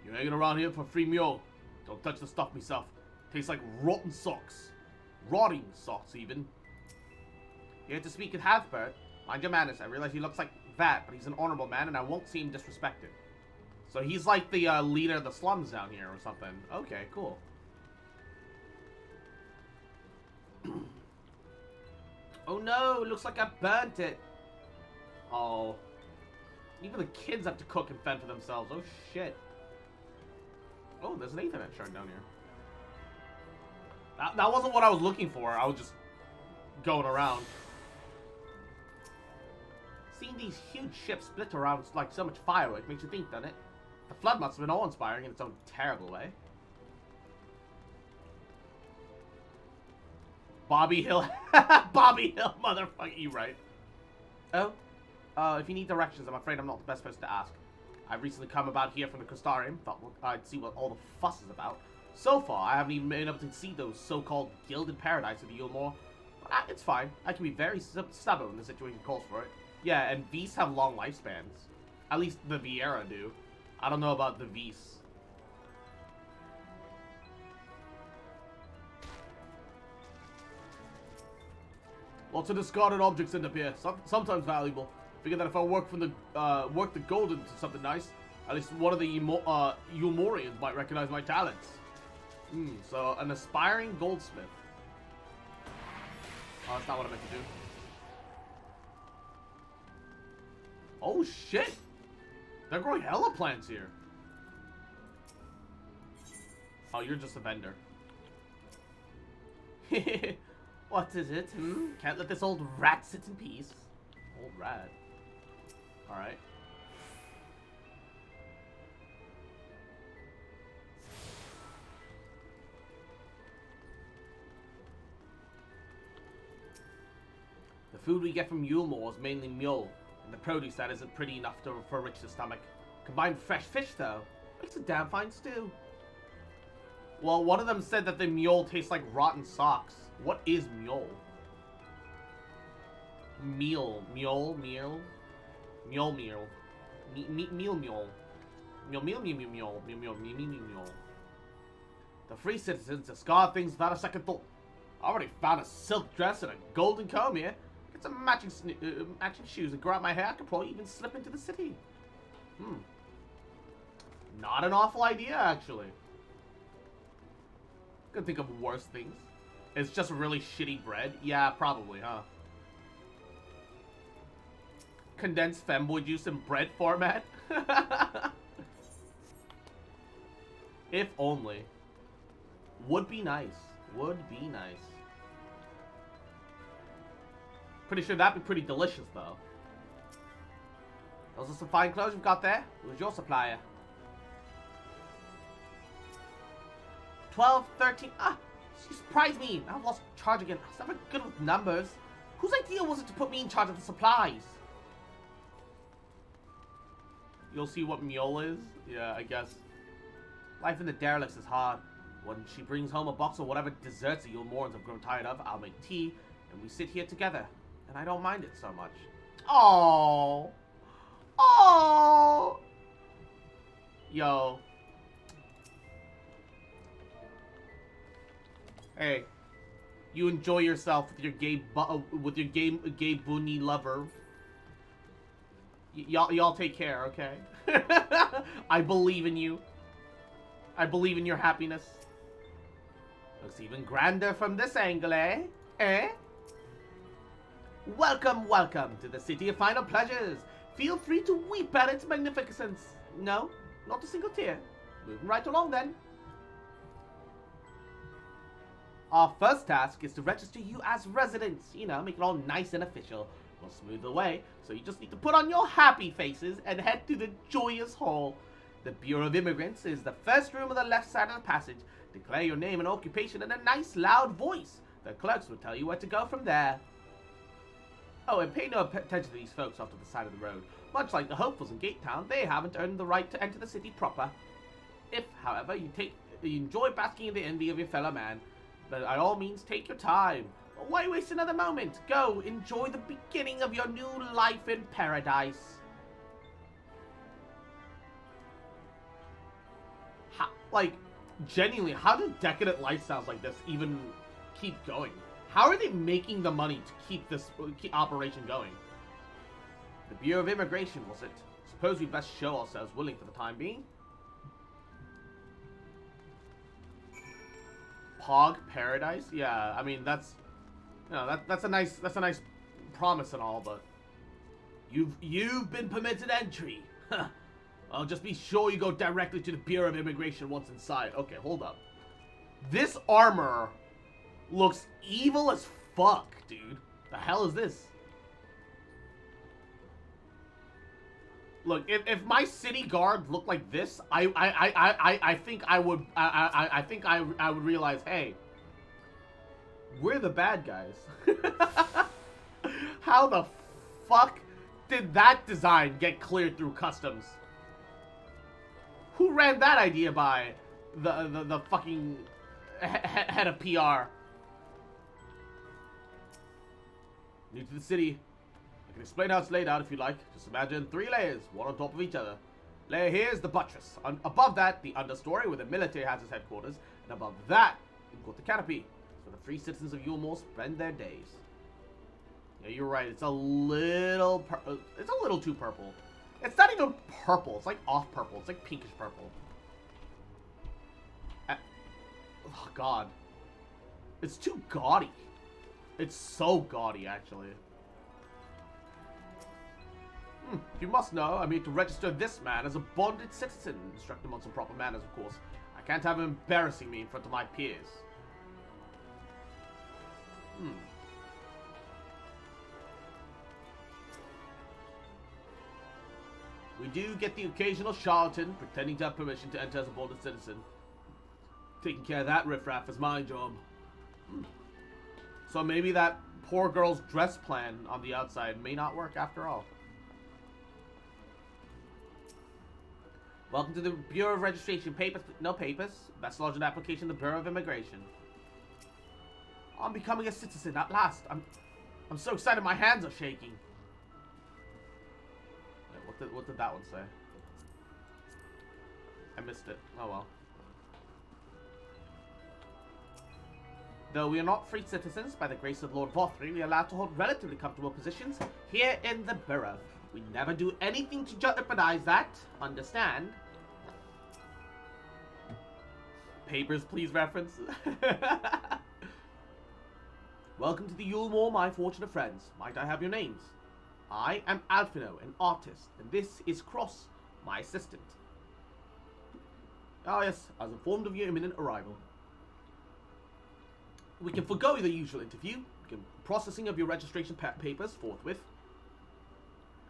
You hanging around here for free meal? Don't touch the stuff myself. Tastes like rotten socks. Rotting socks, even. Here to speak with Hathbert. Mind your manners. I realize he looks like that, but he's an honorable man, and I won't see him disrespected. So he's like the leader of the slums down here or something. Okay, cool. Oh no, it looks like I burnt it. Oh. Even the kids have to cook and fend for themselves. Oh shit. Oh, there's an Ethernet shard down here. That wasn't what I was looking for. I was just going around. Seeing these huge ships split around like so much firework makes you think, doesn't it? The flood must have been awe-inspiring in its own terrible way. Bobby Hill. Bobby Hill, motherfucker, you right. Oh? If you need directions, I'm afraid I'm not the best person to ask. I've recently come about here from the Crystarium. Thought I'd see what all the fuss is about. So far, I haven't even been able to see those so-called gilded paradise of the Yulmore. But it's fine. I can be very stubborn when the situation calls for it. Yeah, and Vs have long lifespans. At least the Viera do. I don't know about the Vs. Lots of discarded objects end up here. Sometimes valuable. Figure that if I work the gold into something nice, at least one of the Yulmorians might recognize my talents. So an aspiring goldsmith. Oh, that's not what I meant to do. Oh shit! They're growing hella plants here. Oh, you're just a vendor. What is it? Can't let this old rat sit in peace. Old rat. Alright. The food we get from Yulmore is mainly mule, And the produce that isn't pretty enough for a rich stomach. Combined with fresh fish, though, makes a damn fine stew. Well, one of them said that the mule tastes like rotten socks. What is mule? Meal. Mule. Meal. Mule. Meal. Meal. Mule. Mule. The free citizens discard things without a second thought. I already found a silk dress and a golden comb here. Get some matching shoes and grow out my hair. I could probably even slip into the city. Not an awful idea, actually. Could think of worse things. It's just really shitty bread. Yeah, probably, huh? Condensed femboy juice in bread format. If only. Would be nice. Would be nice. Pretty sure that'd be pretty delicious, though. Those are some fine clothes you've got there. Who's your supplier? 12, 13. Ah, you surprised me. I've lost charge again. I was never good with numbers. Whose idea was it to put me in charge of the supplies? You'll see what mule is? Yeah, I guess. Life in the derelicts is hard. When she brings home a box of whatever desserts the Yulmorans have grown tired of, I'll make tea, and we sit here together. And I don't mind it so much. Oh, oh. Yo. Hey, you enjoy yourself with your gay boony lover. Y'all take care, okay? I believe in you. I believe in your happiness. Looks even grander from this angle, eh? Eh? Welcome, welcome to the city of final pleasures. Feel free to weep at its magnificence. No, not a single tear. Moving right along then. Our first task is to register you as residents. You know, make it all nice and official. We'll smooth the way, so you just need to put on your happy faces and head to the joyous hall. The Bureau of Immigrants is the first room on the left side of the passage. Declare your name and occupation in a nice, loud voice. The clerks will tell you where to go from there. Oh, and pay no attention to these folks off to the side of the road. Much like the hopefuls in Gate Town, they haven't earned the right to enter the city proper. If, however, you enjoy basking in the envy of your fellow man, but by all means take your time. Why waste another moment? Go, enjoy the beginning of your new life in paradise. Like, genuinely, how do decadent lifestyles like this even keep going? How are they making the money to keep this operation going? The Bureau of Immigration, was it? Suppose we best show ourselves willing for the time being. Pog Paradise? Yeah, I mean that's a nice promise and all, but you've been permitted entry. Well, just be sure you go directly to the Bureau of Immigration once inside. Okay, hold up. This armor looks evil as fuck, dude. The hell is this? Look, if my city guard looked like this, I think I would realize, hey, we're the bad guys. How the fuck did that design get cleared through customs? Who ran that idea by the fucking head of PR? New to the city. I can explain how it's laid out if you like. Just imagine 3 layers, one on top of each other. Layer here is the buttress. Above that, the understory where the military has its headquarters. And above that, you've got the canopy. So the free citizens of Yulmore spend their days. Yeah, you're right. It's a little too purple. It's not even purple. It's like off purple. It's like pinkish purple. Oh, God. It's too gaudy. It's so gaudy, actually. You must know, I mean, to register this man as a bonded citizen. Instruct him on some proper manners, of course. I can't have him embarrassing me in front of my peers. We do get the occasional charlatan pretending to have permission to enter as a bonded citizen. Taking care of that riffraff is my job. So maybe that poor girl's dress plan on the outside may not work after all. Welcome to the Bureau of Registration. Papers? No papers. Best lodge an application to the Bureau of Immigration. I'm becoming a citizen at last. I'm so excited my hands are shaking. Wait, what did that one say? I missed it. Oh well. Though we are not free citizens, by the grace of Lord Vothry, we are allowed to hold relatively comfortable positions here in the Borough. We never do anything to jeopardize that. Understand? Papers, please, reference. Welcome to the Yulmore, my fortunate friends. Might I have your names? I am Alphino, an artist, and this is Cross, my assistant. Ah yes, I was informed of your imminent arrival. We can forego the usual interview. We can processing of your registration papers forthwith.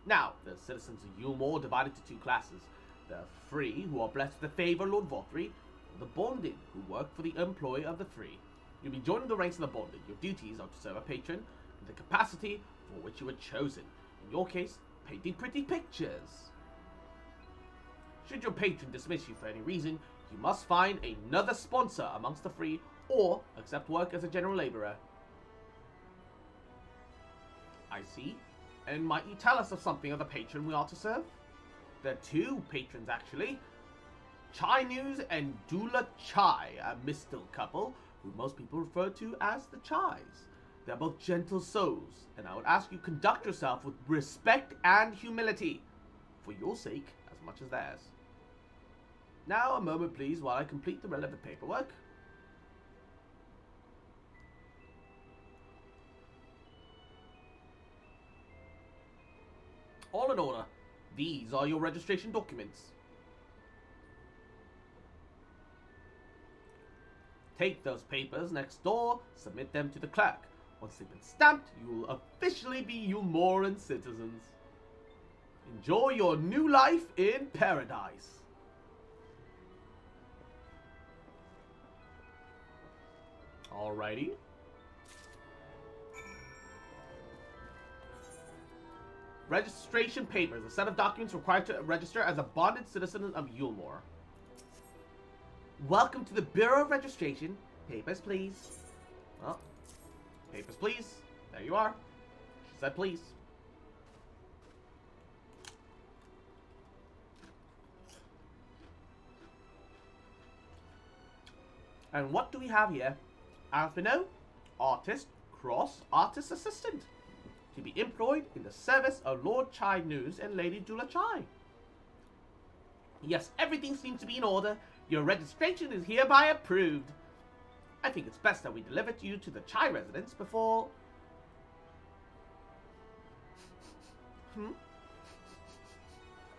Now, the citizens of Yulmore are divided into two classes. The free, who are blessed with the favour of Lord Vothry, and the bonded, who work for the employ of the free. You'll be joining the ranks of the bonded. Your duties are to serve a patron in the capacity for which you were chosen. In your case, painting pretty pictures. Should your patron dismiss you for any reason, you must find another sponsor amongst the free or accept work as a general labourer. I see. And might you tell us of something of the patron we are to serve? There are two patrons, actually. Chai News and Dula Chai, a Mistil couple, who most people refer to as the Chais. They are both gentle souls, and I would ask you conduct yourself with respect and humility, for your sake as much as theirs. Now, a moment please, while I complete the relevant paperwork. All in order. These are your registration documents. Take those papers next door, submit them to the clerk. Once they've been stamped, you will officially be Yulmoran citizens. Enjoy your new life in paradise. Alrighty. Registration papers, a set of documents required to register as a bonded citizen of Yulmore. Welcome to the Bureau of Registration. Papers, please. Well, papers, please. There you are. She said please. And what do we have here? Alphino, artist, Cross, artist assistant. To be employed in the service of Lord Chai News and Lady Dula Chai. Yes, everything seems to be in order. Your registration is hereby approved. I think it's best that we deliver you to the Chai residence before...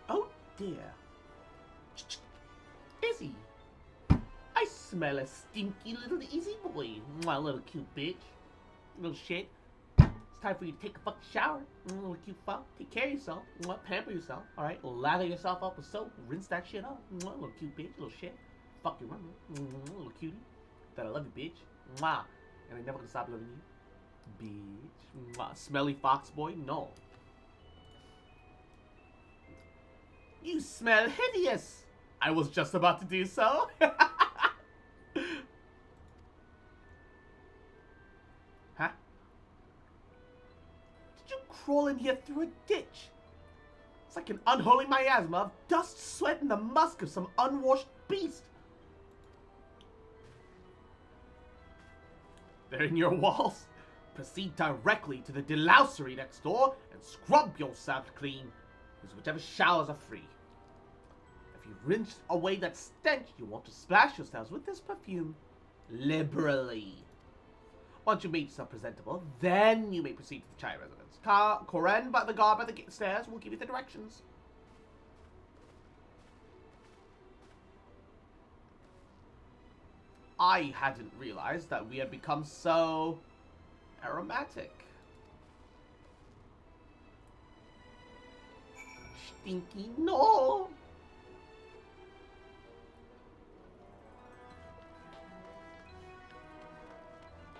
Oh dear. Izzy. I smell a stinky little Izzy boy. My little cute bitch. Little shit. It's time for you to take a fucking shower. Little cute fuck. Take care of yourself. Pamper yourself. Alright? Lather yourself up with soap. Rinse that shit up. Little cute bitch. Little shit. Fuck you, remember? Little cutie. That I love you, bitch. Mwah. And I'm never gonna stop loving you. Bitch. Mwah. Smelly fox boy? No. You smell hideous. I was just about to do so. Huh? Did you crawl in here through a ditch? It's like an unholy miasma of dust, sweat, and the musk of some unwashed beast. They're in your walls. Proceed directly to the delousery next door and scrub yourself clean. Use whichever showers are free. If you've rinsed away that stench, you want to splash yourselves with this perfume liberally. Once you've made yourself presentable, then you may proceed to the Chai residence. Koren, but the guard by the stairs will give you the directions. I hadn't realized that we had become so aromatic. Stinky, no!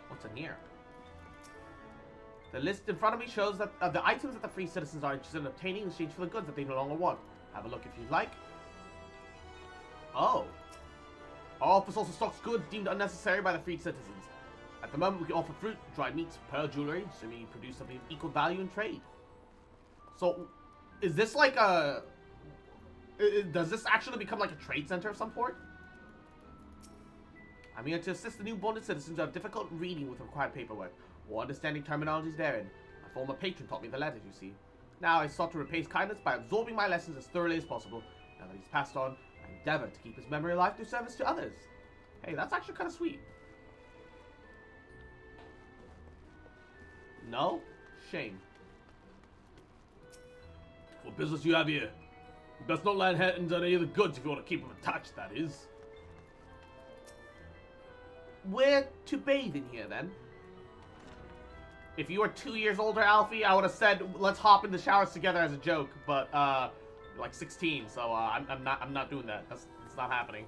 What's in here? The list in front of me shows that the items that the free citizens are interested in obtaining in exchange for the goods that they no longer want. Have a look if you'd like. Oh. Our office also stocks goods deemed unnecessary by the freed citizens. At the moment, we can offer fruit, dried meats, pearl jewelry, so we produce something of equal value in trade. So, is this like a... Does this actually become like a trade center of some sort? I'm here to assist the new-born citizens who have difficult reading with required paperwork, or understanding terminologies therein. My former patron taught me the letters, you see. Now I sought to repay his kindness by absorbing my lessons as thoroughly as possible. Now that he's passed on, I endeavor to keep his memory alive through service to others. Hey, that's actually kind of sweet. No? Shame. What business you have here? You best not land hands on any of the goods if you want to keep them attached, that is. We're to bathe in here, then. If you were 2 years older, Alfie, I would have said, let's hop in the showers together as a joke. But, like 16, so, I'm not doing that. It's not happening.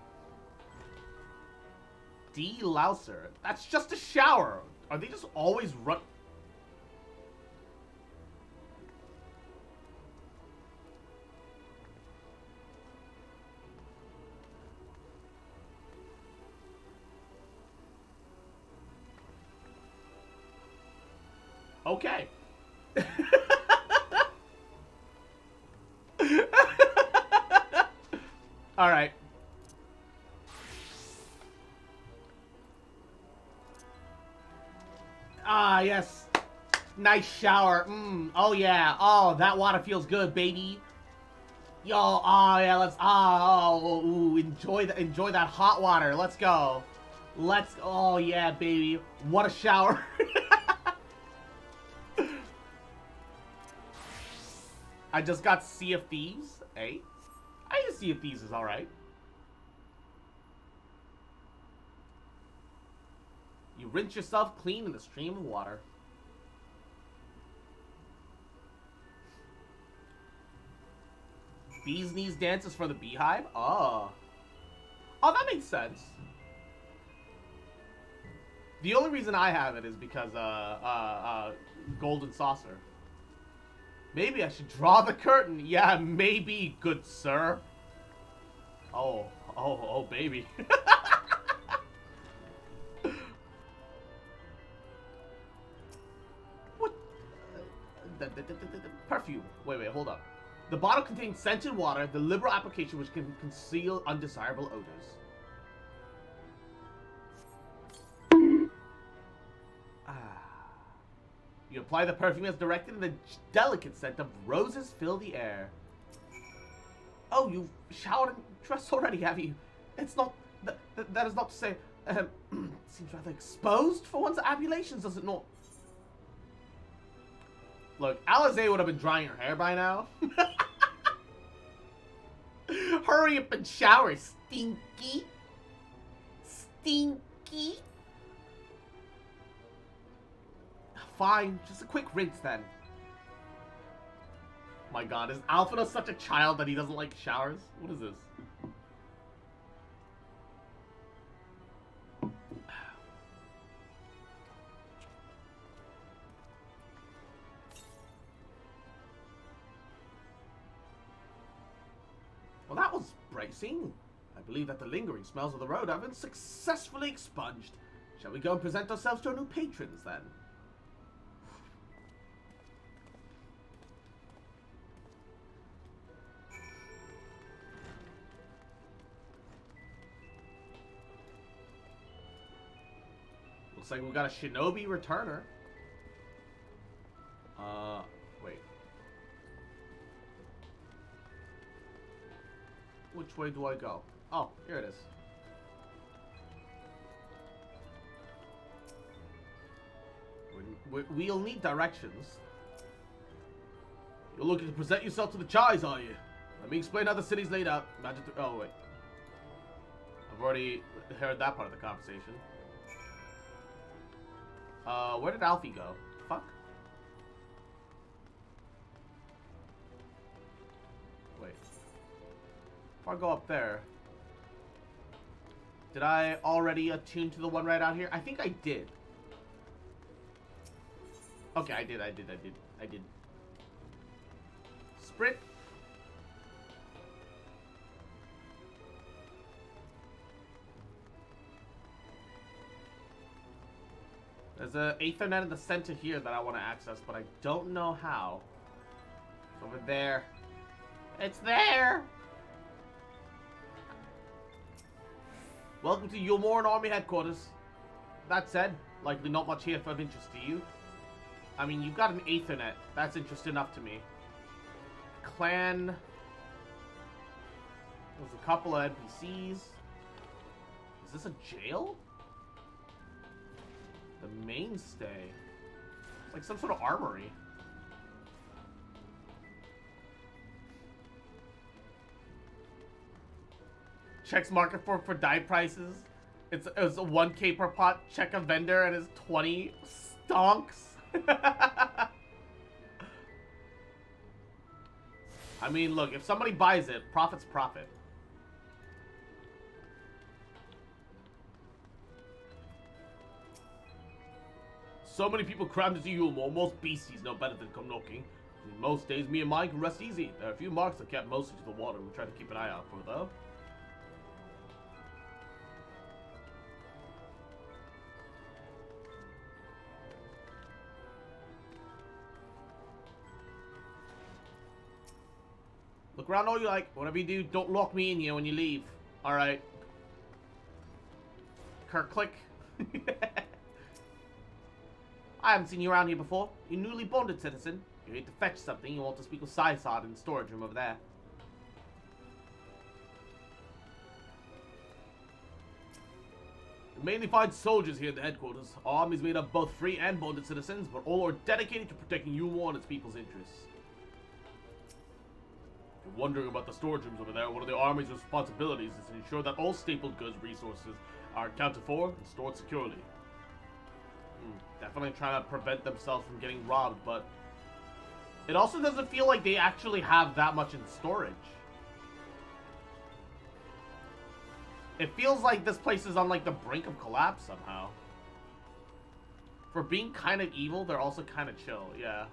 De-louser. That's just a shower. Are they just always run... Okay. All right. Ah, yes. Nice shower. Oh, yeah. Oh, that water feels good, baby. Yo, oh, yeah, let's... ooh, enjoy that hot water. Let's go. Oh, yeah, baby. What a shower. I just got Sea of Thieves, eh? I think Sea of Thieves is alright. You rinse yourself clean in the stream of water. Bee's knees dances for the beehive? Oh. Oh, that makes sense. The only reason I have it is because, Golden Saucer. Maybe I should draw the curtain. Yeah, maybe, good sir. Oh, baby. What? Perfume. Wait, hold up. The bottle contains scented water, the liberal application which can conceal undesirable odors. You apply the perfume as directed and the delicate scent of roses fill the air. Oh, you've showered and dressed already, have you? It's not... That is not to say... seems rather exposed for one's abulations, does it not? Look, Alize would have been drying her hair by now. Hurry up and shower, stinky. Stinky. Fine, just a quick rinse then. My god, is Alphina such a child that he doesn't like showers? What is this? Well, that was bracing. I believe that the lingering smells of the road have been successfully expunged. Shall we go and present ourselves to our new patrons then? Looks like we've got a shinobi returner. Wait. Which way do I go? Oh, here it is. We'll need directions. You're looking to present yourself to the Chais, are you? Let me explain how the city's laid out. Oh, wait. I've already heard that part of the conversation. Where did Alfie go? Fuck. Wait. If I go up there... Did I already attune to the one right out here? I think I did. Okay, I did. Sprint. There's an Ethernet in the center here that I want to access, but I don't know how. It's over there. It's there! Welcome to Yulmoran Army Headquarters. That said, likely not much here of interest to you. I mean, you've got an Ethernet. That's interest enough to me. Clan. There's a couple of NPCs. Is this a jail? The mainstay. It's like some sort of armory. Checks market for dye prices. It's a 1K per pot. Check a vendor and it's 20 stonks. I mean, look, if somebody buys it, profit's profit. So many people crammed into Yulmore, most beasties know better than come knocking. Most days, me and mine can rest easy. There are a few marks that kept mostly to the water we try to keep an eye out for, though. Look around all you like. Whatever you do, don't lock me in here when you leave. Alright. Kirk, click. I haven't seen you around here before. You're newly bonded, citizen. You need to fetch something. You want to speak with Sysod in the storage room over there. You mainly find soldiers here at the headquarters. Our army is made up of both free and bonded citizens, but all are dedicated to protecting Yulmore and its people's interests. If you're wondering about the storage rooms over there, one of the army's responsibilities is to ensure that all staple goods resources are accounted for and stored securely. Definitely trying to prevent themselves from getting robbed, but it also doesn't feel like they actually have that much in storage. It feels like this place is on like the brink of collapse somehow. For being kind of evil, they're also kind of chill, yeah.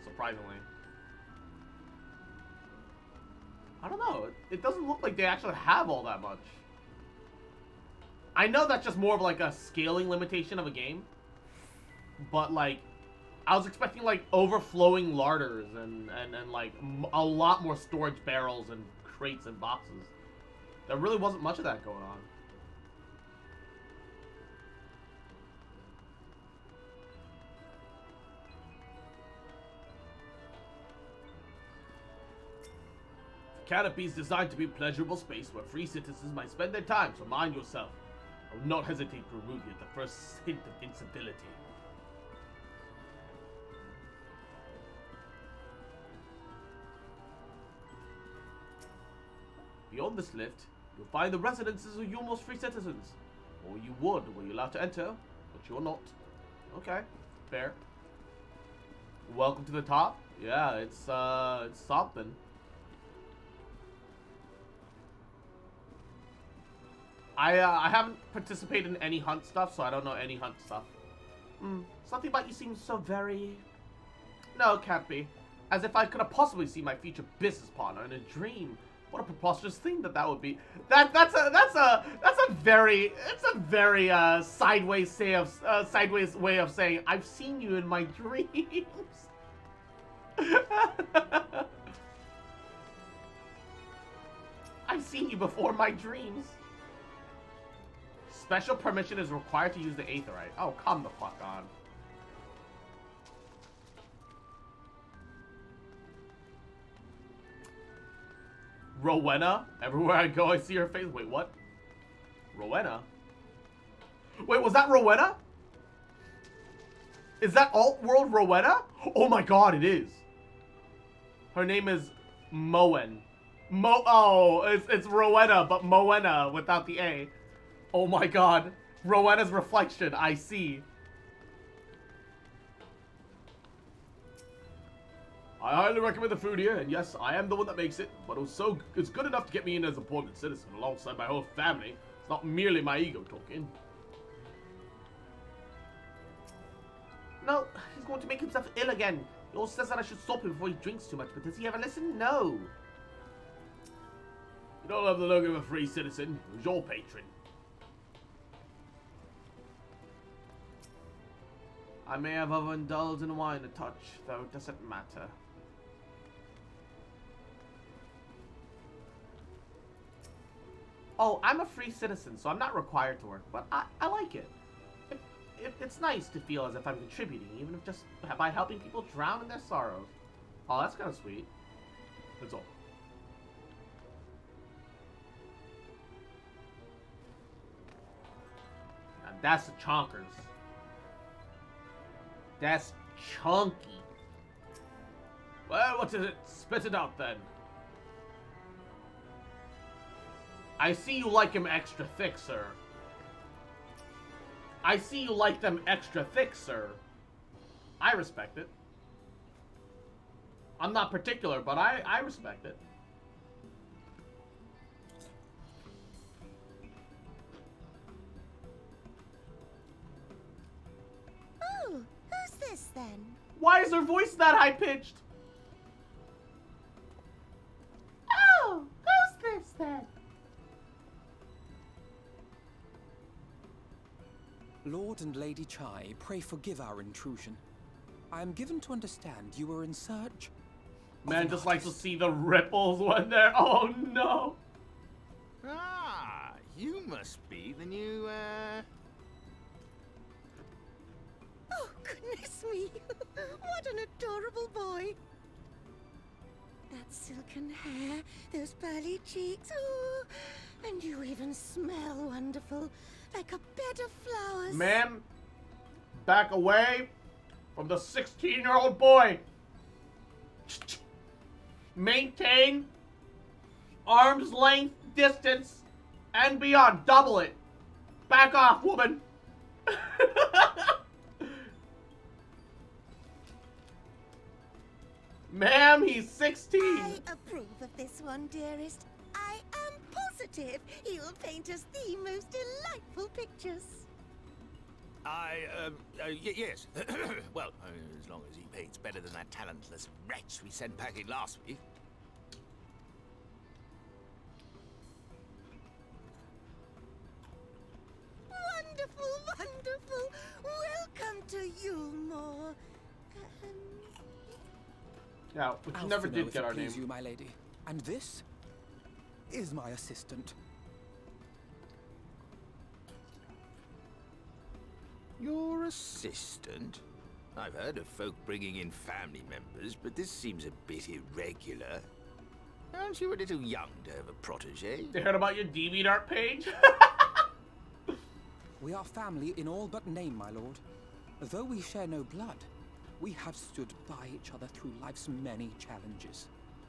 Surprisingly. I don't know, it doesn't look like they actually have all that much. I know that's just more of like a scaling limitation of a game. But, like, I was expecting, like, overflowing larders and like, a lot more storage barrels and crates and boxes. There really wasn't much of that going on. The canopy is designed to be a pleasurable space where free citizens might spend their time, so mind yourself. I will not hesitate to remove you at the first hint of incivility. Beyond this lift, you'll find the residences of Yulmore's free citizens. Or you would, were you allowed to enter, but you're not. Okay, fair. Welcome to the top. Yeah, it's something. I haven't participated in any hunt stuff, so I don't know any hunt stuff. Something about you seems so very... No, it can't be. As if I could have possibly seen my future business partner in a dream. What a preposterous thing that would be. That's a very sideways way of saying I've seen you in my dreams. I've seen you before my dreams. Special permission is required to use the aetherite. Oh, come the fuck on. Rowena? Everywhere I go, I see her face. Wait, what? Rowena? Wait, was that Rowena? Is that alt-world Rowena? Oh my god, it is. Her name is Moen. Oh, it's Rowena, but Moena without the A. Oh my god. Rowena's reflection, I see. I highly recommend the food here, and yes, I am the one that makes it, but it's good enough to get me in as a bonded citizen alongside my whole family. It's not merely my ego talking. No, he's going to make himself ill again. He also says that I should stop him before he drinks too much, but does he ever listen? No. You don't have the look of a free citizen. Who's your patron? I may have overindulged in wine a touch, though it doesn't matter. Oh, I'm a free citizen, so I'm not required to work, but I like it. It's nice to feel as if I'm contributing, even if just by helping people drown in their sorrows. Oh, that's kind of sweet. That's all. And that's the chonkers. That's chunky. Well, what is it? Spit it out then. I see you like him extra thick, sir. I see you like them extra thick, sir. I respect it. I'm not particular, but I respect it. Oh, who's this then? Why is her voice that high-pitched? Oh, who's this then? Lord and Lady Chai, pray forgive our intrusion. I am given to understand you were in search. Man just likes to see the ripples when they're. Oh no! Ah, you must be the new, Oh, goodness me. What an adorable boy. That silken hair, those pearly cheeks. Oh, and you even smell wonderful. Like a bed of flowers. Ma'am, back away from the 16-year-old boy. Maintain arm's length distance and beyond. Double it. Back off, woman. Ma'am, he's 16. I approve of this one, dearest. I am positive he'll paint us the most delightful pictures. Yes. Well, as long as he paints better than that talentless wretch we sent packing last week. Wonderful, wonderful. Welcome to Yulmore. Yeah, which never did get our name. You, my lady. And this is my assistant. Your assistant? I've heard of folk bringing in family members, but this seems a bit irregular. Aren't you a little young to have a protege? They heard about your DeviantArt page? We are family in all but name, my lord. Though we share no blood, we have stood by each other through life's many challenges,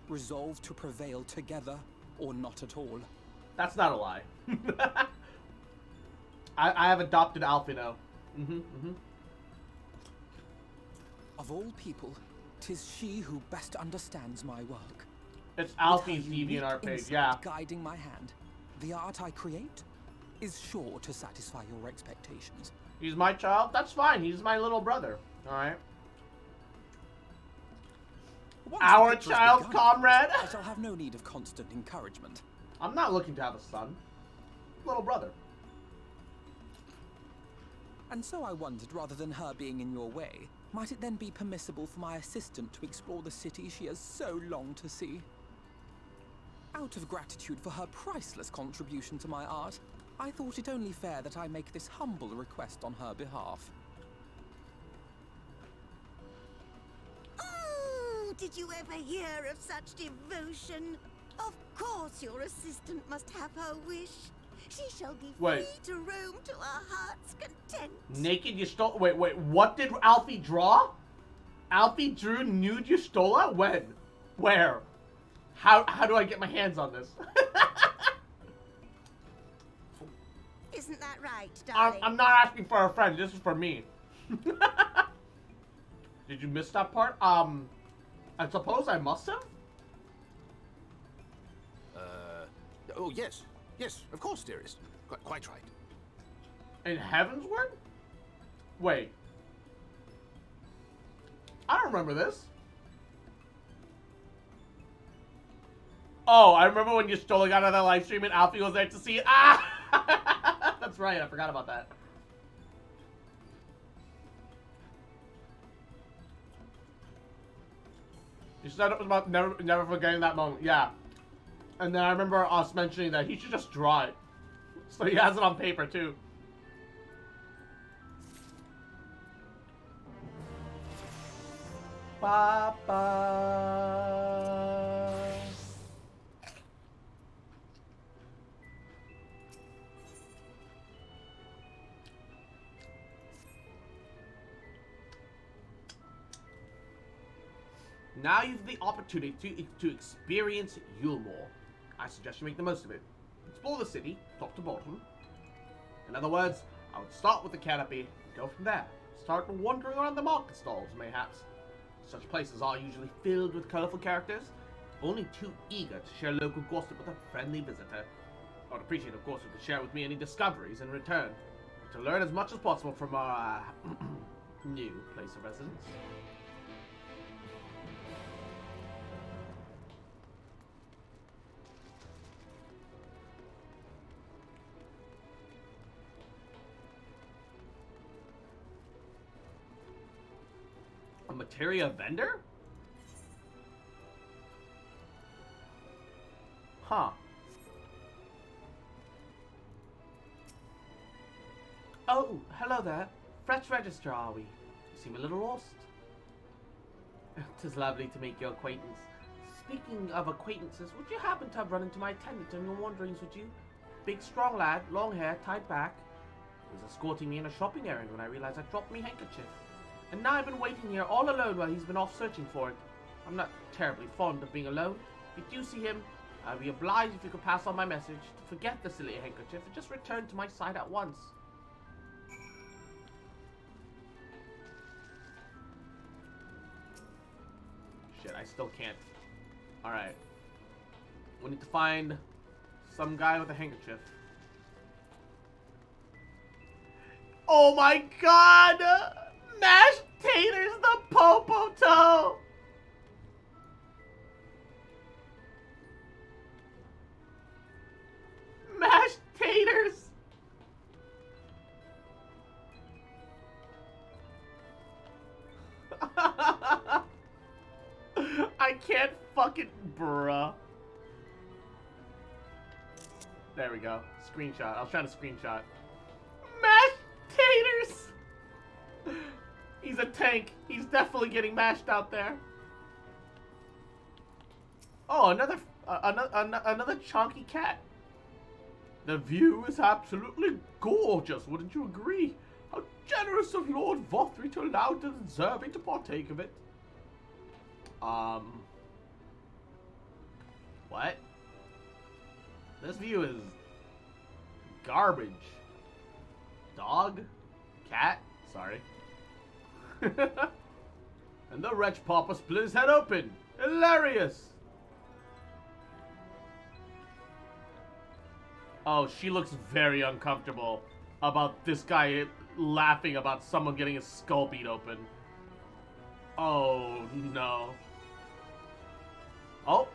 resolved to prevail together or not at all. That's not a lie. I have adopted Alfino. Of all people, 'tis she who best understands my work. It's Alfie's DeviantArt page, yeah. Guiding my hand, the art I create is sure to satisfy your expectations. He's my child? That's fine. He's my little brother. Alright. Our child's comrade? I shall have no need of constant encouragement. I'm not looking to have a son. Little brother. And so I wondered, rather than her being in your way, might it then be permissible for my assistant to explore the city she has so longed to see? Out of gratitude for her priceless contribution to my art, I thought it only fair that I make this humble request on her behalf. Oh, did you ever hear of such devotion? Of course your assistant must have her wish. She shall be free to roam to her heart's content. Naked Yustola? Wait, what did Alfie draw? Alfie drew nude Yustola? When? Where? How do I get my hands on this? Isn't that right, darling? I'm not asking for a friend. This is for me. Did you miss that part? I suppose I must have? Oh, yes. Yes, of course, dearest. Quite right. In Heavensward? Wait. I don't remember this. Oh, I remember when Yustola got out of that live stream and Alfie was there to see it. Ah! That's right, I forgot about that. You said it was about never forgetting that moment. Yeah. And then I remember us mentioning that he should just draw it. So he has it on paper too. Ba-ba. Now you've the opportunity to experience Yulmore. I suggest you make the most of it. Explore the city, top to bottom. In other words, I would start with the canopy, and go from there. Start wandering around the market stalls, mayhaps. Such places are usually filled with colorful characters, only too eager to share local gossip with a friendly visitor. I would appreciate, of course, if you could share with me any discoveries in return, to learn as much as possible from our new place of residence. A materia vendor? Huh. Oh, hello there. Fresh register, are we? You seem a little lost. 'Tis lovely to make your acquaintance. Speaking of acquaintances, would you happen to have run into my attendant on your wanderings, would you? Big, strong lad, long hair, tied back. He was escorting me in a shopping errand when I realized I dropped me handkerchief. And now I've been waiting here all alone while he's been off searching for it. I'm not terribly fond of being alone. If you do see him, I'd be obliged if you could pass on my message to forget the silly handkerchief and just return to my side at once. Shit, I still can't. Alright. We need to find some guy with a handkerchief. Oh my god! Mashed taters, the Popoto! Mashed taters! I can't fucking... Bruh. There we go. Screenshot. I was trying to screenshot. Mashed taters! He's a tank. He's definitely getting mashed out there. Oh, another chunky cat. The view is absolutely gorgeous, wouldn't you agree? How generous of Lord Vothry to allow the deserving to partake of it. What? This view is garbage. Dog? Cat? Sorry. And the wretch papa split his head open. Hilarious! Oh, she looks very uncomfortable about this guy laughing about someone getting his skull beat open. Oh, no. Oh.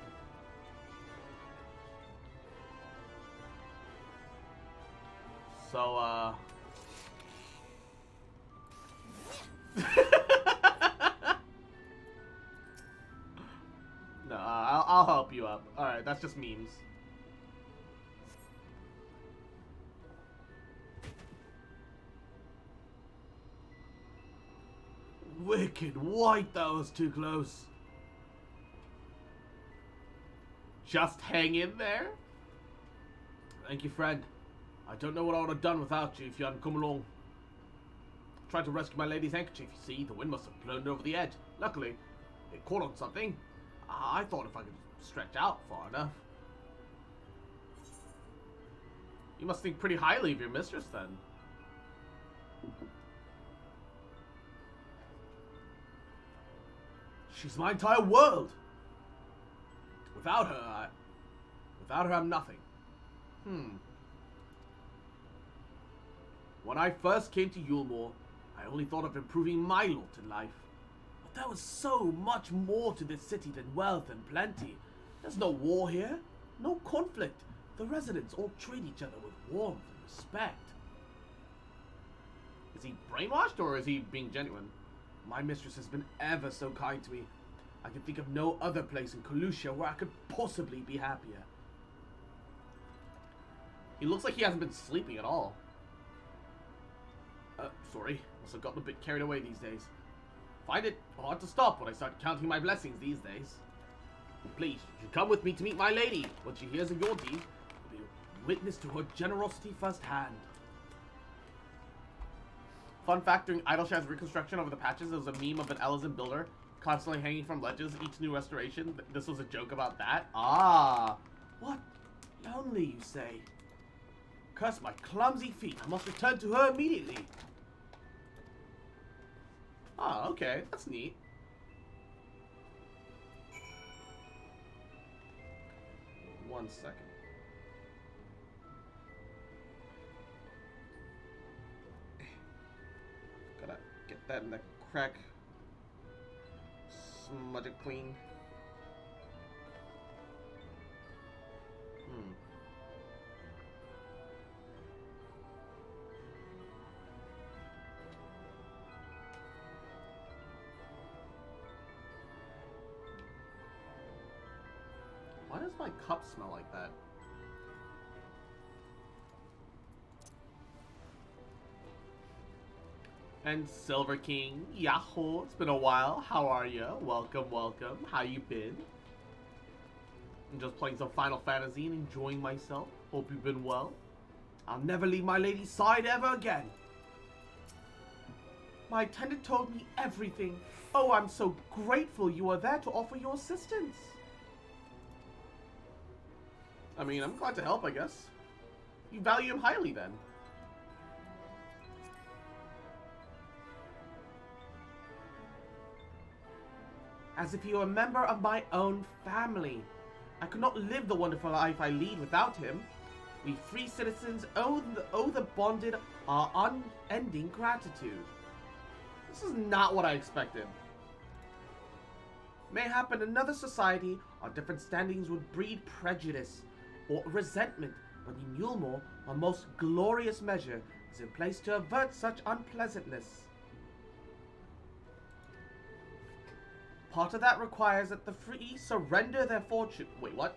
So, No, I'll help you up. Alright, that's just memes. Wicked white, that was too close. Just hang in there. Thank you, friend. I don't know what I would have done without you if you hadn't come along. Tried to rescue my lady's handkerchief, you see. The wind must have blown it over the edge. Luckily, it caught on something. I thought if I could stretch out far enough. You must think pretty highly of your mistress, then. She's my entire world. Without her, I'm nothing. When I first came to Yulmore, I only thought of improving my lot in life. But there was so much more to this city than wealth and plenty. There's no war here, no conflict. The residents all treat each other with warmth and respect. Is he brainwashed or is he being genuine? My mistress has been ever so kind to me. I can think of no other place in Colucia where I could possibly be happier. He looks like he hasn't been sleeping at all. Sorry. Must have gotten a bit carried away these days. Find it hard to stop when I start counting my blessings these days. Please, you should come with me to meet my lady. When she hears of your deed, you'll be a witness to her generosity firsthand. Fun fact, during Idleshad's reconstruction over the patches, there was a meme of an Ellison builder constantly hanging from ledges each new restoration. This was a joke about that. Ah! What? Lonely, you say? Curse my clumsy feet. I must return to her immediately. Ah, okay. That's neat. One second. Gotta get that in the crack. Smudge it clean. Why does my cup smell like that? And Silver King, Yahoo! It's been a while. How are you? Welcome, welcome. How you been? I'm just playing some Final Fantasy and enjoying myself. Hope you've been well. I'll never leave my lady's side ever again. My attendant told me everything. Oh, I'm so grateful you are there to offer your assistance. I mean, I'm glad to help, I guess. You value him highly, then. As if he were a member of my own family. I could not live the wonderful life I lead without him. We free citizens owe the bonded our unending gratitude. This is not what I expected. Mayhap in another society, our different standings would breed prejudice or resentment, but in Yulmore, a most glorious measure is in place to avert such unpleasantness. Part of that requires that the free surrender their fortune. Wait, what?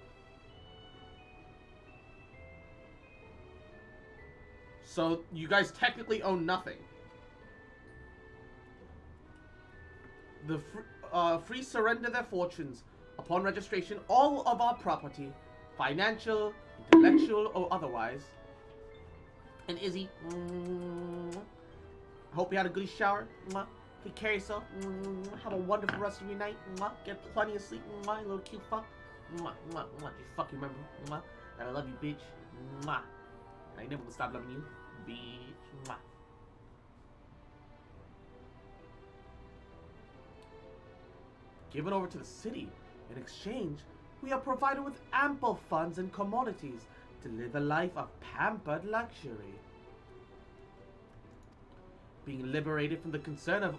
So, you guys technically own nothing. The free surrender their fortunes upon registration, all of our property, financial, intellectual, or otherwise. And Izzy, I hope you had a good shower. Take care of yourself. Have a wonderful rest of your night. Get plenty of sleep. You little cute fuck. You fucking remember that I love you, bitch. I ain't never gonna stop loving you, bitch. Given over to the city. In exchange, we are provided with ample funds and commodities to live a life of pampered luxury. Being liberated from the concern of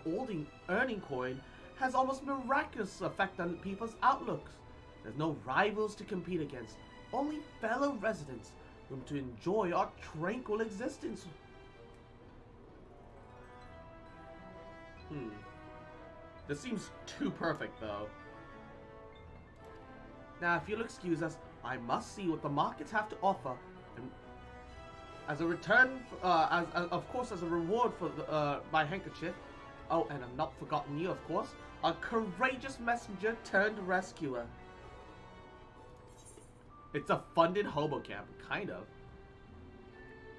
earning coin has almost miraculous effect on people's outlooks. There's no rivals to compete against, only fellow residents whom to enjoy our tranquil existence. This seems too perfect, though. Now, if you'll excuse us, I must see what the markets have to offer, and as a return, of course, as a reward for my handkerchief. Oh, and I'm not forgotten you, of course, a courageous messenger turned rescuer. It's a funded hobo camp, kind of.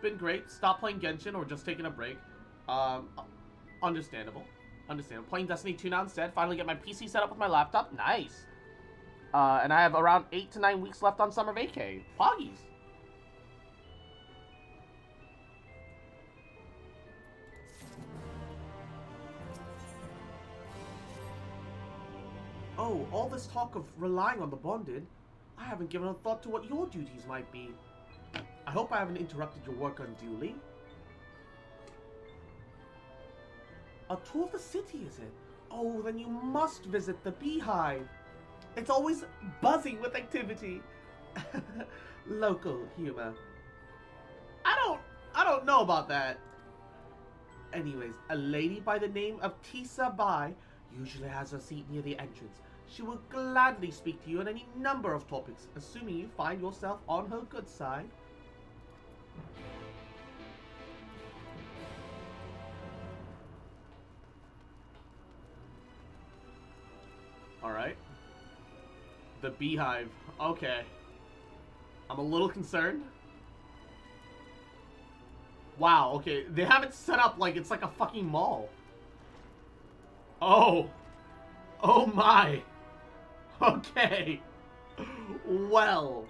Been great. Stop playing Genshin or just taking a break. Understandable. Playing Destiny 2 now instead. Finally get my PC set up with my laptop. Nice. And I have around 8 to 9 weeks left on summer vacay. Poggies. Oh, all this talk of relying on the bonded, I haven't given a thought to what your duties might be. I hope I haven't interrupted your work unduly. A tour of the city, is it? Oh, then you must visit the Beehive. It's always buzzing with activity. Local humor. I don't know about that. Anyways, a lady by the name of Tisa Bai usually has her seat near the entrance. She will gladly speak to you on any number of topics, assuming you find yourself on her good side. Alright. The beehive. Okay. I'm a little concerned. Wow, okay. They have it set up like it's like a fucking mall. Oh. Oh my. Okay. Well.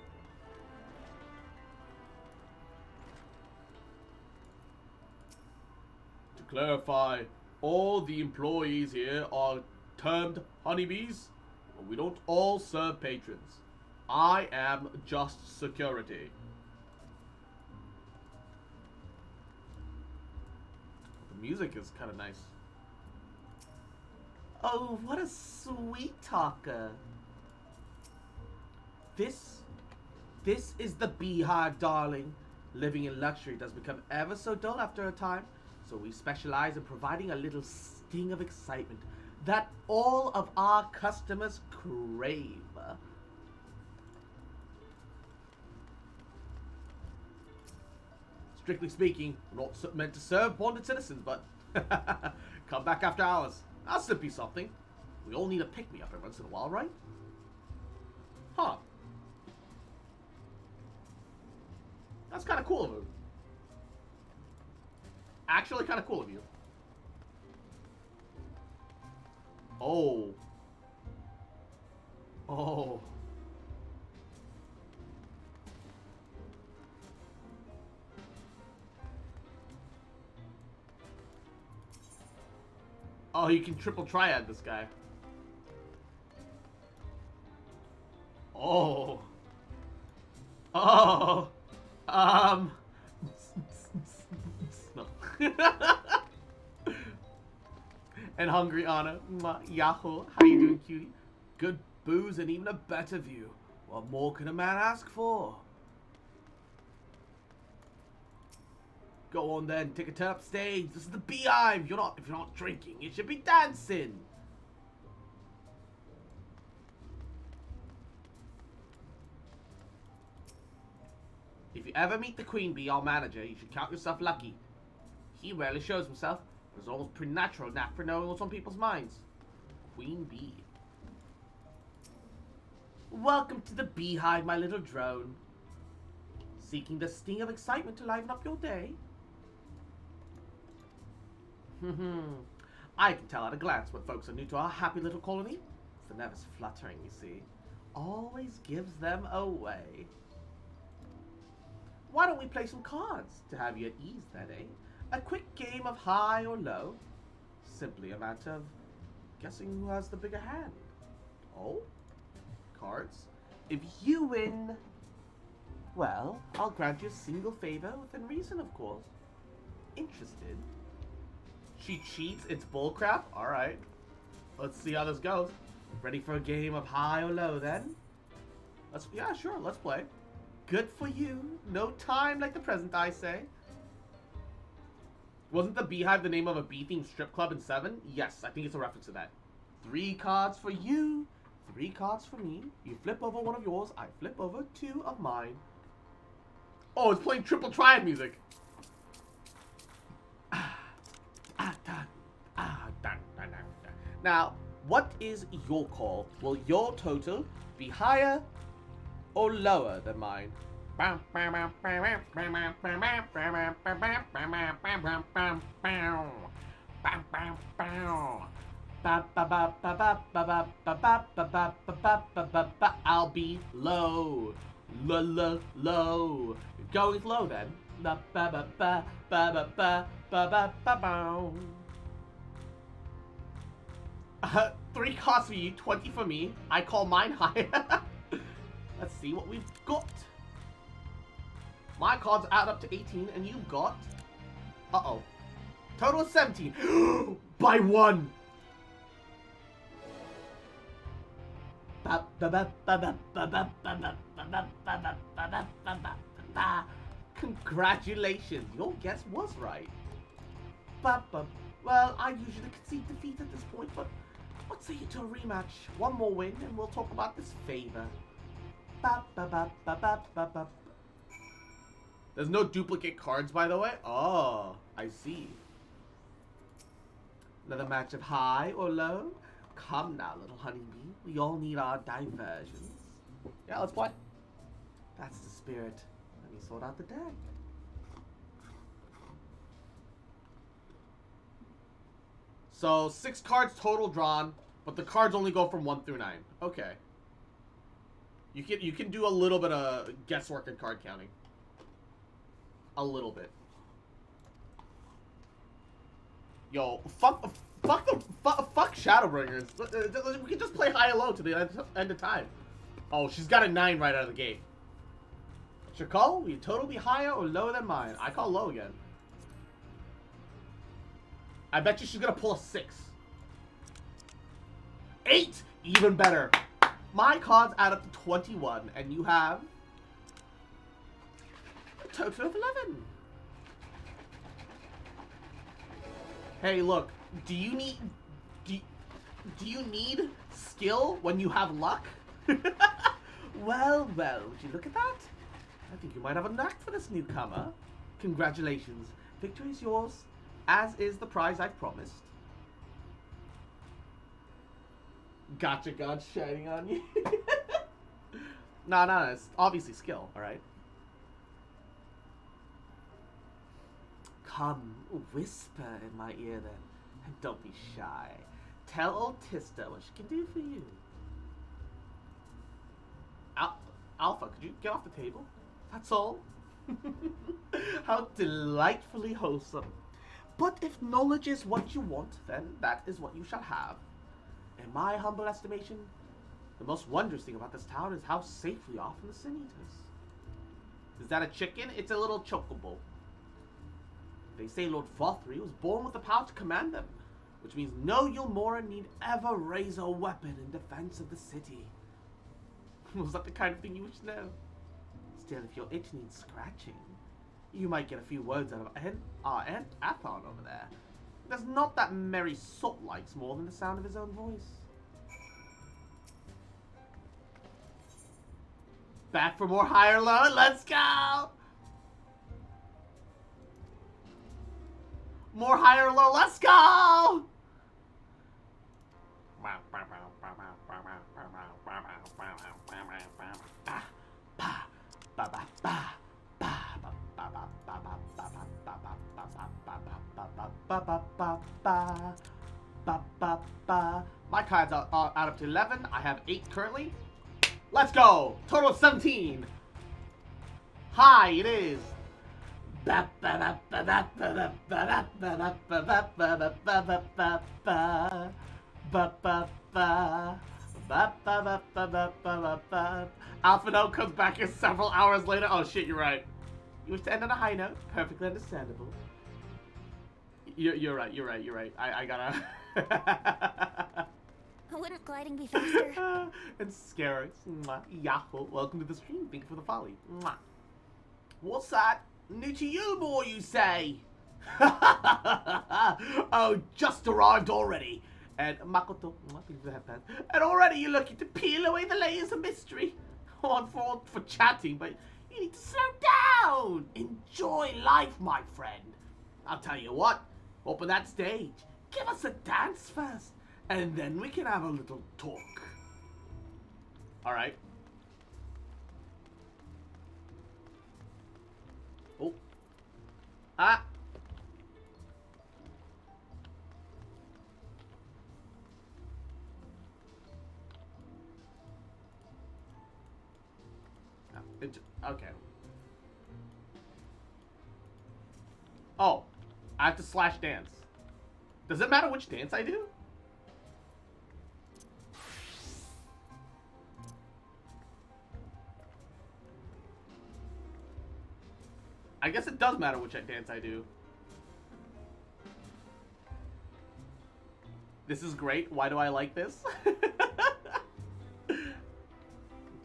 To clarify, all the employees here are termed honeybees. We don't all serve patrons. I am just security. The music is kind of nice. Oh, what a sweet talker. This is the beehive, darling. Living in luxury does become ever so dull after a time, so we specialize in providing a little sting of excitement that all of our customers crave. Strictly speaking, we're not meant to serve bonded citizens, but come back after hours. That'll still be something. We all need a pick-me-up every once in a while, right? Huh. That's kind of cool of you. Actually kind of cool of you. Oh. Oh. Oh, you can triple triad this guy. Oh. Oh. No. And Hungry Anna. Yahoo. How you doing, cutie? Good booze and even a better view. What more can a man ask for? Go on then, take a turn upstage. This is the beehive. If you're not drinking, you should be dancing. If you ever meet the queen bee, our manager, you should count yourself lucky. He rarely shows himself, but it's almost preternatural knack for knowing what's on people's minds. Queen bee. Welcome to the beehive, my little drone. Seeking the sting of excitement to liven up your day? I can tell at a glance when folks are new to our happy little colony. It's the nervous fluttering, you see. Always gives them away. Why don't we play some cards to have you at ease that day? A quick game of high or low. Simply a matter of guessing who has the bigger hand. Oh? Cards? If you win, well, I'll grant you a single favor within reason, of course. Interested? She cheats, it's bullcrap? Alright. Let's see how this goes. Ready for a game of high or low then? Yeah, sure, let's play. Good for you. No time like the present, I say. Wasn't the Beehive the name of a bee-themed strip club in 7? Yes, I think it's a reference to that. 3 cards for you, 3 cards for me. You flip over one of yours, I flip over 2 of mine. Oh, it's playing triple triad music. Now, what is your call? Will your total be higher or lower than mine? I'll be low. Low. Going low then. 3 cards for you, 20 for me. I call mine higher. Let's see what we've got. My cards add up to 18, and you've got... Uh-oh. Total of 17. By 1! Congratulations, your guess was right. Well, I usually concede defeat at this point, but See you to a rematch. One more win, and we'll talk about this favor. Ba ba ba ba ba ba ba. There's no duplicate cards, by the way. Oh, I see. Another match of high or low? Come now, little honeybee. We all need our diversions. Yeah, let's play. That's the spirit. Let me sort out the deck. So 6 cards total drawn, but the cards only go from 1 through 9. Okay. You can do a little bit of guesswork in card counting. A little bit. Yo, fuck Shadowbringers. We can just play high and low to the end of time. Oh, she's got a 9 right out of the gate. Shakal, will you totally be higher or lower than mine? I call low again. I bet you she's gonna pull a 6. 8! Even better. My cards add up to 21, and you have a total of 11. Hey, look. Do you need skill when you have luck? Well, would you look at that? I think you might have a knack for this newcomer. Congratulations. Victory is yours, as is the prize I promised. Gotcha, God shining on you. No, it's obviously skill, alright? Come, whisper in my ear then, and don't be shy. Tell old Tista what she can do for you. Alpha, could you get off the table? That's all. How delightfully wholesome. But if knowledge is what you want, then that is what you shall have. In my humble estimation, the most wondrous thing about this town is how safely off in the Sin Eaters. Is that a chicken? It's a little chocobo. They say Lord Fothry was born with the power to command them, which means no Yulmora need ever raise a weapon in defense of the city. Was that the kind of thing you wish to know? Still, if your itch needs scratching, you might get a few words out of our Aunt Athon over there. There's not that merry salt likes more than the sound of his own voice. Back for more higher low, let's go! More higher low, let's go! My cards are out up to 11. I have 8 currently. Let's go! Total of 17. High it is. Alphino comes back in several hours later. Oh shit, you're right. You wish to end on a high note. Perfectly understandable. You're right. I gotta... Wouldn't gliding be faster? It's scary. Yahoo. Welcome to the stream. Thank you for the folly. What's that? New to you, boy, you say? Oh, just arrived already. And Makoto, and already you're looking to peel away the layers of mystery. On for chatting, but you need to slow down. Enjoy life, my friend. I'll tell you what, open that stage. Give us a dance first, and then we can have a little talk. Alright. Oh. Ah. Okay. Oh, I have to slash dance. Does it matter which dance I do? I guess it does matter which dance I do. This is great. Why do I like this?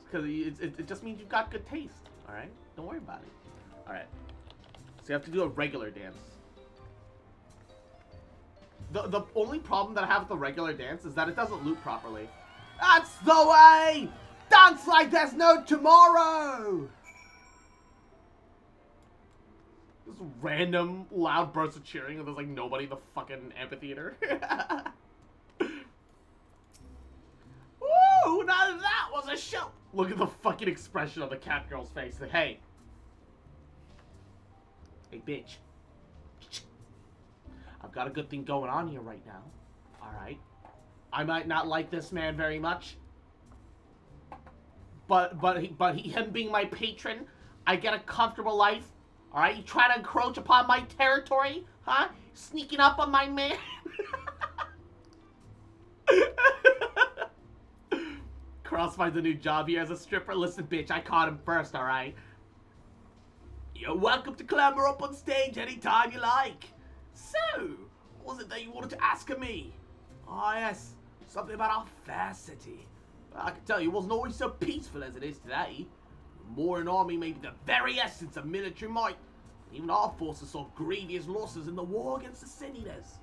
Because it just means you've got good taste. Alright? Don't worry about it. Alright. So you have to do a regular dance. The only problem that I have with the regular dance is that it doesn't loop properly. That's the way! Dance like there's no tomorrow! This random loud burst of cheering and there's like nobody in the fucking amphitheater. Woo! Now that was a show! Look at the fucking expression on the cat girl's face. Like, hey. Hey, bitch. I've got a good thing going on here right now. Alright. I might not like this man very much. But him being my patron, I get a comfortable life. Alright? You try to encroach upon my territory? Huh? Sneaking up on my man? Cross finds a new job here as a stripper. Listen, bitch, I caught him first, alright? You're welcome to clamber up on stage anytime you like. So, what was it that you wanted to ask of me? Ah, yes. Something about our fair city. I can tell you it wasn't always so peaceful as it is today. More an army may be the very essence of military might. Even our forces saw grievous losses in the war against the Cityness.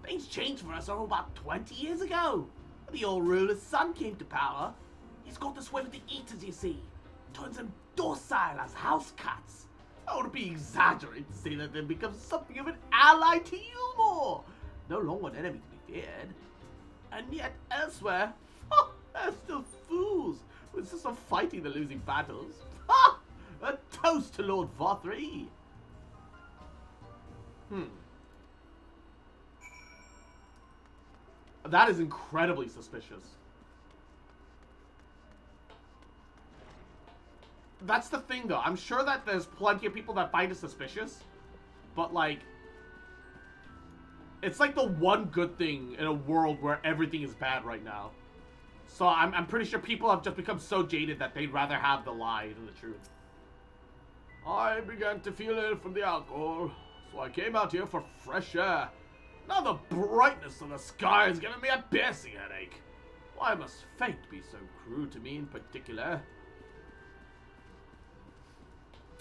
Things changed for us all about 20 years ago. The old ruler's son came to power. He's got this way with the Eaters, you see. Turns them docile as house cats. I would be exaggerating to say that they've become something of an ally to you more. No longer an enemy to be feared. And yet, elsewhere, they're still fools who insist on fighting the losing battles. Ha! A toast to Lord Vothry. That is incredibly suspicious. That's the thing, though. I'm sure that there's plenty of people that find it suspicious. But, like... It's like the one good thing in a world where everything is bad right now. So I'm pretty sure people have just become so jaded that they'd rather have the lie than the truth. I began to feel ill from the alcohol, so I came out here for fresh air. Now the brightness of the sky is giving me a piercing headache. Why must fate be so cruel to me in particular?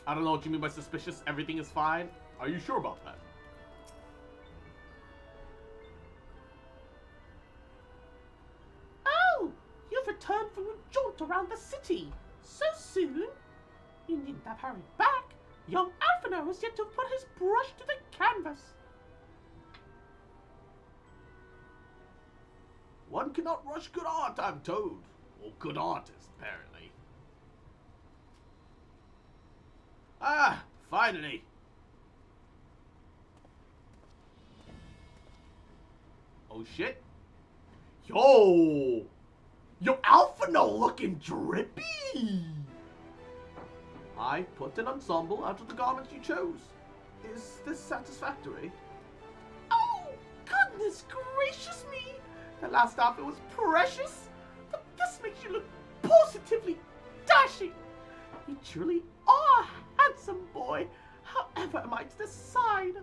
I don't know what you mean by suspicious. Everything is fine. Are you sure about that? Oh, you've returned from your jaunt around the city. So soon? You needn't have hurried back. Young Alphino has yet to put his brush to the canvas. One cannot rush good art, I'm told. Or good artists, apparently. Ah, finally. Oh shit. Yo! Yo, Alphino looking drippy! I put an ensemble out of the garments you chose. Is this satisfactory? Oh, goodness gracious me! The last outfit was precious, but this makes you look positively dashing. You truly are a handsome boy. However am I to decide?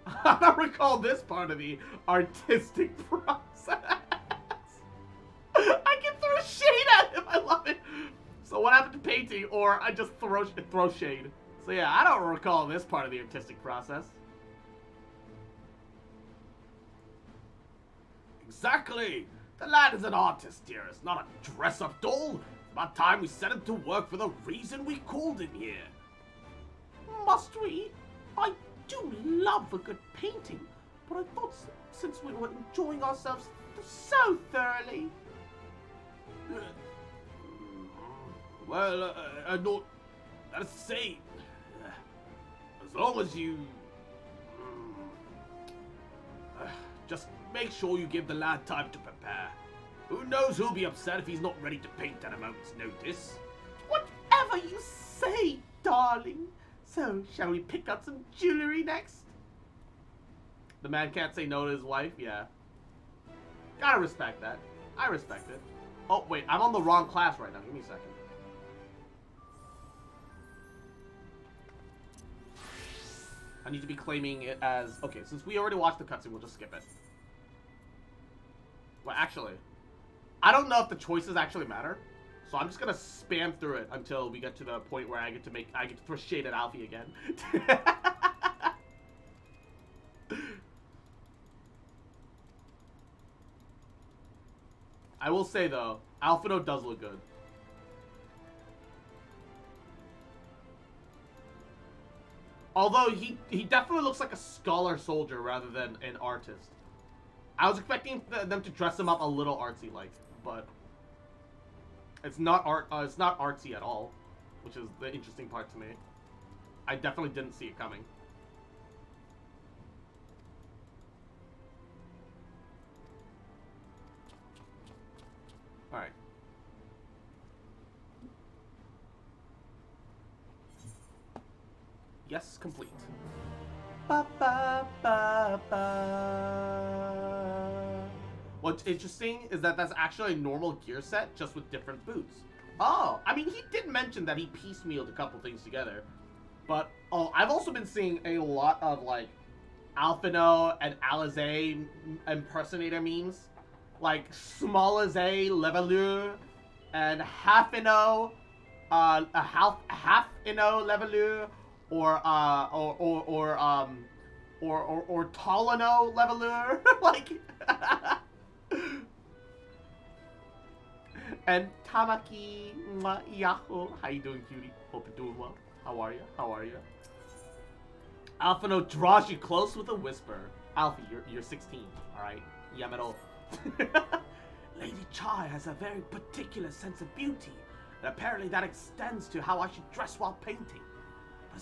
I don't recall this part of the artistic process. I can throw shade at him. I love it. So what happened to painting, or I just throw shade? So yeah, I don't recall this part of the artistic process. Exactly. The lad is an artist, dearest, not a dress-up doll. It's about time we set him to work for the reason we called him here. Must we? I do love a good painting, but I thought since we were enjoying ourselves so thoroughly. Well, not... That is to say, as long as you... just make sure you give the lad time to prepare. Who knows who'll be upset if he's not ready to paint at a moment's notice. Whatever you say, darling. So, shall we pick up some jewelry next? The man can't say no to his wife? Yeah. Gotta respect that. I respect it. Oh, wait, I'm on the wrong class right now. Give me a second. I need to be claiming it as... Okay, since we already watched the cutscene, we'll just skip it. Well, actually, I don't know if the choices actually matter. So I'm just gonna spam through it until we get to the point where I get to throw shade at Alfie again. I will say though, Alphino does look good. Although he definitely looks like a scholar soldier rather than an artist. I was expecting them to dress him up a little artsy like, but it's not it's not artsy at all, which is the interesting part to me. I definitely didn't see it coming. All right. Yes, complete. Ba, ba, ba, ba. What's interesting is that that's actually a normal gear set, just with different boots. Oh, I mean, he did mention that he piecemealed a couple things together. But, oh, I've also been seeing a lot of, like, Alphino and Alizé impersonator memes. Like, Smalaze Levelure and Halfino, Halfino Levelure, or Tolano Levelure. Like, and Tamaki Yahoo. How you doing, cutie? Hope you're doing well. How are you? How are you? Alphino draws you close with a whisper. Alfie, you're 16, alright? Yamero. Lady Chai has a very particular sense of beauty. And apparently that extends to how I should dress while painting. But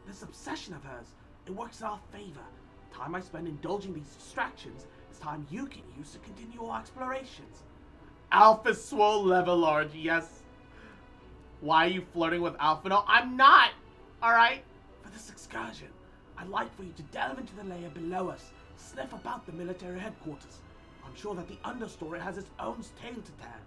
this obsession of hers, it works in our favor. Time I spend indulging these distractions is time you can use to continue our explorations. Alpha Swole Levelard, yes. Why are you flirting with Alphino? I'm not! Alright? For this excursion, I'd like for you to delve into the layer below us, sniff about the military headquarters. I'm sure that the understory has its own tale to tell.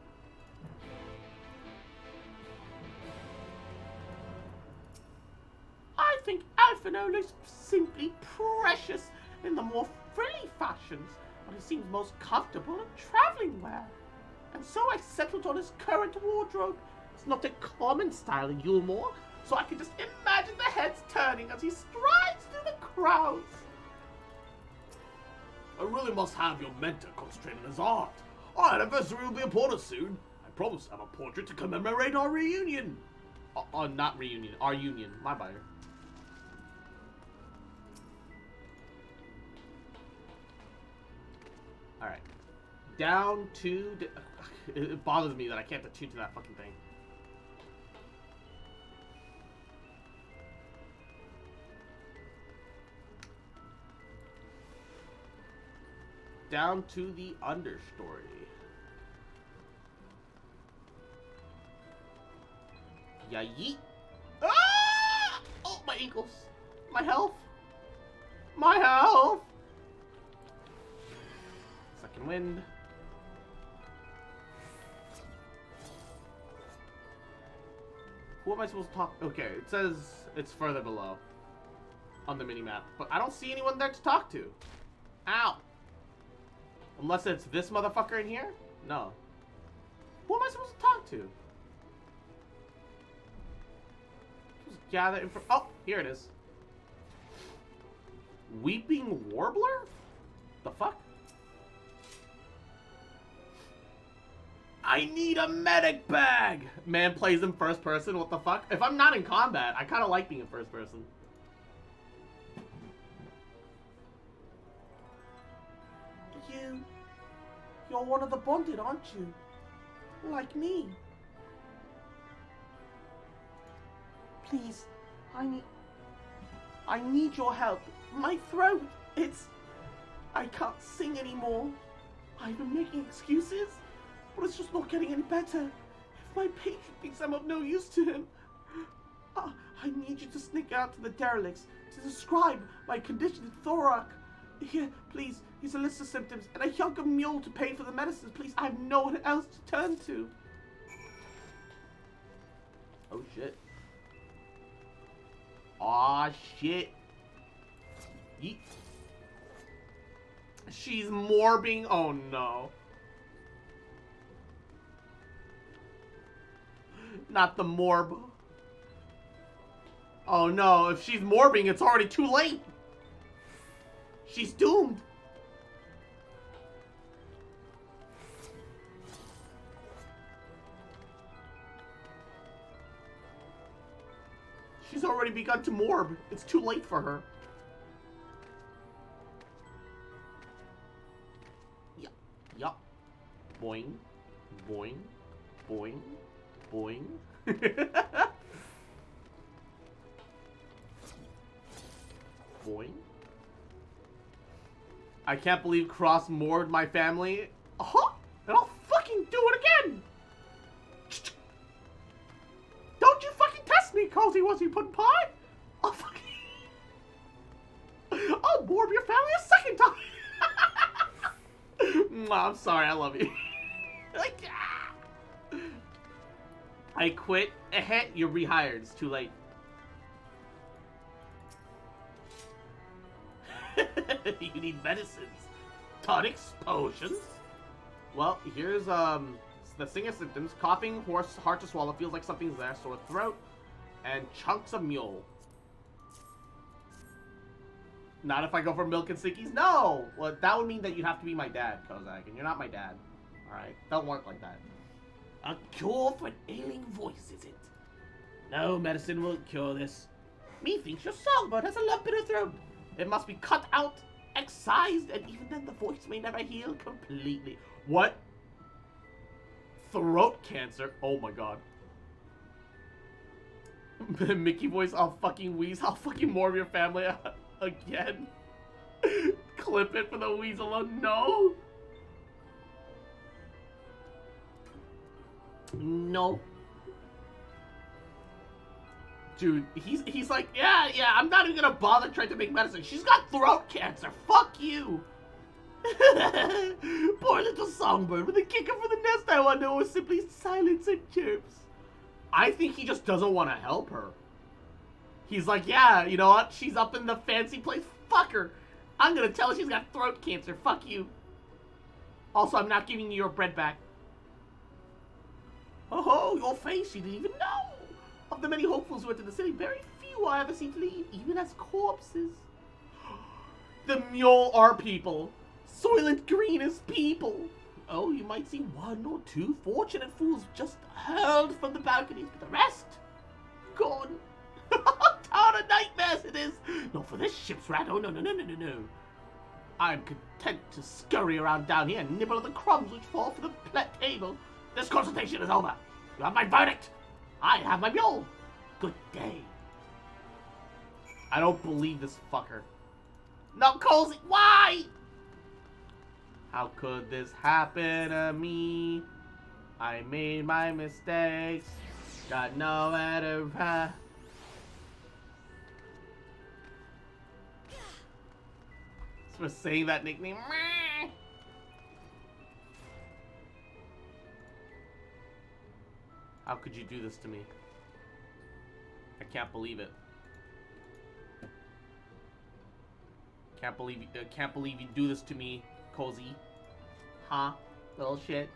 I think Alphino looks simply precious in the more frilly fashions, but he seems most comfortable in traveling wear. And so I settled on his current wardrobe. It's not a common style in Yulmore, so I can just imagine the heads turning as he strides through the crowds. I really must have your mentor concentrate on his art. Our anniversary will be upon us soon. I promise to have a portrait to commemorate our reunion. Not reunion, our union. My bad. Alright. Down to... It bothers me that I can't attune to that fucking thing. Down to the understory. Ya yeet. Ah! Oh, my ankles. My health. My health. Second wind. Who am I supposed to talk? Okay, it says it's further below on the minimap, but I don't see anyone there to talk to. Ow. Unless it's this motherfucker in here? No. Who am I supposed to talk to? Just gather info. Oh, here it is. Weeping Warbler? The fuck? I need a medic bag! Man plays in first person, what the fuck? If I'm not in combat, I kinda like being in first person. You're one of the bonded, aren't you? Like me. Please, I need your help. My throat, I can't sing anymore. I've been making excuses, but it's just not getting any better. If my patron thinks I'm of no use to him, I need you to sneak out to the derelicts to describe my condition to Thorak. Here, please, here's a list of symptoms and a younger mule to pay for the medicines. Please, I have no one else to turn to. Oh, shit. Aw, shit. Yeet. She's morbing. Oh, no. Not the morb. Oh, no. If she's morbing, it's already too late. She's doomed. She's already begun to morb. It's too late for her. Yup. Yup. Boing. Boing. Boing. Boing. Boing. I can't believe Cross moored my family. Uh-huh. And I'll fucking do it again. Don't you fucking test me, Cozy Wuzzy Puddin' Pie. I'll fucking... I'll moor your family a second time. I'm sorry, I love you. Like, I quit. You're rehired. It's too late. You need medicines. Tonics, potions. Well, here's the singer symptoms. Coughing, hoarse, hard to swallow, feels like something's there, sore throat, and chunks of mule. Not if I go for milk and sickies? No! Well, that would mean that you'd have to be my dad, Kozak, and you're not my dad. Alright? Don't work like that. A cure for an ailing voice, is it? No medicine will cure this. Methinks your songbird has a lump in her throat. It must be cut out, excised, and even then the voice may never heal completely. What? Throat cancer? Oh my god. Mickey voice, I'll fucking wheeze. I'll fucking moor your family again. Clip it for the wheeze alone. No. No. Dude, he's like, yeah, I'm not even gonna bother trying to make medicine. She's got throat cancer. Fuck you. Poor little songbird with a kicker for the nest. I wonder was simply silence and chirps. I think he just doesn't want to help her. He's like, yeah, you know what? She's up in the fancy place. Fuck her. I'm gonna tell her she's got throat cancer. Fuck you. Also, I'm not giving you your bread back. Oh, your face. You didn't even know. Of the many hopefuls who entered the city, very few I ever seen to leave, even as corpses. The mule are people. Soylent Green is people. Oh, you might see one or two fortunate fools just hurled from the balconies, but the rest, gone. Town of nightmares it is. Not for this ship's rat. Oh, no. I'm content to scurry around down here and nibble at the crumbs which fall from the table. This consultation is over. You have my verdict. I have my mule. Good day. I don't believe this fucker. No, Cozy, why? How could this happen to me? I made my mistakes. Got nowhere to run. For saying that nickname. How could you do this to me? I can't believe it. Can't believe you do this to me, Cozy. Huh? Little shit.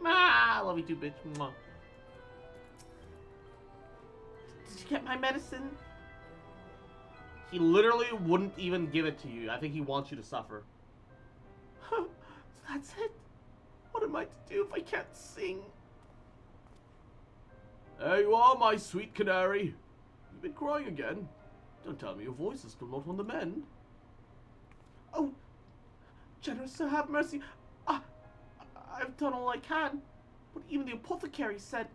Ah, I love you too, bitch. Mwah. Did you get my medicine? He literally wouldn't even give it to you. I think he wants you to suffer. So that's it? What am I to do if I can't sing? There you are, my sweet canary. You've been crying again. Don't tell me your voice is still not on the mend. Oh, generous sir, have mercy. I've done all I can. But even the apothecary said...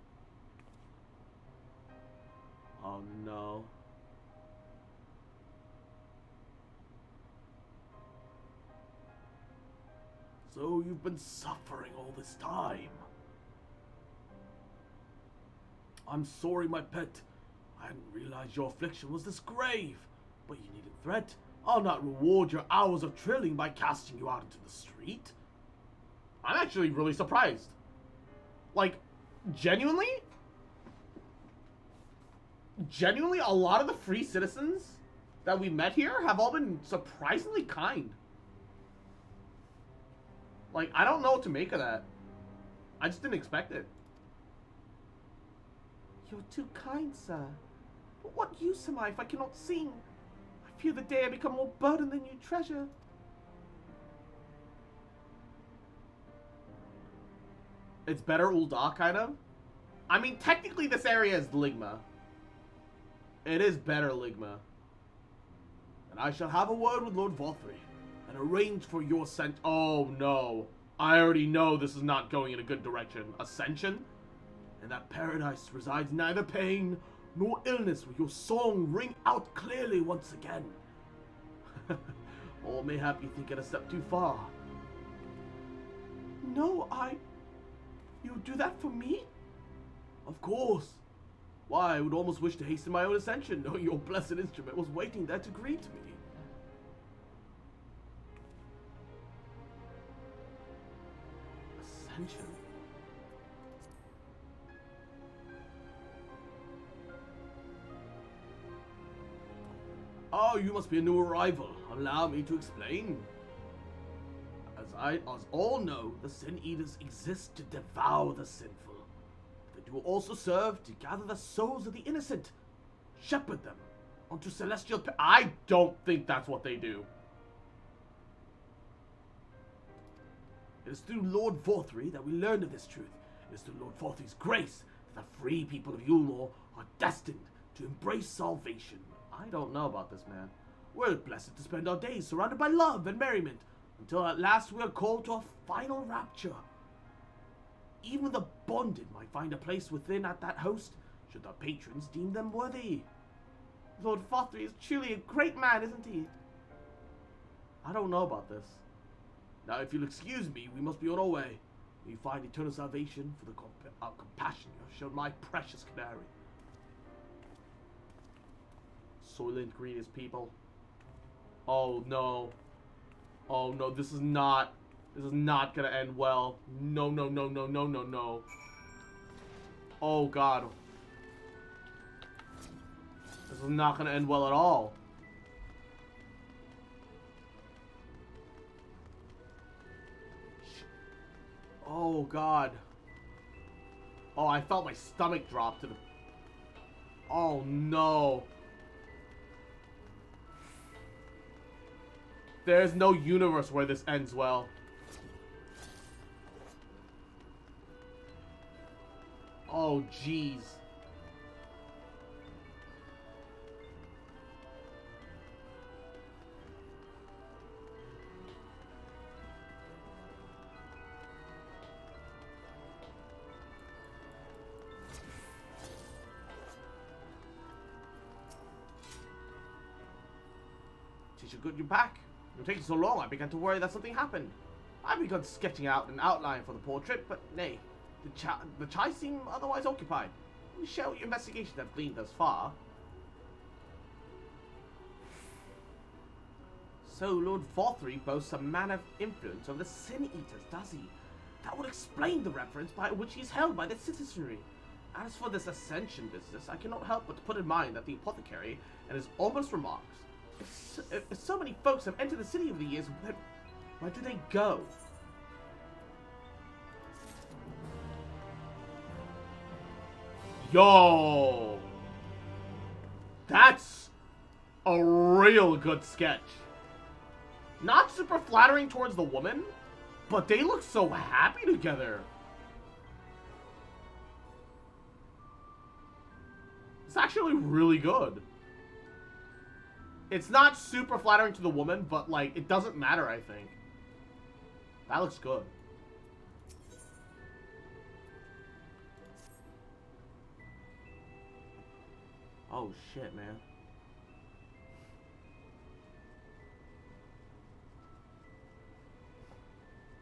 Oh no. So you've been suffering all this time. I'm sorry, my pet. I hadn't realized your affliction was this grave. But you needed threat. I'll not reward your hours of trilling by casting you out into the street. I'm actually really surprised. Like, genuinely, a lot of the free citizens that we met here have all been surprisingly kind. Like, I don't know what to make of that. I just didn't expect it. You're too kind, sir. But what use am I if I cannot sing? I fear the day I become more burden than you treasure. It's better Ul'dah, kind of. I mean, technically this area is Ligma. It is better, Ligma. And I shall have a word with Lord Vothry and arrange for your Oh no. I already know this is not going in a good direction. Ascension? In that paradise resides neither pain nor illness, will your song ring out clearly once again. Or mayhap you think it a step too far. No, You do that for me? Of course. Why, I would almost wish to hasten my own ascension, knowing your blessed instrument was waiting there to greet me. Ascension? Oh, you must be a new arrival. Allow me to explain. As all know, the Sin Eaters exist to devour the sinful. They do also serve to gather the souls of the innocent, shepherd them onto celestial I don't think that's what they do. It is through Lord Vothry that we learned of this truth. It is through Lord Vothry's grace that the free people of Yulnor are destined to embrace salvation. I don't know about this, man. We're blessed to spend our days surrounded by love and merriment, until at last we are called to a final rapture. Even the bonded might find a place within at that host, should the patrons deem them worthy. Lord Vothry is truly a great man, isn't he? I don't know about this. Now, if you'll excuse me, we must be on our way. We find eternal salvation for the compassion you have shown my precious canary. Soylent Green is people. Oh no. Oh no, this is not gonna end well. No, no, no, no, no, no, no. Oh god. This is not gonna end well at all. Oh god. Oh, I felt my stomach drop to the... Oh no. There's no universe where this ends well. Oh, jeez. Teacher, good, you're back. It taking so long, I began to worry that something happened. I began sketching out an outline for the portrait, but nay, the chai seem otherwise occupied. Let me share what your investigations have gleaned thus far. So Lord Vothry boasts a man of influence over the Sin Eaters, does he? That would explain the reverence by which he is held by the citizenry. As for this ascension business, I cannot help but to put in mind that the apothecary and his almost remarks, if so many folks have entered the city over the years, then where do they go? Yo! That's a real good sketch. Not super flattering towards the woman, but they look so happy together. It's actually really good. It's not super flattering to the woman, but, like, it doesn't matter, I think. That looks good. Oh, shit, man.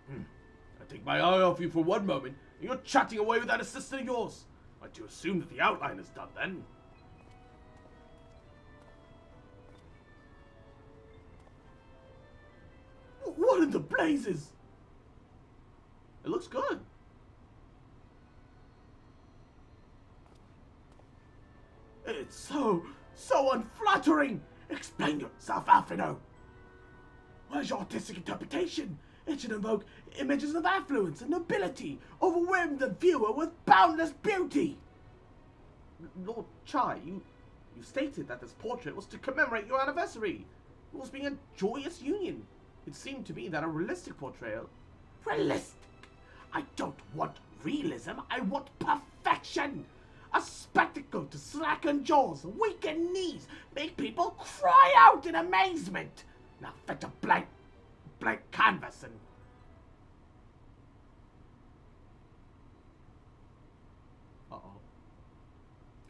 I take my eye off you for one moment, and you're chatting away with that assistant of yours. I do assume that the outline is done, then. What in the blazes? It looks good. It's so unflattering. Explain yourself, Alfredo. Where's your artistic interpretation? It should evoke images of affluence and nobility, overwhelm the viewer with boundless beauty. Lord Chai, you stated that this portrait was to commemorate your anniversary. It was being a joyous union. It seemed to me that a realistic portrayal... Realistic? I don't want realism, I want perfection! A spectacle to slacken jaws, weaken knees, make people cry out in amazement. Now fetch a blank canvas and...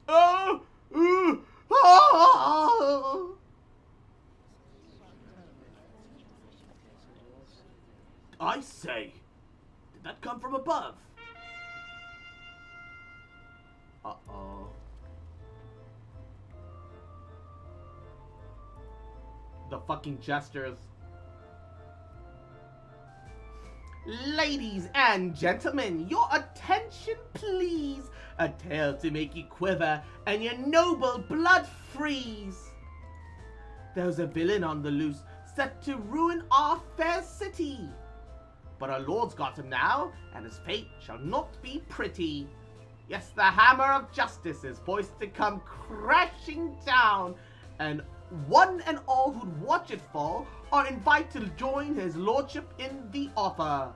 Uh-oh. I say, did that come from above? Uh-oh. The fucking gestures. Ladies and gentlemen, your attention please. A tale to make you quiver and your noble blood freeze. There's a villain on the loose, set to ruin our fair city. But our lord's got him now, and his fate shall not be pretty. Yes, the hammer of justice is poised to come crashing down, and one and all who'd watch it fall are invited to join his lordship in the offer.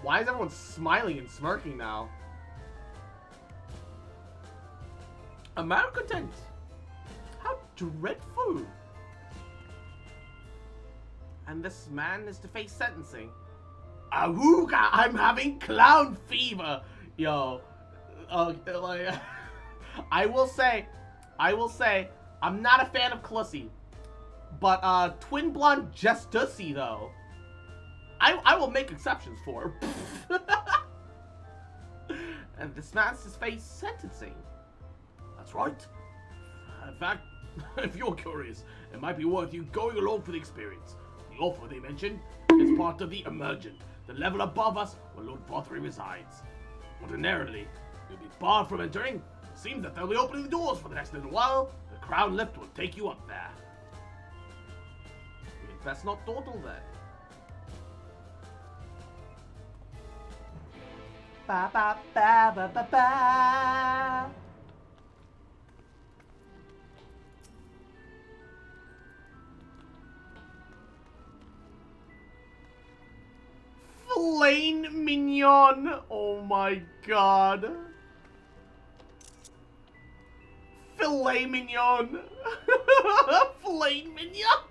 Why is everyone smiling and smirking now? American, how dreadful. And this man is to face sentencing. Awooga, I'm having clown fever. Yo, like, I will say, I'm not a fan of Clussy. But, Twin Blonde Justussy, though. I will make exceptions for her. And this man's to face sentencing. That's right. In fact, if you're curious, it might be worth you going along for the experience. The offer they mentioned is part of the Emergent, the level above us where Lord Vothry resides. Ordinarily, you'll be barred from entering. It seems that they'll be opening the doors for the next little while. The crown lift will take you up there. We'd best not dawdle then. Ba ba ba ba ba ba. Filet mignon. Oh my god. Filet mignon. Filet mignon.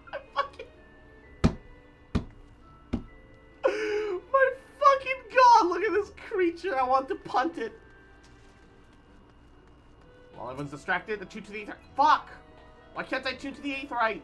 My fucking god, look at this creature. I want to punt it. While everyone's distracted, the 2 to the 8th. Fuck! Why can't I 2 to the 8th right?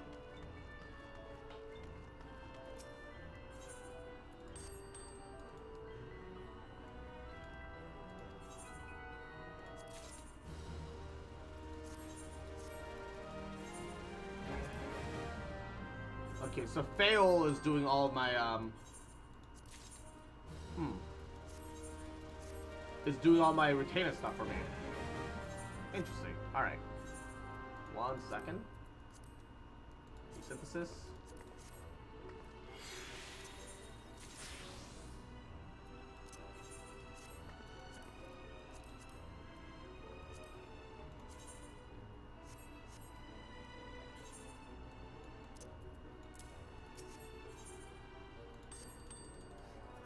Okay, so Fail is doing all of my, is doing all my retainer stuff for me. Interesting. Alright. 1 second. Synthesis.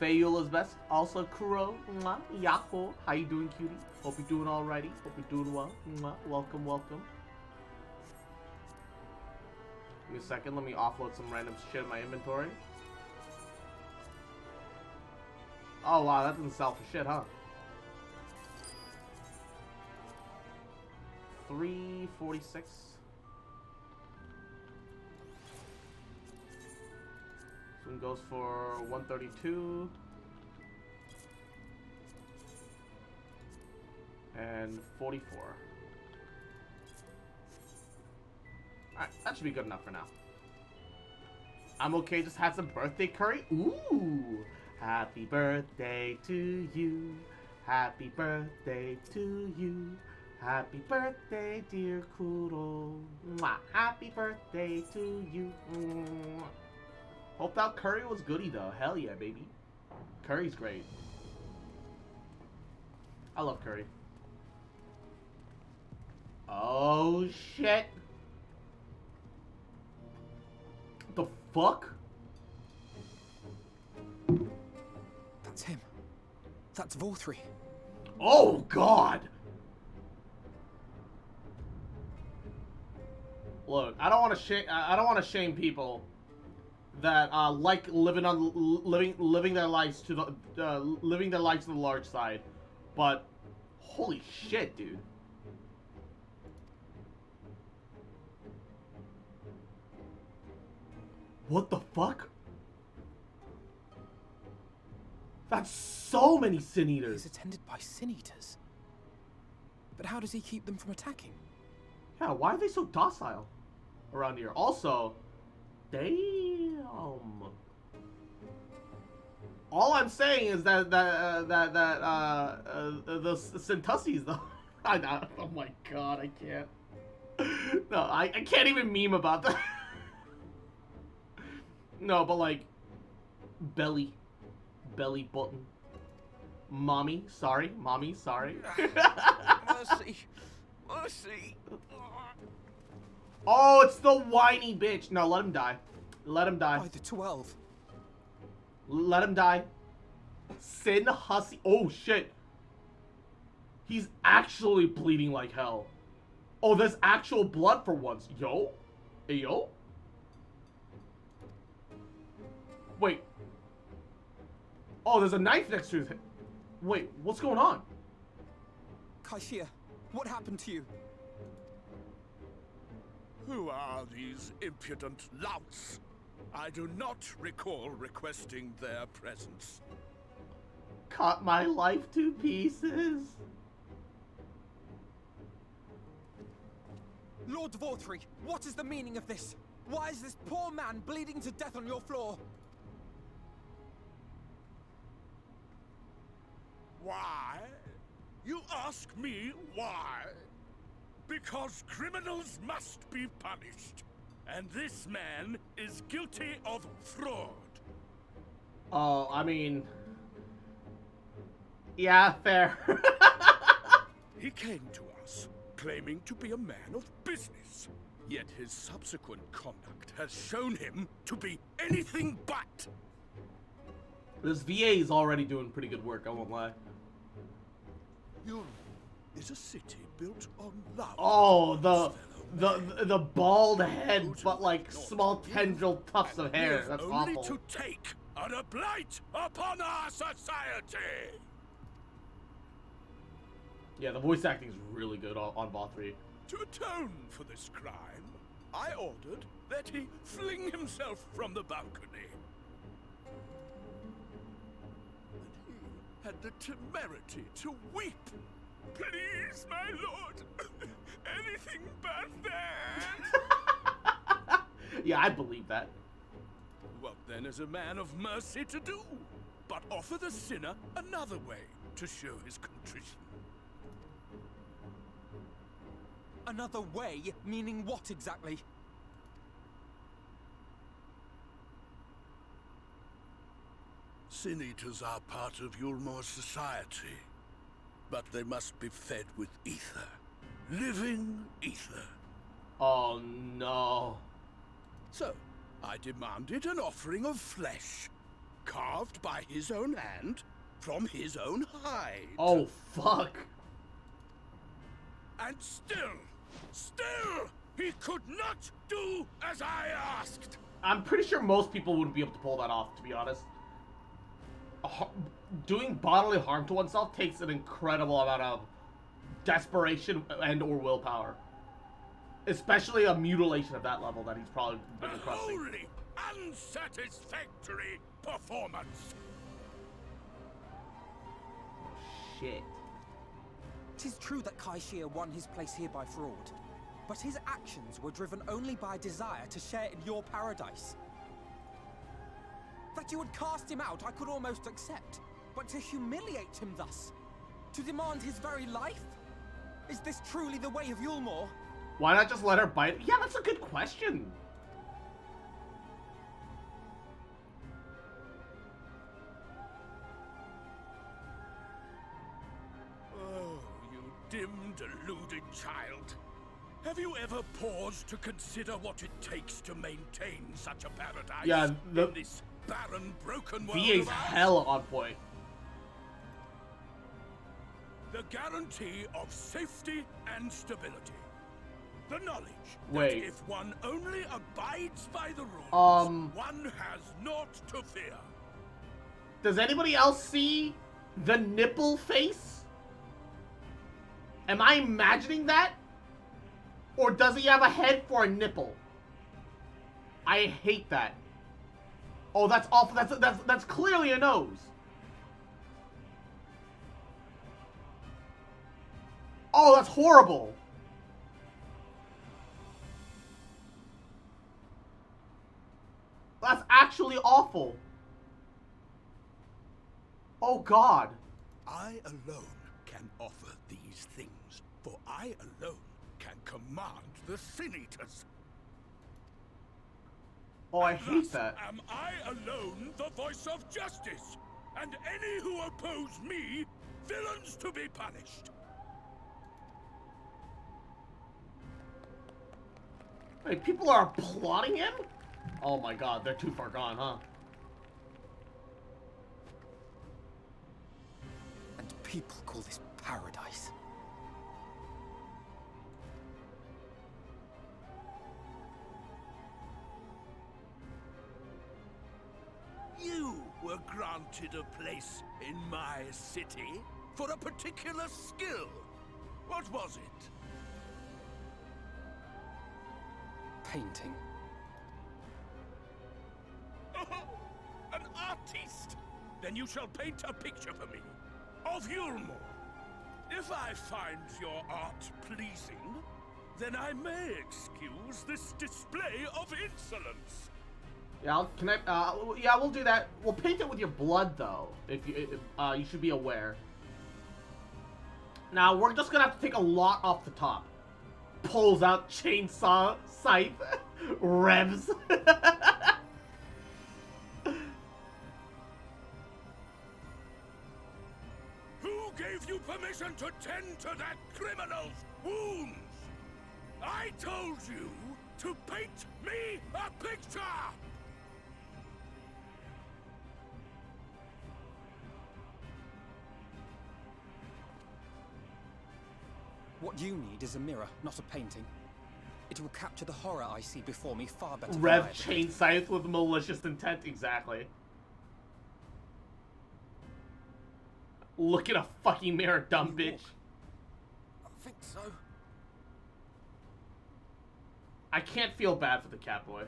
Fayul is best. Also, Kuro, mwah, Yako. How you doing, cutie? Hope you're doing alrighty. Hope you're doing well. Mwah. Welcome, welcome. Give me a second. Let me offload some random shit in my inventory. Oh, wow. That doesn't sell for shit, huh? 346. This one goes for 132 and 44. Alright, that should be good enough for now. I'm okay, just had some birthday curry. Ooh! Happy birthday to you. Happy birthday to you. Happy birthday, dear Kuro. Mwah. Happy birthday to you. Mwah. Hope that curry was goody though. Hell yeah, baby. Curry's great. I love curry. Oh shit. The fuck? That's him. That's Vothry. Oh God. Look, I don't want to shame people that like living their lives to the living their lives to the large side, but holy shit, dude. What the fuck? That's so many Sin Eaters. He's attended by Sin Eaters. But how does he keep them from attacking? Yeah, why are they so docile around here? Also, damn. All I'm saying is that the Centusies though. Oh my god, I can't. No, I can't even meme about that. No, but like belly button. Mommy, sorry. Mercy. Mercy. Oh, it's the whiny bitch. No, let him die. Let him die. By the 12. Let him die. Sin Hussy. Oh, shit. He's actually bleeding like hell. Oh, there's actual blood for once. Yo? Hey, yo? Wait. Oh, there's a knife next to his head. Wait, what's going on? Kaishia, what happened to you? Who are these impudent louts? I do not recall requesting their presence. Cut my life to pieces. Lord Vorthree, what is the meaning of this? Why is this poor man bleeding to death on your floor? Why? You ask me why? Because criminals must be punished. And this man is guilty of fraud. Oh, I mean... Yeah, fair. He came to us, claiming to be a man of business. Yet his subsequent conduct has shown him to be anything but. This VA is already doing pretty good work, I won't lie. Yulm is a city built on love. Oh, the bald head, but like small tendril tufts of hair. That's only awful. to take and a blight upon our society. Yeah, the voice acting is really good on Vorthree. To atone for this crime, I ordered that he fling himself from the balcony. And he had the temerity to weep. Please, my lord, anything but that. Yeah, I believe that. What then is a man of mercy to do? But offer the sinner another way to show his contrition. Another way? Meaning what exactly? Sin Eaters are part of Yulmor's society, but they must be fed with ether. Living ether. Oh no. So, I demanded an offering of flesh, carved by his own hand, from his own hide. Oh fuck. And still, he could not do as I asked. I'm pretty sure most people wouldn't be able to pull that off, to be honest. Doing bodily harm to oneself takes an incredible amount of desperation and or willpower. Especially a mutilation of that level that he's probably been requesting. Wholly unsatisfactory performance. Shit. 'Tis true that Kaishia won his place here by fraud, but his actions were driven only by desire to share in your paradise. That you would cast him out I could almost accept, but to humiliate him thus, to demand his very life? Is this truly the way of Yulmor? Why not just let her bite? Yeah, that's a good question. Oh, you dim, deluded child. Have you ever paused to consider what it takes to maintain such a paradise in this barren, broken world VA's of ours? hella on point. The guarantee of safety and stability. The knowledge Wait. that if one only abides by the rules, one has naught to fear. Does anybody else see the nipple face? Am I imagining that? Or does he have a head for a nipple? I hate that. Oh, that's awful. That's clearly a nose. Oh, that's horrible. That's actually awful. Oh, God. I alone can offer these things, for I alone can command the Sin Eaters. Oh, I hate that. Am I alone the voice of justice, and any who oppose me, villains to be punished. Wait, people are applauding him? Oh my God, they're too far gone, huh? And people call this paradise. You were granted a place in my city for a particular skill. What was it? Painting. Oh, an artiste! Then you shall paint a picture for me of Yulmore. If I find your art pleasing, then I may excuse this display of insolence. Yeah, yeah, we'll do that. We'll paint it with your blood, though. You should be aware. Now, we're just gonna have to take a lot off the top. Pulls out chainsaw, scythe, revs. Who gave you permission to tend to that criminal's wounds? I told you to paint me a picture! What you need is a mirror, not a painting. It will capture the horror I see before me far better than I Rev ever chain did. scythe with malicious intent, exactly. Look at a fucking mirror, dumb bitch. I think so. I can't feel bad for the cat boy.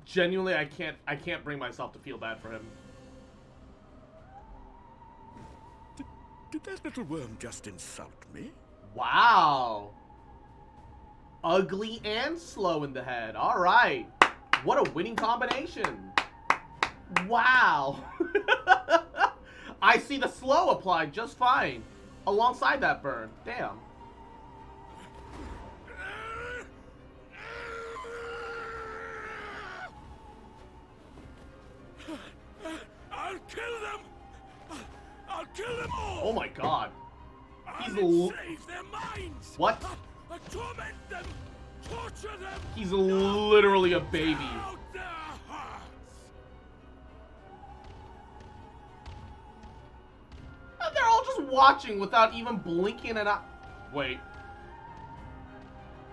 Genuinely, I can't bring myself to feel bad for him. Did that little worm just insult me? Wow. Ugly and slow in the head. All right. What a winning combination. Wow. I see the slow applied just fine alongside that burn. Damn. I'll kill them! I'll kill them all! Oh my God. He's I'll enslave their minds! What? I'll torment them! Torture them! He's literally a baby. Out their hearts! And they're all just watching without even blinking an eye. Wait.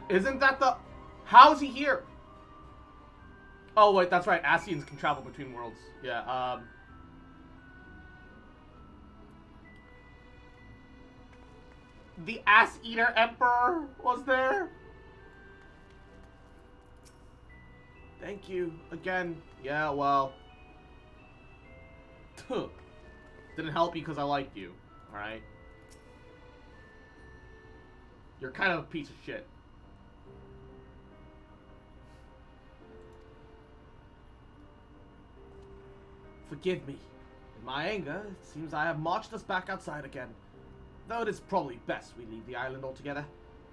Isn't that the... How is he here? Oh, wait, that's right. Asians can travel between worlds. Yeah, The Ass Eater Emperor was there? Thank you. Again. Yeah, well. Didn't help you because I liked you. Alright? You're kind of a piece of shit. Forgive me. In my anger, it seems I have marched us back outside again. Though it is probably best we leave the island altogether.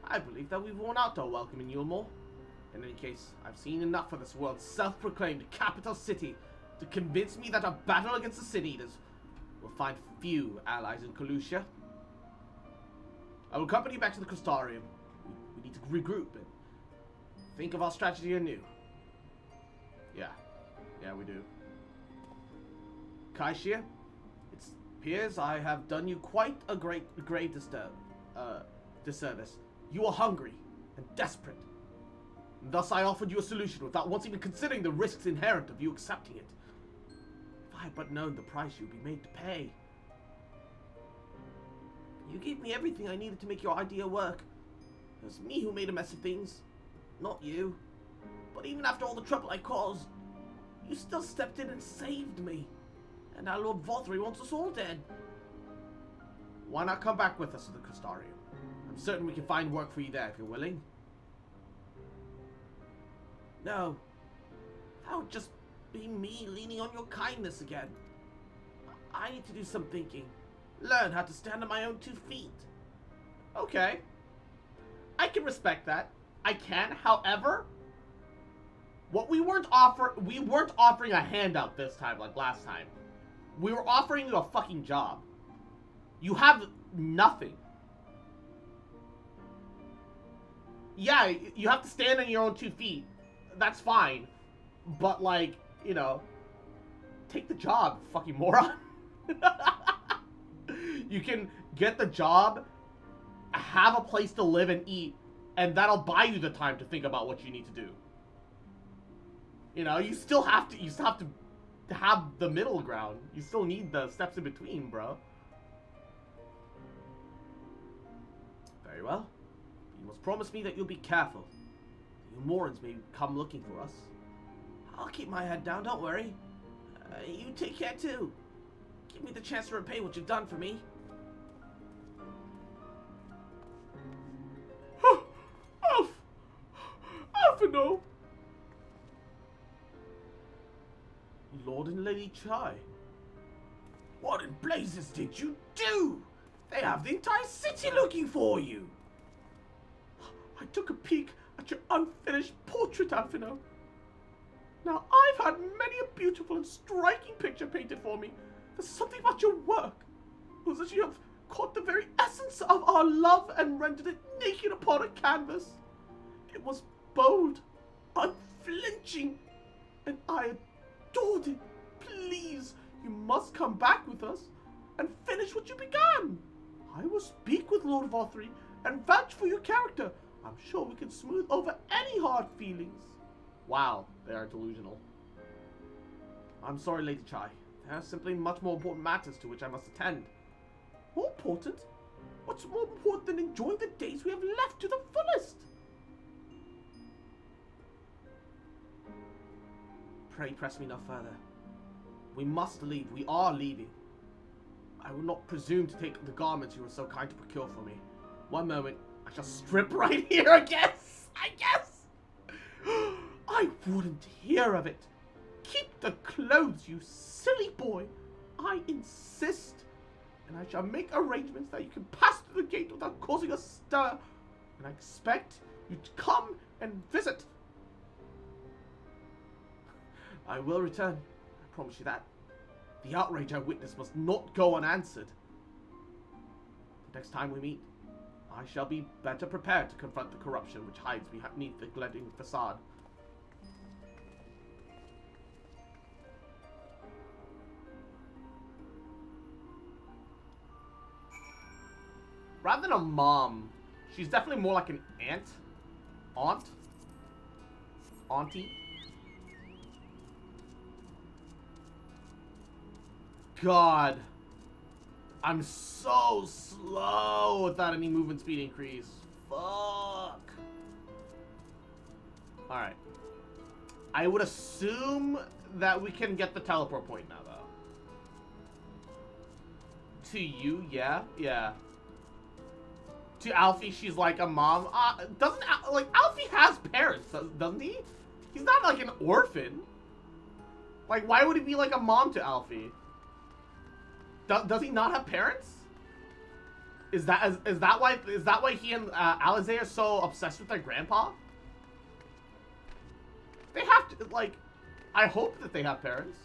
I believe that we've worn out our welcome in Yulmore. In any case, I've seen enough of this world's self-proclaimed capital city to convince me that a battle against the Sin Eaters will find few allies in Calusia. I will accompany you back to the Crystarium. We need to regroup and think of our strategy anew. Yeah, we do. Kaishia, appears I have done you quite a great disservice. You are hungry and desperate. Thus I offered you a solution without once even considering the risks inherent of you accepting it. If I had but known the price you would be made to pay. You gave me everything I needed to make your idea work. It was me who made a mess of things, not you. But even after all the trouble I caused, you still stepped in and saved me. And now Lord Vothry wants us all dead. Why not come back with us to the Custarium? I'm certain we can find work for you there if you're willing. No. That would just be me leaning on your kindness again. I need to do some thinking. Learn how to stand on my own 2 feet. Okay. I can respect that. I can, however, we weren't offering a handout this time like last time. We were offering you a fucking job. You have nothing. Yeah, you have to stand on your own 2 feet. That's fine. But, like, you know, take the job, fucking moron. You can get the job, have a place to live and eat, and that'll buy you the time to think about what you need to do. You know, you still have to have the middle ground. You still need the steps in between, bro. Very well. You must promise me that you'll be careful. The Umorans may come looking for us. I'll keep my head down, don't worry. You take care too. Give me the chance to repay what you've done for me. Alphino! Lord and Lady Chai. What in blazes did you do? They have the entire city looking for you. I took a peek at your unfinished portrait, Alphino. Now, I've had many a beautiful and striking picture painted for me. There's something about your work. It was that you have caught the very essence of our love and rendered it naked upon a canvas. It was bold, unflinching, and I adored it. Please, you must come back with us and finish what you began. I will speak with Lord Vothry and vouch for your character. I'm sure we can smooth over any hard feelings. Wow, they are delusional. I'm sorry, Lady Chai. There are simply much more important matters to which I must attend. More important? What's more important than enjoying the days we have left to the fullest? Pray press me no further. We must leave. We are leaving. I will not presume to take the garments you were so kind to procure for me. One moment, I shall strip right here, I guess. I wouldn't hear of it. Keep the clothes, you silly boy. I insist. And I shall make arrangements that you can pass through the gate without causing a stir. And I expect you to come and visit. I will return. I promise you that. The outrage I witnessed must not go unanswered. The next time we meet, I shall be better prepared to confront the corruption which hides beneath the gliding facade. Rather than a mom, she's definitely more like an aunt. Auntie. God. I'm so slow without any movement speed increase. Fuck. Alright. I would assume that we can get the teleport point now, though. To you, yeah? Yeah. To Alfie, she's like a mom. Alfie has parents, doesn't he? He's not like an orphan. Like, why would he be like a mom to Alfie? Does he not have parents? Is that why he and Alize are so obsessed with their grandpa? They have to, like, I hope that they have parents.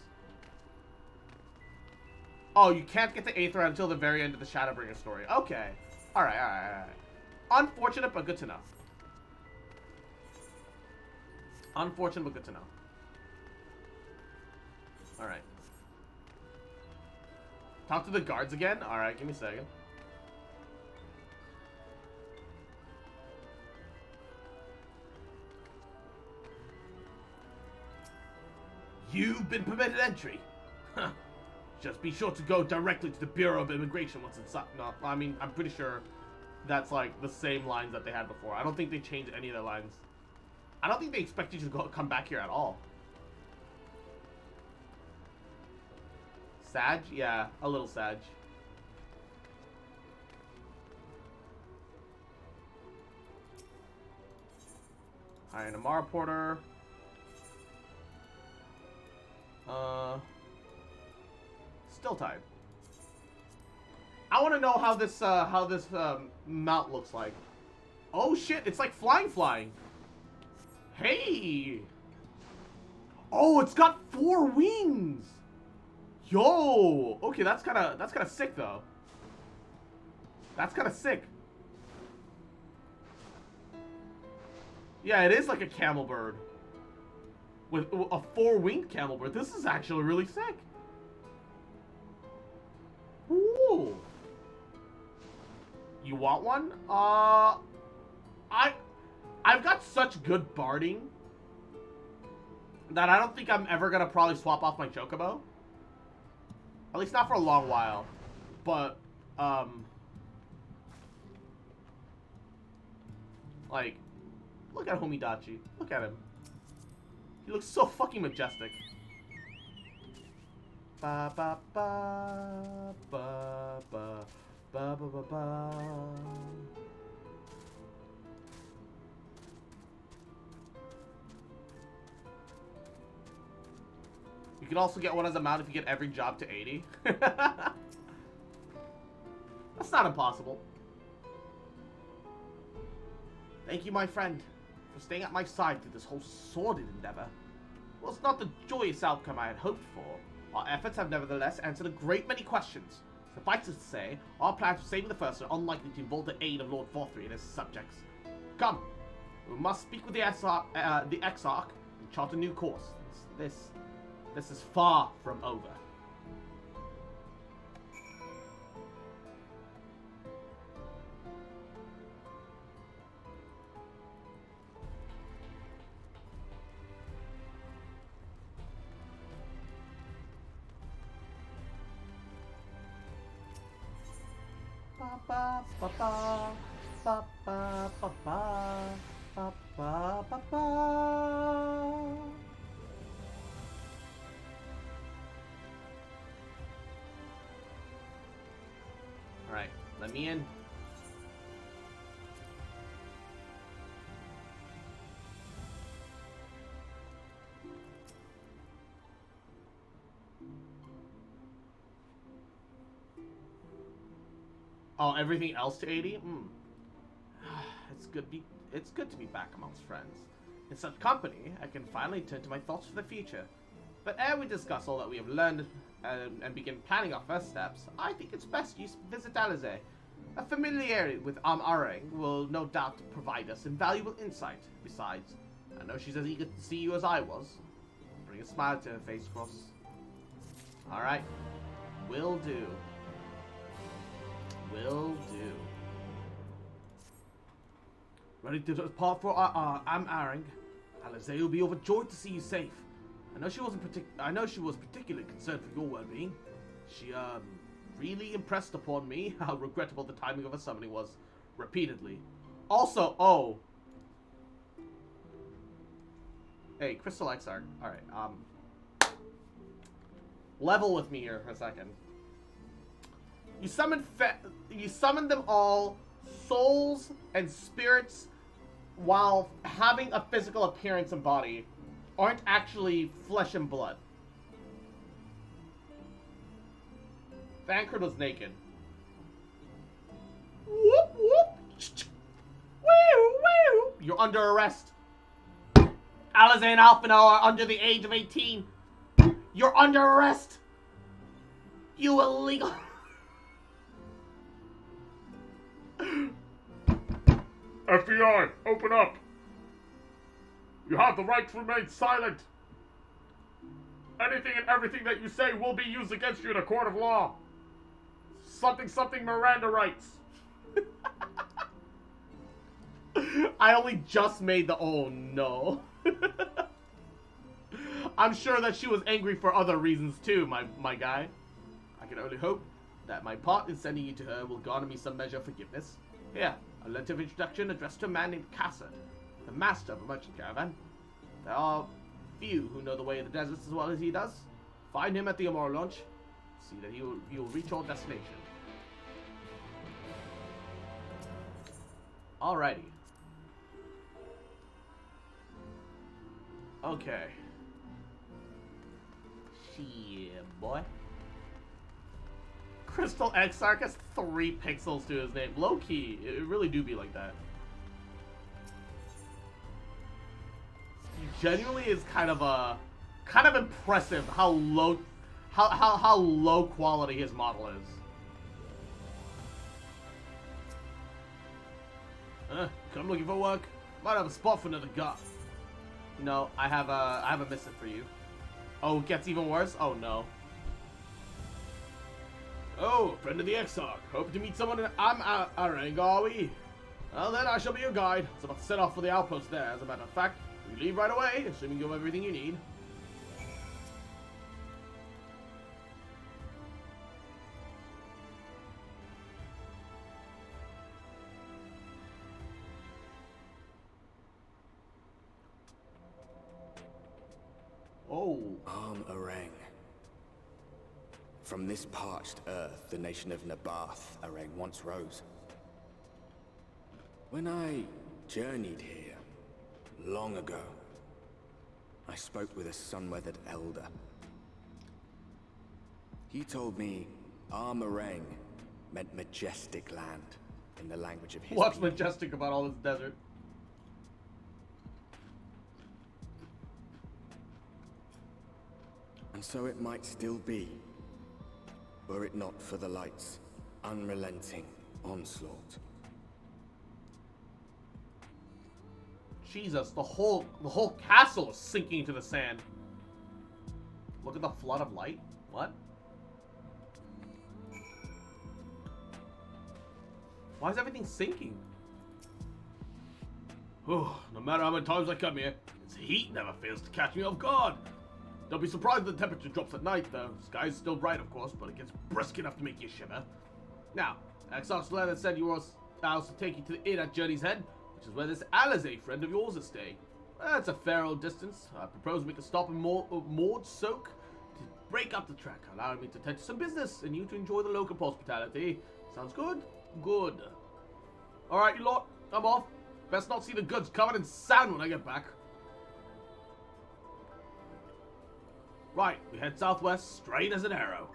Oh, you can't get to Aether until the very end of the Shadowbringer story. Okay. Alright. Unfortunate, but good to know. Unfortunate, but good to know. Alright. Talk to the guards again? Alright, give me a second. You've been permitted entry. Huh. Just be sure to go directly to the Bureau of Immigration once inside. No, I mean, I'm pretty sure that's like the same lines that they had before. I don't think they changed any of their lines. I don't think they expect you to come back here at all. Sag? Yeah, a little Sag. Alright, Amara Porter. Still tied. I want to know how this mount looks like. Oh shit, it's like flying. Hey. Oh, it's got 4 wings. Yo. Okay, that's kind of sick though. That's kind of sick. Yeah, it is like a camel bird. With a 4-winged camel bird. This is actually really sick. Ooh. You want one? I've got such good barding that I don't think I'm ever gonna probably swap off my chocobo. At least not for a long while. But, like, look at Homidachi. Look at him. He looks so fucking majestic. Ba ba ba ba ba ba ba ba ba. You can also get one as a mount if you get every job to 80. That's not impossible. Thank you, my friend, for staying at my side through this whole sordid endeavor. Well, it's not the joyous outcome I had hoped for. Our efforts have nevertheless answered a great many questions. Suffice it to say, our plans for saving the First are unlikely to involve the aid of Lord Vothry and his subjects. Come, we must speak with the Exarch and chart a new course. This is far from over. Ba ba ba ba ba ba ba ba ba ba ba. All right, let me in. Oh, everything else to 80? It's good to be back amongst friends. In such company, I can finally turn to my thoughts for the future. But ere we discuss all that we have learned and begin planning our first steps, I think it's best you visit Alize. A familiarity with Arang will no doubt provide us invaluable insight. Besides, I know she's as eager to see you as I was. Bring a smile to her face, Cross. Alright. Will do. Will do. Ready to depart for Arang. Alize will be overjoyed to see you safe. I know she was particularly concerned for your well-being. She really impressed upon me how regrettable the timing of her summoning was, repeatedly. Also, oh. Hey, Crystal Exarch. All right. Level with me here for a second. You summon them all, souls and spirits, while having a physical appearance and body, aren't actually flesh and blood. Thancred was naked. Whoop whoop. Woo woo. You're under arrest. Alize and Alphino are under the age of 18. You're under arrest. You illegal. FBI, open up! You have the right to remain silent. Anything and everything that you say will be used against you in a court of law. something something Miranda rights. I only just made the oh no. I'm sure that she was angry for other reasons too, my guy. I can only hope that my part in sending you to her will garner me some measure of forgiveness. Here, a letter of introduction addressed to a man named Cassard, the master of a merchant caravan. There are few who know the way of the deserts as well as he does. Find him at the Amora launch. See that you'll reach your destination. Alrighty. Okay. Shit, boy. Crystal Exarch has 3 pixels to his name. Low key, it really do be like that. Genuinely is kind of impressive how low how low quality his model is. Come looking for work? Might have a spot for another guy. No, I have a missive for you. Oh, it gets even worse? Oh no. Oh, friend of the Exarch. Hope to meet someone in Arang, are we? Well then, I shall be your guide. I was about to set off for the outpost there, as a matter of fact. We leave right away, assuming you have everything you need. Oh. Arang. From this parched earth, the nation of Nabath, Arang once rose. When I journeyed here, long ago, I spoke with a sun-weathered elder. He told me Arang meant majestic land in the language of his What's people. majestic about all this desert? And so it might still be, were it not for the light's unrelenting onslaught. Jesus, the whole castle is sinking into the sand. Look at the flood of light. What? Why is everything sinking? Oh, no matter how many times I come here, its heat never fails to catch me off guard. Don't be surprised if the temperature drops at night, though. The sky's still bright, of course, but it gets brisk enough to make you shiver. Now, Exarch's letter said you were asked to take you to the inn at Journey's Head, which is where this Alizé friend of yours is staying. It's a fair old distance. I propose we make a stop in Maud Soak to break up the trek, allowing me to tend to some business and you to enjoy the local hospitality. Sounds good? Good. Alright, you lot, I'm off. Best not see the goods covered in sand when I get back. Right, we head southwest, straight as an arrow.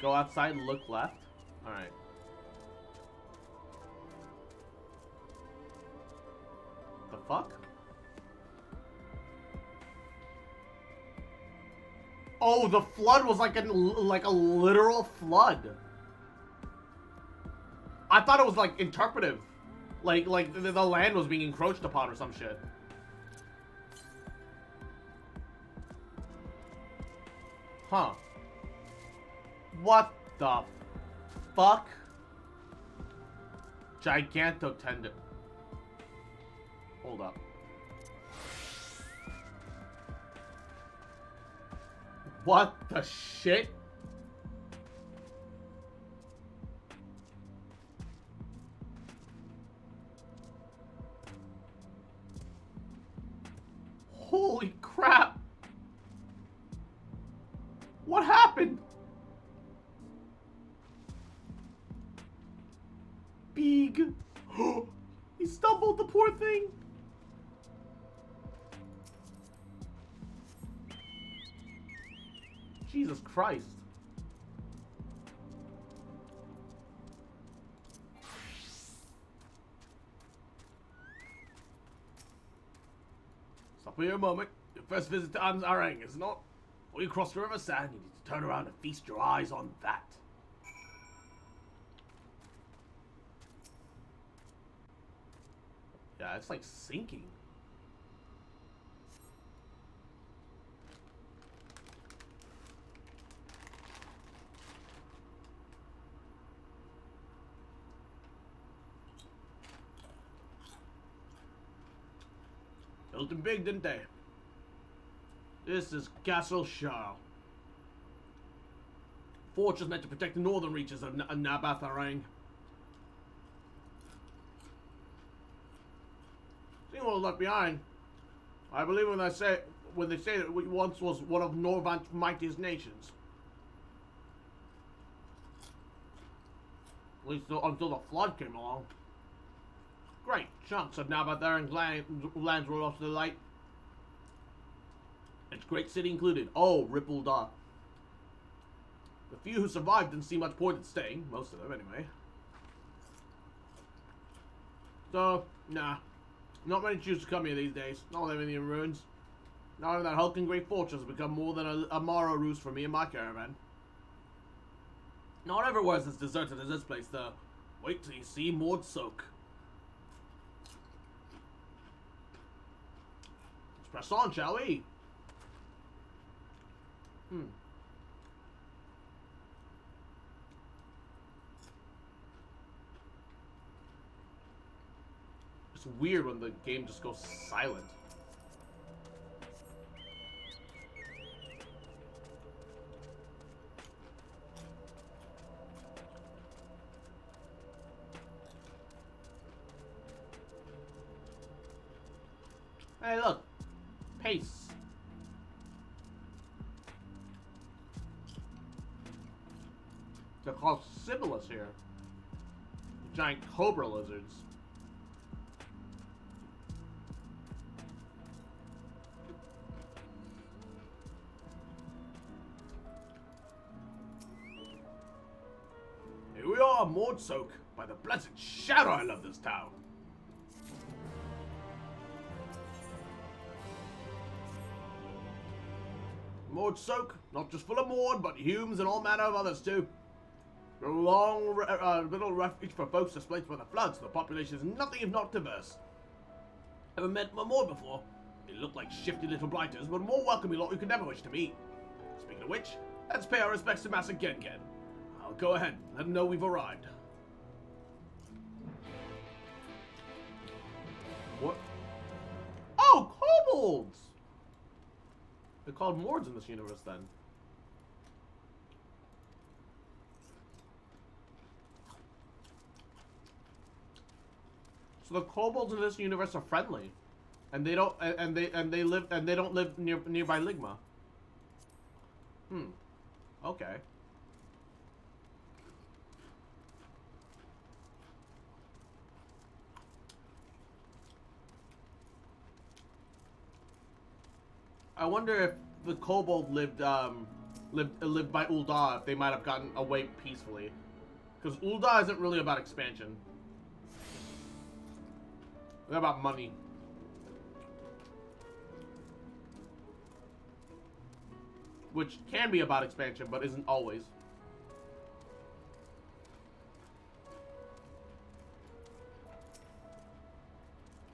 Go outside and look left. Alright. The fuck? Oh, the flood was like a literal flood. I thought it was like interpretive. Like the land was being encroached upon or some shit. Huh. What the fuck? Gigantotendon. Hold up. What the shit? Holy crap! What happened? Big. He stumbled, the poor thing. Jesus Christ. Stop here a moment. Your first visit to Arang is not. Before you cross the River Sand, you need to turn around and feast your eyes on that. Yeah, it's like sinking. Built them big, didn't they? This is Castle Shah. Fortress meant to protect the northern reaches of Nabatharang. Seeing what was left behind, I believe when they say that it once was one of Norvant's mightiest nations. At least until the flood came along. Great chunks of Nabatharang's lands were lost to the light. Its great city included. Oh, Ripple Dot. The few who survived didn't see much point in staying. Most of them, anyway. So, nah. Not many choose to come here these days. Not living in ruins. Not even that hulking great fortress has become more than a Morrow roost for me and my caravan. Not everywhere is as deserted as this place, though. Wait till you see Mord Soak. Let's press on, shall we? It's weird when the game just goes silent. Hey, look. Pace. They're called Sibyllus here. Giant cobra lizards. Here we are, Mord Soak. By the blessed shadow, I love this town. Mord Soak, not just full of Mord, but Humes and all manner of others too. A long little refuge for folks displaced by the floods. The population is nothing if not diverse. Ever met a Mord before? They look like shifty little blighters, but a more welcoming lot you could never wish to meet. Speaking of which, let's pay our respects to Master Gengen. I'll go ahead, let him know we've arrived. What? Oh, kobolds! They're called Mords in this universe, then. So the kobolds in this universe are friendly, and they don't they don't live nearby Ligma. Okay. I wonder if the kobold lived by Ul'dah, if they might have gotten away peacefully, because Ul'dah isn't really about expansion. It's about money. Which can be about expansion, but isn't always.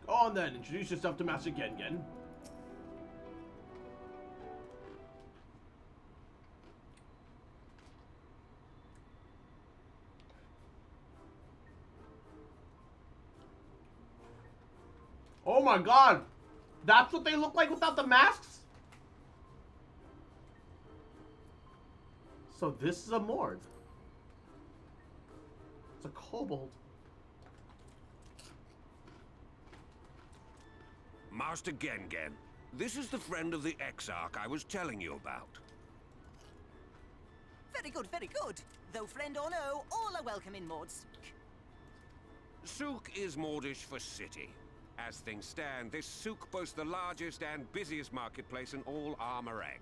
Go on then, introduce yourself to Master Gengen. Oh my god! That's what they look like without the masks? So this is a Mord. It's a kobold. Master Gengen, this is the friend of the Exarch I was telling you about. Very good, very good. Though friend or no, all are welcome in Mord Sook. Sook is Mordish for city. As things stand, this souk boasts the largest and busiest marketplace in all Armorang.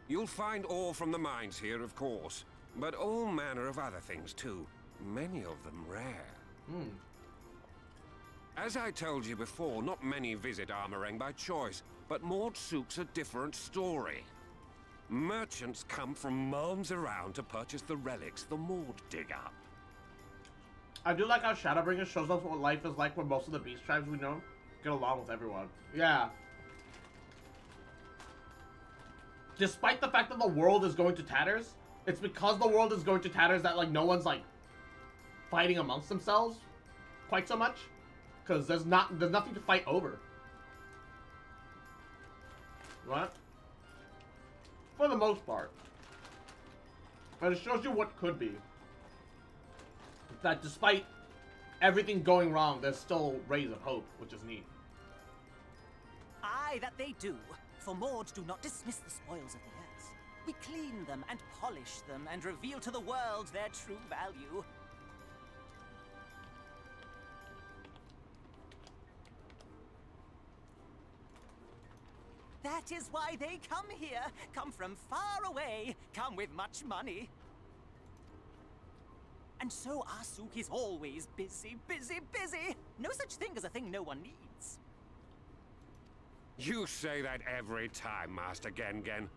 You'll find ore from the mines here, of course, but all manner of other things too. Many of them rare. As I told you before, not many visit Armorang by choice, but Mord Sook's a different story. Merchants come from miles around to purchase the relics the Mord dig up. I do like how Shadowbringers shows us what life is like when most of the beast tribes we know get along with everyone. Yeah. Despite the fact that the world is going to tatters, it's because the world is going to tatters that like no one's like fighting amongst themselves quite so much. Because there's nothing to fight over. right? For the most part. But it shows you what could be. That despite everything going wrong, there's still rays of hope, which is neat. Aye, that they do. For Mords do not dismiss the spoils of the earth. We clean them and polish them and reveal to the world their true value. That is why they come here. Come from far away. Come with much money. And so our souk is always busy, busy, busy. No such thing as a thing no one needs. You say that every time, Master Gengen.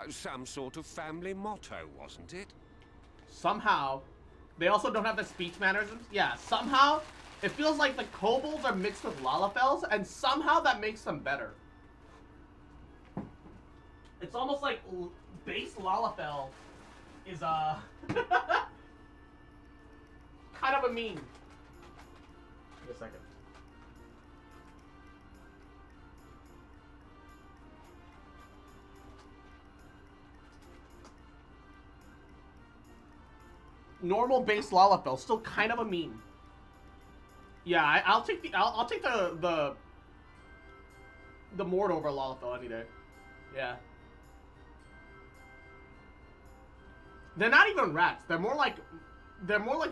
Some sort of family motto, wasn't it? Somehow, they also don't have the speech mannerisms. Yeah, somehow, it feels like the kobolds are mixed with Lalafels, and somehow that makes them better. It's almost like base Lalafell is, kind of a meme. Wait a second. Normal base Lalafell, still kind of a meme. Yeah, I'll take the Mord over Lalafell any day. Yeah. They're not even rats. They're more like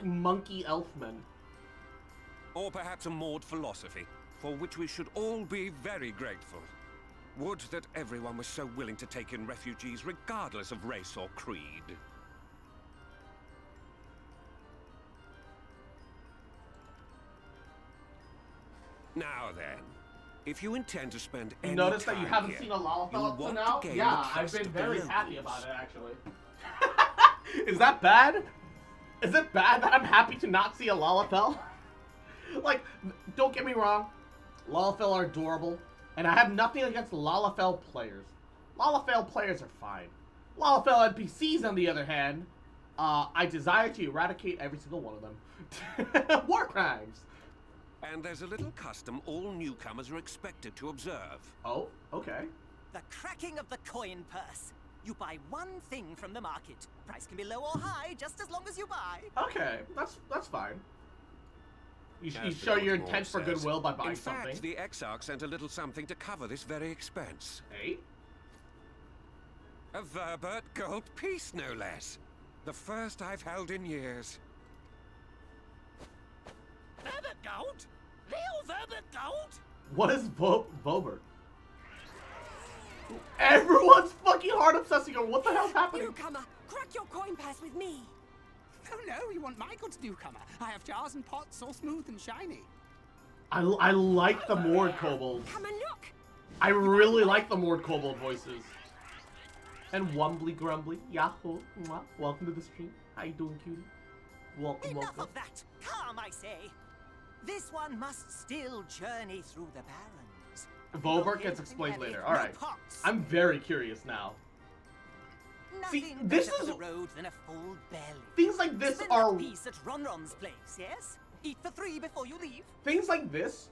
monkey elfmen. Or perhaps a Mord philosophy, for which we should all be very grateful. Would that everyone was so willing to take in refugees regardless of race or creed. Now then, if you intend to spend any Notice time that you haven't here, seen a Lalafell up to you'll now? want to gain Yeah, the I've trust been of the very happy locals. about it, actually. Is that bad? Is it bad that I'm happy to not see a Lalafell? Like, don't get me wrong, Lalafell are adorable, and I have nothing against Lalafell players. Lalafell players are fine. Lalafell NPCs, on the other hand, I desire to eradicate every single one of them. War crimes! And there's a little custom all newcomers are expected to observe. Oh, okay. The cracking of the coin purse. You buy one thing from the market. Price can be low or high, just as long as you buy. Okay, that's fine. You As show the your Lord intent for says, goodwill by buying in something. fact, the Exarch sent a little something to cover this very expense. Hey? A Verbert gold piece, no less. The first I've held in years. Verbert gold? Real Verbert gold? What is Bobert? Everyone's fucking hard obsessing over what the hell's happening? Newcomer, crack your coin purse with me. Oh no, you want my goods, newcomer. I have jars and pots all smooth and shiny. I like the Mord kobolds. Come and look. I really like the Mord kobold voices. And Wumbly Grumbly, Yahoo, mwah, welcome to the stream. How you doing, cutie? Welcome, Enough welcome. of that. Come, I say. This one must still journey through the barrens. Volberg gets explained later. Alright. I'm very curious now. Nothing See, this better is... for the road than a full belly. Things like this Spend are... a piece at Ronron's place, yes? Eat for 3 before you leave. Things like this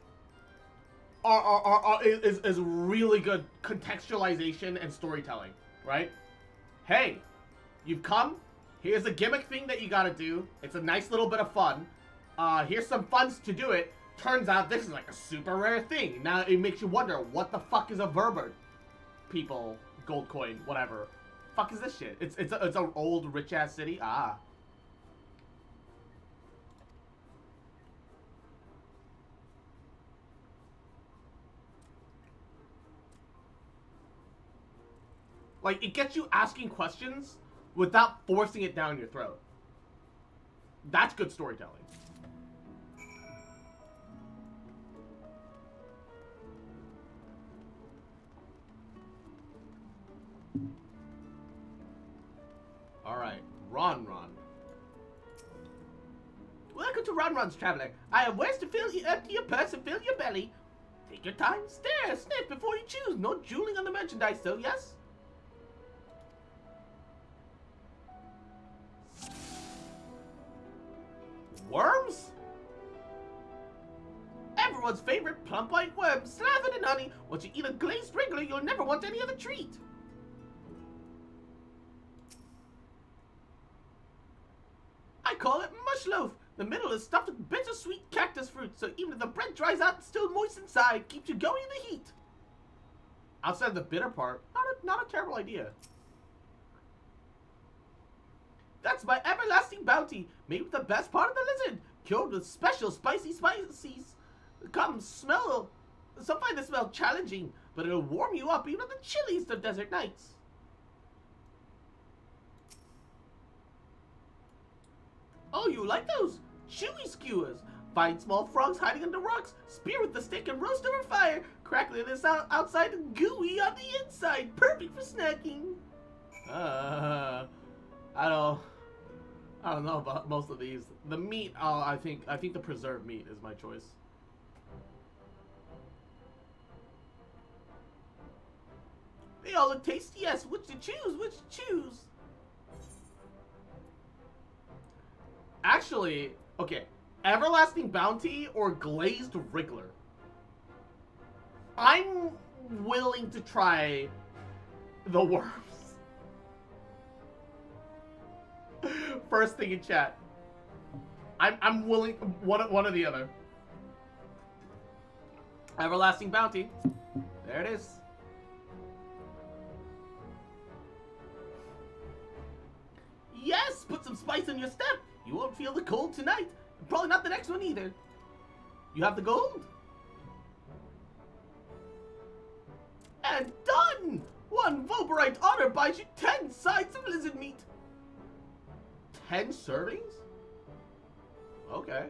is really good contextualization and storytelling, right? Hey, you've come. Here's a gimmick thing that you gotta do. It's a nice little bit of fun. Here's some funds to do it. Turns out this is like a super rare thing. Now it makes you wonder, what the fuck is a Verbert? People, gold coin, whatever. Fuck is this shit? It's an old rich ass city. Ah. Like, it gets you asking questions without forcing it down your throat. That's good storytelling. Alright, Ron. Welcome to Ron's Traveler. I have ways to empty your purse and fill your belly. Take your time, stare, sniff before you choose. No drooling on the merchandise, though, yes? Worms? everyone's favorite plump white worm, slathered in honey. Once you eat a glazed wriggler, you'll never want any other treat. I call it mush loaf. The middle is stuffed with bittersweet cactus fruit, so even if the bread dries out, it's still moist inside. Keeps you going in the heat. Outside the bitter part, not a terrible idea. That's my everlasting bounty, made with the best part of the lizard, cured with special spicy spices. Some find the smell challenging, but it'll warm you up even on the chilliest of desert nights. Oh, you like those? Chewy skewers. Find small frogs hiding under rocks, spear with the stick and roast over fire, crackling this outside and gooey on the inside. Perfect for snacking. I don't know about most of these. The meat, I think the preserved meat is my choice. They all look tasty, yes. Which to choose? Actually, okay. Everlasting Bounty or Glazed Wriggler? I'm willing to try the worms. First thing in chat. I'm willing, one or the other. Everlasting Bounty. There it is. Yes, put some spice in your step. You won't feel the cold tonight. Probably not the next one either. You have the gold? And done! One Voberite honor buys you 10 sides of lizard meat. 10 servings? Okay.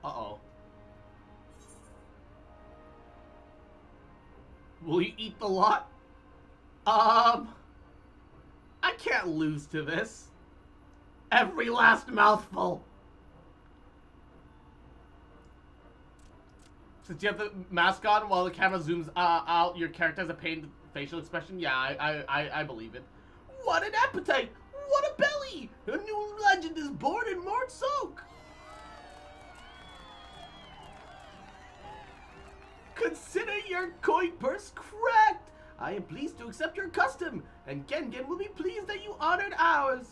Uh-oh. Will you eat the lot? I can't lose to this. Every last mouthful. Since you have the mask on while the camera zooms out, your character has a pained facial expression. Yeah, I believe it. What an appetite! What a belly! A new legend is born in Mort Soak! Consider your coin purse cracked! I am pleased to accept your custom, and Gengen will be pleased that you honored ours.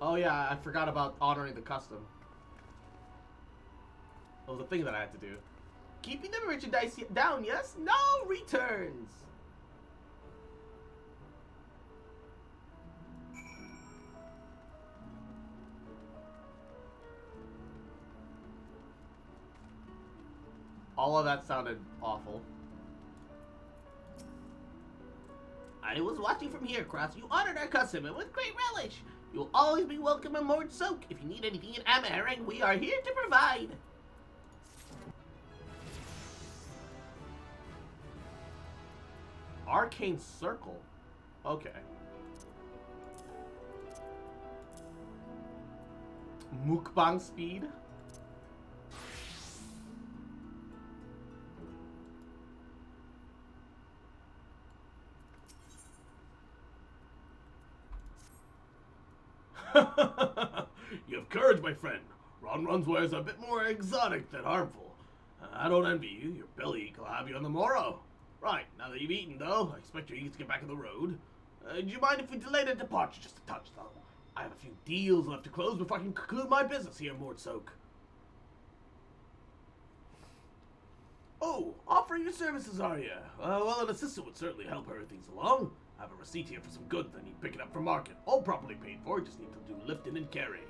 Oh yeah, I forgot about honoring the custom. That was a thing that I had to do. Keeping the merchandise down, yes? No returns! All of that sounded awful. I was watching from here, Cross. You honored our custom and with great relish. You will always be welcome in Mort Soak. If you need anything in Amaherang, we are here to provide. Arcane Circle. Okay. Mukbang speed. You have courage, my friend. Ronron's wares are a bit more exotic than harmful. I don't envy you. Your belly will have you on the morrow. Right, now that you've eaten, though, I expect you're eager to get back on the road. Do you mind if we delay the departure just a touch, though? I have a few deals left to close before I can conclude my business here in Mort Soak. Oh, offering your services, are you? Well, an assistant would certainly help hurry things along. I have a receipt here for some goods that need picking up from market. All properly paid for, just need to do lifting and carrying.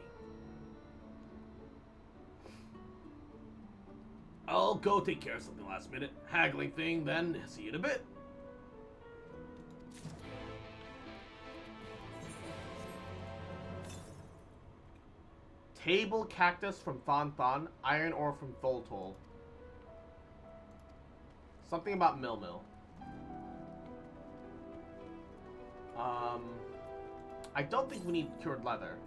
I'll go take care of something last minute. Haggling thing, then see you in a bit. Table cactus from Thon Thon, iron ore from Thol Tol. Something about Mill Mill. I don't think we need cured leather.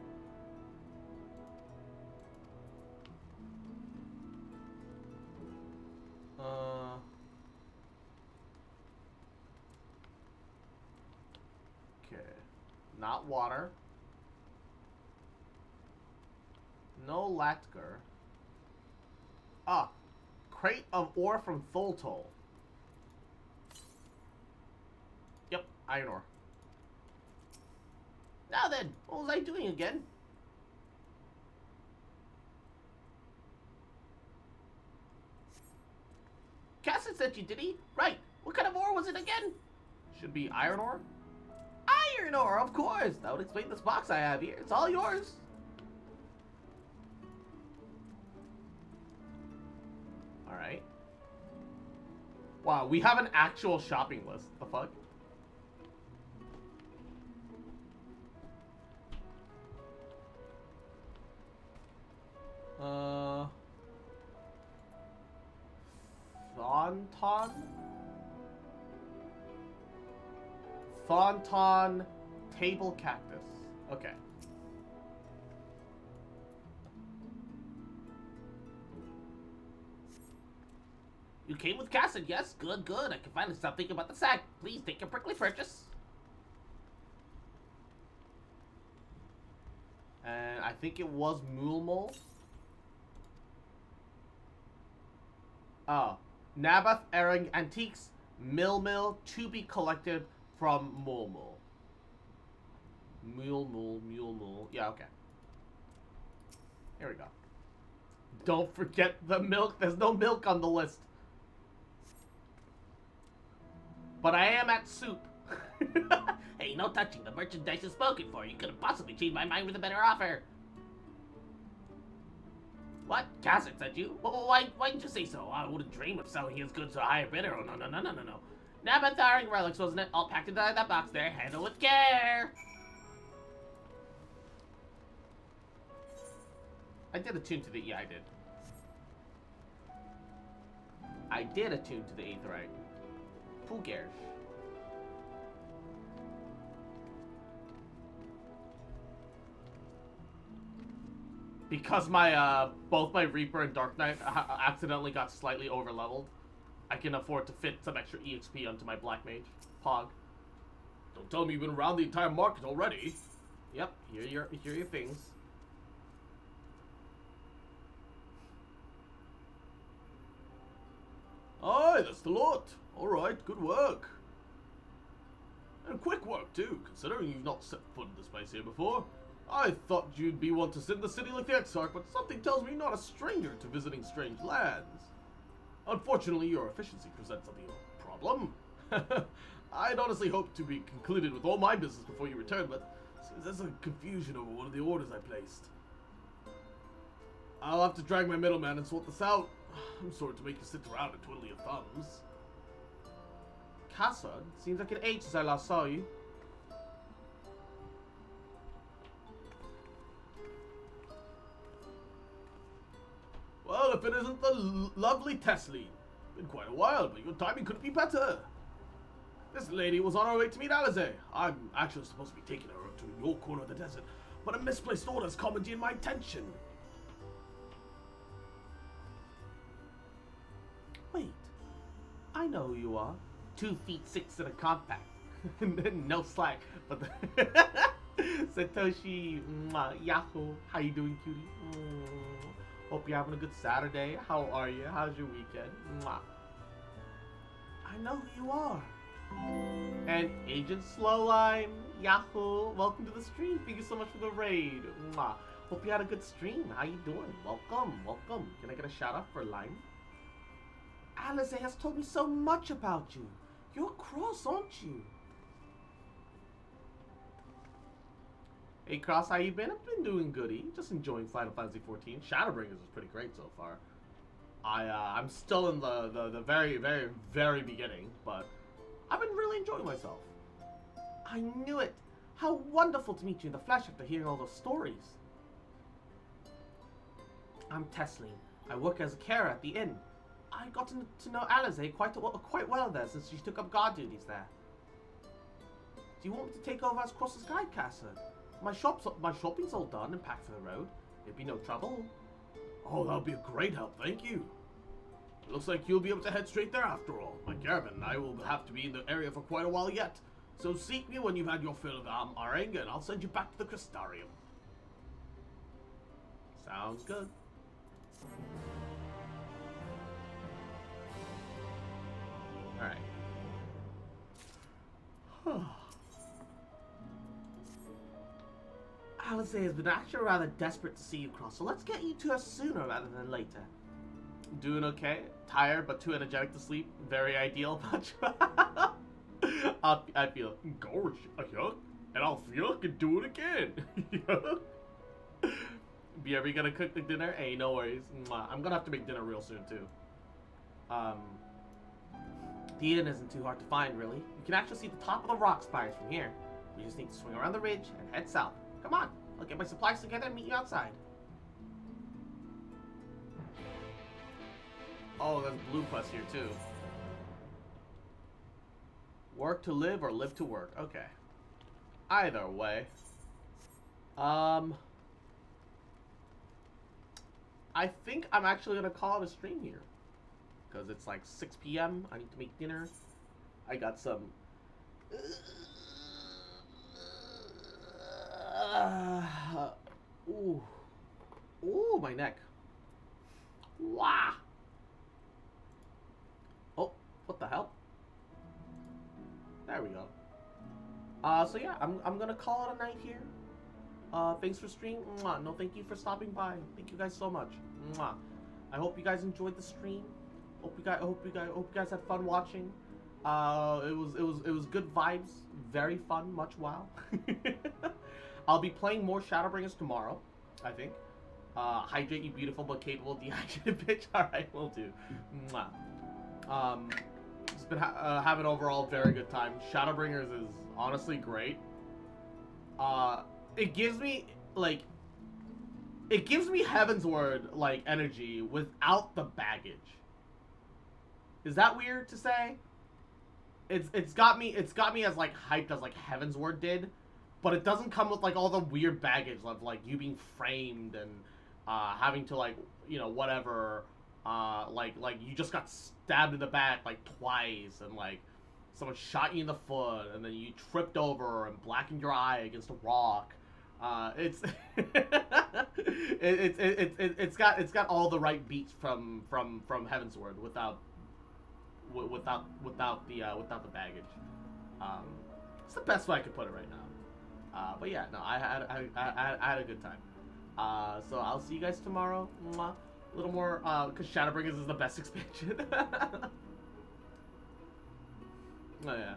Okay. Not water. No Latger. Ah. Crate of ore from Tholtol. Yep, iron ore. Now then, what was I doing again? Cassid sent you, did he? Right. What kind of ore was it again? Should be iron ore? Iron ore, of course! That would explain this box I have here. It's all yours. Alright. Wow, we have an actual shopping list. The fuck? Thornton table cactus. Okay. You came with Cassid, yes? Good, good. I can finally stop thinking about the sack. Please take your prickly purchase. And I think it was Mulmul. Oh. Naboth Erring Antiques Mill to be collected from Mulmul. Mulmul. Yeah, okay. Here we go. Don't forget the milk. There's no milk on the list. But I am at soup. Hey, no touching. The merchandise is spoken for. You couldn't possibly change my mind with a better offer. What? Cassid sent you? Why didn't you say so? I wouldn't dream of selling his goods to a higher bidder. Oh, no. Nabatharing relics, wasn't it? All packed inside that box there. Handle with care. I did attune to the... Yeah, I did. I did attune to the Aetheryte. Poogersh. Because my, both my Reaper and Dark Knight accidentally got slightly over-leveled, I can afford to fit some extra EXP onto my Black Mage. Pog. Don't tell me you've been around the entire market already. Yep, here are your things. Aye, that's the lot. Alright, good work. And quick work, too, considering you've not set foot in this place here before. I thought you'd be one to sit in the city like the Exarch, but something tells me you're not a stranger to visiting strange lands. Unfortunately, your efficiency presents a problem. I'd honestly hoped to be concluded with all my business before you return, but seems there's a confusion over one of the orders I placed. I'll have to drag my middleman and sort this out. I'm sorry to make you sit around and twiddle your thumbs. Cassid, seems like an age since I last saw you. Well, if it isn't the lovely Tesleen. Been quite a while, but your timing couldn't be better. This lady was on her way to meet Alize. I'm actually supposed to be taking her to your corner of the desert, but a misplaced order's commandeered my attention. Wait, I know who you are. 2 feet 6 in a compact. No slack, but Satoshi Yahoo. How you doing, cutie? Hope you're having a good Saturday. How are you? How's your weekend? I know who you are. And Agent Slowline, Yahoo. Welcome to the stream. Thank you so much for the raid. Hope you had a good stream. How you doing? Welcome. Can I get a shout out for Lime? Alize has told me so much about you. You're cross, aren't you? Hey Cross, how you been? I've been doing goody. Just enjoying Final Fantasy 14. Shadowbringers is pretty great so far. I'm still in the very, very, very beginning, but I've been really enjoying myself. I knew it. How wonderful to meet you in the flesh after hearing all those stories. I'm Tesleen. I work as a carer at the inn. I got to know Alize quite well there since she took up guard duties there. Do you want me to take over as Cross's guide, Cassid? My shopping's all done and packed for the road. It'd be no trouble. Oh, that'll be a great help, thank you. It looks like you'll be able to head straight there after all. My caravan and I will have to be in the area for quite a while yet. So seek me when you've had your fill of Arenga, and I'll send you back to the Crystarium. Sounds good. Alright. Alice has been actually rather desperate to see you cross, so let's get you to us sooner rather than later. Doing okay. Tired, but too energetic to sleep. Very ideal, much. I feel Gosh, yuck. And I'll feel I can do it again. Be ever gonna cook the dinner? Hey, no worries. I'm gonna have to make dinner real soon too. The inn isn't too hard to find, really. You can actually see the top of the rock spires from here. We just need to swing around the ridge and head south. Come on, I'll get my supplies together and meet you outside. Oh, there's blue plus here too. Work to live or live to work. Okay. Either way. I think I'm actually gonna call it a stream here. Because it's like 6 p.m. I need to make dinner. I got some... Ooh. Ooh, my neck. Wow. Oh, what the hell? There we go. So yeah, I'm gonna call it a night here. Thanks for streaming. No, thank you for stopping by. Thank you guys so much. I hope you guys enjoyed the stream. Hope you guys had fun watching. It was good vibes. Very fun. Much wow. I'll be playing more Shadowbringers tomorrow, I think. Hydrate, you beautiful but capable dehydrated bitch. Alright, will do. Just been having overall very good time. Shadowbringers is honestly great. It gives me, like... It gives me Heaven's Word, like, energy without the baggage. Is that weird to say? It's got me as, like, hyped as, like, Heaven's Word did. But it doesn't come with, like, all the weird baggage of, like, you being framed and, having to, like, you know, whatever, like, you just got stabbed in the back, like, twice, and, like, someone shot you in the foot, and then you tripped over and blackened your eye against a rock. It's it's got all the right beats from Heaven's Word without the baggage. It's the best way I could put it right now. But yeah, no, I had a good time. So I'll see you guys tomorrow. Mwah. A little more, because Shadowbringers is the best expansion. Oh yeah.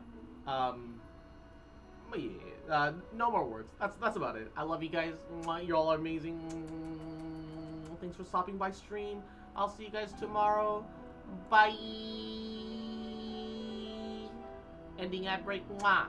But yeah, no more words. That's about it. I love you guys. Mwah. You all are amazing. Thanks for stopping by stream. I'll see you guys tomorrow. Bye. Ending ad break. Mwah.